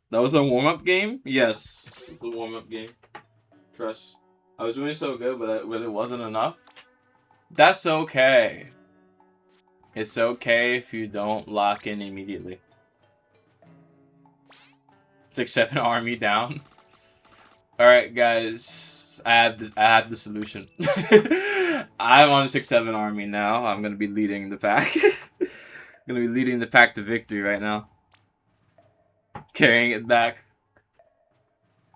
That was a warm-up game? Yes, it's a warm-up game. Trust. I was doing so good, but it wasn't enough. That's okay. It's okay if you don't lock in immediately. Took 7 army down. Alright, guys. I have the solution. I'm on a 6-7 army now. I'm gonna be leading the pack. Gonna be leading the pack to victory right now. Carrying it back.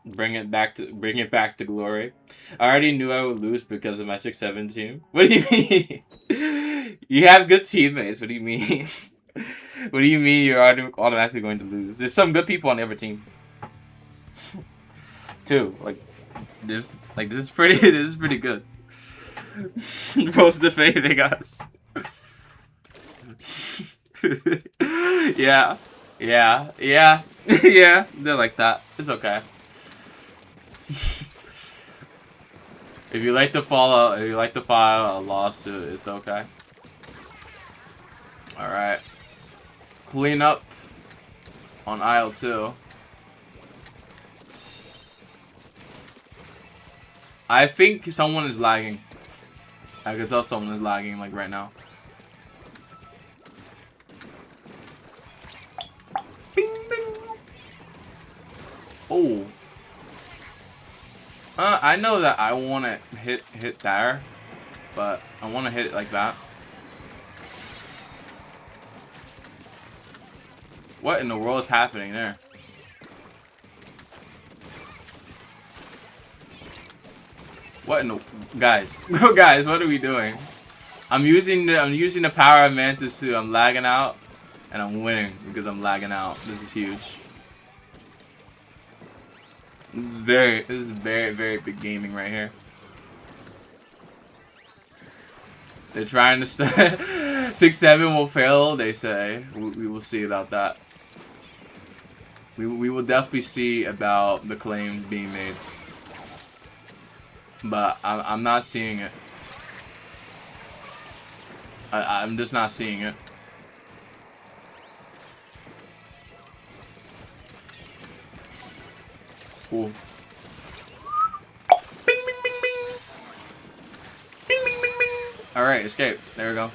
Bring it back to glory. I already knew I would lose because of my 6-7 team. What do you mean? You have good teammates. What do you mean? What do you mean you're automatically going to lose? There's some good people on every team. Too. This is pretty good. Post the faving us. Yeah. Yeah, they're like that. It's okay. If you like to file a lawsuit, it's okay. Alright. Clean up on aisle 2. I think someone is lagging. I can tell someone is lagging like right now. Oh. I know that I want to hit there, but I want to hit it like that. What in the world is happening there? What in the guys? Guys, what are we doing? I'm using the power of Mantis suit. I'm lagging out, and I'm winning because I'm lagging out. This is huge. This is very big gaming right here. They're trying to 6-7 will fail, they say. We will see about that. We will definitely see about the claims being made. But I'm not seeing it. I'm just not seeing it. Cool. Bing, bing, bing, bing. Bing, bing, bing, bing. Alright, escape. There we go.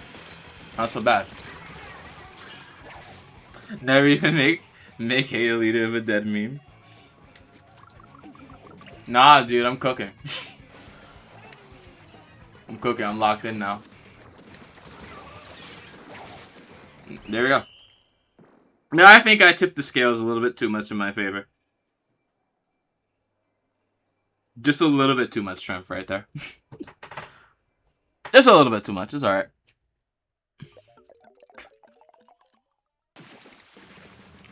Not so bad. Never even make hate a leader of a dead meme. Nah, dude, I'm cooking. I'm cooking. I'm locked in now. There we go. Now I think I tipped the scales a little bit too much in my favor. Just a little bit too much strength right there. Just a little bit too much. It's alright.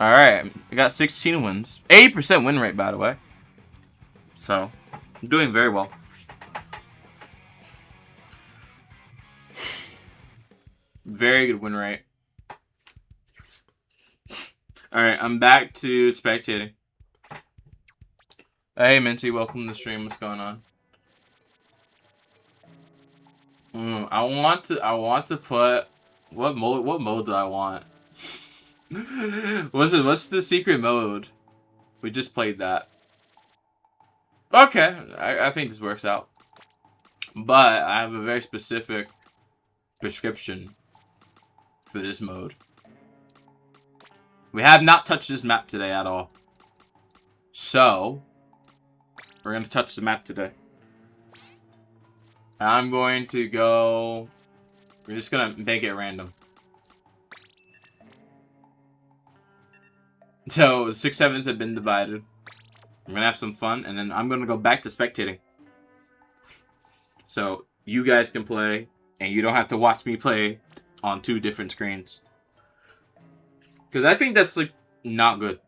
Alright. I got 16 wins. 80% win rate, by the way. So, I'm doing very well. Very good win rate. Alright, I'm back to spectating. Hey Minty, welcome to the stream. What's going on? I want to put what mode do I want? What's the secret mode? We just played that. Okay, I think this works out. But I have a very specific prescription for this mode. We have not touched this map today at all. So we're going to touch the map today. I'm going to go... We're just going to make it random. So, 6-7s have been divided. I'm going to have some fun, and then I'm going to go back to spectating. So, you guys can play, and you don't have to watch me play on 2 different screens. Because I think that's, like, not good.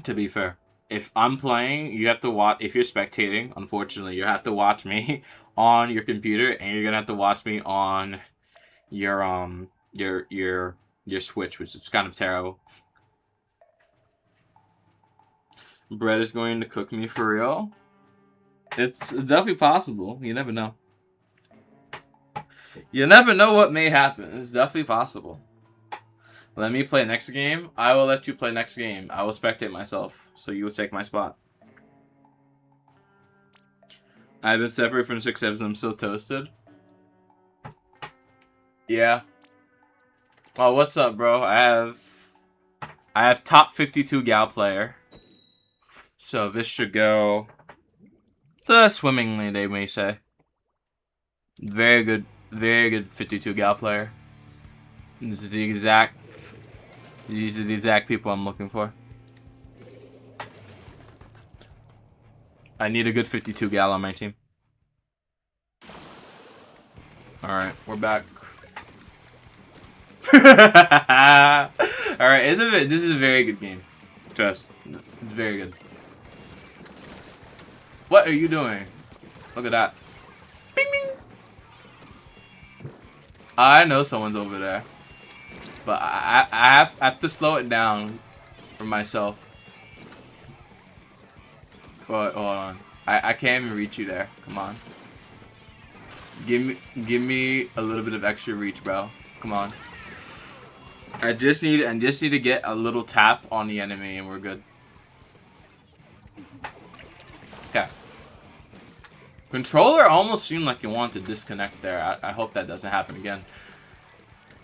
To be fair. If I'm playing, you have to watch... If you're spectating, unfortunately, you have to watch me on your computer, and you're gonna have to watch me on your Switch, which is kind of terrible. Brett is going to cook me for real. It's definitely possible. You never know. You never know what may happen. It's definitely possible. Let me play next game. I will let you play next game. I will spectate myself, so you will take my spot. I've been separated from 6 episodes. I'm so toasted. Yeah. Oh, what's up, bro? I have top 52 gal player. So this should go swimmingly, they may say. Very good 52 gal player. These are the exact people I'm looking for. I need a good 52 gal on my team. Alright, we're back. Alright, this is a very good game. Trust. It's very good. What are you doing? Look at that. Bing, bing. I know someone's over there. But I have to slow it down for myself. Hold on. I can't even reach you there. Come on. Give me a little bit of extra reach, bro. Come on. I just need to get a little tap on the enemy and we're good. Okay. Controller almost seemed like you wanted to disconnect there. I hope that doesn't happen again.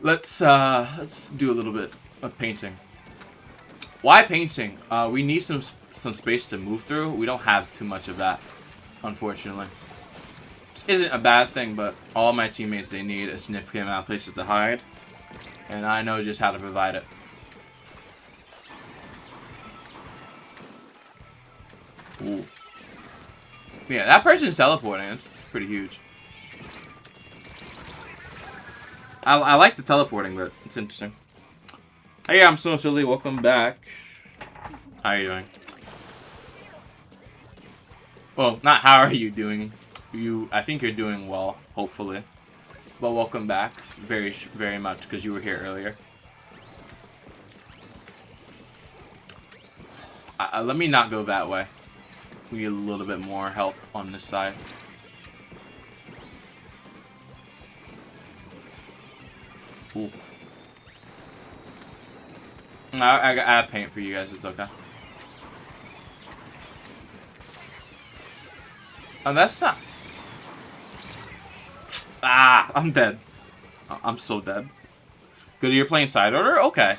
Let's do a little bit of painting. Why painting? We need some space to move through. We don't have too much of that, unfortunately. This isn't a bad thing, but all my teammates, they need a significant amount of places to hide. And I know just how to provide it. Ooh. Yeah, that person's teleporting. It's pretty huge. I like the teleporting, but it's interesting. Hey, I'm so silly. Welcome back. How are you doing? Well, not how are you doing. I think you're doing well, hopefully. But welcome back, very much, because you were here earlier. Let me not go that way. We need a little bit more help on this side. Ooh. I have paint for you guys. It's okay. Oh, that's not. Ah, I'm dead. I'm so dead. Good, you're playing side order? Okay.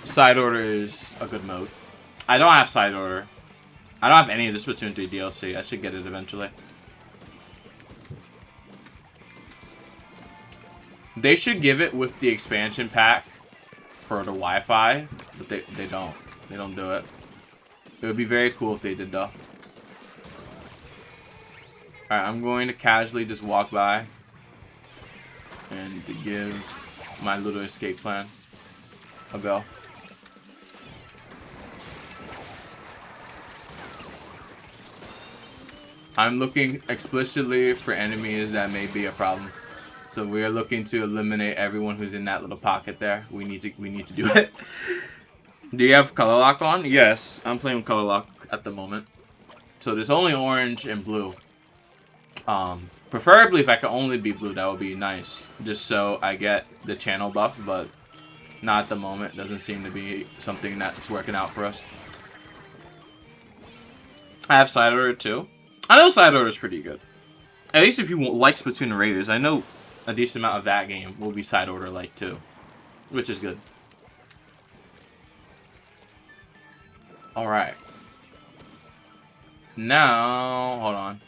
Side order is a good mode. I don't have side order. I don't have any of the Splatoon 3 DLC. I should get it eventually. They should give it with the expansion pack for the Wi-Fi, but they don't. They don't do it. It would be very cool if they did though. Alright, I'm going to casually just walk by and to give my little escape plan a go. I'm looking explicitly for enemies that may be a problem. So we are looking to eliminate everyone who's in that little pocket there. We need to do it. Do you have color lock on? Yes, I'm playing with color lock at the moment. So there's only orange and blue. Preferably if I could only be blue, that would be nice. Just so I get the channel buff, but not at the moment. Doesn't seem to be something that's working out for us. I have side order too. I know side order is pretty good. At least if you like Splatoon Raiders, I know a decent amount of that game will be side order like too, which is good. All right. Now, hold on.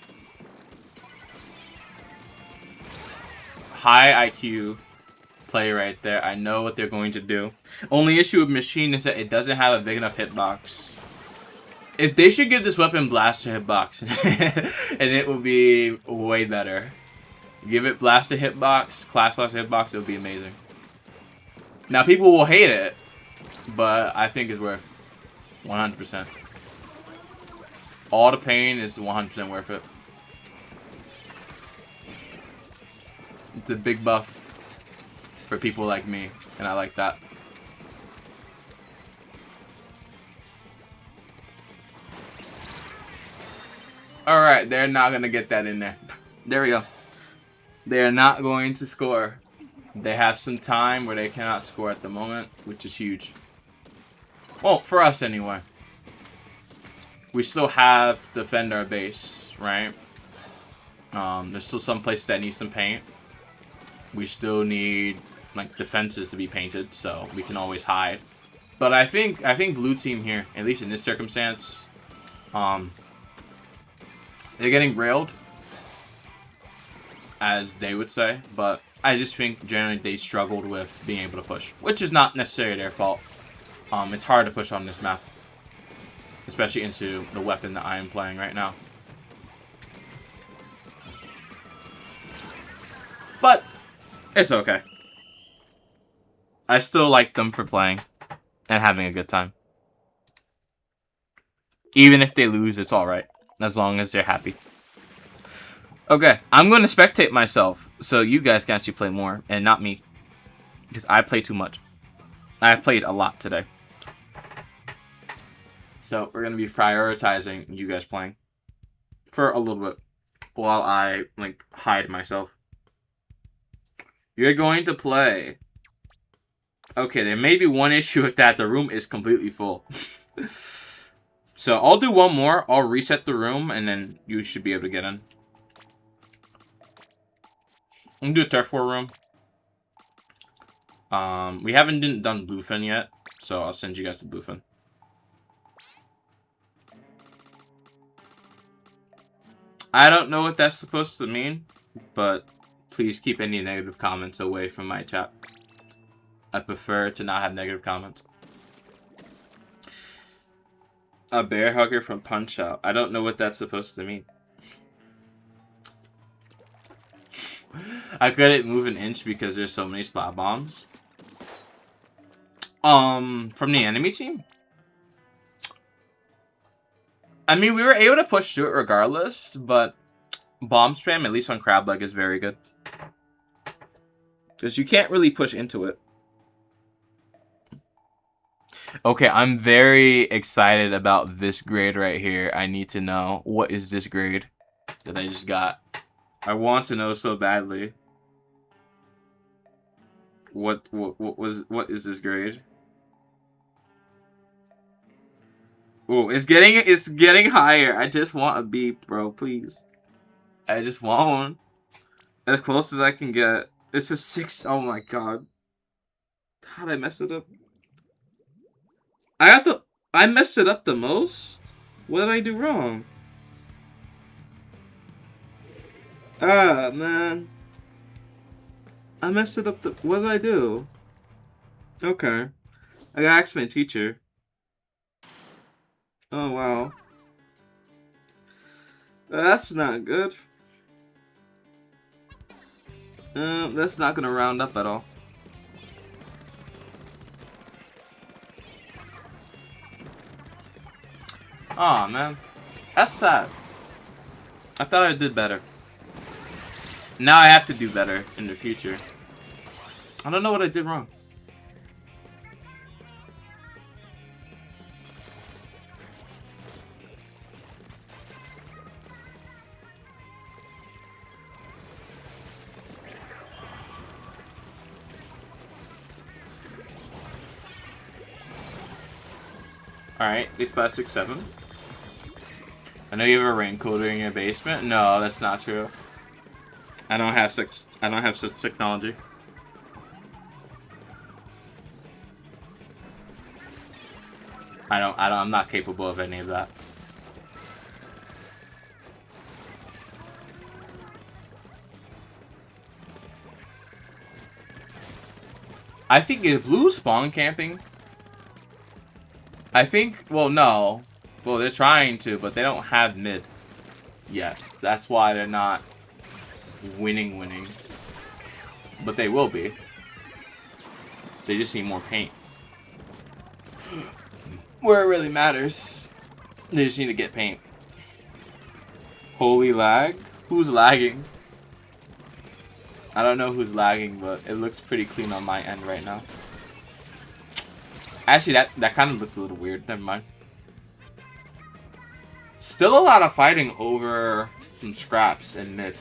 High IQ play right there. I know what they're going to do. Only issue with Machine is that it doesn't have a big enough hitbox. If they should give this weapon blaster hitbox, and it will be way better. Give it blaster hitbox, class blaster hitbox, it would be amazing. Now people will hate it, but I think it's worth 100%. All the pain is 100% worth it. It's a big buff for people like me, and I like that. Alright, they're not going to get that in there. There we go. They are not going to score. They have some time where they cannot score at the moment, which is huge. Well, for us anyway. We still have to defend our base, right? There's still some places that need some paint. We still need like defenses to be painted, so we can always hide. But I think blue team here, at least in this circumstance, they're getting railed, as they would say, but I just think generally they struggled with being able to push, which is not necessarily their fault. It's hard to push on this map, especially into the weapon that I am playing right now. But it's okay. I still like them for playing and having a good time. Even if they lose, it's alright, as long as they're happy. Okay, I'm going to spectate myself so you guys can actually play more and not me, because I play too much. I played a lot today. So we're going to be prioritizing you guys playing for a little bit while I like hide myself. You're going to play. Okay, there may be one issue with that. The room is completely full. So I'll do one more. I'll reset the room and then you should be able to get in. I'm gonna do a turf war room. We haven't done bluefin yet, so I'll send you guys to bluefin. I don't know what that's supposed to mean, but please keep any negative comments away from my chat. I prefer to not have negative comments. A bear hugger from Punch Out. I don't know what that's supposed to mean. I couldn't move an inch because there's so many splat bombs. From the enemy team? I mean, we were able to push through it regardless, but bomb spam, at least on crab leg, is very good. Because you can't really push into it. Okay, I'm very excited about this grade right here. I need to know, what is this grade that I just got? I want to know so badly. What is this grade? Oh, it's getting higher. I just want a beep, bro, please. I just want one. As close as I can get. This is 6. Oh my god. How did I mess it up? I messed it up the most? What did I do wrong? Ah, man. I messed it up. What did I do? Okay. I gotta ask my teacher. Oh, wow. That's not good. That's not gonna round up at all. Aw, man. That's sad. I thought I did better. Now I have to do better in the future. I don't know what I did wrong. Alright, these class 6, 7. I know you have a rain cooler in your basement. No, that's not true. I don't have such technology. I'm not capable of any of that. I think is blue spawn camping. I think, well, no. Well, they're trying to, but they don't have mid yet. That's why they're not winning. But they will be. They just need more paint. Where it really matters, they just need to get paint. Holy lag? Who's lagging? I don't know who's lagging, but it looks pretty clean on my end right now. Actually, that kind of looks a little weird. Never mind. Still a lot of fighting over some scraps in mid.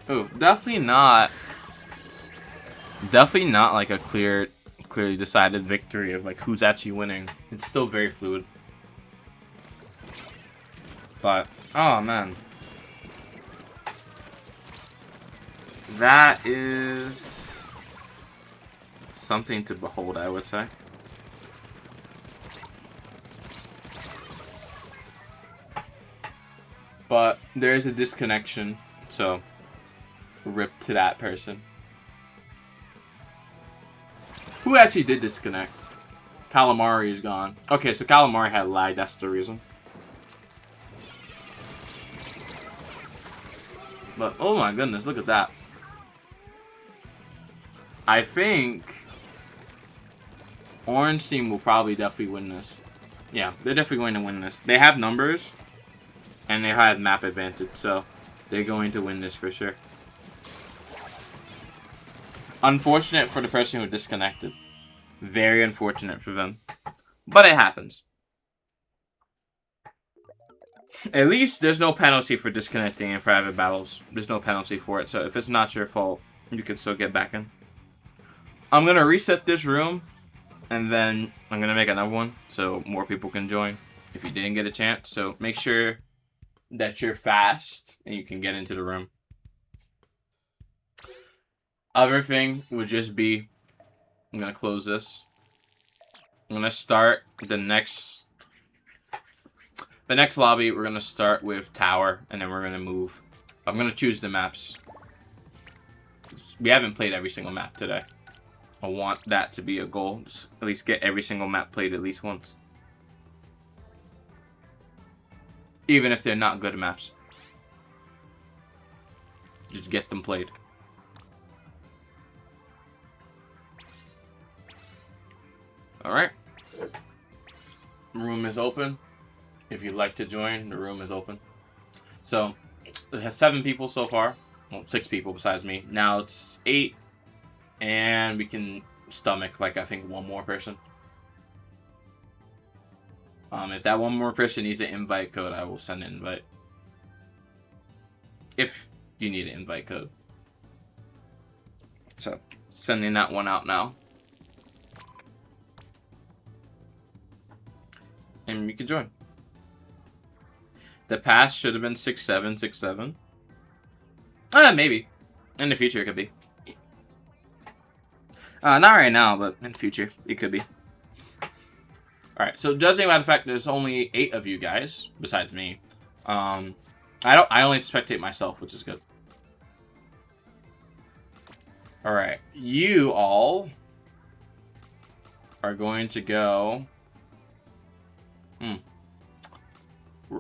Oh, definitely not like a clearly decided victory of like who's actually winning. It's still very fluid. But oh man, that is something to behold, I would say. But there is a disconnection, so rip to that person. Who actually did disconnect? Calamari is gone. Okay, so Calamari had lag, that's the reason. But, oh my goodness, look at that. I think Orange team will probably definitely win this. Yeah, they're definitely going to win this. They have numbers, and they have map advantage, so they're going to win this for sure. Unfortunate for the person who disconnected. Very unfortunate for them. But it happens. At least there's no penalty for disconnecting in private battles. There's no penalty for it, so if it's not your fault, you can still get back in. I'm going to reset this room, and then I'm going to make another one so more people can join if you didn't get a chance. So make sure that you're fast and you can get into the room. Other thing would just be, I'm going to close this. I'm going to start the next lobby. We're going to start with tower, and then we're going to move. I'm going to choose the maps. We haven't played every single map today. I want that to be a goal. Just at least get every single map played at least once. Even if they're not good maps. Just get them played. Alright. Room is open. If you'd like to join, the room is open. So, it has 7 people so far. Well, 6 people besides me. Now it's 8. And we can stomach, like, I think one more person. If that one more person needs an invite code, I will send an invite. If you need an invite code. So, sending that one out now. And you can join. The past should have been 6767. Maybe. In the future, it could be. Not right now, but in the future, it could be. Alright, so judging by the fact there's only 8 of you guys, besides me, I only spectate myself, which is good. Alright, you all are going to go...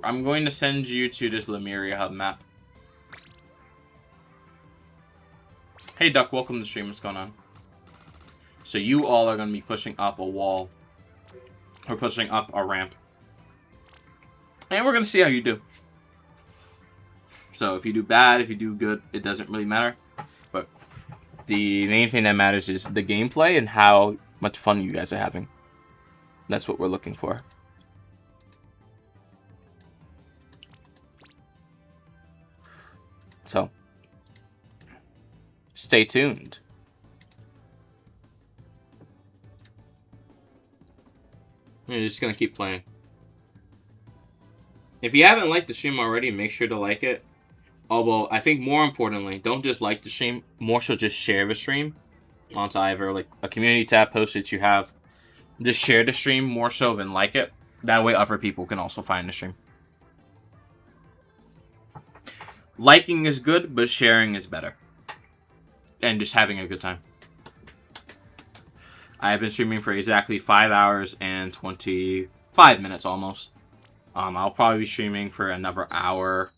I'm going to send you to this Lemuria hub map. Hey Duck, welcome to the stream. What's going on? So you all are going to be pushing up a wall. Or pushing up a ramp. And we're going to see how you do. So if you do bad, if you do good, it doesn't really matter. But the main thing that matters is the gameplay and how much fun you guys are having. That's what we're looking for. So, stay tuned. You're just going to keep playing. If you haven't liked the stream already, make sure to like it. Although, I think more importantly, don't just like the stream. More so just share the stream. Onto either like a community tab post that you have. Just share the stream more so than like it. That way other people can also find the stream. Liking is good, but sharing is better. And just having a good time. I have been streaming for exactly 5 hours and 25 minutes almost. I'll probably be streaming for another hour.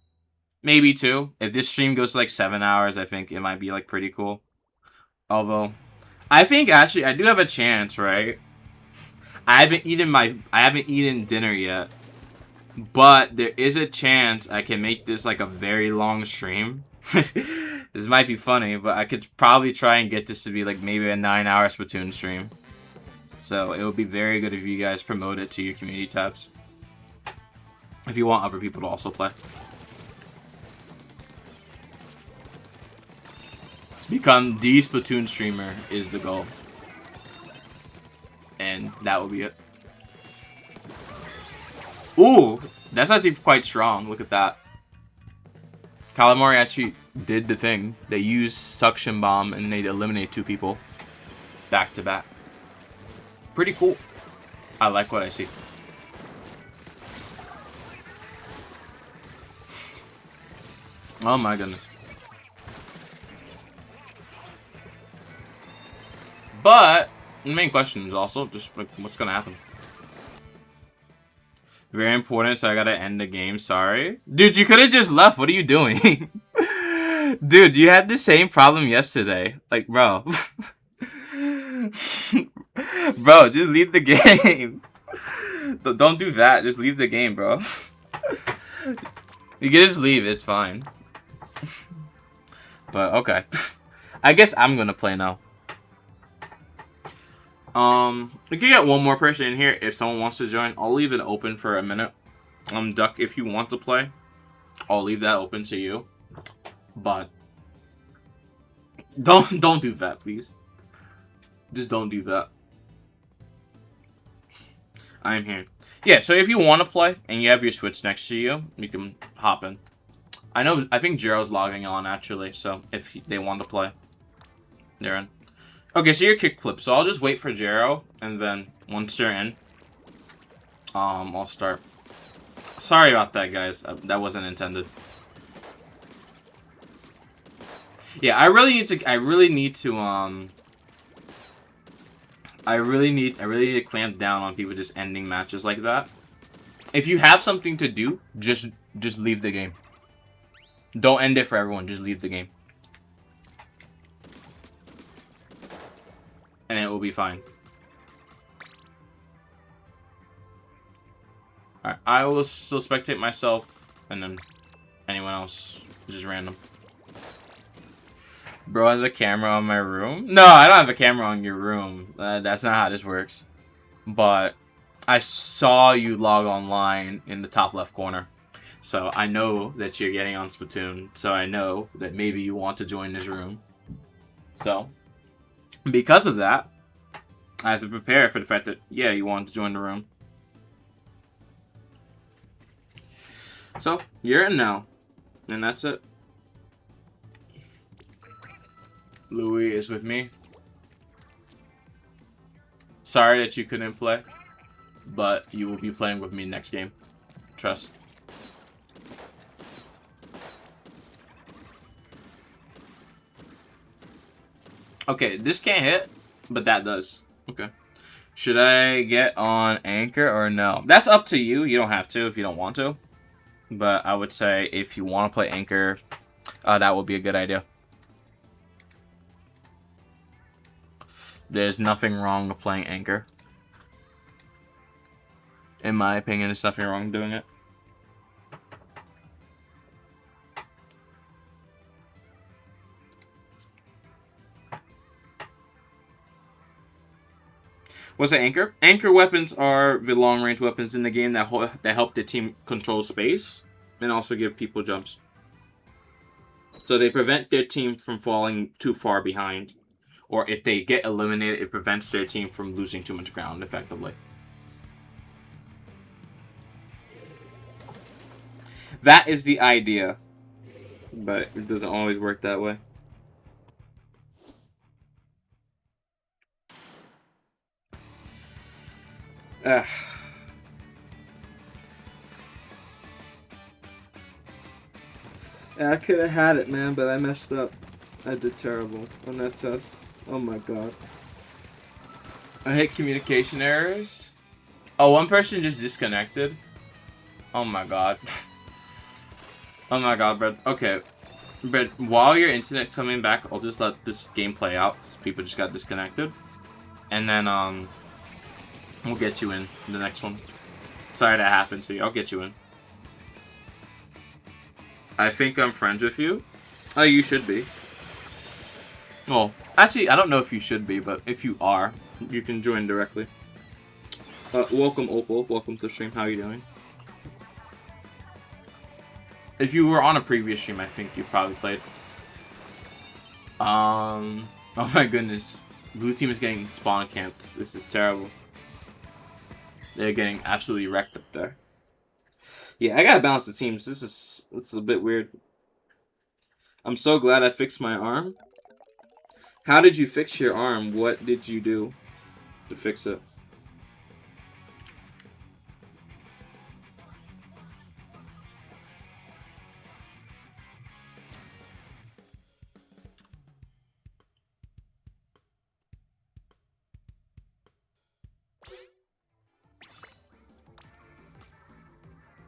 Maybe 2. If this stream goes to like 7 hours, I think it might be like pretty cool. Although, I think actually I do have a chance, right? I haven't eaten dinner yet. But there is a chance I can make this like a very long stream. This might be funny, but I could probably try and get this to be like maybe a 9-hour Splatoon stream. So it would be very good if you guys promote it to your community tabs. If you want other people to also play. Become the Splatoon streamer is the goal. And that will be it. Ooh, that's actually quite strong. Look at that. Calamari actually did the thing. They used suction bomb and they eliminate 2 people back to back. Pretty cool. I like what I see. Oh my goodness. But the main question is also just like what's gonna happen. Very important, so I gotta end the game, sorry. Dude, you could've just left, what are you doing? Dude, you had the same problem yesterday. Like, bro. Bro, just leave the game. Don't do that, just leave the game, bro. You can just leave, it's fine. But, okay. I guess I'm gonna play now. We can get one more person in here if someone wants to join. I'll leave it open for a minute. Duck, if you want to play, I'll leave that open to you. But don't do that, please. Just don't do that. I'm here. Yeah, so if you want to play and you have your Switch next to you, you can hop in. I think Jero's logging on actually, so if they want to play, they're in. Okay, so you're kickflip, so I'll just wait for Jero, and then once they're in, I'll start. Sorry about that, guys. That wasn't intended. Yeah, I really need to clamp down on people just ending matches like that. If you have something to do, just leave the game. Don't end it for everyone, just leave the game. And it will be fine. Alright, I will still spectate myself, and then anyone else, just random. Bro has a camera on my room? No, I don't have a camera on your room. That's not how this works. But I saw you log online in the top left corner. So I know that you're getting on Splatoon. So I know that maybe you want to join this room. So because of that, I have to prepare for the fact that, yeah, you want to join the room. So, you're in now. And that's it. Louis is with me. Sorry that you couldn't play, but you will be playing with me next game. Trust. Okay, this can't hit, but that does. Okay. Should I get on Anchor or no? That's up to you. You don't have to if you don't want to. But I would say if you want to play Anchor, that would be a good idea. There's nothing wrong with playing Anchor. In my opinion, there's nothing wrong doing it. What's an Anchor? Anchor weapons are the long-range weapons in the game that help the team control space and also give people jumps. So they prevent their team from falling too far behind. Or if they get eliminated, it prevents their team from losing too much ground effectively. That is the idea. But it doesn't always work that way. Ugh. I could have had it, man, but I messed up. I did terrible on that test. Oh my god. I hate communication errors. Oh, one person just disconnected. Oh my god. Oh my god, bro. Okay. But while your internet's coming back, I'll just let this game play out. People just got disconnected. And then, we'll get you in the next one. Sorry that happened to you. I'll get you in. I think I'm friends with you. Oh, you should be. Well, actually, I don't know if you should be, but if you are, you can join directly. Welcome, Opal. Welcome to the stream. How are you doing? If you were on a previous stream, I think you probably played. Oh my goodness. Blue team is getting spawn camped. This is terrible. They're getting absolutely wrecked up there. Yeah, I gotta balance the teams. This is a bit weird. I'm so glad I fixed my arm. How did you fix your arm? What did you do to fix it?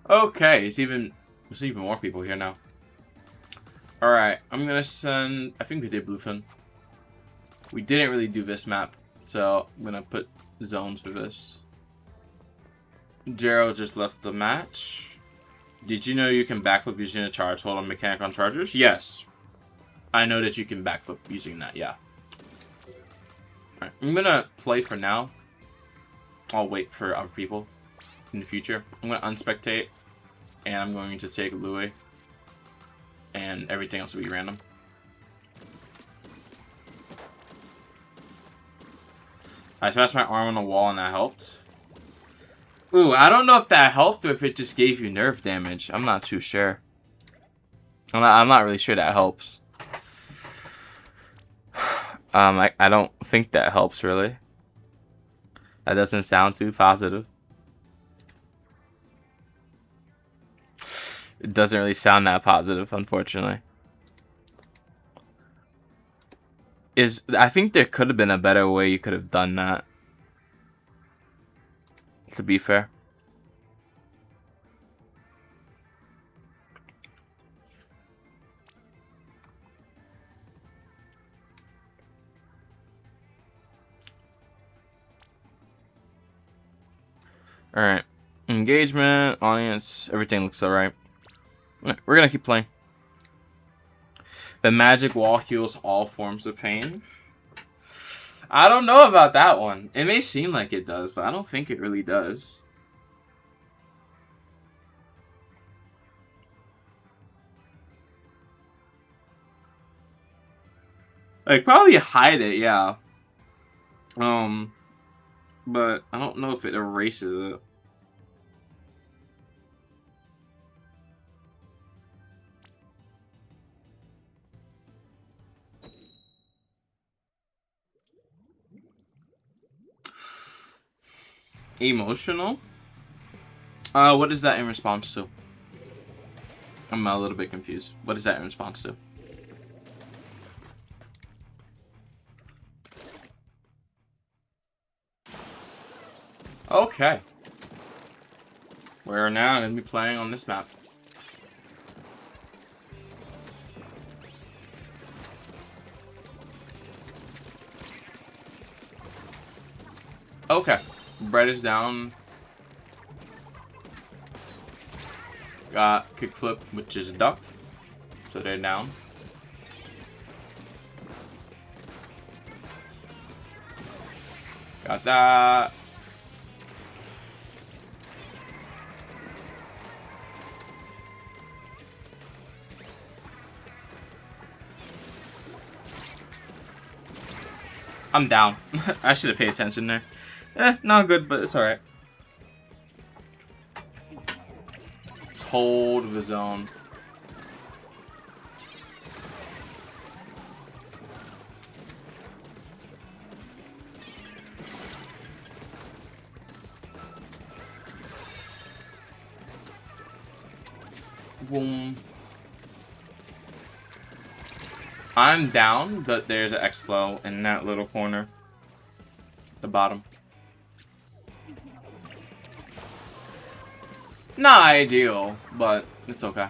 Okay, there's even more people here now. Alright, I'm gonna send... I think we did Bluefin. We didn't really do this map, so I'm gonna put zones for this. Jero just left the match. Did you know you can backflip using a charge hold on mechanic on chargers? Yes. I know that you can backflip using that, yeah. Alright, I'm gonna play for now. I'll wait for other people in the future. I'm gonna unspectate, and I'm going to take Louis, and everything else will be random. I smashed my arm on the wall and that helped. Ooh, I don't know if that helped or if it just gave you nerve damage. I'm not too sure. I'm not really sure that helps. I don't think that helps really. That doesn't sound too positive. It doesn't really sound that positive, unfortunately. I think there could have been a better way you could have done that. To be fair. Alright. Engagement, audience, everything looks alright. We're gonna keep playing. The magic wall heals all forms of pain. I don't know about that one. It may seem like it does, but I don't think it really does. Like, probably hide it, yeah. But I don't know if it erases it. Emotional? What is that in response to? I'm a little bit confused. What is that in response to? Okay. We're now going to be playing on this map. Okay. Bread is down. Got kickflip, which is a duck. So they're down. Got that. I'm down. I should have paid attention there. Not good, but it's alright. Let's hold the zone. Boom. I'm down, but there's an X-Flow in that little corner. At the bottom. Not ideal, but it's okay.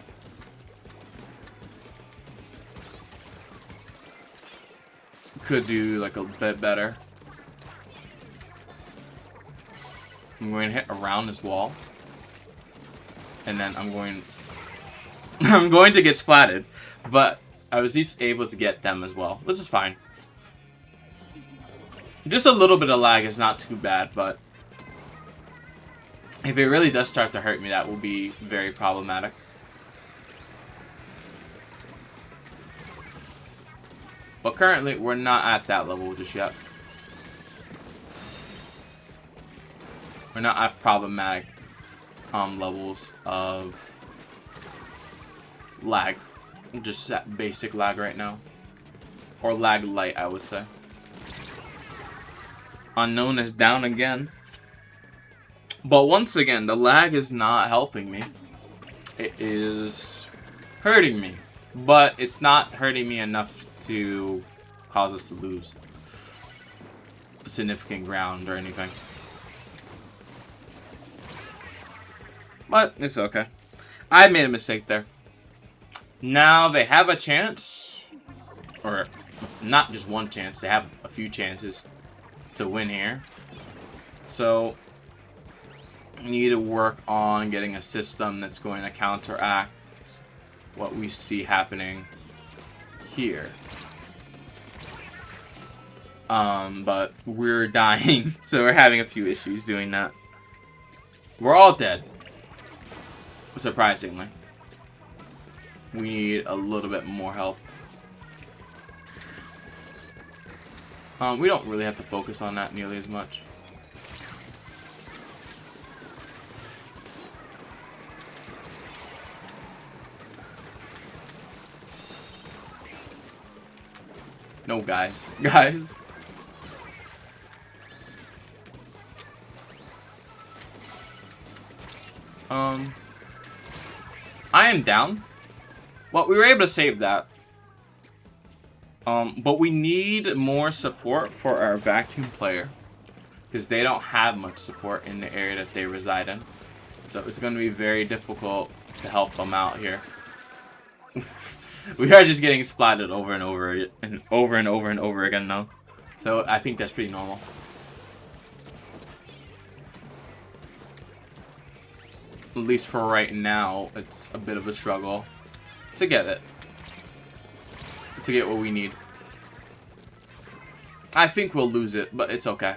Could do like a bit better. I'm going to hit around this wall. And then I'm going... I'm going to get splatted, but I was at least able to get them as well, which is fine. Just a little bit of lag is not too bad, but if it really does start to hurt me, that will be very problematic. But currently, we're not at that level just yet. We're not at problematic levels of lag. Just at basic lag right now. Or lag light, I would say. Unknown is down again. But once again, the lag is not helping me. It is hurting me. But it's not hurting me enough to cause us to lose significant ground or anything. But it's okay. I made a mistake there. Now they have a chance, or not just one chance, they have a few chances to win here. So we need to work on getting a system that's going to counteract what we see happening here. But we're dying, so we're having a few issues doing that. We're all dead. Surprisingly. We need a little bit more help. We don't really have to focus on that nearly as much. No, guys. Guys. I am down. Well, we were able to save that. But we need more support for our vacuum player. Because they don't have much support in the area that they reside in. So it's going to be very difficult to help them out here. We are just getting splatted over and over and over and over and over again now. So I think that's pretty normal. At least for right now, it's a bit of a struggle to get it. To get what we need. I think we'll lose it, but it's okay.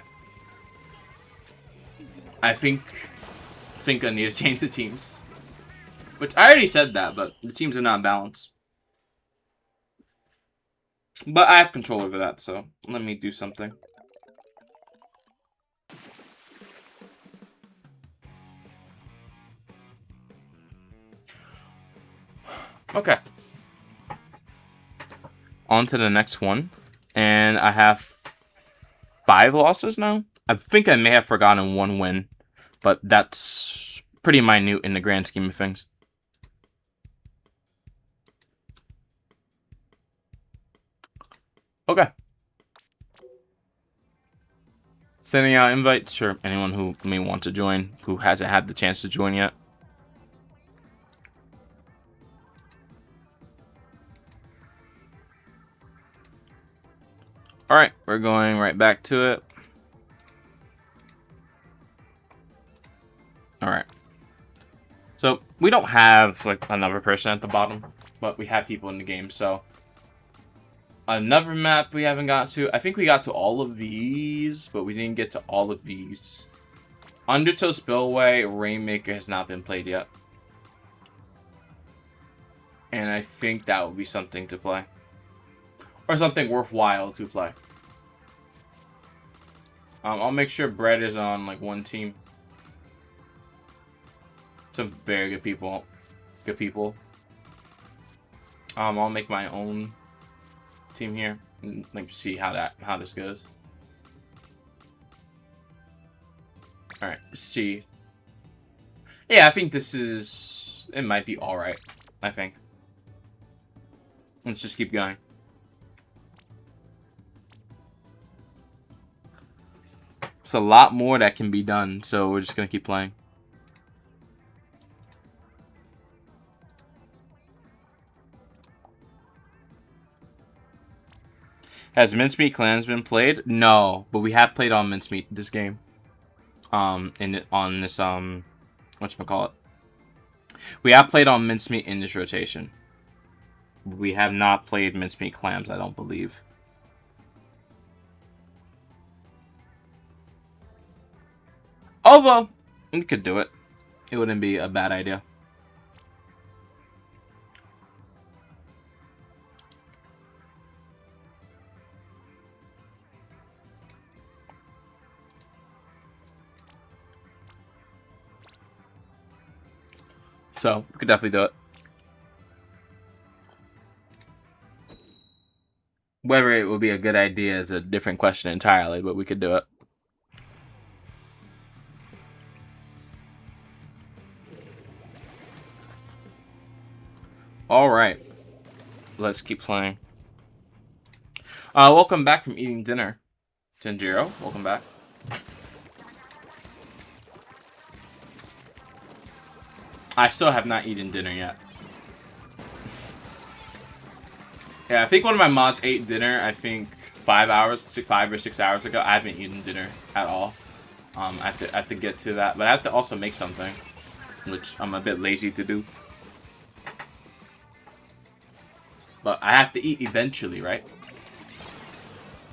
I think I need to change the teams. Which, I already said that, but the teams are not balanced. But I have control over that, so let me do something. Okay. On to the next one. And I have 5 losses now. I think I may have forgotten 1 win. But that's pretty minute in the grand scheme of things. Okay. Sending out invites for anyone who may want to join, who hasn't had the chance to join yet. Alright, we're going right back to it. Alright. So, we don't have, like, another person at the bottom, but we have people in the game, so... Another map we haven't got to. I think we got to all of these, but we didn't get to all of these. Undertow Spillway, Rainmaker has not been played yet. And I think that would be something to play. Or something worthwhile to play. I'll make sure Brett is on, like, one team. Some very good people. Good people. I'll make my own team here and like see how this goes. All right, see. Yeah, I think it might be all right. I think. Let's just keep going. It's a lot more that can be done, so we're just gonna keep playing. Has Mincemeat Clans been played? No, but we have played on Mincemeat this game. On this whatchamacallit. We have played on mincemeat in this rotation. We have not played mincemeat clams, I don't believe. Although, we could do it. It wouldn't be a bad idea. So, we could definitely do it. Whether it would be a good idea is a different question entirely, but we could do it. Alright. Let's keep playing. Welcome back from eating dinner. Tanjiro, welcome back. I still have not eaten dinner yet. Yeah, I think one of my mods ate dinner, I think 5 or 6 hours ago. I haven't eaten dinner at all. I have to get to that. But I have to also make something, which I'm a bit lazy to do. But I have to eat eventually, right?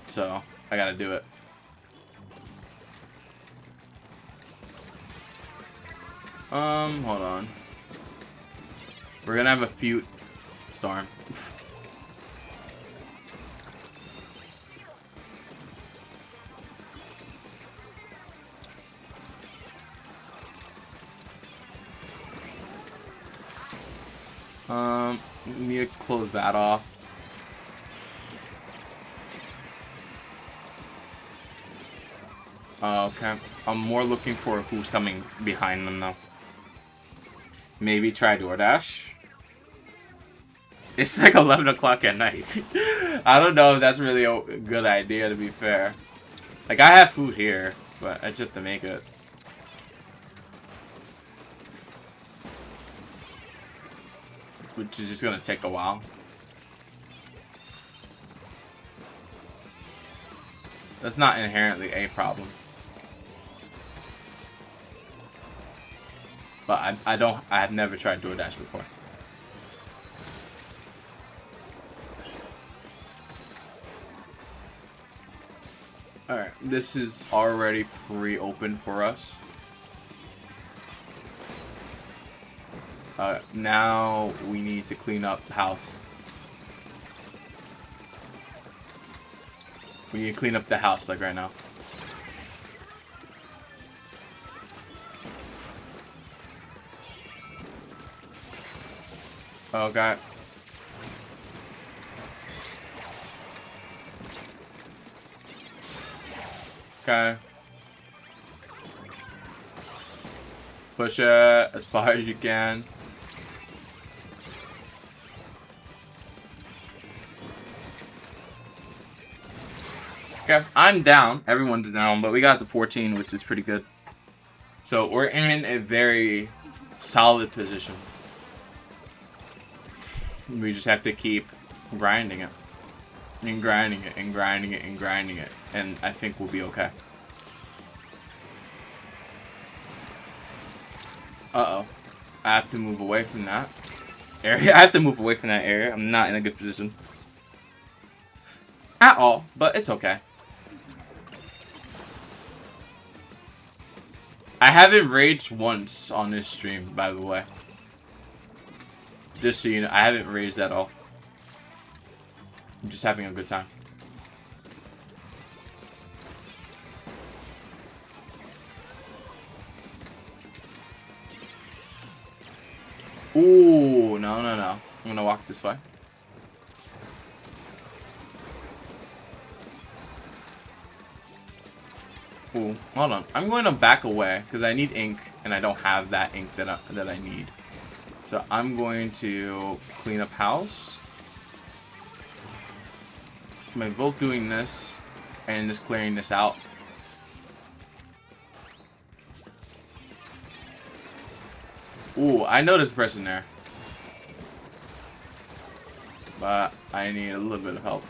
So, I gotta do it. Hold on. We're gonna have a feud, Storm. Need to close that off. Okay. I'm more looking for who's coming behind them now. Maybe try DoorDash. It's like 11 o'clock at night. I don't know if that's really a good idea, to be fair. Like, I have food here, but I just have to make it. Which is just gonna take a while. That's not inherently a problem. But I have never tried DoorDash before. Alright, this is already pre-open for us. Now we need to clean up the house. We need to clean up the house, like right now. Okay. Okay. Push it as far as you can. Okay, I'm down. Everyone's down, but we got the 14, which is pretty good. So we're in a very solid position. We just have to keep grinding it. And grinding it, and grinding it, and grinding it. And I think we'll be okay. Uh-oh. I have to move away from that area. I have to move away from that area. I'm not in a good position. At all, but it's okay. I haven't raged once on this stream, by the way. Just so you know, I haven't raged at all. I'm just having a good time. Ooh, no, no, no. I'm gonna walk this way. Ooh, hold on. I'm going to back away because I need ink, and I don't have that ink that I need. So I'm going to clean up house. I'm both doing this and just clearing this out. Ooh, I know this person there. But I need a little bit of help.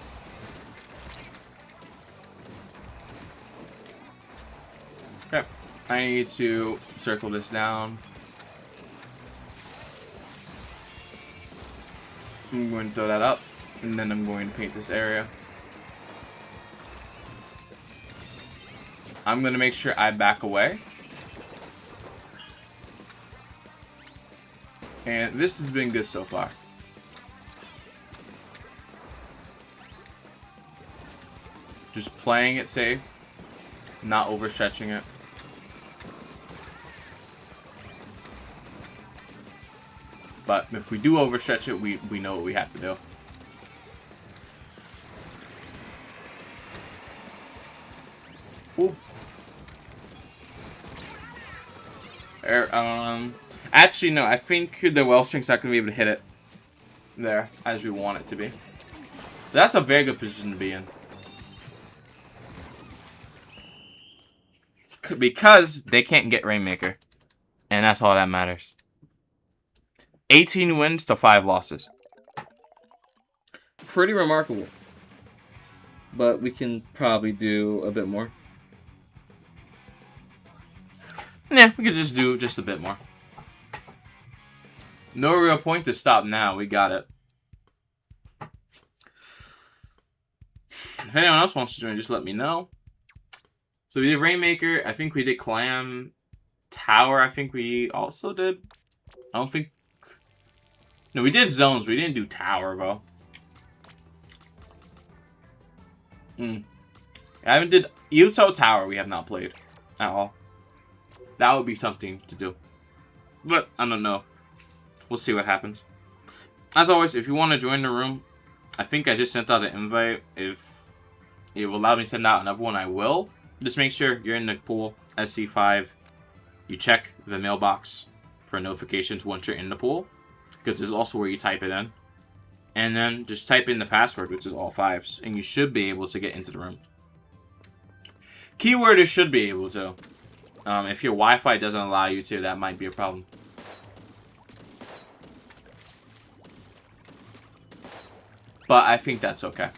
Okay. I need to circle this down. I'm going to throw that up, and then I'm going to paint this area. I'm going to make sure I back away. And this has been good so far. Just playing it safe, not overstretching it. But if we do overstretch it, we know what we have to do. Ooh. Actually, no. I think the wellstring's not going to be able to hit it there as we want it to be. That's a very good position to be in. Because they can't get Rainmaker. And that's all that matters. 18 wins to 5 losses. Pretty remarkable. But we can probably do a bit more. Nah, we could just do just a bit more. No real point to stop now. We got it. If anyone else wants to join, just let me know. So we did Rainmaker. I think we did Clam. Tower, I think we also did. I don't think... No, we did Zones. We didn't do Tower, bro. I haven't did... Yuto Tower we have not played at all. That would be something to do. But, I don't know. We'll see what happens. As always, if you want to join the room, I think I just sent out an invite. If it will allow me to send out another one, I will. Just make sure you're in the pool, SC5. You check the mailbox for notifications once you're in the pool. Because this is also where you type it in. And then just type in the password, which is all 5s. And you should be able to get into the room. Keyword is should be able to. If your Wi-Fi doesn't allow you to, that might be a problem. But I think that's okay.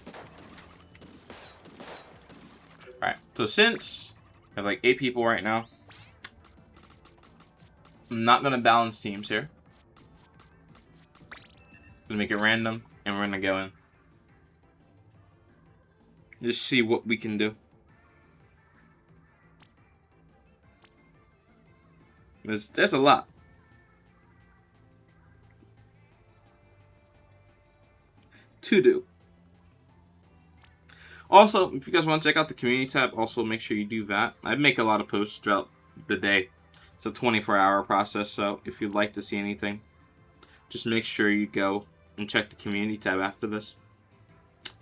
Alright, so since I have like 8 people right now, I'm not going to balance teams here. I'm going to make it random, and we're going to go in. Just see what we can do. There's a lot. To do. Also, if you guys want to check out the community tab, also make sure you do that. I make a lot of posts throughout the day. It's a 24-hour process, so if you'd like to see anything, just make sure you go and check the community tab after this.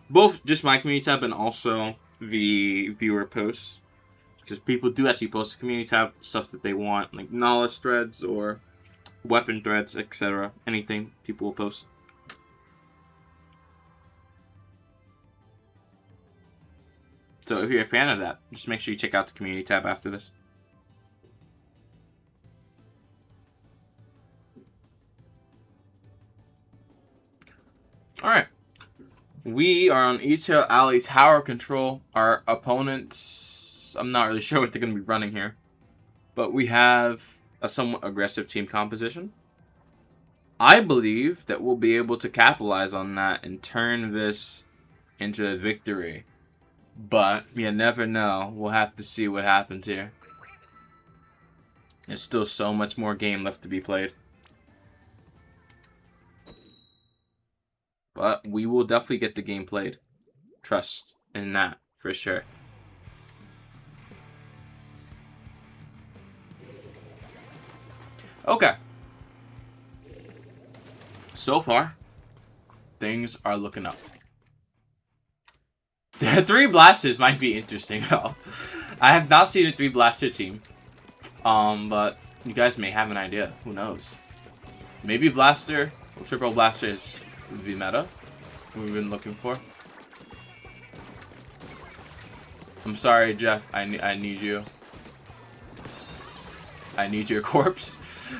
Both just my community tab and also the viewer posts. Because people do actually post the community tab stuff that they want, like knowledge threads or weapon threads, etc. Anything people will post. So if you're a fan of that, just make sure you check out the community tab after this. Alright. We are on Ichigo Alley Tower Control. Our opponents, I'm not really sure what they're going to be running here. But we have a somewhat aggressive team composition. I believe that we'll be able to capitalize on that and turn this into a victory. But you never know. We'll have to see what happens here. There's still so much more game left to be played. But we will definitely get the game played. Trust in that, for sure. Okay. So far, things are looking up. The 3 blasters might be interesting though. I have not seen a 3 blaster team. But you guys may have an idea. Who knows? Maybe blaster or triple blaster is the meta we've been looking for. I'm sorry, Jeff. I need you. I need your corpse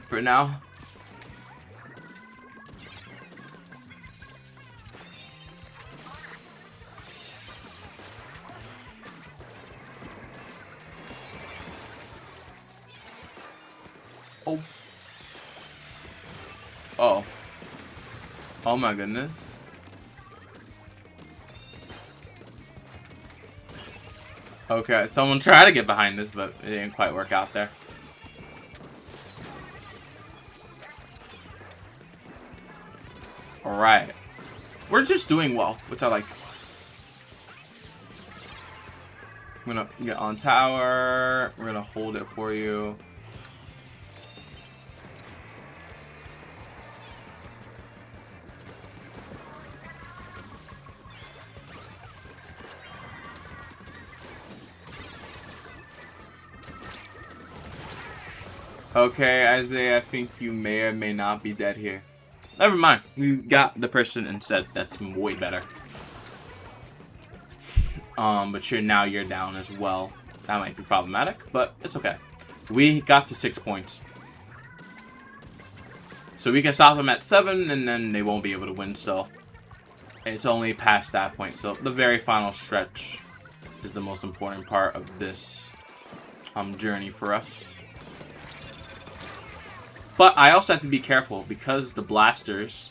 for now. Oh. Oh my goodness. Okay, someone tried to get behind this, but it didn't quite work out there. Alright. We're just doing well, which I like. I'm gonna get on tower. We're gonna hold it for you. Okay, Isaiah, I think you may or may not be dead here. Never mind. We got the person instead. That's way better. But you're down as well. That might be problematic, but it's okay. We got to 6 points. So we can stop them at 7, and then they won't be able to win still. It's only past that point. So the very final stretch is the most important part of this journey for us. But I also have to be careful because the blasters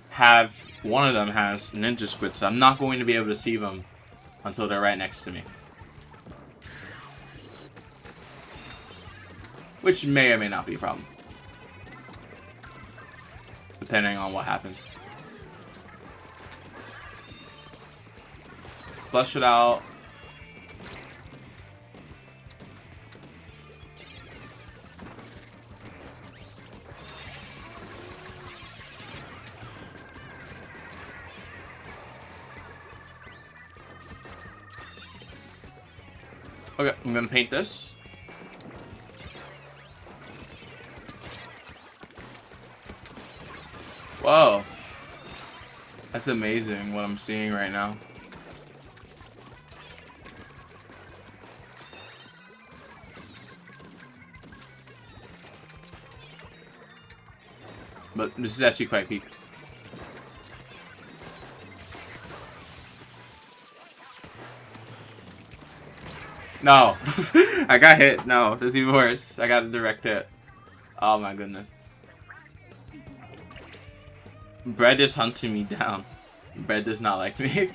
have, one of them has ninja squid, so I'm not going to be able to see them until they're right next to me. Which may or may not be a problem. Depending on what happens. Flush it out. Okay, I'm gonna paint this. Whoa. That's amazing what I'm seeing right now. But this is actually quite peak. No. I got hit. No, that's even worse. I got a direct hit. Oh my goodness. Bread is hunting me down. Bread does not like me.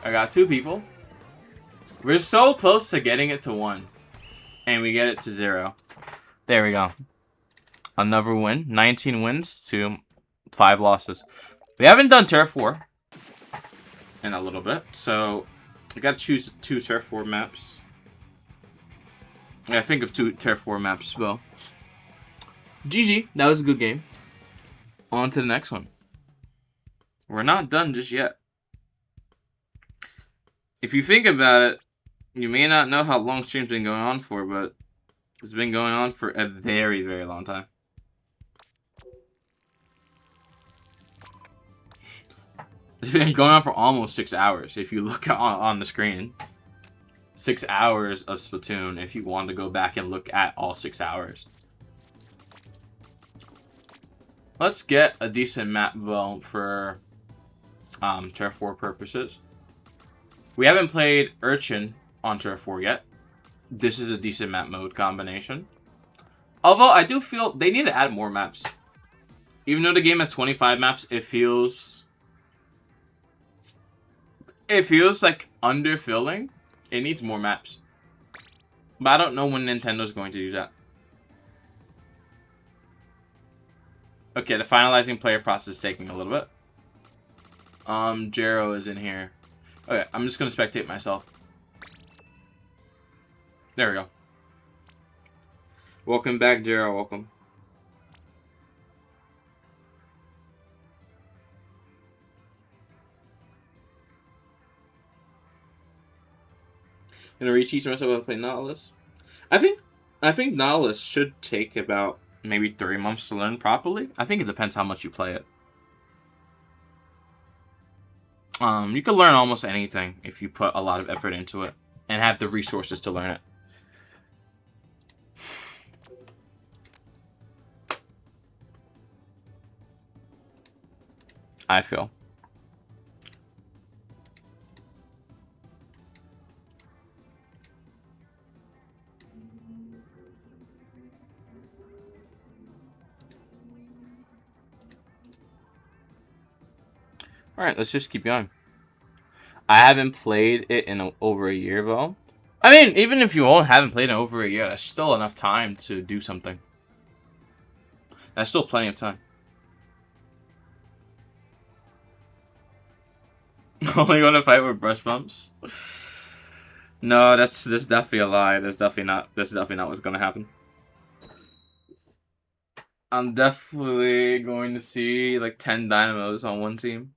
I got 2 people. We're so close to getting it to 1. And we get it to 0. There we go. Another win. 19 wins to 5 losses. We haven't done Turf War in a little bit, so we gotta choose 2 Turf War maps. I think of 2 Turf War maps as well. GG, that was a good game. On to the next one. We're not done just yet. If you think about it, you may not know how long stream's been going on for, but it's been going on for a very, very long time. It's been going on for almost 6 hours, if you look on the screen. 6 hours of Splatoon, if you want to go back and look at all 6 hours. Let's get a decent map build for Turf War purposes. We haven't played Urchin on Turf War yet. This is a decent map mode combination. Although, I do feel they need to add more maps. Even though the game has 25 maps, it feels like underfilling. It needs more maps. But I don't know when Nintendo's going to do that. Okay, the finalizing player process is taking a little bit. Jero is in here. Okay, I'm just gonna spectate myself. There we go. Welcome back, Jero. Welcome. Gonna re-teach myself how to play Nautilus. I think Nautilus should take about maybe 3 months to learn properly. I think it depends how much you play it. You can learn almost anything if you put a lot of effort into it and have the resources to learn it. I feel. Alright, let's just keep going. I haven't played it in over a year, though. I mean, even if you all haven't played it over a year, that's still enough time to do something. That's still plenty of time. Only gonna fight with brush bumps? No, that's definitely a lie. That's definitely not what's gonna happen. I'm definitely going to see like 10 dynamos on one team.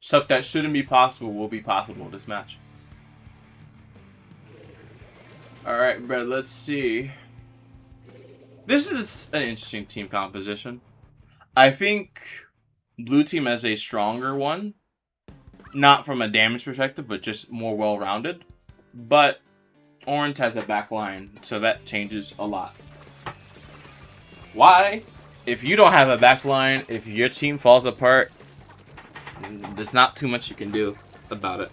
Stuff that shouldn't be possible will be possible this match. Alright, bro, let's see. This is an interesting team composition. I think blue team has a stronger one. Not from a damage perspective, but just more well-rounded. But orange has a back line, so that changes a lot. Why? If you don't have a back line, if your team falls apart, there's not too much you can do about it.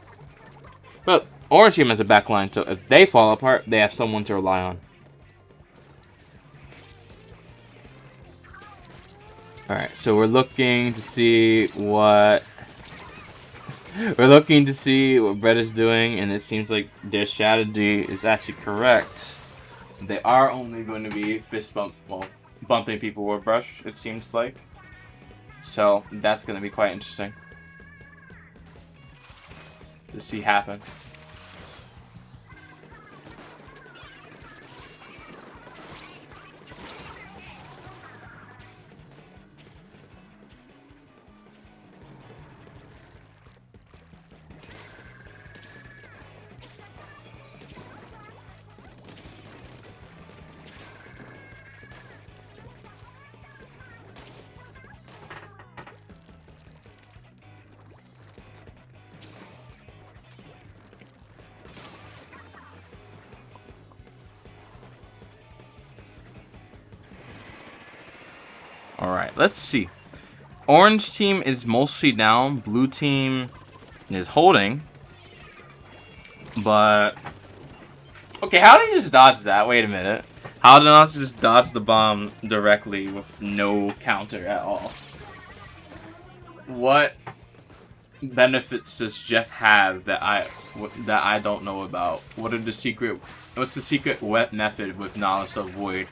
But orange team has a back line, so if they fall apart, they have someone to rely on. Alright, so we're looking to see what Brett is doing, and it seems like their strategy is actually correct. They are only going to be bumping people with brush, it seems like. So that's going to be quite interesting to see happen. Alright, let's see. Orange team is mostly down. Blue team is holding. But... okay, how did he just dodge that? Wait a minute. How did I just dodge the bomb directly with no counter at all? What benefits does Jeff have that I don't know about? What's the secret wet method with knowledge to avoid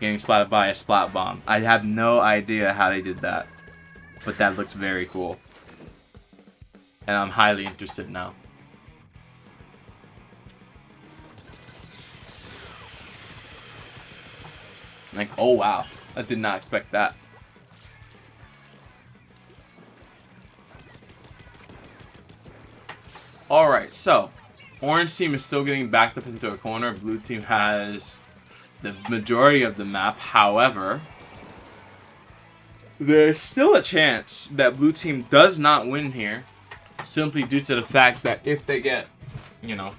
getting splatted by a splat bomb? I have no idea how they did that, but that looks very cool, and I'm highly interested now. Like, oh wow, I did not expect that. Alright, so orange team is still getting backed up into a corner. Blue team has the majority of the map. However, there's still a chance that blue team does not win here, simply due to the fact that if they get, you know,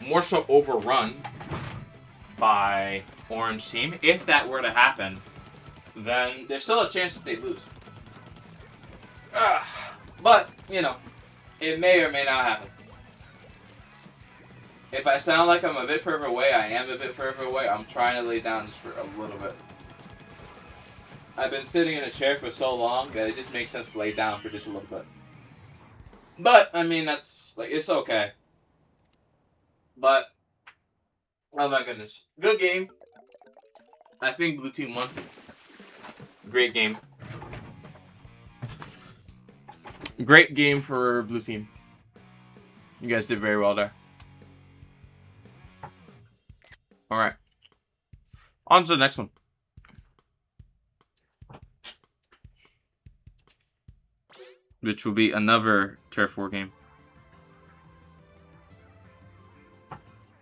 more so overrun by orange team, if that were to happen, then there's still a chance that they lose. But, you know, it may or may not happen. If I sound like I'm a bit further away, I am a bit further away. I'm trying to lay down just for a little bit. I've been sitting in a chair for so long that it just makes sense to lay down for just a little bit. But, I mean, that's, like, it's okay. But, oh my goodness. Good game. I think blue team won. Great game. Great game for blue team. You guys did very well there. Alright. On to the next one. Which will be another Turf War game.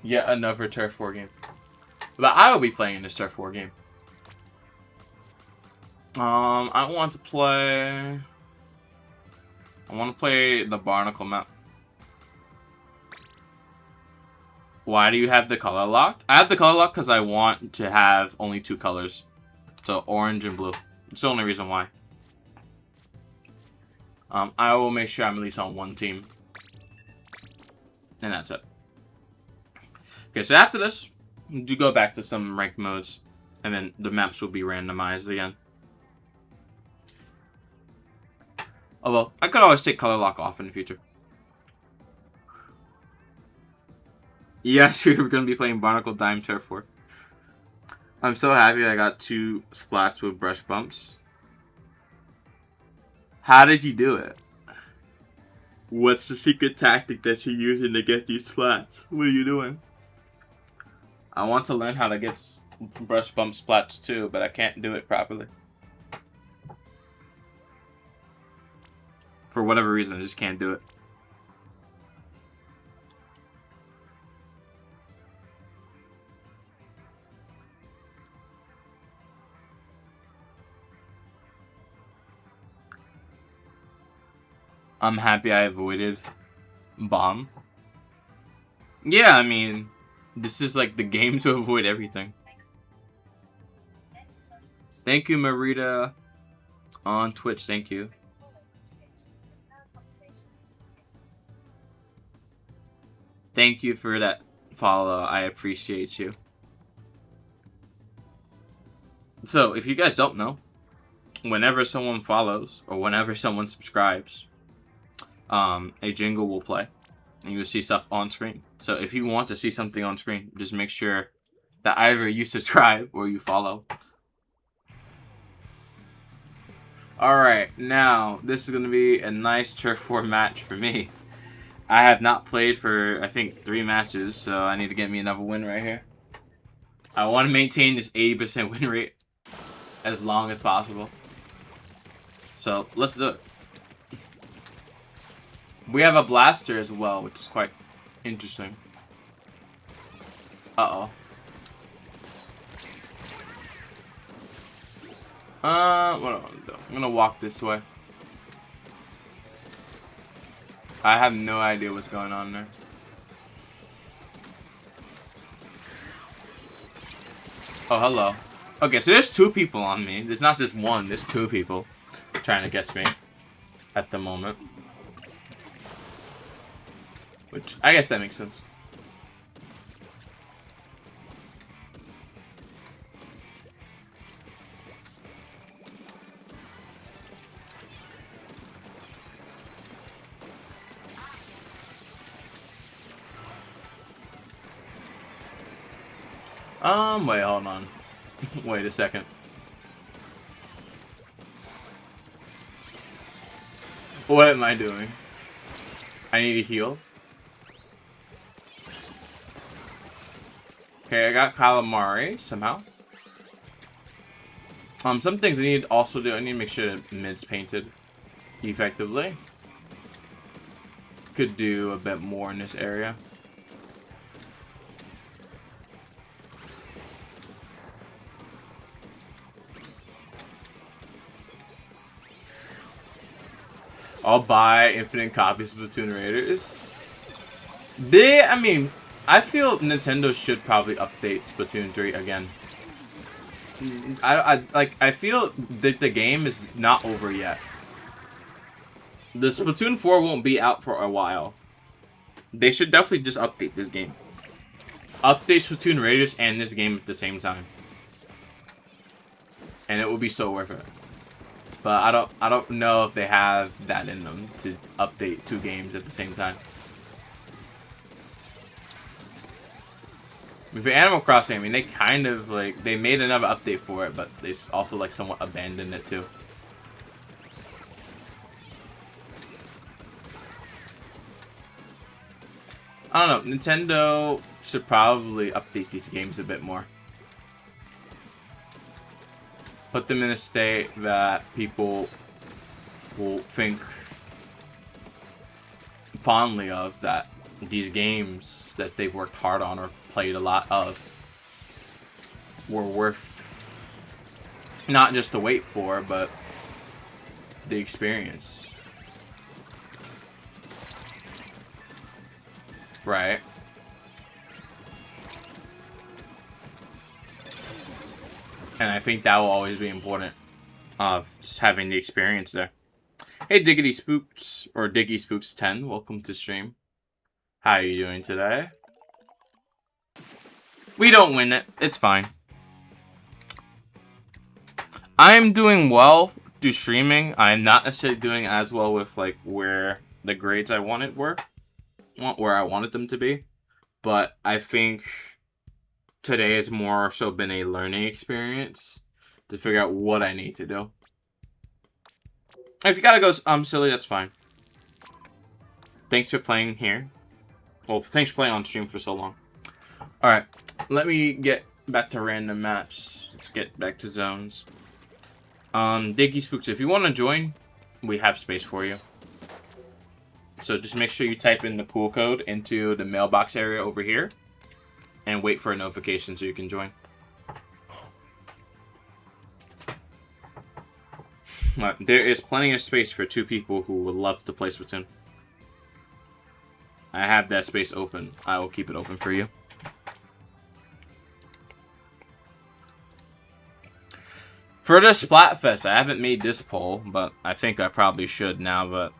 Yet another Turf War game. But I will be playing this Turf War game. I want to play the Barnacle map. Why do you have the color locked? I have the color locked because I want to have only two colors. So orange and blue. It's the only reason why. I will make sure I'm at least on one team. And that's it. Okay, so after this, do go back to some ranked modes. And then the maps will be randomized again. Although, I could always take color lock off in the future. Yes, we're going to be playing Barnacle Dime Turf 4. I'm so happy I got 2 splats with brush bumps. How did you do it? What's the secret tactic that you're using to get these splats? What are you doing? I want to learn how to get brush bump splats too, but I can't do it properly. For whatever reason, I just can't do it. I'm happy I avoided bomb. Yeah, I mean, this is like the game to avoid everything. Thank you, Marita, on Twitch. Thank you. Thank you for that follow. I appreciate you. So, if you guys don't know, whenever someone follows or whenever someone subscribes, a jingle will play and you'll see stuff on screen. So if you want to see something on screen, just make sure that either you subscribe or you follow. Alright, now this is going to be a nice Turf 4 match for me. I have not played for, I think, 3 matches, so I need to get me another win right here. I want to maintain this 80% win rate as long as possible. So let's do it. We have a blaster as well, which is quite interesting. Uh-oh. What do I want to do? I'm gonna walk this way. I have no idea what's going on there. Oh, hello. Okay, so there's 2 people on me. There's not just one, there's 2 people trying to catch me at the moment. Which, I guess that makes sense. Wait, hold on. Wait a second. What am I doing? I need to heal. Okay, I got calamari somehow. Some things I need also do. I need to make sure that mid's painted effectively. Could do a bit more in this area. I'll buy infinite copies of Splatoon Raiders. I mean, I feel Nintendo should probably update Splatoon 3 again. I feel that the game is not over yet. The Splatoon 4 won't be out for a while. They should definitely just update this game. Update Splatoon Raiders and this game at the same time. And it will be so worth it. But I don't know if they have that in them to update 2 games at the same time. For Animal Crossing, I mean, they kind of, like, they made another update for it, but they've also, like, somewhat abandoned it, too. I don't know, Nintendo should probably update these games a bit more. Put them in a state that people will think fondly of, that these games that they've worked hard on or played a lot of were worth not just the wait for, but the experience. Right. And I think that will always be important, of just having the experience there. Hey, Diggity Spooks, or Diggy Spooks 10, welcome to stream. How are you doing today? We don't win it. It's fine. I'm doing well. through streaming, I'm not necessarily doing as well with like where the grades I wanted were, where I wanted them to be. But I think today has more so been a learning experience to figure out what I need to do. If you gotta go silly, that's fine. Thanks for playing here. Well, thanks for playing on stream for so long. Alright, let me get back to random maps. Let's get back to zones. Diggy Spooks, if you want to join, we have space for you. So just make sure you type in the pool code into the mailbox area over here. And wait for a notification so you can join. There is plenty of space for 2 people who would love to play Splatoon. I have that space open. I will keep it open for you. For the Splatfest, I haven't made this poll, but I think I probably should now, but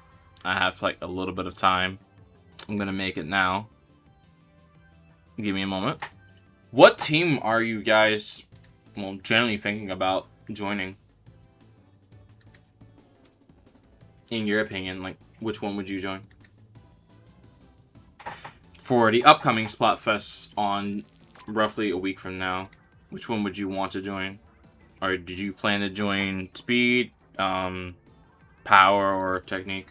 I have like a little bit of time. I'm gonna make it now. Give me a moment. What team are you guys, well, generally thinking about joining? In your opinion, like, which one would you join? For the upcoming Splatfest on roughly a week from now, which one would you want to join? Or did you plan to join Speed, Power, or Technique?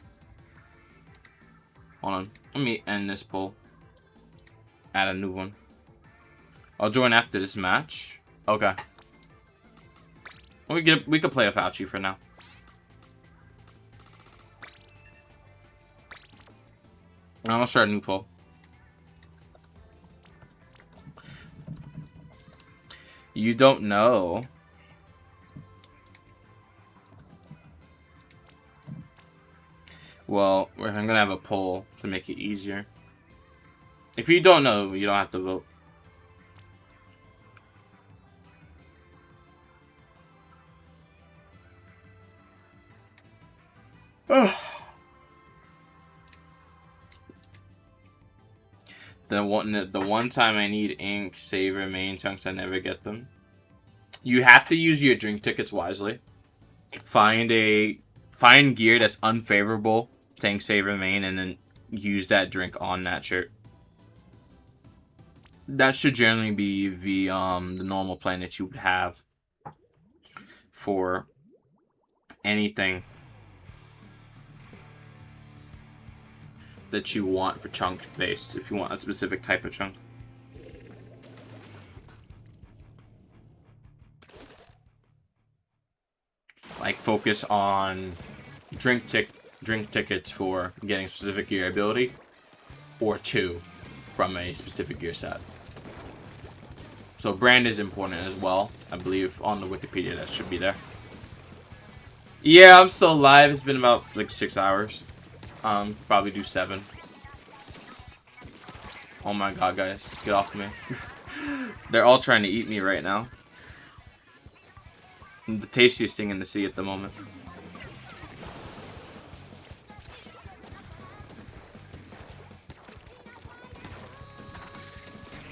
Hold on. Let me end this poll. Add a new one. I'll join after this match. Okay. We could play Apache for now. I'm gonna start a new poll. You don't know. Well, I'm gonna have a poll to make it easier. If you don't know, you don't have to vote. The one time I need ink, saver, main chunks, I never get them. You have to use your drink tickets wisely. Find gear that's unfavorable, tank, saver, main, and then use that drink on that shirt. That should generally be the normal plan that you would have for anything that you want for chunk based, if you want a specific type of chunk. Like focus on drink tickets for getting specific gear ability, or 2 from a specific gear set. So brand is important as well. I believe on the Wikipedia that should be there. Yeah, I'm still live. It's been about like 6 hours. Probably do 7. Oh my god, guys. Get off me. They're all trying to eat me right now. I'm the tastiest thing in the sea at the moment.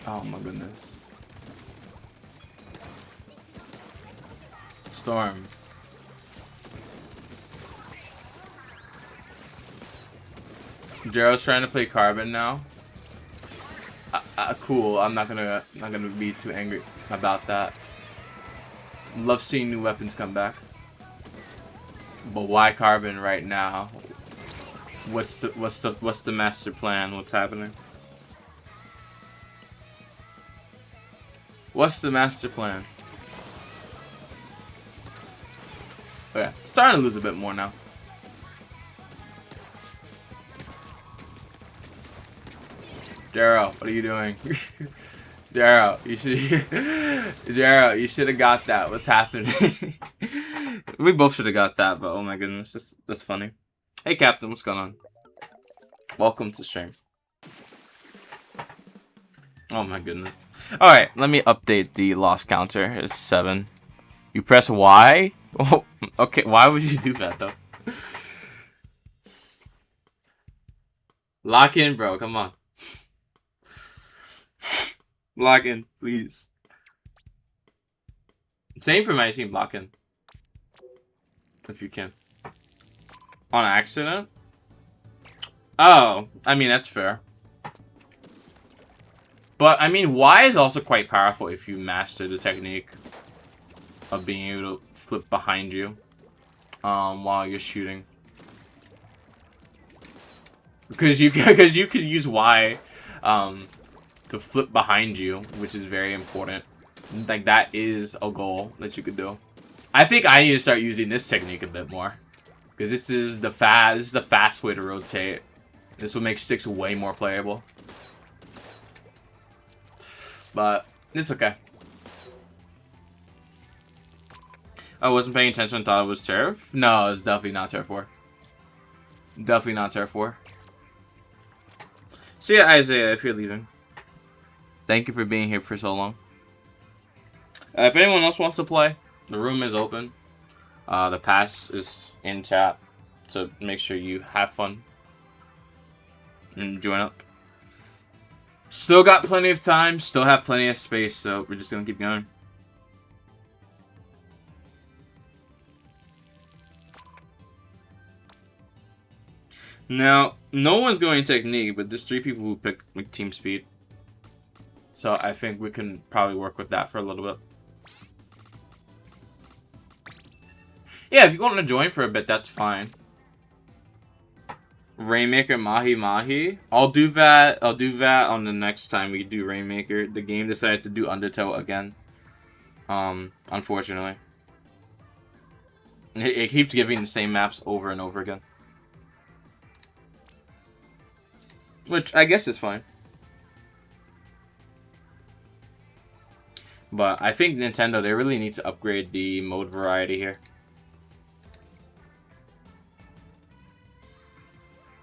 Oh my goodness. Storm. Jero's trying to play Carbon now. Cool. I'm not gonna be too angry about that. Love seeing new weapons come back. But why Carbon right now? What's the master plan? What's happening? What's the master plan? Okay, starting to lose a bit more now. Jero, what are you doing? Jero, you should have got that. What's happening? We both should have got that, but oh my goodness, that's funny. Hey Captain, what's going on? Welcome to stream. Oh my goodness. Alright, let me update the loss counter. It's 7. You press Y? Oh, okay, why would you do that though? Lock in, bro, come on. Lock in, please. Same for my team, lock in. if you can. On accident? Oh, I mean, that's fair. But, I mean, Y is also quite powerful if you master the technique of being able to flip behind you while you're shooting. Because you could use Y to flip behind you, which is very important. Like, that is a goal that you could do. I think I need to start using this technique a bit more. Because this is the fast way to rotate. This will make sticks way more playable. But it's okay. I wasn't paying attention and thought it was Turf. No, it's definitely not Turf 4. Definitely not Turf 4. See ya, Isaiah, if you're leaving. Thank you for being here for so long. If anyone else wants to play, the room is open. The pass is in chat. So make sure you have fun. And join up. Still got plenty of time, still have plenty of space, so we're just gonna keep going. Now, no one's going technique, but there's 3 people who pick like, team speed. So I think we can probably work with that for a little bit. Yeah, if you want to join for a bit, that's fine. Rainmaker Mahi Mahi. I'll do that on the next time we do Rainmaker. The game decided to do Undertow again. Unfortunately. It keeps giving the same maps over and over again. Which I guess is fine. But I think Nintendo, they really need to upgrade the mode variety here.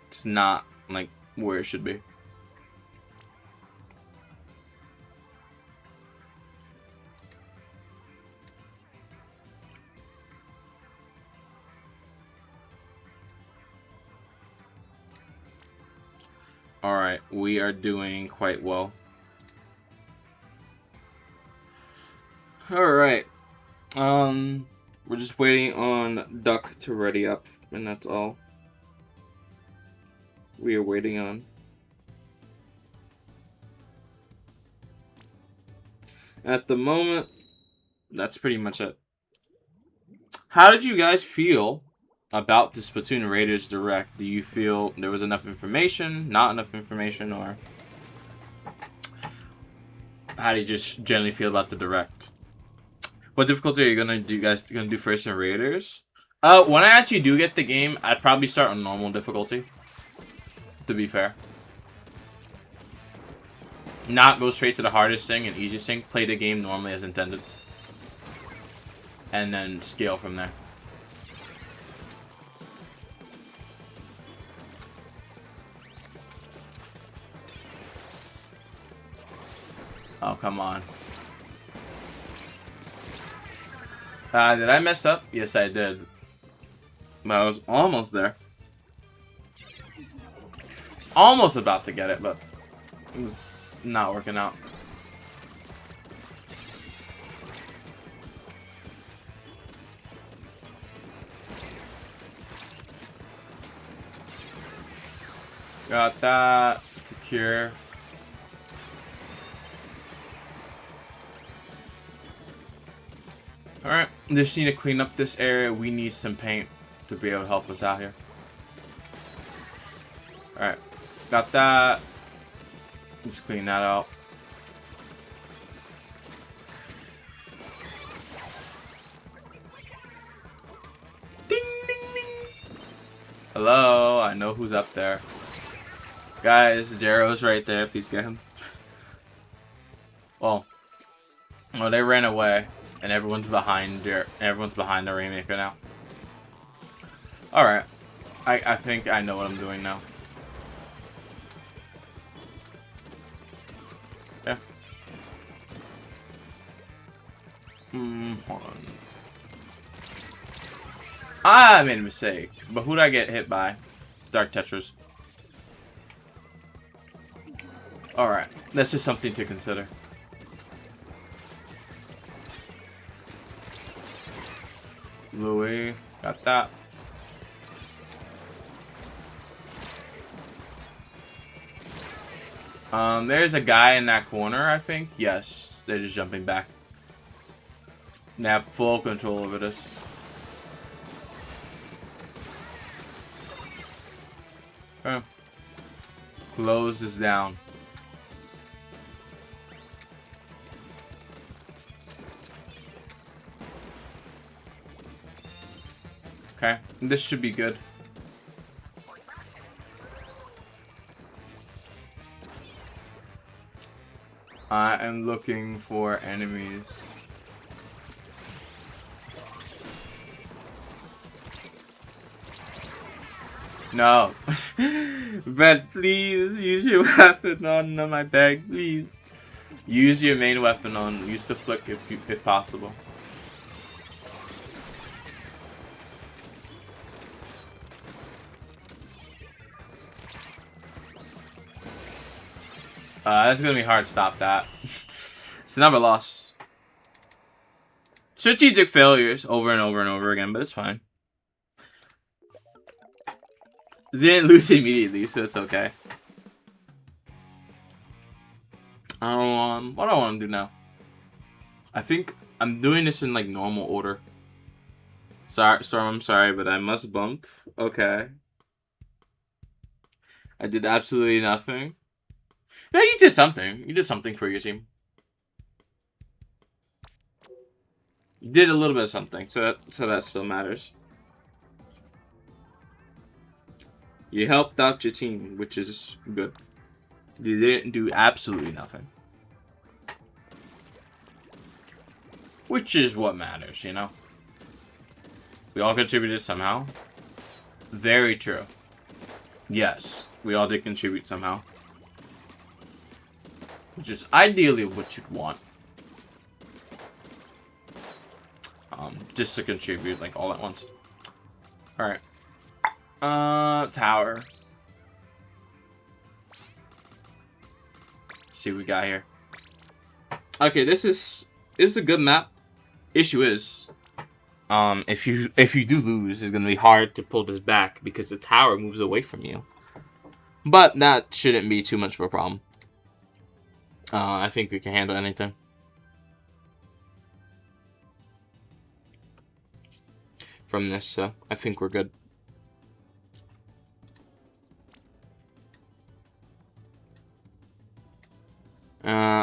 It's not like where it should be. Alright, we are doing quite well. Alright. We're just waiting on Duck to ready up, and that's all we are waiting on. At the moment, that's pretty much it. How did you guys feel about the Splatoon Raiders Direct? Do you feel there was enough information, not enough information, or how do you just generally feel about the Direct? What difficulty are you gonna do? You guys gonna do first in Raiders? When I actually do get the game, I'd probably start on normal difficulty. To be fair, not go straight to the hardest thing and easiest thing. Play the game normally as intended, and then scale from there. Oh, come on. Did I mess up? Yes, I did. But I was almost there. Almost about to get it, but it was not working out. Got that. Secure. Alright, just need to clean up this area. We need some paint to be able to help us out here. Alright. Got that. Just clean that out. Ding, ding, ding. Hello, I know who's up there. Guys, Jero's right there. Please get him. Oh, they ran away, and everyone's behind the Rainmaker now. All right, I think I know what I'm doing now. Hold on. I made a mistake. But who'd I get hit by? Dark Tetras. Alright. That's just something to consider. Louis. Got that. There's a guy in that corner, I think. Yes, they're just jumping back. They have full control over this. Okay. Close this down. Okay, this should be good. I am looking for enemies. No. Brett, please use your weapon on my bag, please. Use your main weapon on. Use the flick if possible. That's gonna be hard to stop that. It's another loss. Strategic failures over and over and over again, but it's fine. Didn't lose immediately, so it's okay. What do I want to do now? I think I'm doing this in like normal order. Sorry, Storm, I'm sorry, but I must bunk. Okay. I did absolutely nothing. Yeah, you did something. You did something for your team. You did a little bit of something, so that still matters. You helped out your team, which is good. You didn't do absolutely nothing. Which is what matters, you know? We all contributed somehow. Very true. Yes, we all did contribute somehow. Which is ideally what you'd want. Just to contribute, like, all at once. Alright. Tower. Let's see what we got here. Okay, this is a good map. Issue is, if you do lose, it's gonna be hard to pull this back because the tower moves away from you. But that shouldn't be too much of a problem. I think we can handle anything. From this, so I think we're good.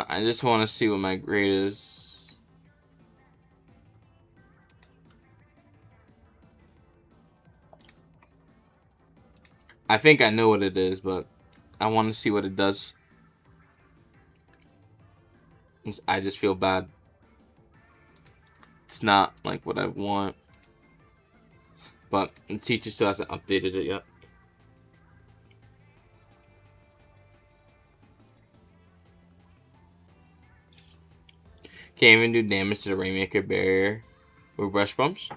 I just want to see what my grade is. I think I know what it is, but I want to see what it does. I just feel bad. It's not like what I want. But the teacher still hasn't updated it yet. Can't even do damage to the Rainmaker barrier with Brush Bumps.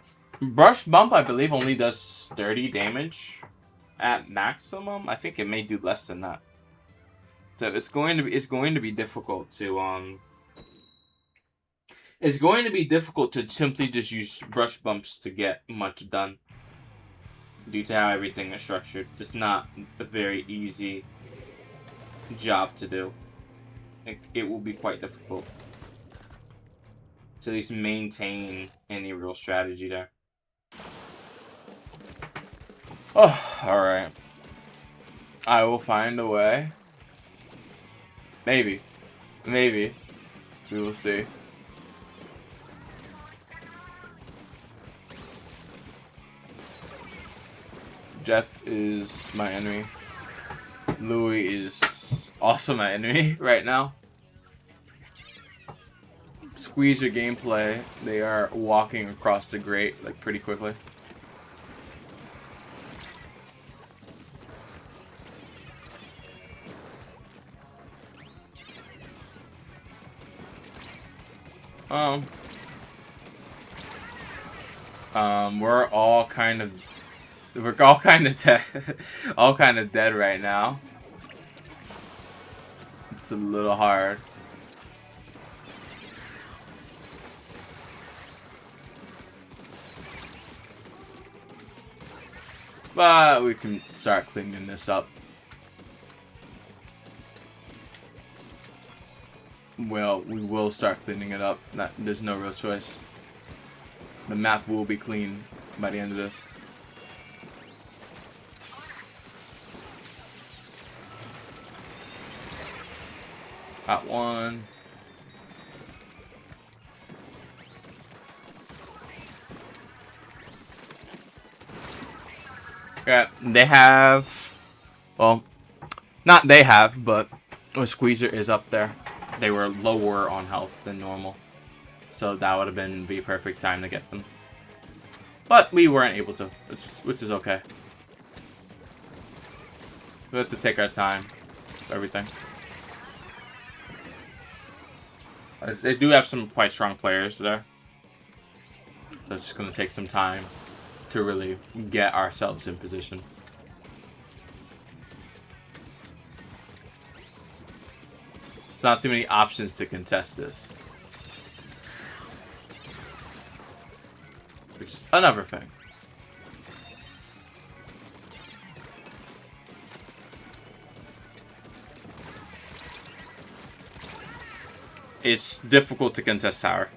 Brush Bump, I believe, only does 30 damage at maximum. I think it may do less than that. So it's going to be difficult to It's going to be difficult to simply just use Brush Bumps to get much done. Due to how everything is structured. It's not a very easy job to do. It will be quite difficult to at least maintain any real strategy there. Oh, alright. I will find a way. Maybe. Maybe. We will see. Jeff is my enemy. Louis is also my enemy right now. Squeeze your gameplay. They are walking across the grate like pretty quickly. We're all kind of dead. All kind of dead right now. It's a little hard. But we can start cleaning this up. Well, we will start cleaning it up. There's no real choice. The map will be clean by the end of this. Got one. Yeah, they have, well, not they have, but a Squeezer is up there. They were lower on health than normal, so that would have been the perfect time to get them. But we weren't able to, which is okay. We have to take our time for everything. They do have some quite strong players there, so it's just going to take some time to really get ourselves in position. It's not too many options to contest this, which is another thing. It's difficult to contest tower.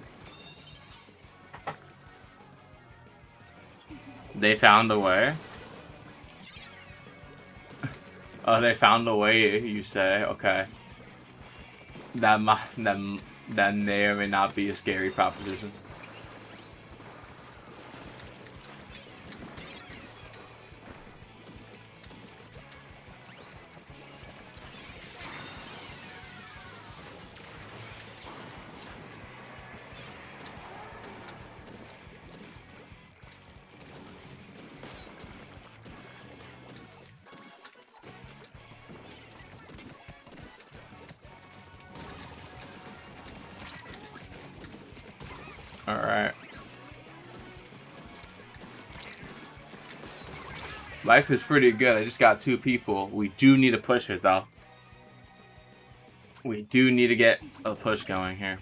They found a way. Oh, they found a way, you say? Okay. That may or may not be a scary proposition. Alright. Life is pretty good. I just got 2 people. We do need to push it, though. We do need to get a push going here.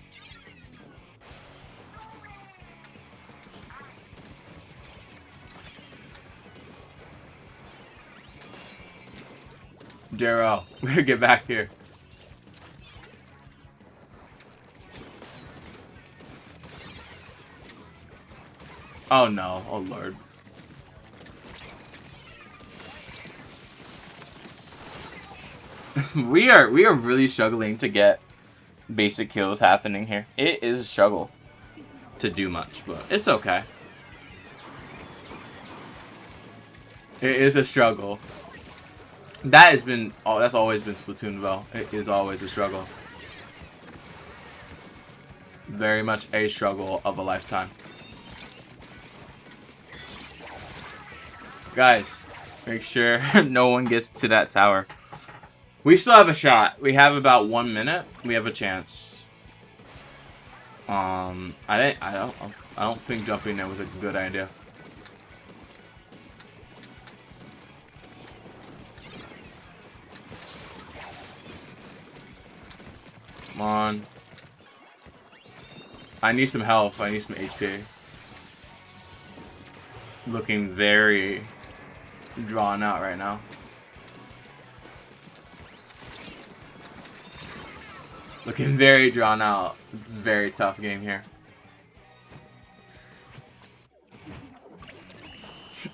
Darrow, get back here. Oh no, oh lord. we are really struggling to get basic kills happening here. It is a struggle to do much, but it's okay. It is a struggle. That has been, oh, that's always been Splatoon though. It is always a struggle. Very much a struggle of a lifetime. Guys, make sure no one gets to that tower. We still have a shot. We have about 1 minute. We have a chance. I don't think jumping there was a good idea. Come on. I need some health. I need some HP. Looking very drawn out right now. Looking very drawn out. Very tough game here.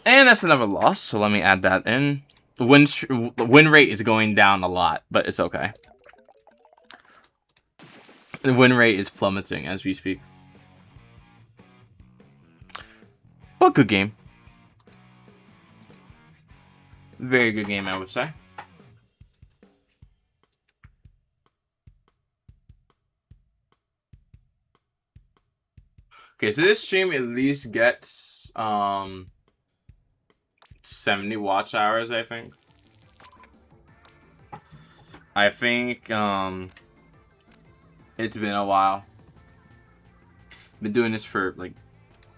And that's another loss, so let me add that in. The win rate is going down a lot, but it's okay. The win rate is plummeting as we speak. But good game. Very good game, I would say. Okay, so this stream at least gets 70 watch hours, I think. It's been a while. Been doing this for like,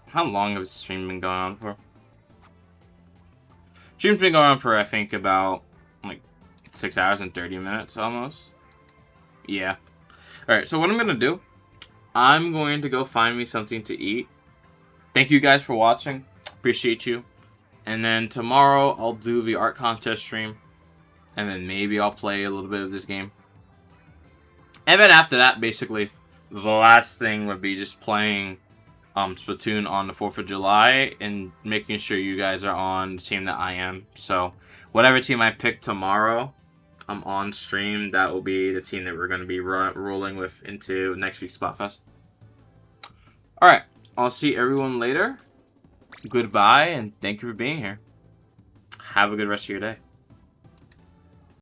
how long has the stream been going on for? Stream's been going on for, I think, about like 6 hours and 30 minutes almost. Yeah. Alright, so what I'm going to do, I'm going to go find me something to eat. Thank you guys for watching. Appreciate you. And then tomorrow I'll do the art contest stream. And then maybe I'll play a little bit of this game. And then after that, basically, the last thing would be just playing Splatoon on the 4th of July and making sure you guys are on the team that I am. So whatever team I pick tomorrow, I'm on stream. That will be the team that we're going to be rolling with into next week's Splatfest. Alright, I'll see everyone later. Goodbye, and thank you for being here. Have a good rest of your day.